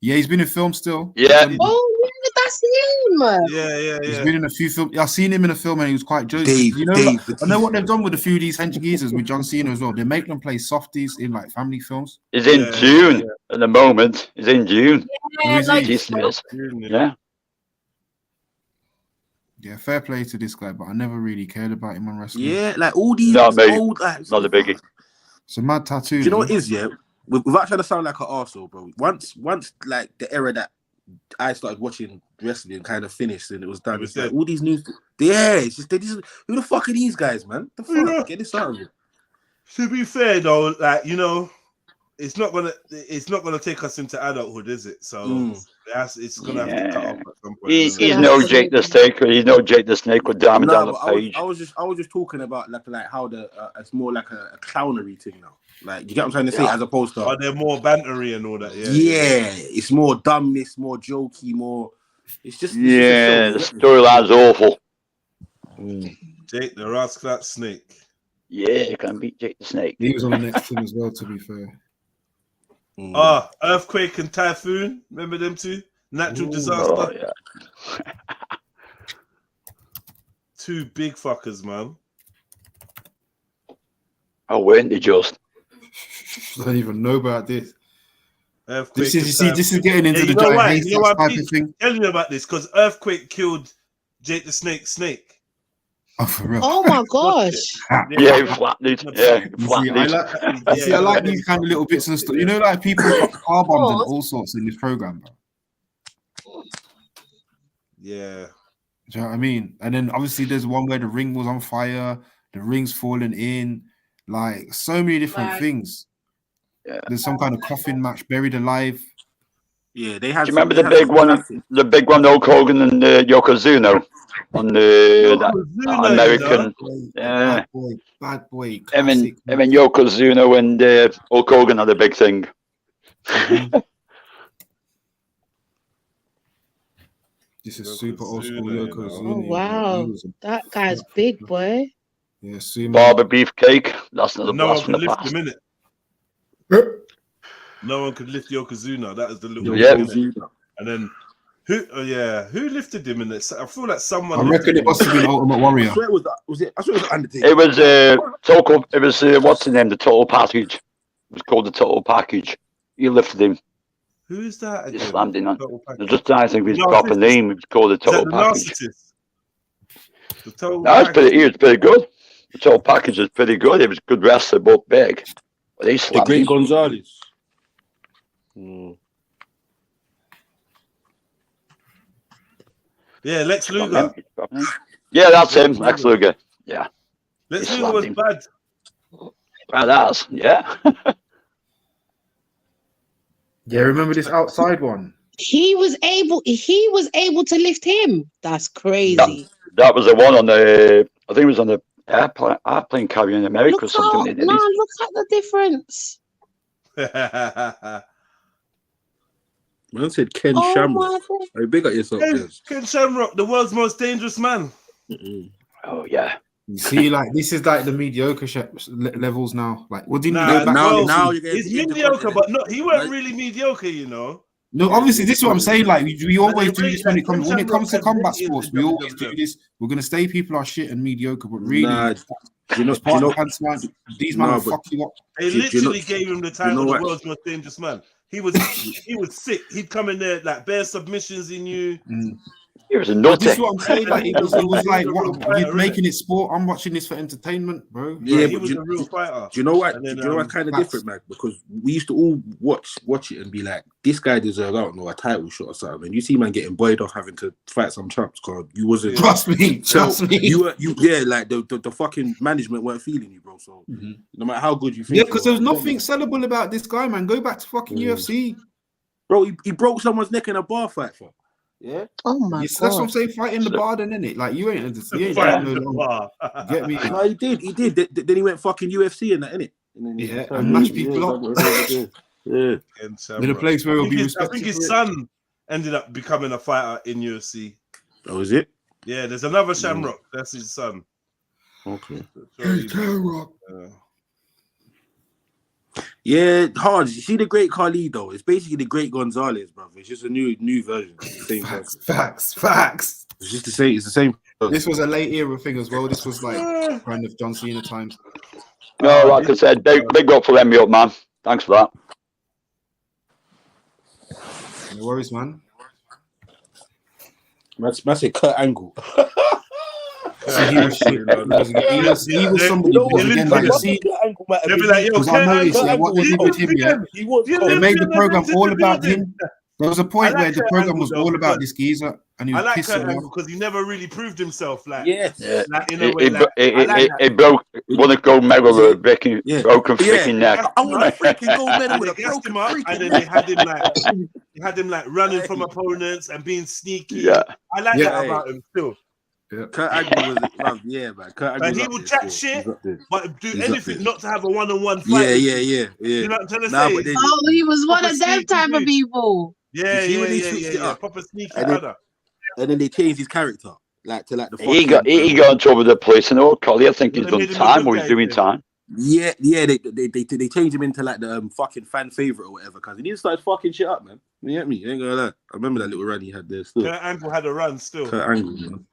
Yeah, he's been in film still. Yeah. Oh, yeah, that's him. Yeah. He's been in a few films. I've seen him in a film and he was quite jokey. I know what they've done with a few of these hench geezers with John Cena as well. They make them play softies in like family films. He's in June at the moment. He's in June. Yeah. Yeah, fair play to this guy, but I never really cared about him on wrestling. Yeah, like all these old, not a biggie. It's a mad tattoo. Do you know what it is? Yeah, without trying to sound like an arsehole, bro. Once like the era that I started watching wrestling kind of finished and it was done. It's like all these new, it's just who the fuck are these guys, man? The fuck, get this out of here. To be fair though, like it's not gonna take us into adulthood, is it? So it's gonna have to cut off at some point. He's no Jake the Snake. He's no Jake the Snake with Diamond down the page. I was just talking about like how it's more like a clownery thing now. Like, you get what I'm trying to say, as opposed to they're more bantery and all that. Yeah, it's more dumbness, more jokey, more. It's just the storyline's awful. Jake the Rascal Snake. Yeah, can beat Jake the Snake. He was on the next team as well, to be fair. Earthquake and Typhoon. Remember them two? Natural disaster. Oh, yeah. Two big fuckers, man. Oh, weren't they just? I don't even know about this. Earthquake. This is getting into the giant haystack type of thing. Telling you about this because Earthquake killed Jake the Snake. Oh, for real. Oh my gosh. Yeah, he flattened it. Yeah, I like these kind of little bits and stuff. You know, like people got car bombed and all sorts in this program, bro. Yeah. Do you know what I mean? And then obviously there's one where the ring was on fire, the ring's falling in, like so many different things. Yeah. There's some kind of coffin match, buried alive. Yeah, they had. Do you remember the big one? The big one, Hulk Hogan and Yokozuna on the that American. Yeah, bad boy. Him and Yokozuna and Hulk Hogan had a big thing. This is super old school Yokozuna. Oh wow, that guy's big, boy. Yeah, sumo. Barber Beefcake. That's another blast from the lift past. him, innit? No one could lift Yokozuna. That is the little. And then who lifted him in this? I feel like someone. I reckon it must have been Ultimate Warrior. I swear it was Undertaker. It was Total. It was what's the name? The Total Package. It was called the Total Package. He lifted him. Who is that again? He slammed in on. There's just I think his proper name. It's called the Total Package. The Total no, it's pretty good. The total package was pretty good. He was a good wrestler, but big. But he The slapped great him. Gonzalez. Yeah, Lex Luger. Yeah, that's him, Lex Luger. Yeah. Lex He Luger was slapped him. bad. Badass, yeah. Yeah, remember this outside one? He was able to lift him. That's crazy. That was the one on the, I think it was on the airplane carrier in America or Look something. out, They did no, it. look at the difference. Man said Ken Oh Shamrock. my God. Hey, big up yourself, Des. Ken Shamrock, the world's most dangerous man. Oh, yeah. You see, like this is like the mediocre levels now. Like, what didn't you Nah, go back? now you're he's mediocre, but not. He weren't really mediocre, you know. No, obviously, this is what I'm saying. Like, we always do this when it comes to Shamrock combat had sports. We always do this. We're gonna say people are shit and mediocre, but really, Nah, you know, these men will fuck you up. They literally gave him the title, know the what? world's most dangerous man. He was sick. He'd come in there like bare submissions in you. He was a But nutty. this is what I'm saying. Like, it was like what, you're making it sport. I'm watching this for entertainment, bro. Yeah, he but was a real fighter. Do you know what? And then, do you know what's kind of different, man? Because we used to all watch it and be like, this guy deserves, I don't know, a title shot or something. And you see man getting buoyed off having to fight some champs because you wasn't. Trust me. Yeah, like the fucking management weren't feeling you, bro. So no matter how good you think, Yeah, because there was nothing sellable about this guy, man. Go back to fucking UFC, bro. He broke someone's neck in a bar fight for. Yeah. Oh my Yes, that's what I'm God. saying. Fighting the bar, then, innit? Like you ain't Fighting no the longer. bar. Get me? No, he did. Then he went fucking UFC and that, innit? Yeah, and match people up. Yeah. In a place where it'll be I respected. think his son ended up becoming a fighter in UFC. Oh, is it? Yeah, there's another Shamrock. That's his son. Okay. Shamrock. Yeah, hard. You see the great Khalid though? It's basically the great Gonzalez, brother. It's just a new version. Same Facts. It's just the same. It's the same. This was a late era thing as well. This was like kind of John Cena times. No, like I said, big up for them, up, man. Thanks for that. No worries, man. Man said Kurt Angle. So he was shit. He was somebody. Because again, like you see, because I noticed what they did with him. Yeah, they made the program all about him. There was a point where the program was all about this geezer, and he was pissing Kurt off. because he never really proved himself. Like, yeah, like in a way, like, It broke one of gold medal with a broken freaking neck. I want a freaking gold medal with a broken and then they had him like running from opponents and being sneaky. Yeah, I like that about him still. Yeah. Kurt Angle was man. Kurt Angle. And he would chat shit, but do anything not to have a one-on-one fight. Yeah. You know what I'm trying to say? Oh, he was one of them type of people. Yeah. Proper sneaky brother. And then they changed his character, like to like the. He got into over the place and all. Collie, I think he's done time or he's doing time. Yeah. They changed him into like the fucking fan favorite or whatever because he didn't start fucking shit up, man. You get me? You ain't gonna lie. I remember that little run he had there still. Kurt Angle had a run still. Kurt Angle, man.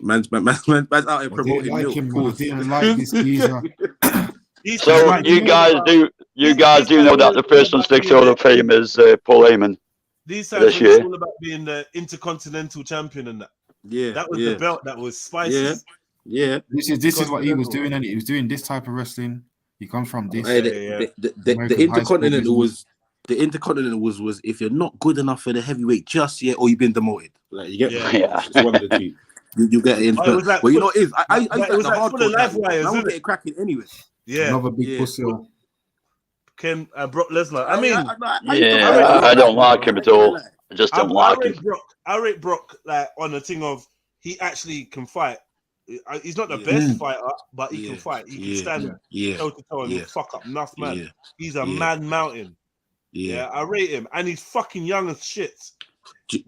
Man's out here promoting milk. I didn't like this geezer. So you guys do know that the first on Sticks Hall of Fame is Paul Heyman. These times it was all about being the Intercontinental Champion and that. Yeah, that was the belt that was spicy. Yeah. This is what he was doing, and he was doing this type of wrestling. He comes from this. The Intercontinental was. The Intercontinental was if you're not good enough for the heavyweight just yet, or you've been demoted. Like you get it's one of the two. You get it in. Well, you know, it is. I used to like the hardcore live wires. I want to get it cracking anyway. Yeah, another big pussy. Ken Brock Lesnar. I mean, I don't like him at all. I just don't like him. I rate Brock like on the thing of he actually can fight. He's not the best fighter, but he can fight. He can stand toe to toe and he'll fuck up enough man. He's a mad mountain. Yeah, I rate him, and he's fucking young as shit. Do you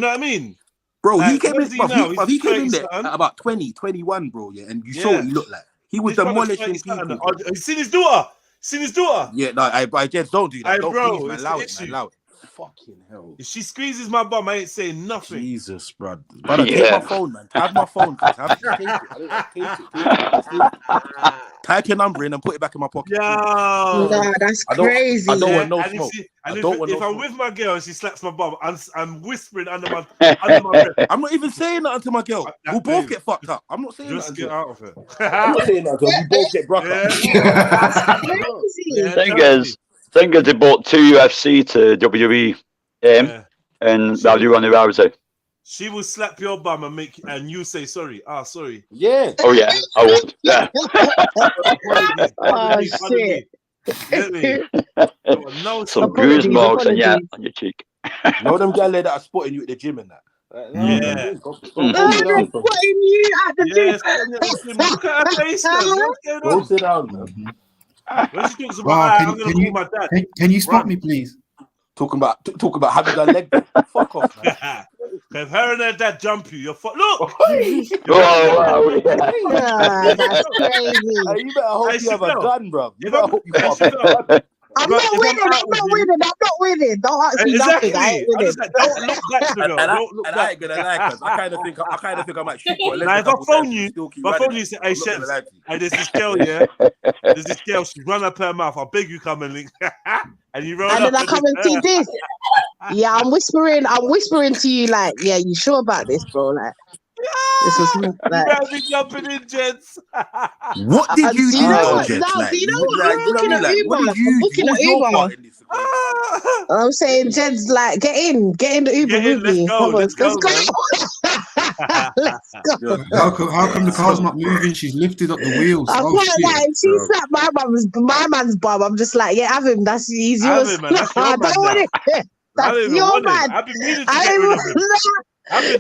know what I mean? Bro, like, he came in. He came in there something. at about 20, 21, bro. Yeah, and you saw what he looked like. He was demolishing people. You seen his daughter? Yeah, no, I just don't do that. Hey, don't bro, please, man. Allow it, man. Allow it. Fucking hell. If she squeezes my bum, I ain't saying nothing. Jesus, bro. Brother, take my phone, man. Have my phone, cuz. Type your number in and put it back in my pocket. Yo. Nah, that's I don't want no And smoke. if I'm with my girl and she slaps my bum, I'm whispering under my breath. I'm not even saying nothing to my girl. We'll both get fucked up. I'm not saying Just nothing. get out of it. I'm not saying that. We both get broke up. Thing is, they bought 2 UFC to WWE, and Ronda Rousey. She will slap your bum and you say sorry. Sorry. Yeah. Oh yeah, I would. Yeah. Oh shit. No, some bruise marks on your cheek. Know them girls that are spotting you at the gym and that. Yeah. They're spotting you at the gym. Look at her face, man. What's going on? Don't sit down, man. When she talks about, Wow, I'm gonna call my dad. Can you spot me, please? Talking about having a leg. Fuck off, man. If her and her dad jump you, you're look. Wow. Yeah, that's crazy. You better hope you have a gun, bro. You better hope you have a gun. I'm not winning. Don't ask me Exactly. nothing. I ain't winning. Don't look back to them. And I ain't gonna lie, cause I kind of think I might shoot. Now, if I phone you, say, "Hey, chef, hey, there's this girl, she's run up her mouth. I beg you, come and link." And you roll and up then I come and see this. Yeah, I'm whispering to you, like, yeah, you sure about this, bro? Like, this was like, you be jumping in, gents. What did you do? You know what? I'm booking an Uber. I'm saying, Jed's like, get in the Uber with me. Let's go. How come the car's not moving? She's lifted up the wheels. I quite like, she slapped my man's bum. I'm just like, yeah, have him. That's he's yours. Have him, man. That's your I don't want it. That's your man. I've been meaning to get rid of him.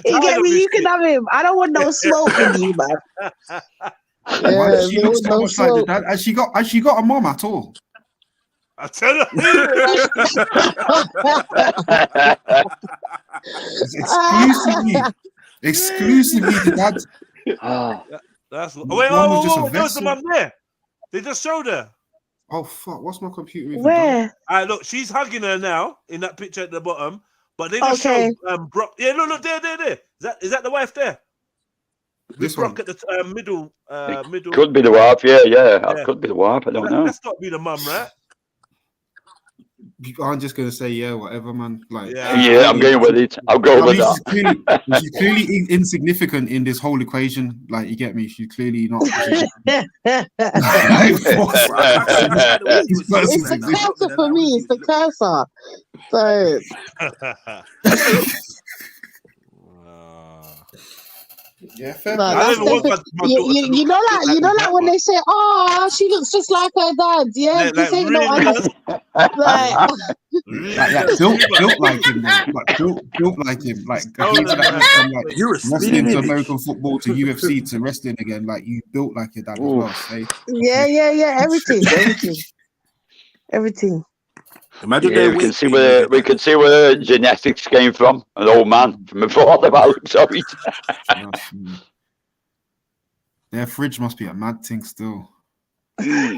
You get me? You can have him. I don't want no smoke with you, man. Why does she look so much like the dad? Has she got a mom at all? I tell you. Exclusively the dad. That's wait, where's the mum there? They just showed her. Oh fuck! What's my computer even Where? Look, she's hugging her now in that picture at the bottom. But they just showed Brock. Yeah, look, there. Is that the wife there? This Brock one at the middle. Could be the wife. Yeah. Could be the wife. I don't know. That's got to be the mum, right? I'm just gonna say whatever, man. Like, yeah, I'm going with it. I'll go with that. She's clearly insignificant in this whole equation. Like, you get me? She's clearly not. It's the cursor for me. It's the cursor. So. Yeah, fair. No, you know, like when they say, "Oh, she looks just like her dad." Yeah, this ain't no built like him, though. Built like him. Like you're wrestling to American football to UFC to wrestling again. Like, you built like your dad as well. Say. Yeah. Everything. Imagine we can see where genetics came from. An old man from before the looks of it. Their fridge must be a mad thing still. Their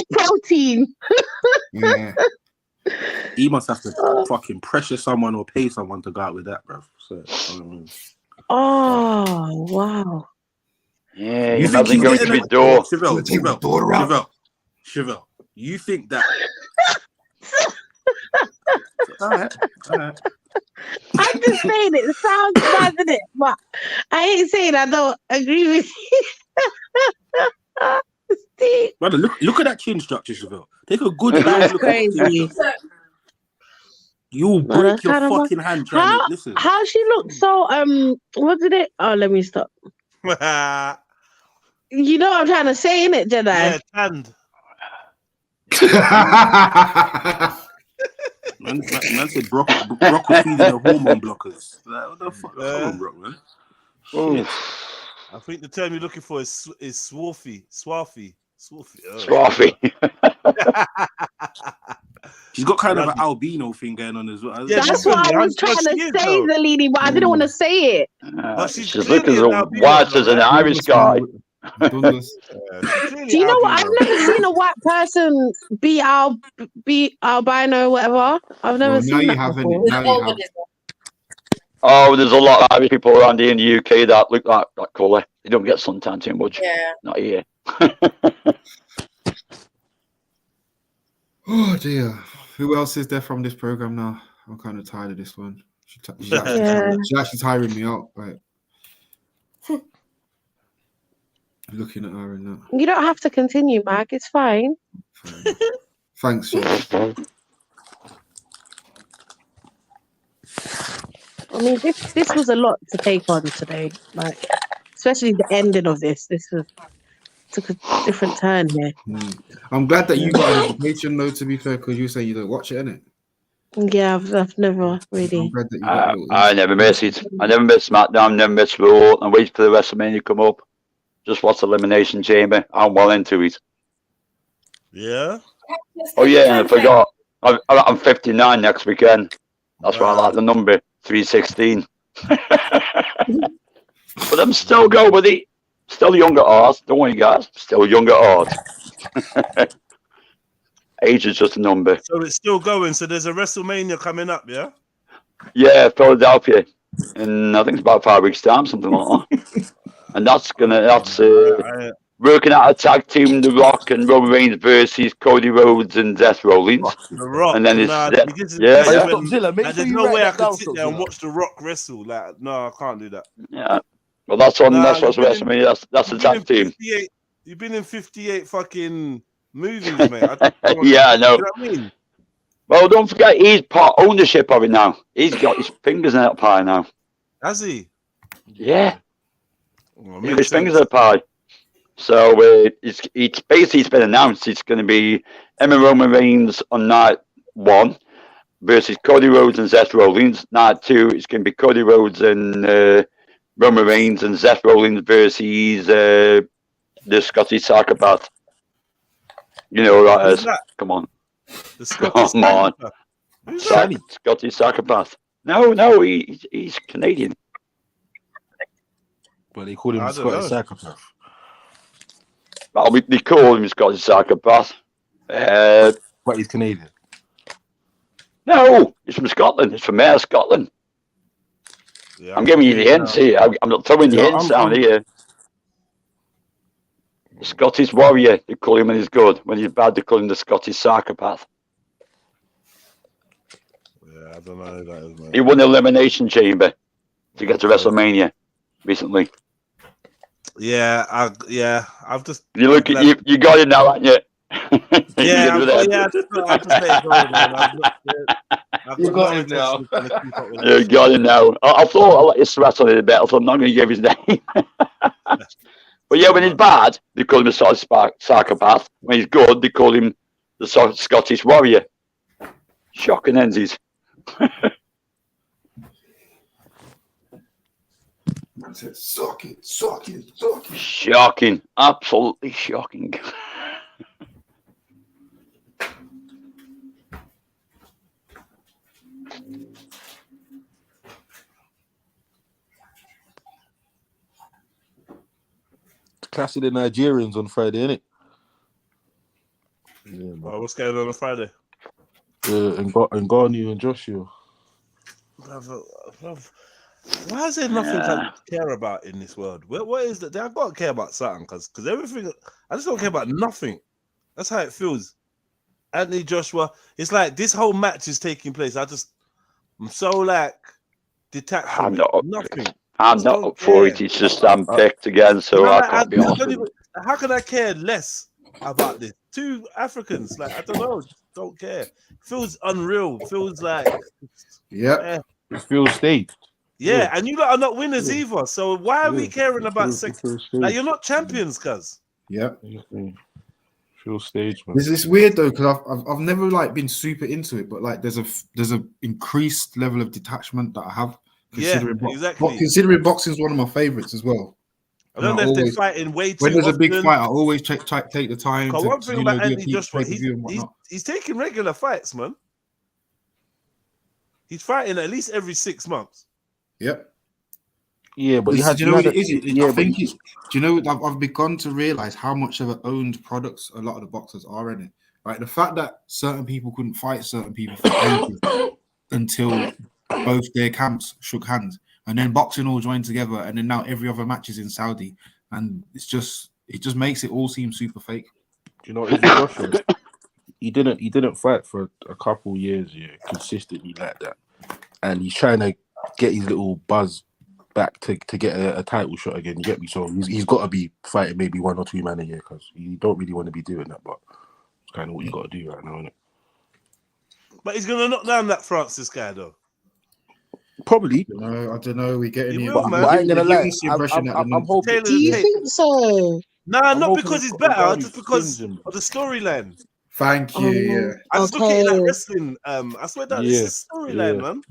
protein. Yeah. He must have to fucking pressure someone or pay someone to go out with that, bro. So, oh wow. Yeah, you imagine going to the door. Chevelle, you think that? All right. I'm just saying it sounds bad, doesn't it? But I ain't saying I don't agree with you. Brother, look at that chin structure, Chevelle. Take a good look crazy. At that. You'll break your fucking hand trying to listen. How she looked so what did it? Oh, let me stop. You know what I'm trying to say, innit, Jedi? Yeah, tanned. Man said Brock was feeding the hormone blockers. Like, what the fuck? Come on, Brock, man. I think the term you're looking for is swarthy. Swarthy. She's got kind of an albino thing going on as well. Yeah, that's what I was trying to say, Zalini, but I didn't want to say it. She's looking as white as an Irish guy. Do you know what? I've never seen a white person be albino or whatever. I've never seen that before. Oh, there's a lot of Irish people around here in the UK that look like that colour. They don't get suntan too much. Yeah. Not here. Oh dear. Who else is there from this program now? I'm kind of tired of this one. She's actually tiring me out. Like looking at her and that. You don't have to continue, Mag. It's fine. Thanks, Joe. I mean, this was a lot to take on today. Like, especially the ending of this. This took a different turn here. I'm glad that you got an education though, to be fair, because you say you don't watch it, innit? Yeah, I've never really. I never miss it. I never miss SmackDown, never miss Raw. And wait for the WrestleMania to come up. Just watch Elimination Chamber. I'm well into it. Yeah. Oh yeah, and I forgot. I'm 59 next weekend. That's why I like the number 316. But I'm still going with it. Still young at heart. Don't worry, guys. Still young at heart. Age is just a number. So it's still going. So there's a WrestleMania coming up, yeah? Yeah, Philadelphia. And I think it's about 5 weeks' time, something like that. And that's working out a tag team, The Rock and Roman Reigns versus Cody Rhodes and Seth Rollins. The Rock. And then it's Zilla, make and sure there's you no write way I that down, could sit there and watch The Rock wrestle. Like, no, I can't do that. Yeah. Well, that's on. Nah, that's what's you've been WrestleMania. That's the tag team. You've been in 58 fucking movies, mate. Yeah, I know. You know what I mean? Well, don't forget he's part ownership of it now. He's got his fingers in that pie now. Has he? Yeah. Well, He's got his fingers in the pie. So it's basically it's been announced it's going to be Emma Roman Reigns on night 1 versus Cody Rhodes and Seth Rollins. Night 2 it's going to be Cody Rhodes and Roman Reigns and Seth Rollins versus the Scottish psychopath. You know what that is? Come on. The Scottish Come on. Scottish psychopath. No, he's Canadian. But they call him Scottish psychopath. Well, they call him Scottish psychopath. But he's Canadian. No, he's from Scotland. He's from Scotland. Yeah, I'm giving you the hints here. I'm not throwing the hints down here. The Scottish warrior, they call him when he's good. When he's bad, they call him the Scottish psychopath. Yeah, I don't know who that is, man. He won the Elimination Chamber to get to WrestleMania recently. Yeah, I've just. You look, you got it now, haven't you? Yeah, I just let it go, man. You got him now. You got it now. I thought I'd let you sweat on it a bit. I thought I'm not going to give his name. But yeah, when he's bad, they call him a psychopath. When he's good, they call him the Scottish warrior. Shocking ensies. Suck it. Shocking. Absolutely shocking. Clash of the Nigerians on Friday, innit? Yeah, Oh, what's going on Friday? Ngannou and Joshua. Why is there nothing to care about in this world? What is that? I've got to care about something because everything. I just don't care about nothing. That's how it feels. Anthony Joshua. It's like this whole match is taking place. I'm so like detached from nothing. I'm not up for it. It's just I'm picked again, so I can't be honest. How can I care less about this? Two Africans, like I don't know, don't care. Feels unreal. Feels like it feels staged. Yeah, and you lot are not winners either. So why are we caring about sex? Like you're not champions, cuz. Yeah. Feels staged, man. It's weird though because I've never like been super into it, but like there's a increased level of detachment that I have. Exactly. Considering boxing is one of my favorites as well. I don't know if they're fighting way too when there's often. a big fight, I always take the time. One thing about Anthony Joshua, he's taking regular fights, man. He's fighting at least every 6 months. Yep. Yeah, but do you know what it is? I think it's. Do you know? I've begun to realize how much of an owned products a lot of the boxers are in it. Like the fact that certain people couldn't fight certain people for ages until both their camps shook hands, and then boxing all joined together, and then now every other match is in Saudi, and it just makes it all seem super fake. Do you know Izzy Joshua? He didn't fight for a couple years, consistently like that, and he's trying to get his little buzz back to get a title shot again. You get me? So he's got to be fighting maybe 1 or 2 man a year because you don't really want to be doing that, but it's kind of what you got to do right now, isn't it? But he's gonna knock down that Francis guy though. Probably. I don't know. We're getting He it. will, man. But I ain't gonna lie. I'm hoping. Do you think so? Nah, I'm not hoping because he's he's got better, Ngannou just because skins him. of the storyline. Thank you. Yeah. I just look at it Okay. like wrestling. I swear that this is storyline, man.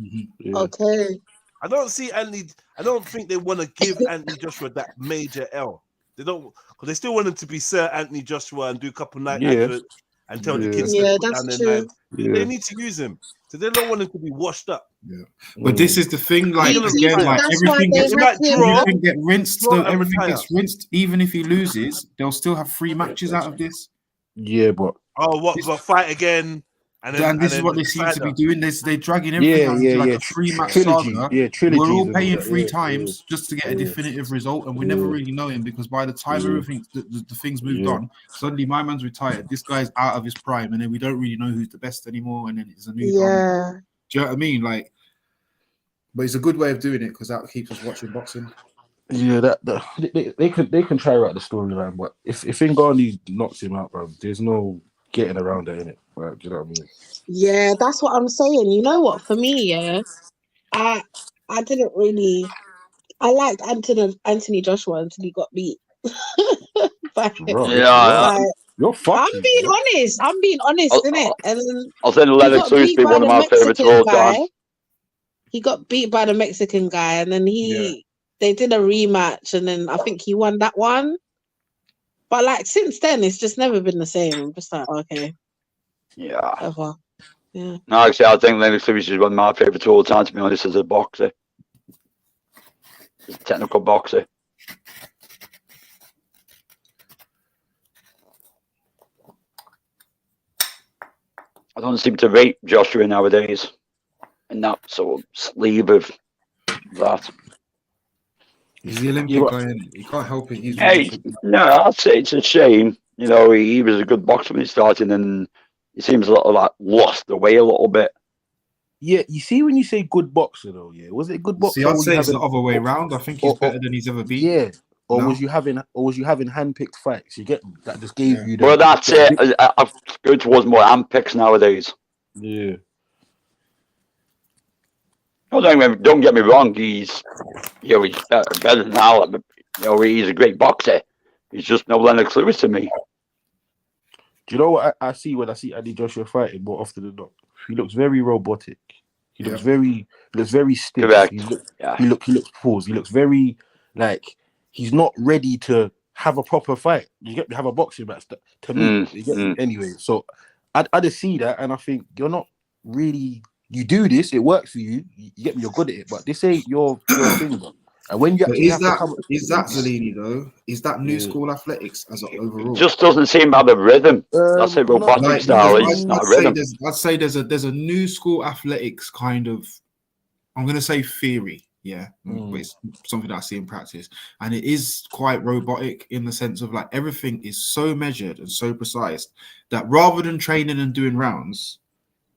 Okay. I don't see Anthony. I don't think they want to give Anthony Joshua that major L. They don't, because they still want him to be Sir Anthony Joshua and do a couple night adverts and tell the kids to put that's down their true. knives. They need to use him, so they don't want him to be washed up. Yeah. But this is the thing, like Do you again, think like that's why everything they gets have him? everything get rinsed. Draw So and everything retire. gets rinsed. Even if he loses, they'll still have 3 matches out of this. Yeah, but Oh, what? But fight again, and this is what they seem to be doing. They're dragging everything Yeah, out yeah, into like yeah. a 3-match Trilogy. saga. Yeah, trilogies We're all and all paying that. 3 Yeah, times just to get a definitive result, and we never really know him because by the time everything the things moved on, suddenly my man's retired. This guy's out of his prime, and then we don't really know who's the best anymore. And then it's a new drama. Do you know what I mean? Like, but it's a good way of doing it because that keeps us watching boxing. Yeah, they can try out the storyline, but if Ngannou knocks him out, bro, there's no getting around it, innit? Like, do you know what I mean? Yeah, that's what I'm saying. You know what? For me, I didn't really. I liked Anthony Joshua until he got beat. Bro, you're I'm fucking. being honest. I'm being honest, innit? And then I'll send he Lennox got Lewis beat be by one the of my favourites of Mexican all guy. time. He got beat by the Mexican guy, and then they did a rematch, and then I think he won that one. But like since then, it's just never been the same. I'm just like, okay, Yeah. whatever. Yeah. No, actually, I think Lennox Lewis is one of my favourites of all time, to be honest, as a boxer. As a technical boxer. I don't seem to rate Joshua nowadays in that sort of sleeve of that. He's the Olympic guy, and he can't help it. He's No, I'd say it's a shame. You know, he was a good boxer when he started, and he seems a little like lost the way a little bit. Yeah, you see when you say good boxer though, was it good boxer? See, I'd say it's the other way around. I think he's better than he's ever been. Yeah. Or No. was you having hand-picked fights? You get me? That just gave you the. Well, that's it. I've go towards more handpicks nowadays. Yeah. Oh, don't get me wrong. He's better now. You know, he's a great boxer. He's just no Lennox Lewis to me. Do you know what I see when I see Andy Joshua fighting more often than not? He looks very robotic. He looks very stiff. Correct. He looks paused. He looks very like he's not ready to have a proper fight. You get me? Have a boxing match. To me, you get me? Anyway. So I just see that, and I think you're not really. You do this, it works for you. You get me? You're good at it, but this ain't your thing, bro. And when you actually is that Zalini though? Is that new Mm. school athletics as a overall? It just doesn't seem to have a rhythm. That's a robotic style. It's not a rhythm. I'd say there's a new school athletics kind of. I'm gonna say theory, yeah, but it's something that I see in practice, and it is quite robotic in the sense of like everything is so measured and so precise that rather than training and doing rounds,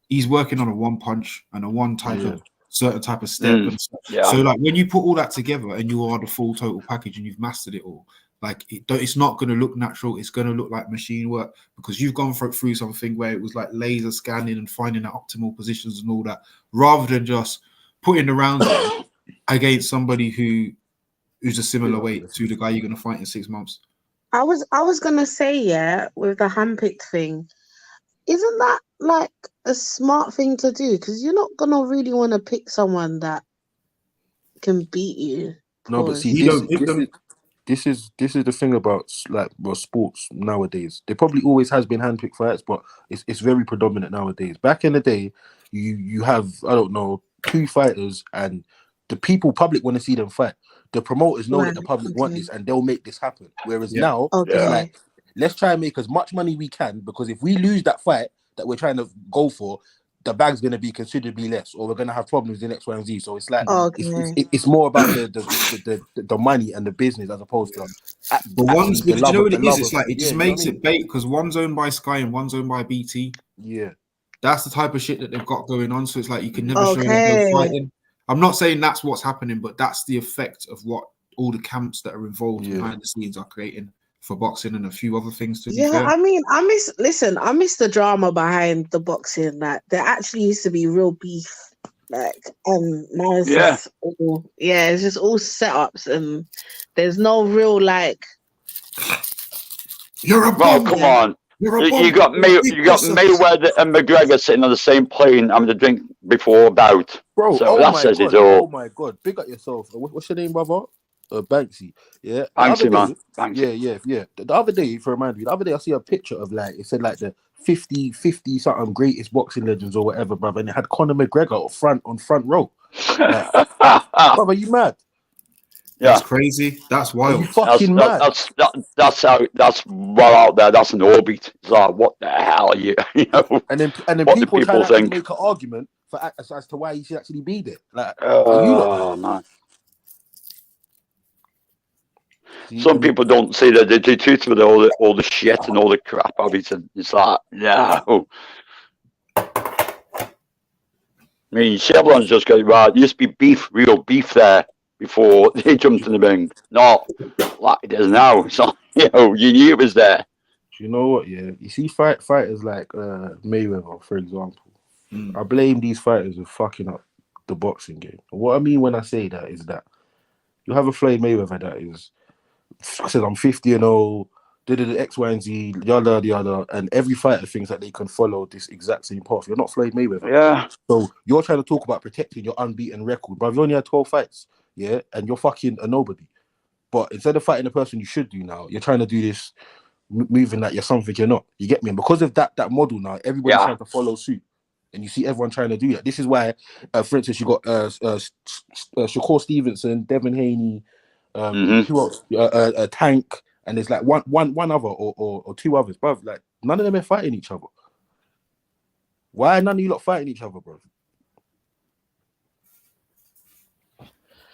he's working on a one punch and a one type of certain type of step. And stuff. Yeah. So like when you put all that together and you are the full total package and you've mastered it all, like it's not going to look natural. It's going to look like machine work because you've gone through something where it was like laser scanning and finding the optimal positions and all that, rather than just putting the rounds in against somebody who's a similar weight to the guy you're going to fight in 6 months. I was gonna say, with the handpicked thing, isn't that like a smart thing to do? Because you're not gonna really want to pick someone that can beat you. No, but see, this is the thing about sports nowadays. There probably always has been handpicked fights, but it's very predominant nowadays. Back in the day, you have, I don't know, 2 fighters and the public want to see them fight. The promoters know that the public want this and they'll make this happen. Whereas now, it's like, let's try and make as much money we can, because if we lose that fight that we're trying to go for, the bag's going to be considerably less, or we're going to have problems in X, Y, and Z. So it's like Okay. it's more about the money and the business as opposed to But one's, actually do you know what it is? love It's of like it just you know what makes I mean? it bait because one's owned by Sky and one's owned by BT. Yeah, that's the type of shit that they've got going on. So it's like you can never show them Okay. fighting. I'm not saying that's what's happening, but that's the effect of what all the camps that are involved behind the scenes are creating for boxing and a few other things. To be Yeah, fair, I mean, I miss the drama behind the boxing. Like, there actually used to be real beef. Like, now it's just it's just all setups, and there's no real like. You're a Well, come on. You got Mayweather and McGregor sitting on the same plane having a drink before a bout. bro. So that says it all. Oh my god! Big up yourself. What's your name, brother? Banksy. Yeah. Banksy, man. Banksy. Yeah. The other day, if you remind me, the other day I see a picture of like it said like the 50 something greatest boxing legends or whatever, brother, and it had Conor McGregor on front row. Like, brother, you mad? that's crazy. That's wild. Are you fucking mad? That's well out there. That's an orbit. It's like, what the hell are you? You know. And then what people do try to people think? make an argument for as to why he should actually be there. Like, Oh man. Some people don't see that they treat with all the shit and all the crap of it, and it's like, no. I mean, Chevron's just going, right, there used to be real beef there before they jumped in the ring. Not like it is now. It's not, you knew it was there. Do you know what? Yeah, you see fighters like Mayweather, for example. I blame these fighters for fucking up the boxing game. What I mean when I say that is that you have a Floyd Mayweather that says I'm 50-0, did it X, Y, and Z, yada, and every fighter thinks that they can follow this exact same path. You're not Floyd Mayweather. Yeah. So you're trying to talk about protecting your unbeaten record, but you've only had 12 fights, yeah, and you're fucking a nobody. But instead of fighting the person you should do now, you're trying to do this moving that you're something you're not. You get me? And because of that model now, everybody's trying to follow suit. And you see everyone trying to do that. This is why, for instance, you got Shakur Stevenson, Devin Haney, who else? Tank, and there's like one other or two others, bro. Like none of them are fighting each other. Why are none of you lot fighting each other, bro?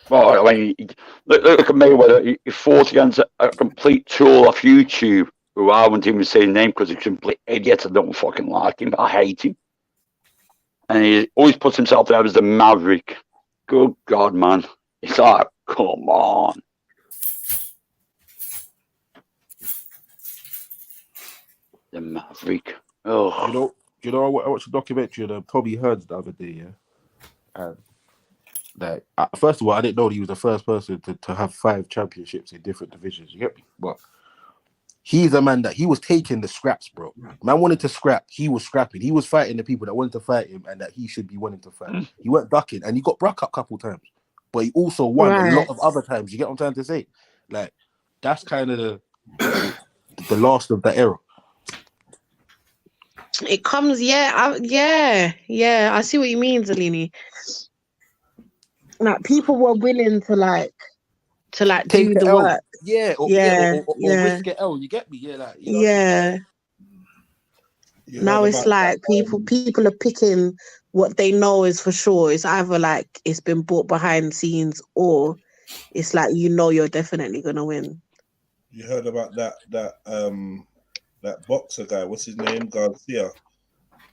Well, I mean, look at Mayweather. He fought against a complete tool off YouTube, who I wouldn't even say his name because he's a complete idiot. I don't fucking like him. I hate him. And he always puts himself there as the maverick. Good God, man. It's like, come on. The maverick. Oh. You know, I watched a documentary on Tommy Hearns the other day, yeah? And like, first of all, I didn't know he was the first person to have 5 championships in different divisions, you get me? But he's a man that he was taking the scraps, bro. Man wanted to scrap, he was scrapping. He was fighting the people that wanted to fight him and that he should be wanting to fight. He went ducking and he got bruck up a couple times. But he also won a lot of other times. You get what I'm trying to say? Like, that's kind of the last of the era. It comes, I see what you mean, Zalini. Like, people were willing to Take do the L. work. Or risk it L. You get me? Yeah, like, Now it's like people are picking what they know is for sure. It's either like it's been bought behind the scenes, or it's like you're definitely gonna win. You heard about that boxer guy? What's his name? Garcia.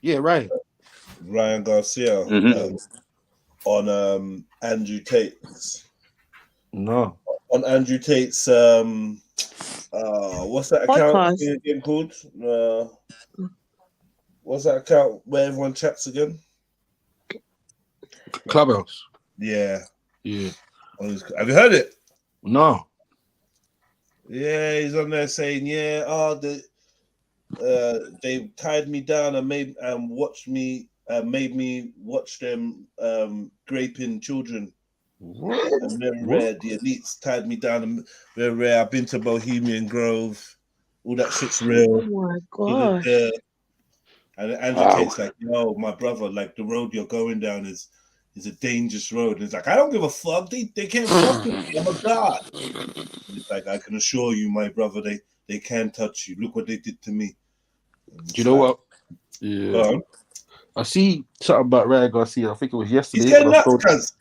Yeah, right. Ryan Garcia. On Andrew Tate's. No. On Andrew Tate's what's that account again called? What's that account where everyone chats again? Clubhouse. Yeah. Have you heard it? No. Yeah, he's on there saying, they tied me down and made me watch them raping children. And very rare, the elites tied me down. And very rare. I've been to Bohemian Grove. All that shit's real. Oh my gosh. And Andrew Tate's like, yo, my brother, like the road you're going down is a dangerous road. And it's like, I don't give a fuck. They can't fuck with me. I'm a god. And it's like, I can assure you, my brother, they can't touch you. Look what they did to me. Do you know what? Yeah. I see something about Ryan Garcia. I think it was yesterday. He's getting when I nuts, scrolled- cuz.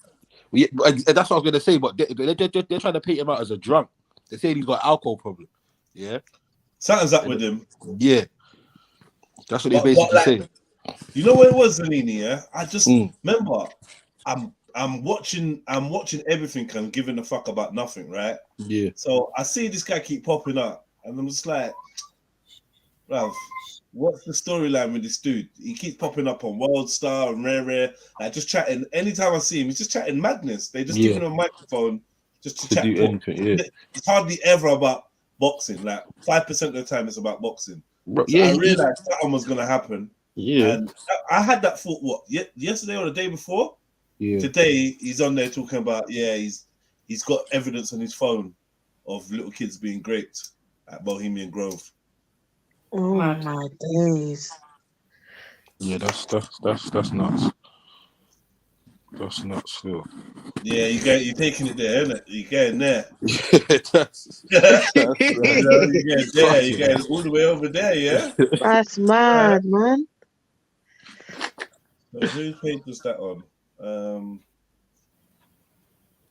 Yeah, that's what I was gonna say. But they're trying to paint him out as a drunk. They say he's got alcohol problem. Yeah, Something's up with him. Yeah, that's what they But basically like, say. you know what it was, Zanini? Yeah, I just Mm. remember I'm watching everything and giving a fuck about nothing, right? Yeah, So I see this guy keep popping up, and I'm just like, bruv, what's the storyline with this dude? He keeps popping up on World Star and Rare, like just chatting. Anytime I see him, he's just chatting madness. They just give Yeah. him a microphone just to To chat. do talk. anything, yeah. It's hardly ever about boxing. Like 5% of the time, it's about boxing. Bro, So yeah, I he- realized something was gonna happen. Yeah. And I had that thought. What? Yesterday or the day before? Yeah. Today he's on there talking about he's got evidence on his phone of little kids being raped at Bohemian Grove. Oh my days. Yeah, that's nuts. That's nuts still. Yeah, you're taking it there, isn't it? You're getting there. that's You're getting there. You're getting all the way over there, yeah? That's mad, man. So whose page was that on?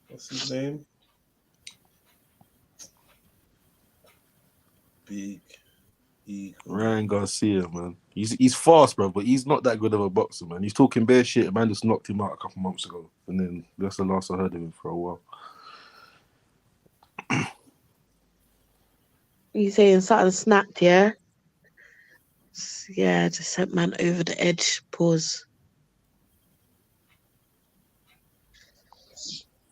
What's his name? Big Eagle. Ryan Garcia, man. He's fast, bro, but he's not that good of a boxer, man. He's talking bare shit. A man just knocked him out a couple months ago, and then that's the last I heard of him for a while. You saying something snapped, yeah? Yeah, just sent man over the edge. Pause.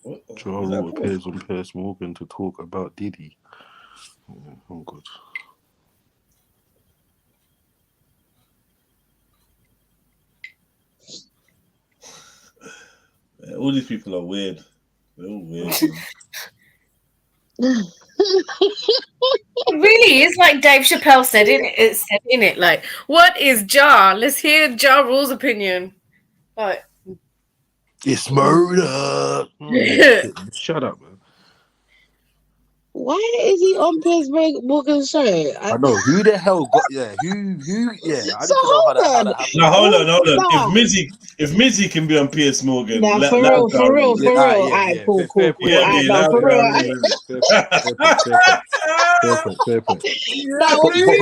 Ja Rule appears on Piers Morgan to talk about Diddy. Oh, good. Yeah, all these people are weird. They're all weird. It really is like Dave Chappelle said in it. Like, what is Ja? Let's hear Ja Rule's opinion. Like, It's murder. Shut up, man. Why is he on Piers Morgan's show? I know who the hell got who I need to know how that happened. No, hold on. If Mizzy can be on Piers Morgan, Nah, let for Ja real. Rule. Alright, cool. Fair Alright, no, for real. Fair point. Nah, when you But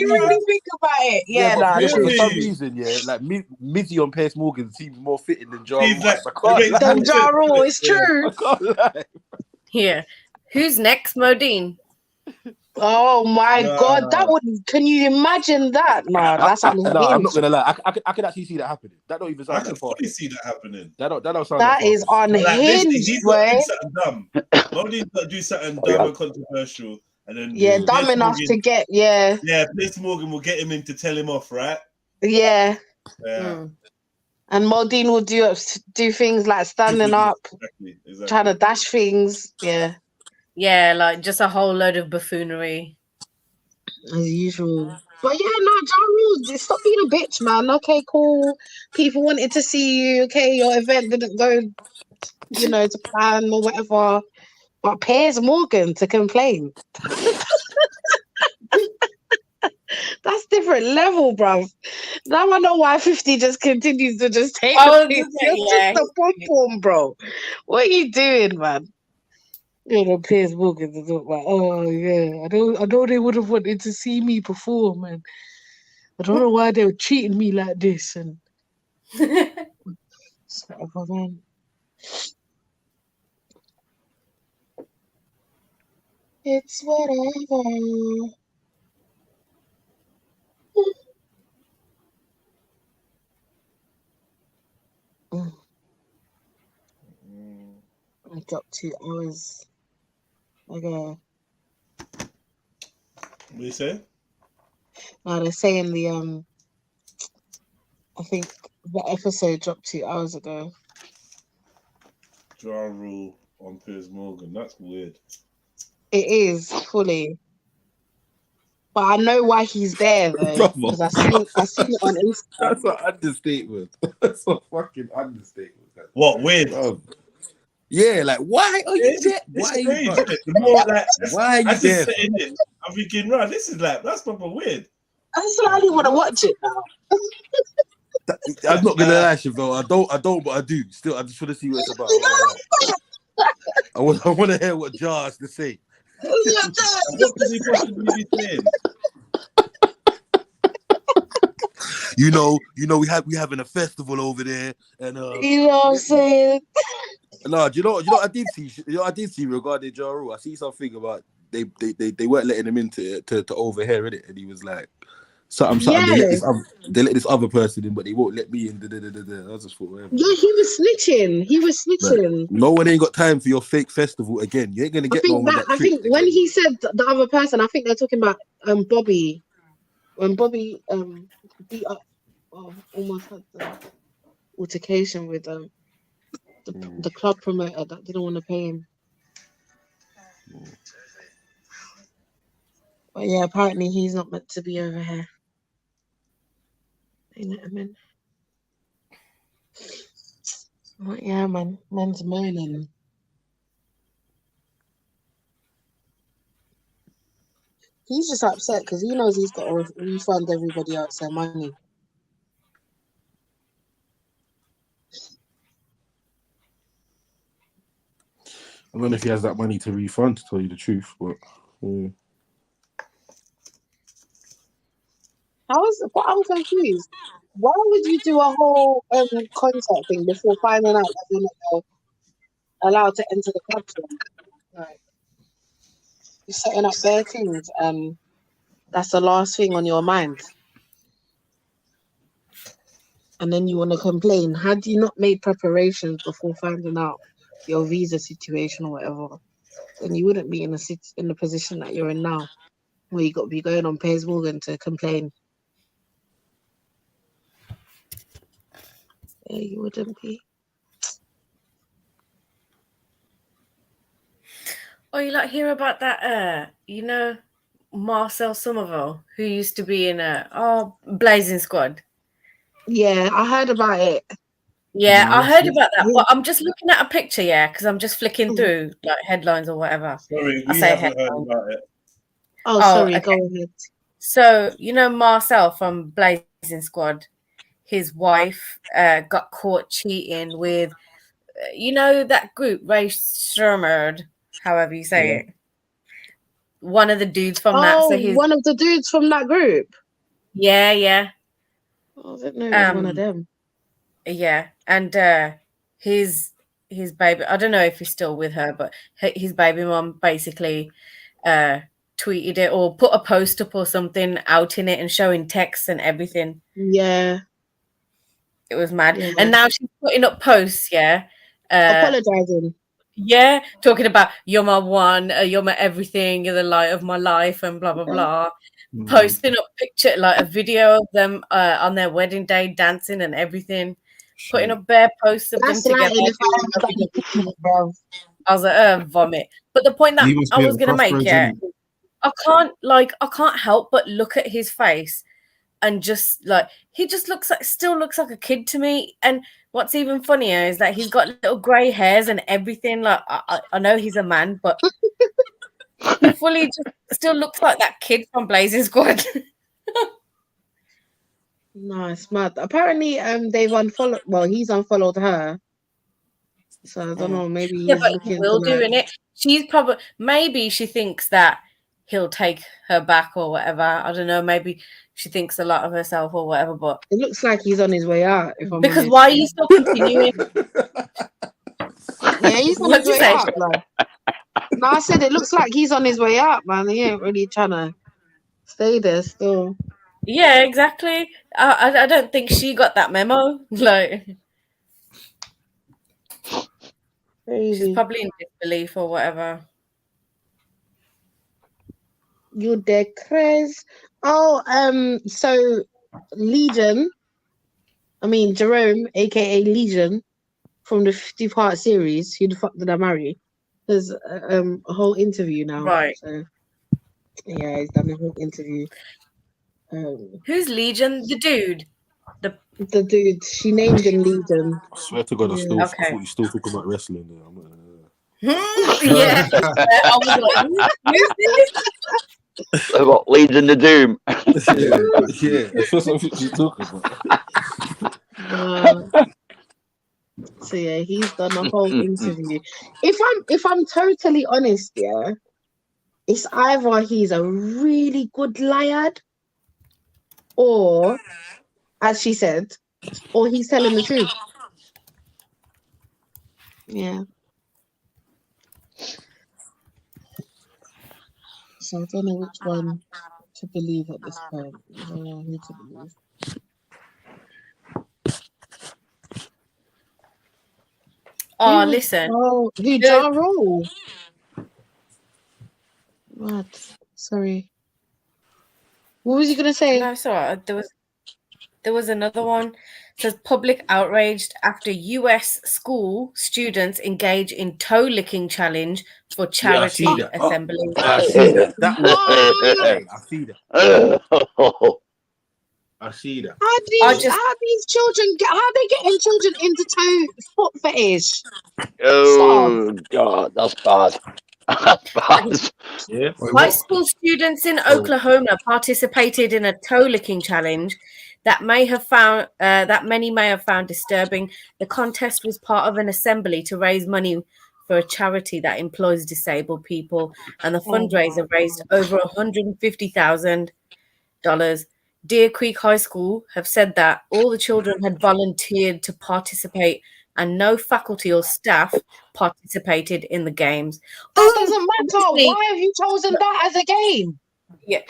really think about it, but for true. some reason, like Mizzy on Piers Morgan seems more fitting than Ja He's Rule. like- Than Ja Rule, it's true. I can't lie. here. Who's next, Modine? Oh my God, that would. Can you imagine that? Nah, that's I'm not gonna lie. I could actually see that happening. That don't even sound I can that far. fully see that happening. That don't sound That is unhinged, He's got to boy. do something dumb. Modine's got to do something dumb and controversial, and then Yeah, dumb Piers enough Morgan- to get. Yeah. Piers Morgan will get him in to tell him off, right? Yeah. Yeah. And Modine will do things like standing up, Exactly. trying to dash things. Yeah. Yeah, like just a whole load of buffoonery. As usual. But yeah, no, Ja Rule, stop being a bitch, man. Okay, cool. People wanted to see you. Okay, your event didn't go, to plan or whatever. But Piers Morgan to complain. That's different level, bruv. Now I know why 50 just continues to just take the piss. You're just a pom-pom, bro. What are you doing, man? Piers Morgan to talk about, oh yeah, I know they would have wanted to see me perform, and I don't know why they were treating me like this, and it's whatever, man. It's whatever. I dropped 2 hours ago. What do you say? No, they're saying I think the episode dropped 2 hours ago. Ja Rule on Piers Morgan. That's weird. It is fully. But I know why he's there though. Because I seen it on Instagram. That's an understatement. That's a fucking understatement. What, weird? Yeah, like why are you there? Why are you crazy, bro? isn't it? The more like Why are you I just there, sitting in, I'm thinking, right, this is like that's proper weird. I just only want to watch it now. I'm not gonna lie, Chevelle. I don't, but I do. Still, I just want to see what it's about. I want to hear what Jar has to say. What could he possibly be saying? You know, we having a festival over there, and You know what I'm saying? no, do you know what I did see? You know what I did see regarding Ja Rule? I see something about they weren't letting him in to overhear it, and he was like, something. Yeah. They let this other person in, but they won't let me in. I just thought, whatever. Yeah, he was snitching. But no one ain't got time for your fake festival again. You ain't gonna get no one that. I think when he said the other person, I think they're talking about Bobby. When Bobby beat up, almost had the altercation with the club promoter that didn't want to pay him. But yeah, apparently he's not meant to be over here. They let him in. But yeah, man's moaning. He's just upset because he knows he's got to refund everybody else their money. I don't know if he has that money to refund, to tell you the truth, but But I'm confused. Why would you do a whole concert thing before finding out that you're not allowed to enter the club? Like, you're setting up bare things, and that's the last thing on your mind. And then you want to complain. Had you not made preparations before finding out your visa situation or whatever, then you wouldn't be in the position that you're in now, where you got to be going on Piers Morgan to complain. Yeah, you wouldn't be. Oh, you like hear about that? Marcel Somerville, who used to be in Blazing Squad. Yeah, I heard about it. Yeah, I heard about that, but I'm just looking at a picture, because I'm just flicking through like headlines or whatever. Sorry, I we say haven't heard about it. Oh, sorry, okay. go ahead. So, Marcel from Blazing Squad, his wife got caught cheating with, that group, Ray Shermerd, however you say it. One of the dudes from that. So one of the dudes from that group? Yeah. Oh, I didn't know it was one of them. Yeah, and his baby, I don't know if he's still with her, but his baby mom basically tweeted it or put a post up or something out in it and showing texts and everything. Yeah. It was mad. Yeah. And now she's putting up posts, apologizing. Yeah, talking about you're my one, you're my everything, you're the light of my life, and blah blah blah. Posting up picture, like a video of them on their wedding day dancing and everything. Putting up bare posts of them together. I was like, vomit. But the point that I was gonna make, I can't help but look at his face and just like he just still looks like a kid to me. And what's even funnier is that he's got little grey hairs and everything. Like I know he's a man, but he fully just still looks like that kid from Blazing Squad. No, it's mad. Apparently, they've unfollowed. Well, he's unfollowed her. So I don't know. Maybe he's but he will doing it. She's probably maybe she thinks that he'll take her back or whatever. I don't know. Maybe she thinks a lot of herself or whatever. But it looks like he's on his way out. Because honest. Why are you still continuing? Yeah, he's on his way out, man. No, I said it looks like he's on his way out, man. He ain't really trying to stay there still. Yeah, exactly. I don't think she got that memo. Like, crazy. She's probably in disbelief or whatever. You dead crazy. Oh, so Jerome, aka Legion, from the 50-part series, Who the Fuck Did I Marry? There's a whole interview now. Right. So, yeah, he's done a whole interview. Who's Legion? The dude. The dude. She named him Legion. I swear to God, I thought you still talking about wrestling there. Yeah. I was like, who's this? What, Legion the Doom? Yeah, that's what she's talking about. So yeah, he's done a whole interview. If I'm totally honest, yeah, it's either he's a really good liar, or, as she said, or he's telling the truth. Yeah. So I don't know which one to believe at this point. I don't know who to believe. Oh, listen. Oh, who? Ja Rule. What? Sorry. What was you gonna say? No, it's all right. There was another one. It says public outraged after US school students engage in toe licking challenge for charity assembly. I see that. That was I see that. I see that. How these children get? How they getting children into foot fetish? Oh God, that's bad. That's bad. Yeah. High school students in Oklahoma participated in a toe licking challenge that many may have found disturbing. The contest was part of an assembly to raise money for a charity that employs disabled people, and the fundraiser raised over $150,000. Deer Creek High School have said that all the children had volunteered to participate and no faculty or staff participated in the games. That doesn't matter. Why have you chosen that as a game? Yeah,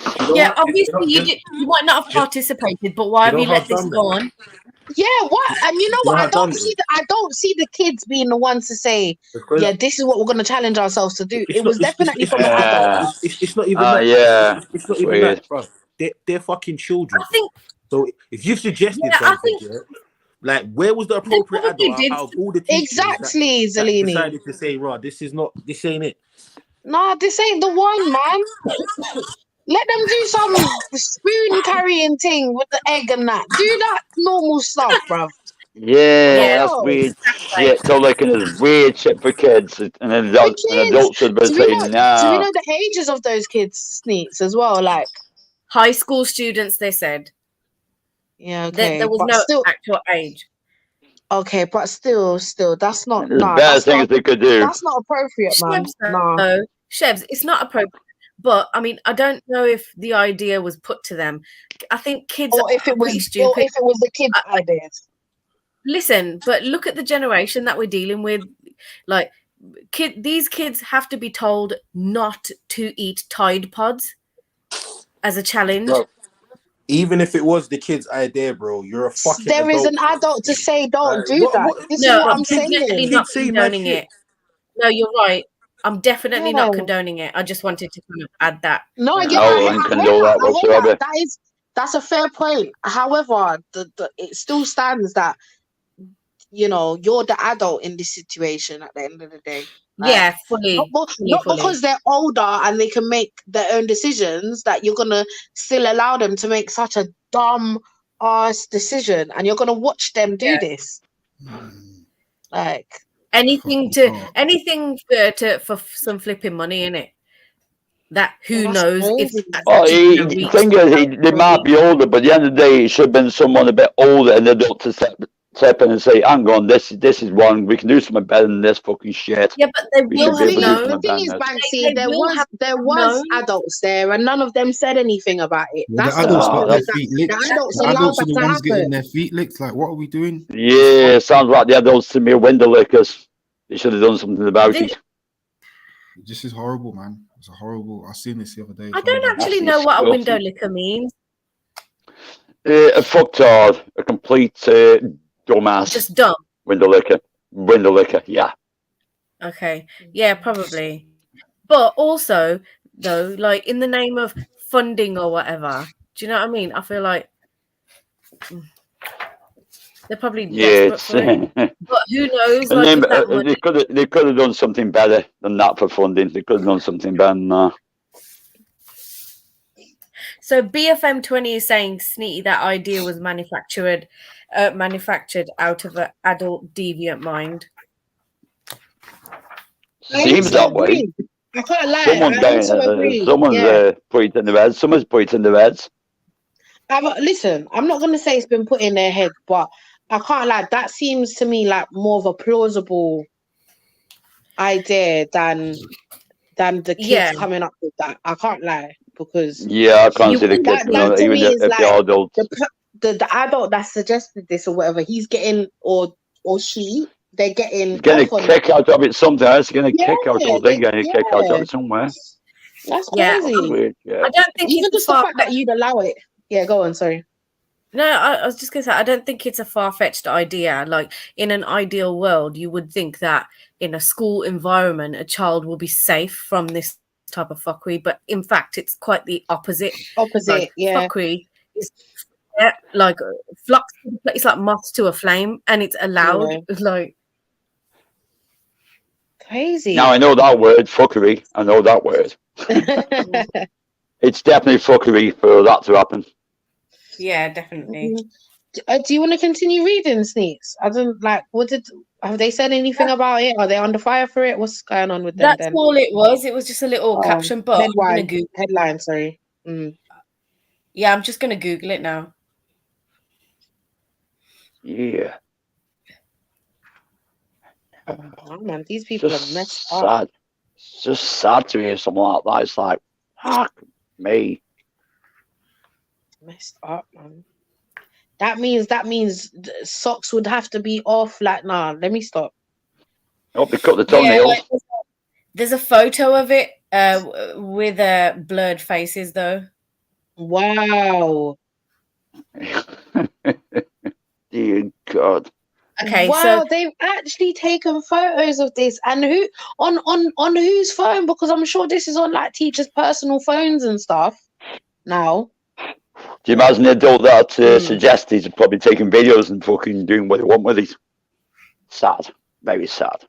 obviously you might not have participated, but why have you let this go on? Yeah, what? And you know what? I don't see the kids being the ones to say, yeah, this is what we're going to challenge ourselves to do. It was definitely from an adult. It's not even that. Yeah. It's not even that, bro. They're fucking children. So if you suggested something, like, where was the appropriate adult out of all the teachers exactly, that Zalini decided to say, "Right, this ain't it." No, this ain't the one, man. Let them do some spoon carrying thing with the egg and that. Do that normal stuff, bruv. Yeah, that's weird shit. So like it's weird shit for kids, and adults should be saying, nah. Do we know the ages of those kids, Sneaks, as well? Like high school students, they said. Yeah, okay. There was no actual age. Okay, but still, that's not. There's better things they could do. That's not appropriate, man. No, Shebs, it's not appropriate. But I mean, I don't know if the idea was put to them. I think kids or if it was stupid. Or if it was the kids' ideas. Listen, but look at the generation that we're dealing with. Like, these kids have to be told not to eat Tide Pods as a challenge. Bro, even if it was the kid's idea, bro, you're a fucking There adult. is an adult to say don't do that. This is what I'm saying. Definitely not condoning it. No, you're right. I'm definitely not condoning it. I just wanted to kind of add that. No, I get that. That's a fair point. However, it still stands that, you know, you're the adult in this situation at the end of the day. Like, yeah, fully. Not because they're older and they can make their own decisions that you're gonna still allow them to make such a dumb ass decision, and you're gonna watch them do this. Like anything for some flipping money in it. That who knows if the thing is, they might be older, but at the end of the day, it should have been someone a bit older and adult to step in and say, hang on, this is wrong. We can do something better than this fucking shit. Yeah, but they will have known. The thing is, Banksy, there was adults there, and none of them said anything about it. Yeah, That's the adults got their the feet licked. adults The allowed adults are that the to ones getting happen. their feet licked. Like, what are we doing? Yeah, sounds like the adults to me are window lickers. They should have done something about it. This is horrible, man. It's a horrible. I seen this the other day. I don't actually know what a window licker means. A fucktard, a complete dumbass. Just dumb. Window licker, yeah. Okay, yeah, probably. But also, though, like in the name of funding or whatever, do you know what I mean? I feel like they're probably desperate for it. But who knows? Like, they could have done something better than that for funding. They could have done something better than that. So BFM20 is saying, Sneaky, that idea was manufactured out of an adult deviant mind. Seems that way. I can't lie. Someone's put it in their heads. Someone's put it in their heads. Listen, I'm not going to say it's been put in their head, but I can't lie. That seems to me like more of a plausible idea than the kids coming up with that. I can't lie, because Yeah, I can't see the kids. that to Even me is if like they're adults. the adult that suggested this or whatever. He's getting or she, they're getting He's getting off on a kick out of it somewhere. He's getting a yeah, kick out of it. They're getting a kick out of it somewhere. That's Yeah, crazy. Weird, yeah. I don't think Even it's just the fact that you'd allow it. Yeah, go on. Sorry. No, I was just going to say, I don't think it's a far-fetched idea. Like, in an ideal world, you would think that in a school environment, a child will be safe from this type of fuckery. But in fact, it's quite the opposite. Like, yeah. fuckery is like flux. It's like moths to a flame, and it's allowed. Yeah. Like, crazy. Now I know that word, fuckery. I know that word. It's definitely fuckery for that to happen. yeah, definitely. Do you want to continue reading, Sneaks? I don't like. Have they said anything about it? Are they under fire for it? What's going on with them? That's all it was. It was just a little caption, but I'm gonna headline. Sorry. Yeah, I'm just gonna Google it now. Yeah. Oh man, these people Just are messed sad. up. It's just sad to hear something like that. It's like, fuck me. Messed up, man. That means socks would have to be off. Like, nah, let me stop. Oh, they cut the toenails. Like, there's a photo of it with blurred faces, though. Wow. Dear God. Okay, wow, they've actually taken photos of this, and who on whose phone? Because I'm sure this is on like teachers' personal phones and stuff. Now, Do you imagine the adult that suggests he's probably taking videos and fucking doing what they want with it? Sad. Very sad.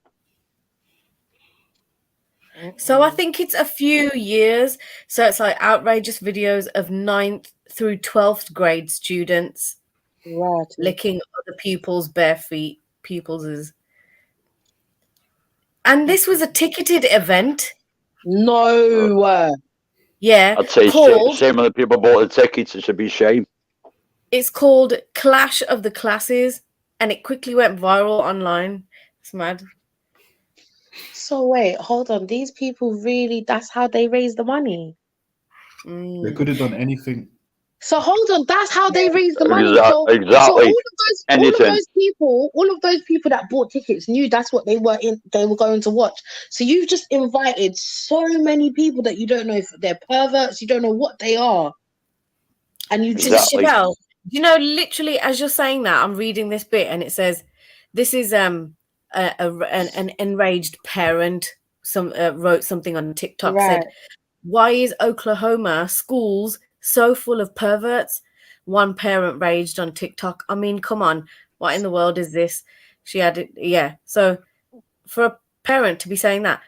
So I think it's a few years. So it's like outrageous videos of 9th through 12th grade students licking other pupils' bare feet. And this was a ticketed event. No. Yeah. I'd say same when the people bought the tickets. It should be shame. It's called Clash of the Classes, and it quickly went viral online. It's mad. So wait, hold on. These people really, that's how they raise the money. They could have done anything. So hold on, that's how they raise the money. Exactly. So all of those people that bought tickets knew that's what they were going to watch. So you've just invited so many people that you don't know if they're perverts, you don't know what they are. And you just literally as you're saying that, I'm reading this bit and it says this is an enraged parent wrote something on TikTok, said, why is Oklahoma schools so full of perverts? One parent raged on TikTok. I mean, come on, what in the world is this? She added, so for a parent to be saying that,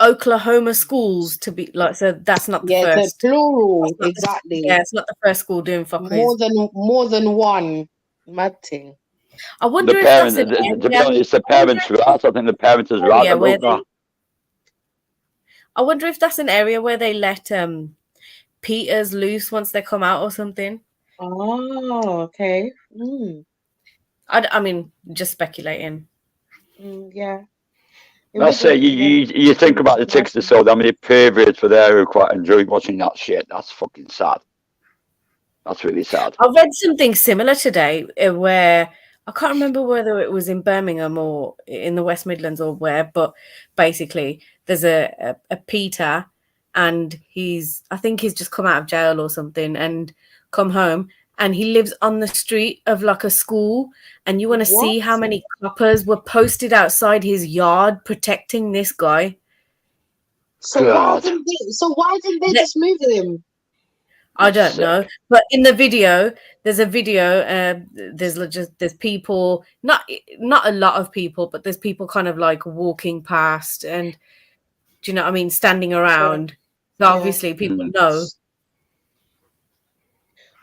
Oklahoma schools to be like, so that's not the first. The plural, exactly. It's not the first school doing fuckeries. More than one. Mad thing. I wonder if that's an area. To be honest, it's the parents' right. I think the parents is right about that. I wonder if that's an area where they let Peters loose once they come out or something. Oh, okay. I mean, just speculating. Yeah. Let's say you think about the tickets they sold, how many perverts were there who quite enjoyed watching that shit. That's fucking sad. That's really sad. I read something similar today where I can't remember whether it was in Birmingham or in the West Midlands or where, but basically there's a Peter and I think he's just come out of jail or something and come home, and he lives on the street of like a school, and you want to see how many coppers were posted outside his yard protecting this guy. So why didn't they just move him? I don't know, but in the video, there's a video. There's people, not a lot of people, but there's people kind of like walking past, and do you know what I mean, standing around. So obviously, people know.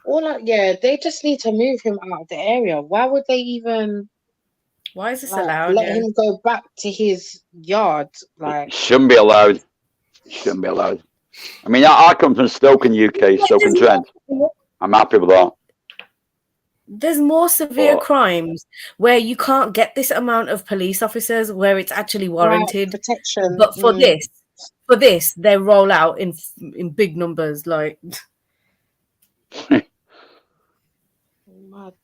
They just need to move him out of the area. Why would they even? Why is this allowed? Let him go back to his yard. Like, shouldn't be allowed. Shouldn't be allowed. I mean, I come from Stoke in UK, Stoke and Trent. I'm happy with that. there's more severe But crimes where you can't get this amount of police officers where it's actually Right, warranted. protection. But for this, they roll out in big numbers. Like, Mad.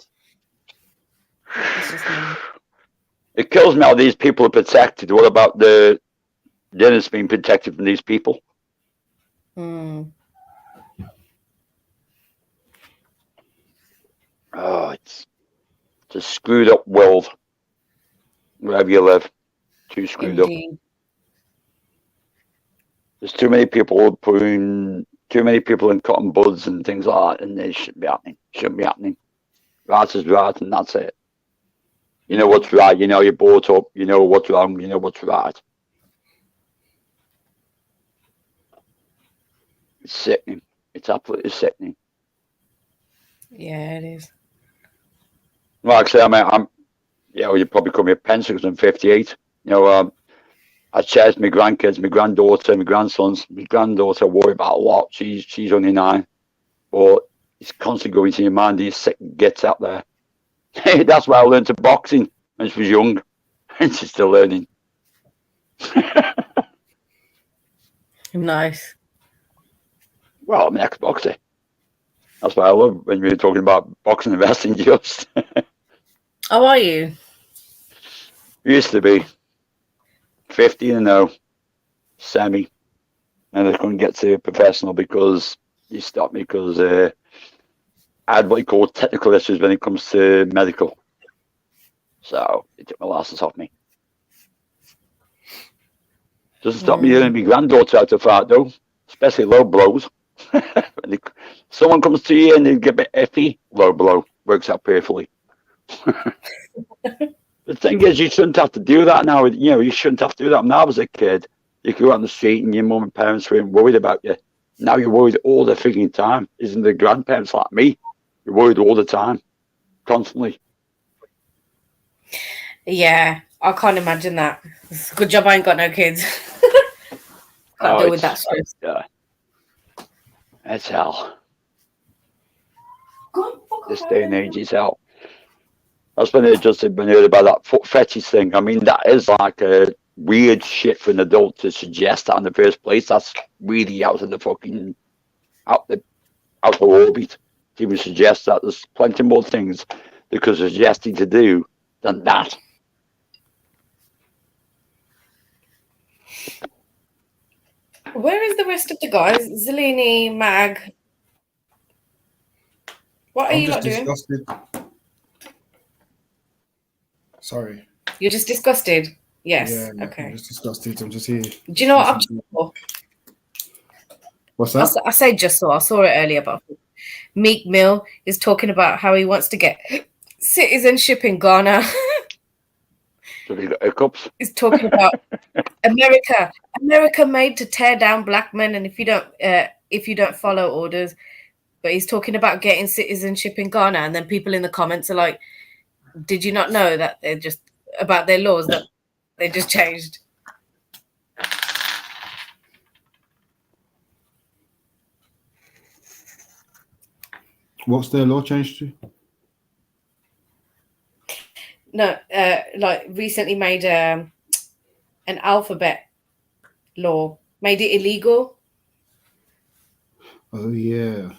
it's just mad. it kills me how these people are protected. What about the innocents being protected from these people? Oh, it's a screwed up world. Wherever you live, too screwed up. Indeed. There's too many people putting too many people in cotton buds and things like that, and it shouldn't be happening. Shouldn't be happening. Right is right, and that's it. You know what's right. You know you're brought up. You know what's wrong. You know what's right. It's sickening. It's absolutely sickening. Yeah, it is. Like I say, I'm you probably call me a pencil because I'm 58. You know, I cherish my grandkids, my granddaughter, my grandsons. My granddaughter I worry about a lot. She's only 9, but it's constantly going to your mind. These sick gets out there. That's why I learned to boxing when she was young, and she's still learning. Nice. Well, I'm an ex-boxer. That's why I love when we were talking about boxing and wrestling. Just How are you? used to be 15-0, semi, and I couldn't get to professional because he stopped me because I had what he called technical issues when it comes to medical. So he took my license off me. Doesn't stop me getting my granddaughter out to fight though, especially low blows. Someone comes to you and they give me iffy, low blow works out perfectly. The thing is, you shouldn't have to do that now. You know, you shouldn't have to do that. When I was a kid, you could go out on the street and your mum and parents weren't worried about you. Now you're worried all the freaking time. Isn't the grandparents like me? You're worried all the time, constantly. Yeah, I can't imagine that. It's a good job I ain't got no kids. Can't deal with that stress. Yeah, it's hell. This day and age is hell. That's when when you heard about that foot fetish thing. I mean, that is like a weird shit for an adult to suggest that in the first place. That's really out of the fucking out the orbit to even suggest that. There's plenty more things they could suggest you to do than that. Where is the rest of the guys? Zelini, Mag. What are I'm you just lot doing? disgusted. Sorry. You're just disgusted? Yes. Yeah, Okay. I'm just disgusted. I'm just here. Do you know what I've just saw? What's that? I say just saw. I saw it earlier, but Meek Mill is talking about how he wants to get citizenship in Ghana. So they got hiccups. He's talking about America made to tear down black men, and if you don't follow orders. But he's talking about getting citizenship in Ghana, and then people in the comments are like, "Did you not know that they're just about their laws that they just changed?" What's their law changed to? No, like recently made an alphabet law, made it illegal. Oh yeah.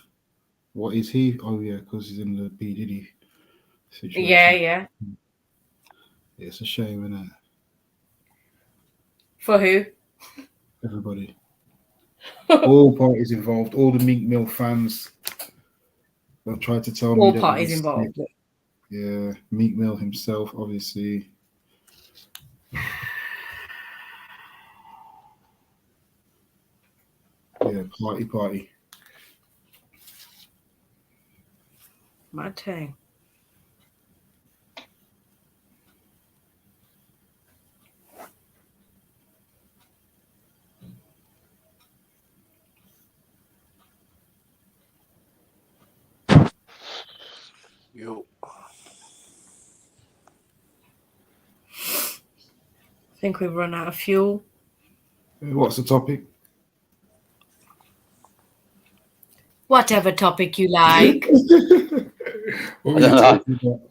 What is he? Oh yeah, because he's in the P Diddy situation. Yeah. It's a shame, isn't it? For who? Everybody. All parties involved, all the Meek Mill fans that tried to tell me All that parties he's involved. Yeah, Meek Mill himself, obviously. Yeah, party. My turn. Yo. I think we've run out of fuel. What's the topic? Whatever topic you like. What I were you don't know. talking about?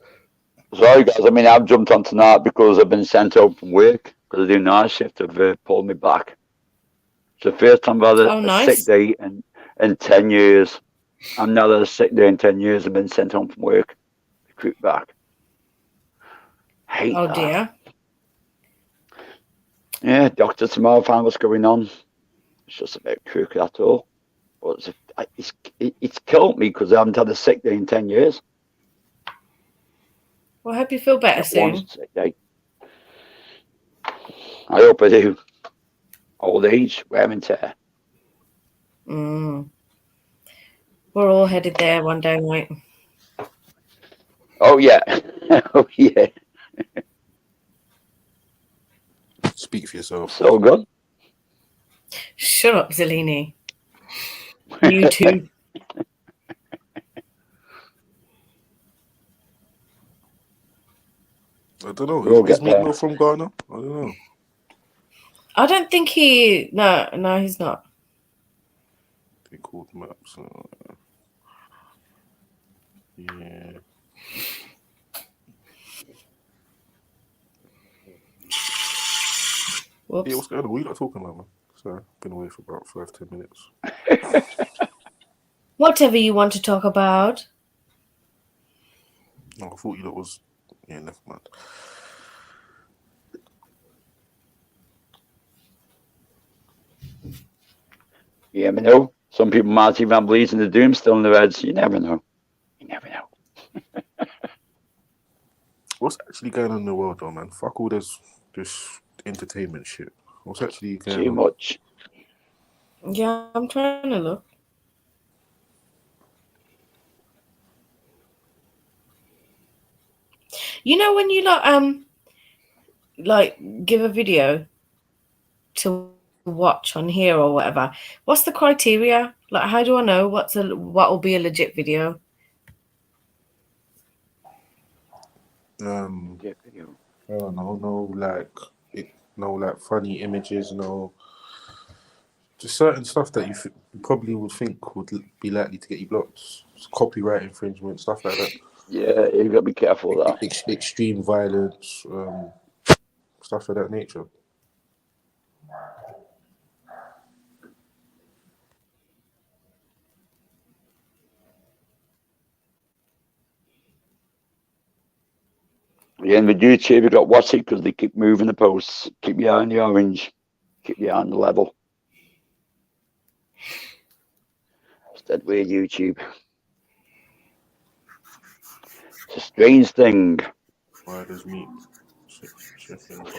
Sorry, guys. I mean, I've jumped on tonight because I've been sent home from work because I do night shift. Have pulled me back. It's the first time I've had Oh, a sick nice. day in 10 years. I've never had a sick day in 10 years. I've been sent home from work. Recruit back. Hate Oh that. dear. Yeah, doctor tomorrow, find what's going on. It's just a bit crooked, that's all. But it's killed me because I haven't had a sick day in 10 years. Well, I hope you feel better Not one soon. sick day. I hope I do. Old age, wear and tear. Mm. We're all headed there one day, mate. Oh, yeah. Oh, yeah. Speak for yourself. So good. Shut up, Zellini. You too. I don't know. We'll Is get there. Meatloaf from Ghana? I don't know. I don't think he. No, he's not. They called maps. Yeah. Whoops. Yeah, what's going on? What are you not talking about, man? Sorry, been away for about 5-10 minutes. Whatever you want to talk about. No, I thought you lot was. Yeah, never mind. You never know. Some people might even have bleeds in the doom still in their heads. You never know. You never know. What's actually going on in the world, though, man? Fuck all this entertainment shit. What's actually going on? Too much. Yeah, I'm trying to look. You know when you like give a video to watch on here or whatever, what's the criteria? Like, how do I know what will be a legit video? Legit video. No, like funny images, no. Just certain stuff that you probably would think would be likely to get you blocked. Copyright infringement, stuff like that. Yeah, you got to be careful of that. Extreme violence, stuff of that nature. Again, with YouTube, you got to watch it because they keep moving the posts. Keep your eye on the orange. Keep your eye on the level. Instead, with YouTube. It's a strange thing. Why does meat?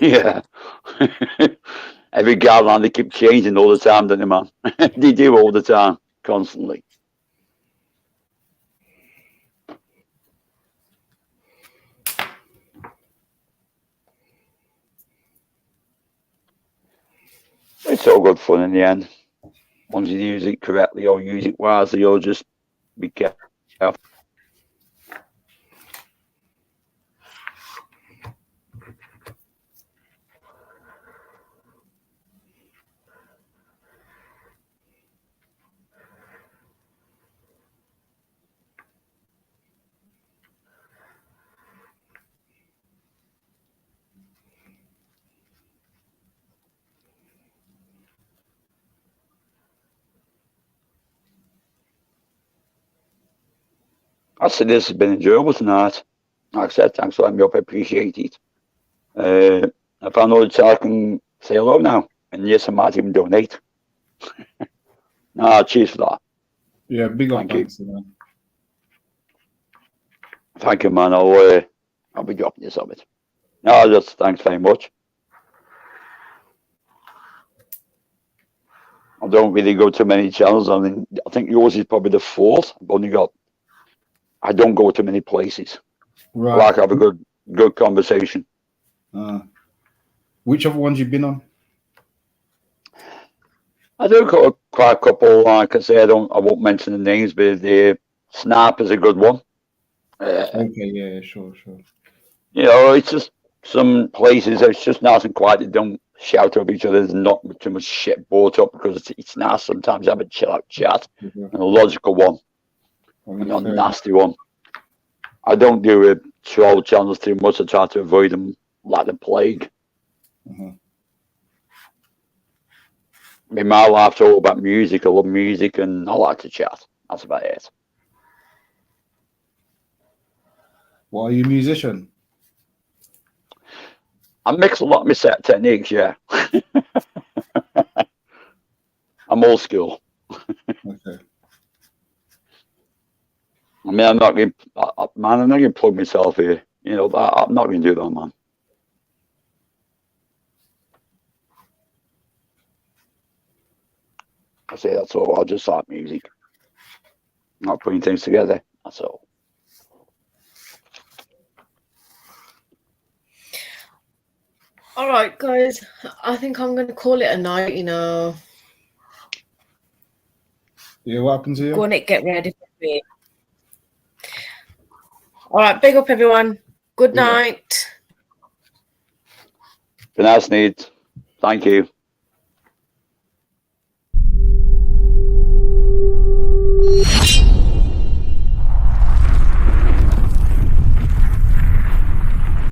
Yeah. Every guideline, they keep changing all the time, don't they, man? They do all the time, constantly. It's all good fun in the end. Once you use it correctly or use it wisely, you'll just be careful. I said this has been enjoyable tonight. Like I said, thanks for letting me up. I appreciate it. I found out that I can say hello now. And yes, I might even donate. Cheers for that. Yeah, big up. Thank you. Thanks, man. Thank you, man. I'll be dropping this of it. No, just thanks very much. I don't really go to many channels. I mean, I think yours is probably the fourth. I don't go to many places. Right. I like to have a good conversation. Which other ones you've been on? I do got quite a couple. Like I say, I won't mention the names, but the Snap is a good one. Okay, yeah, sure. You know, it's just some places it's just nice and quiet. They don't shout over each other. There's not too much shit brought up because it's nice sometimes to have a chill out chat and a logical one and not a nasty one. I don't do troll channels too much. I try to avoid them like the plague. I mean, my life's all about music. I love music and I like to chat. That's about it. What, are you a musician? I mix a lot of my set techniques, yeah. I'm old school. Okay. I mean, I'm not going to plug myself here. You know, I'm not going to do that, man. I say that's all. I just like music. Not putting things together. That's all. All right, guys. I think I'm going to call it a night, you know. Yeah, what happened to you? Go on it, get ready for me. All right, big up, everyone. Good night. Good night, Sneed. Thank you.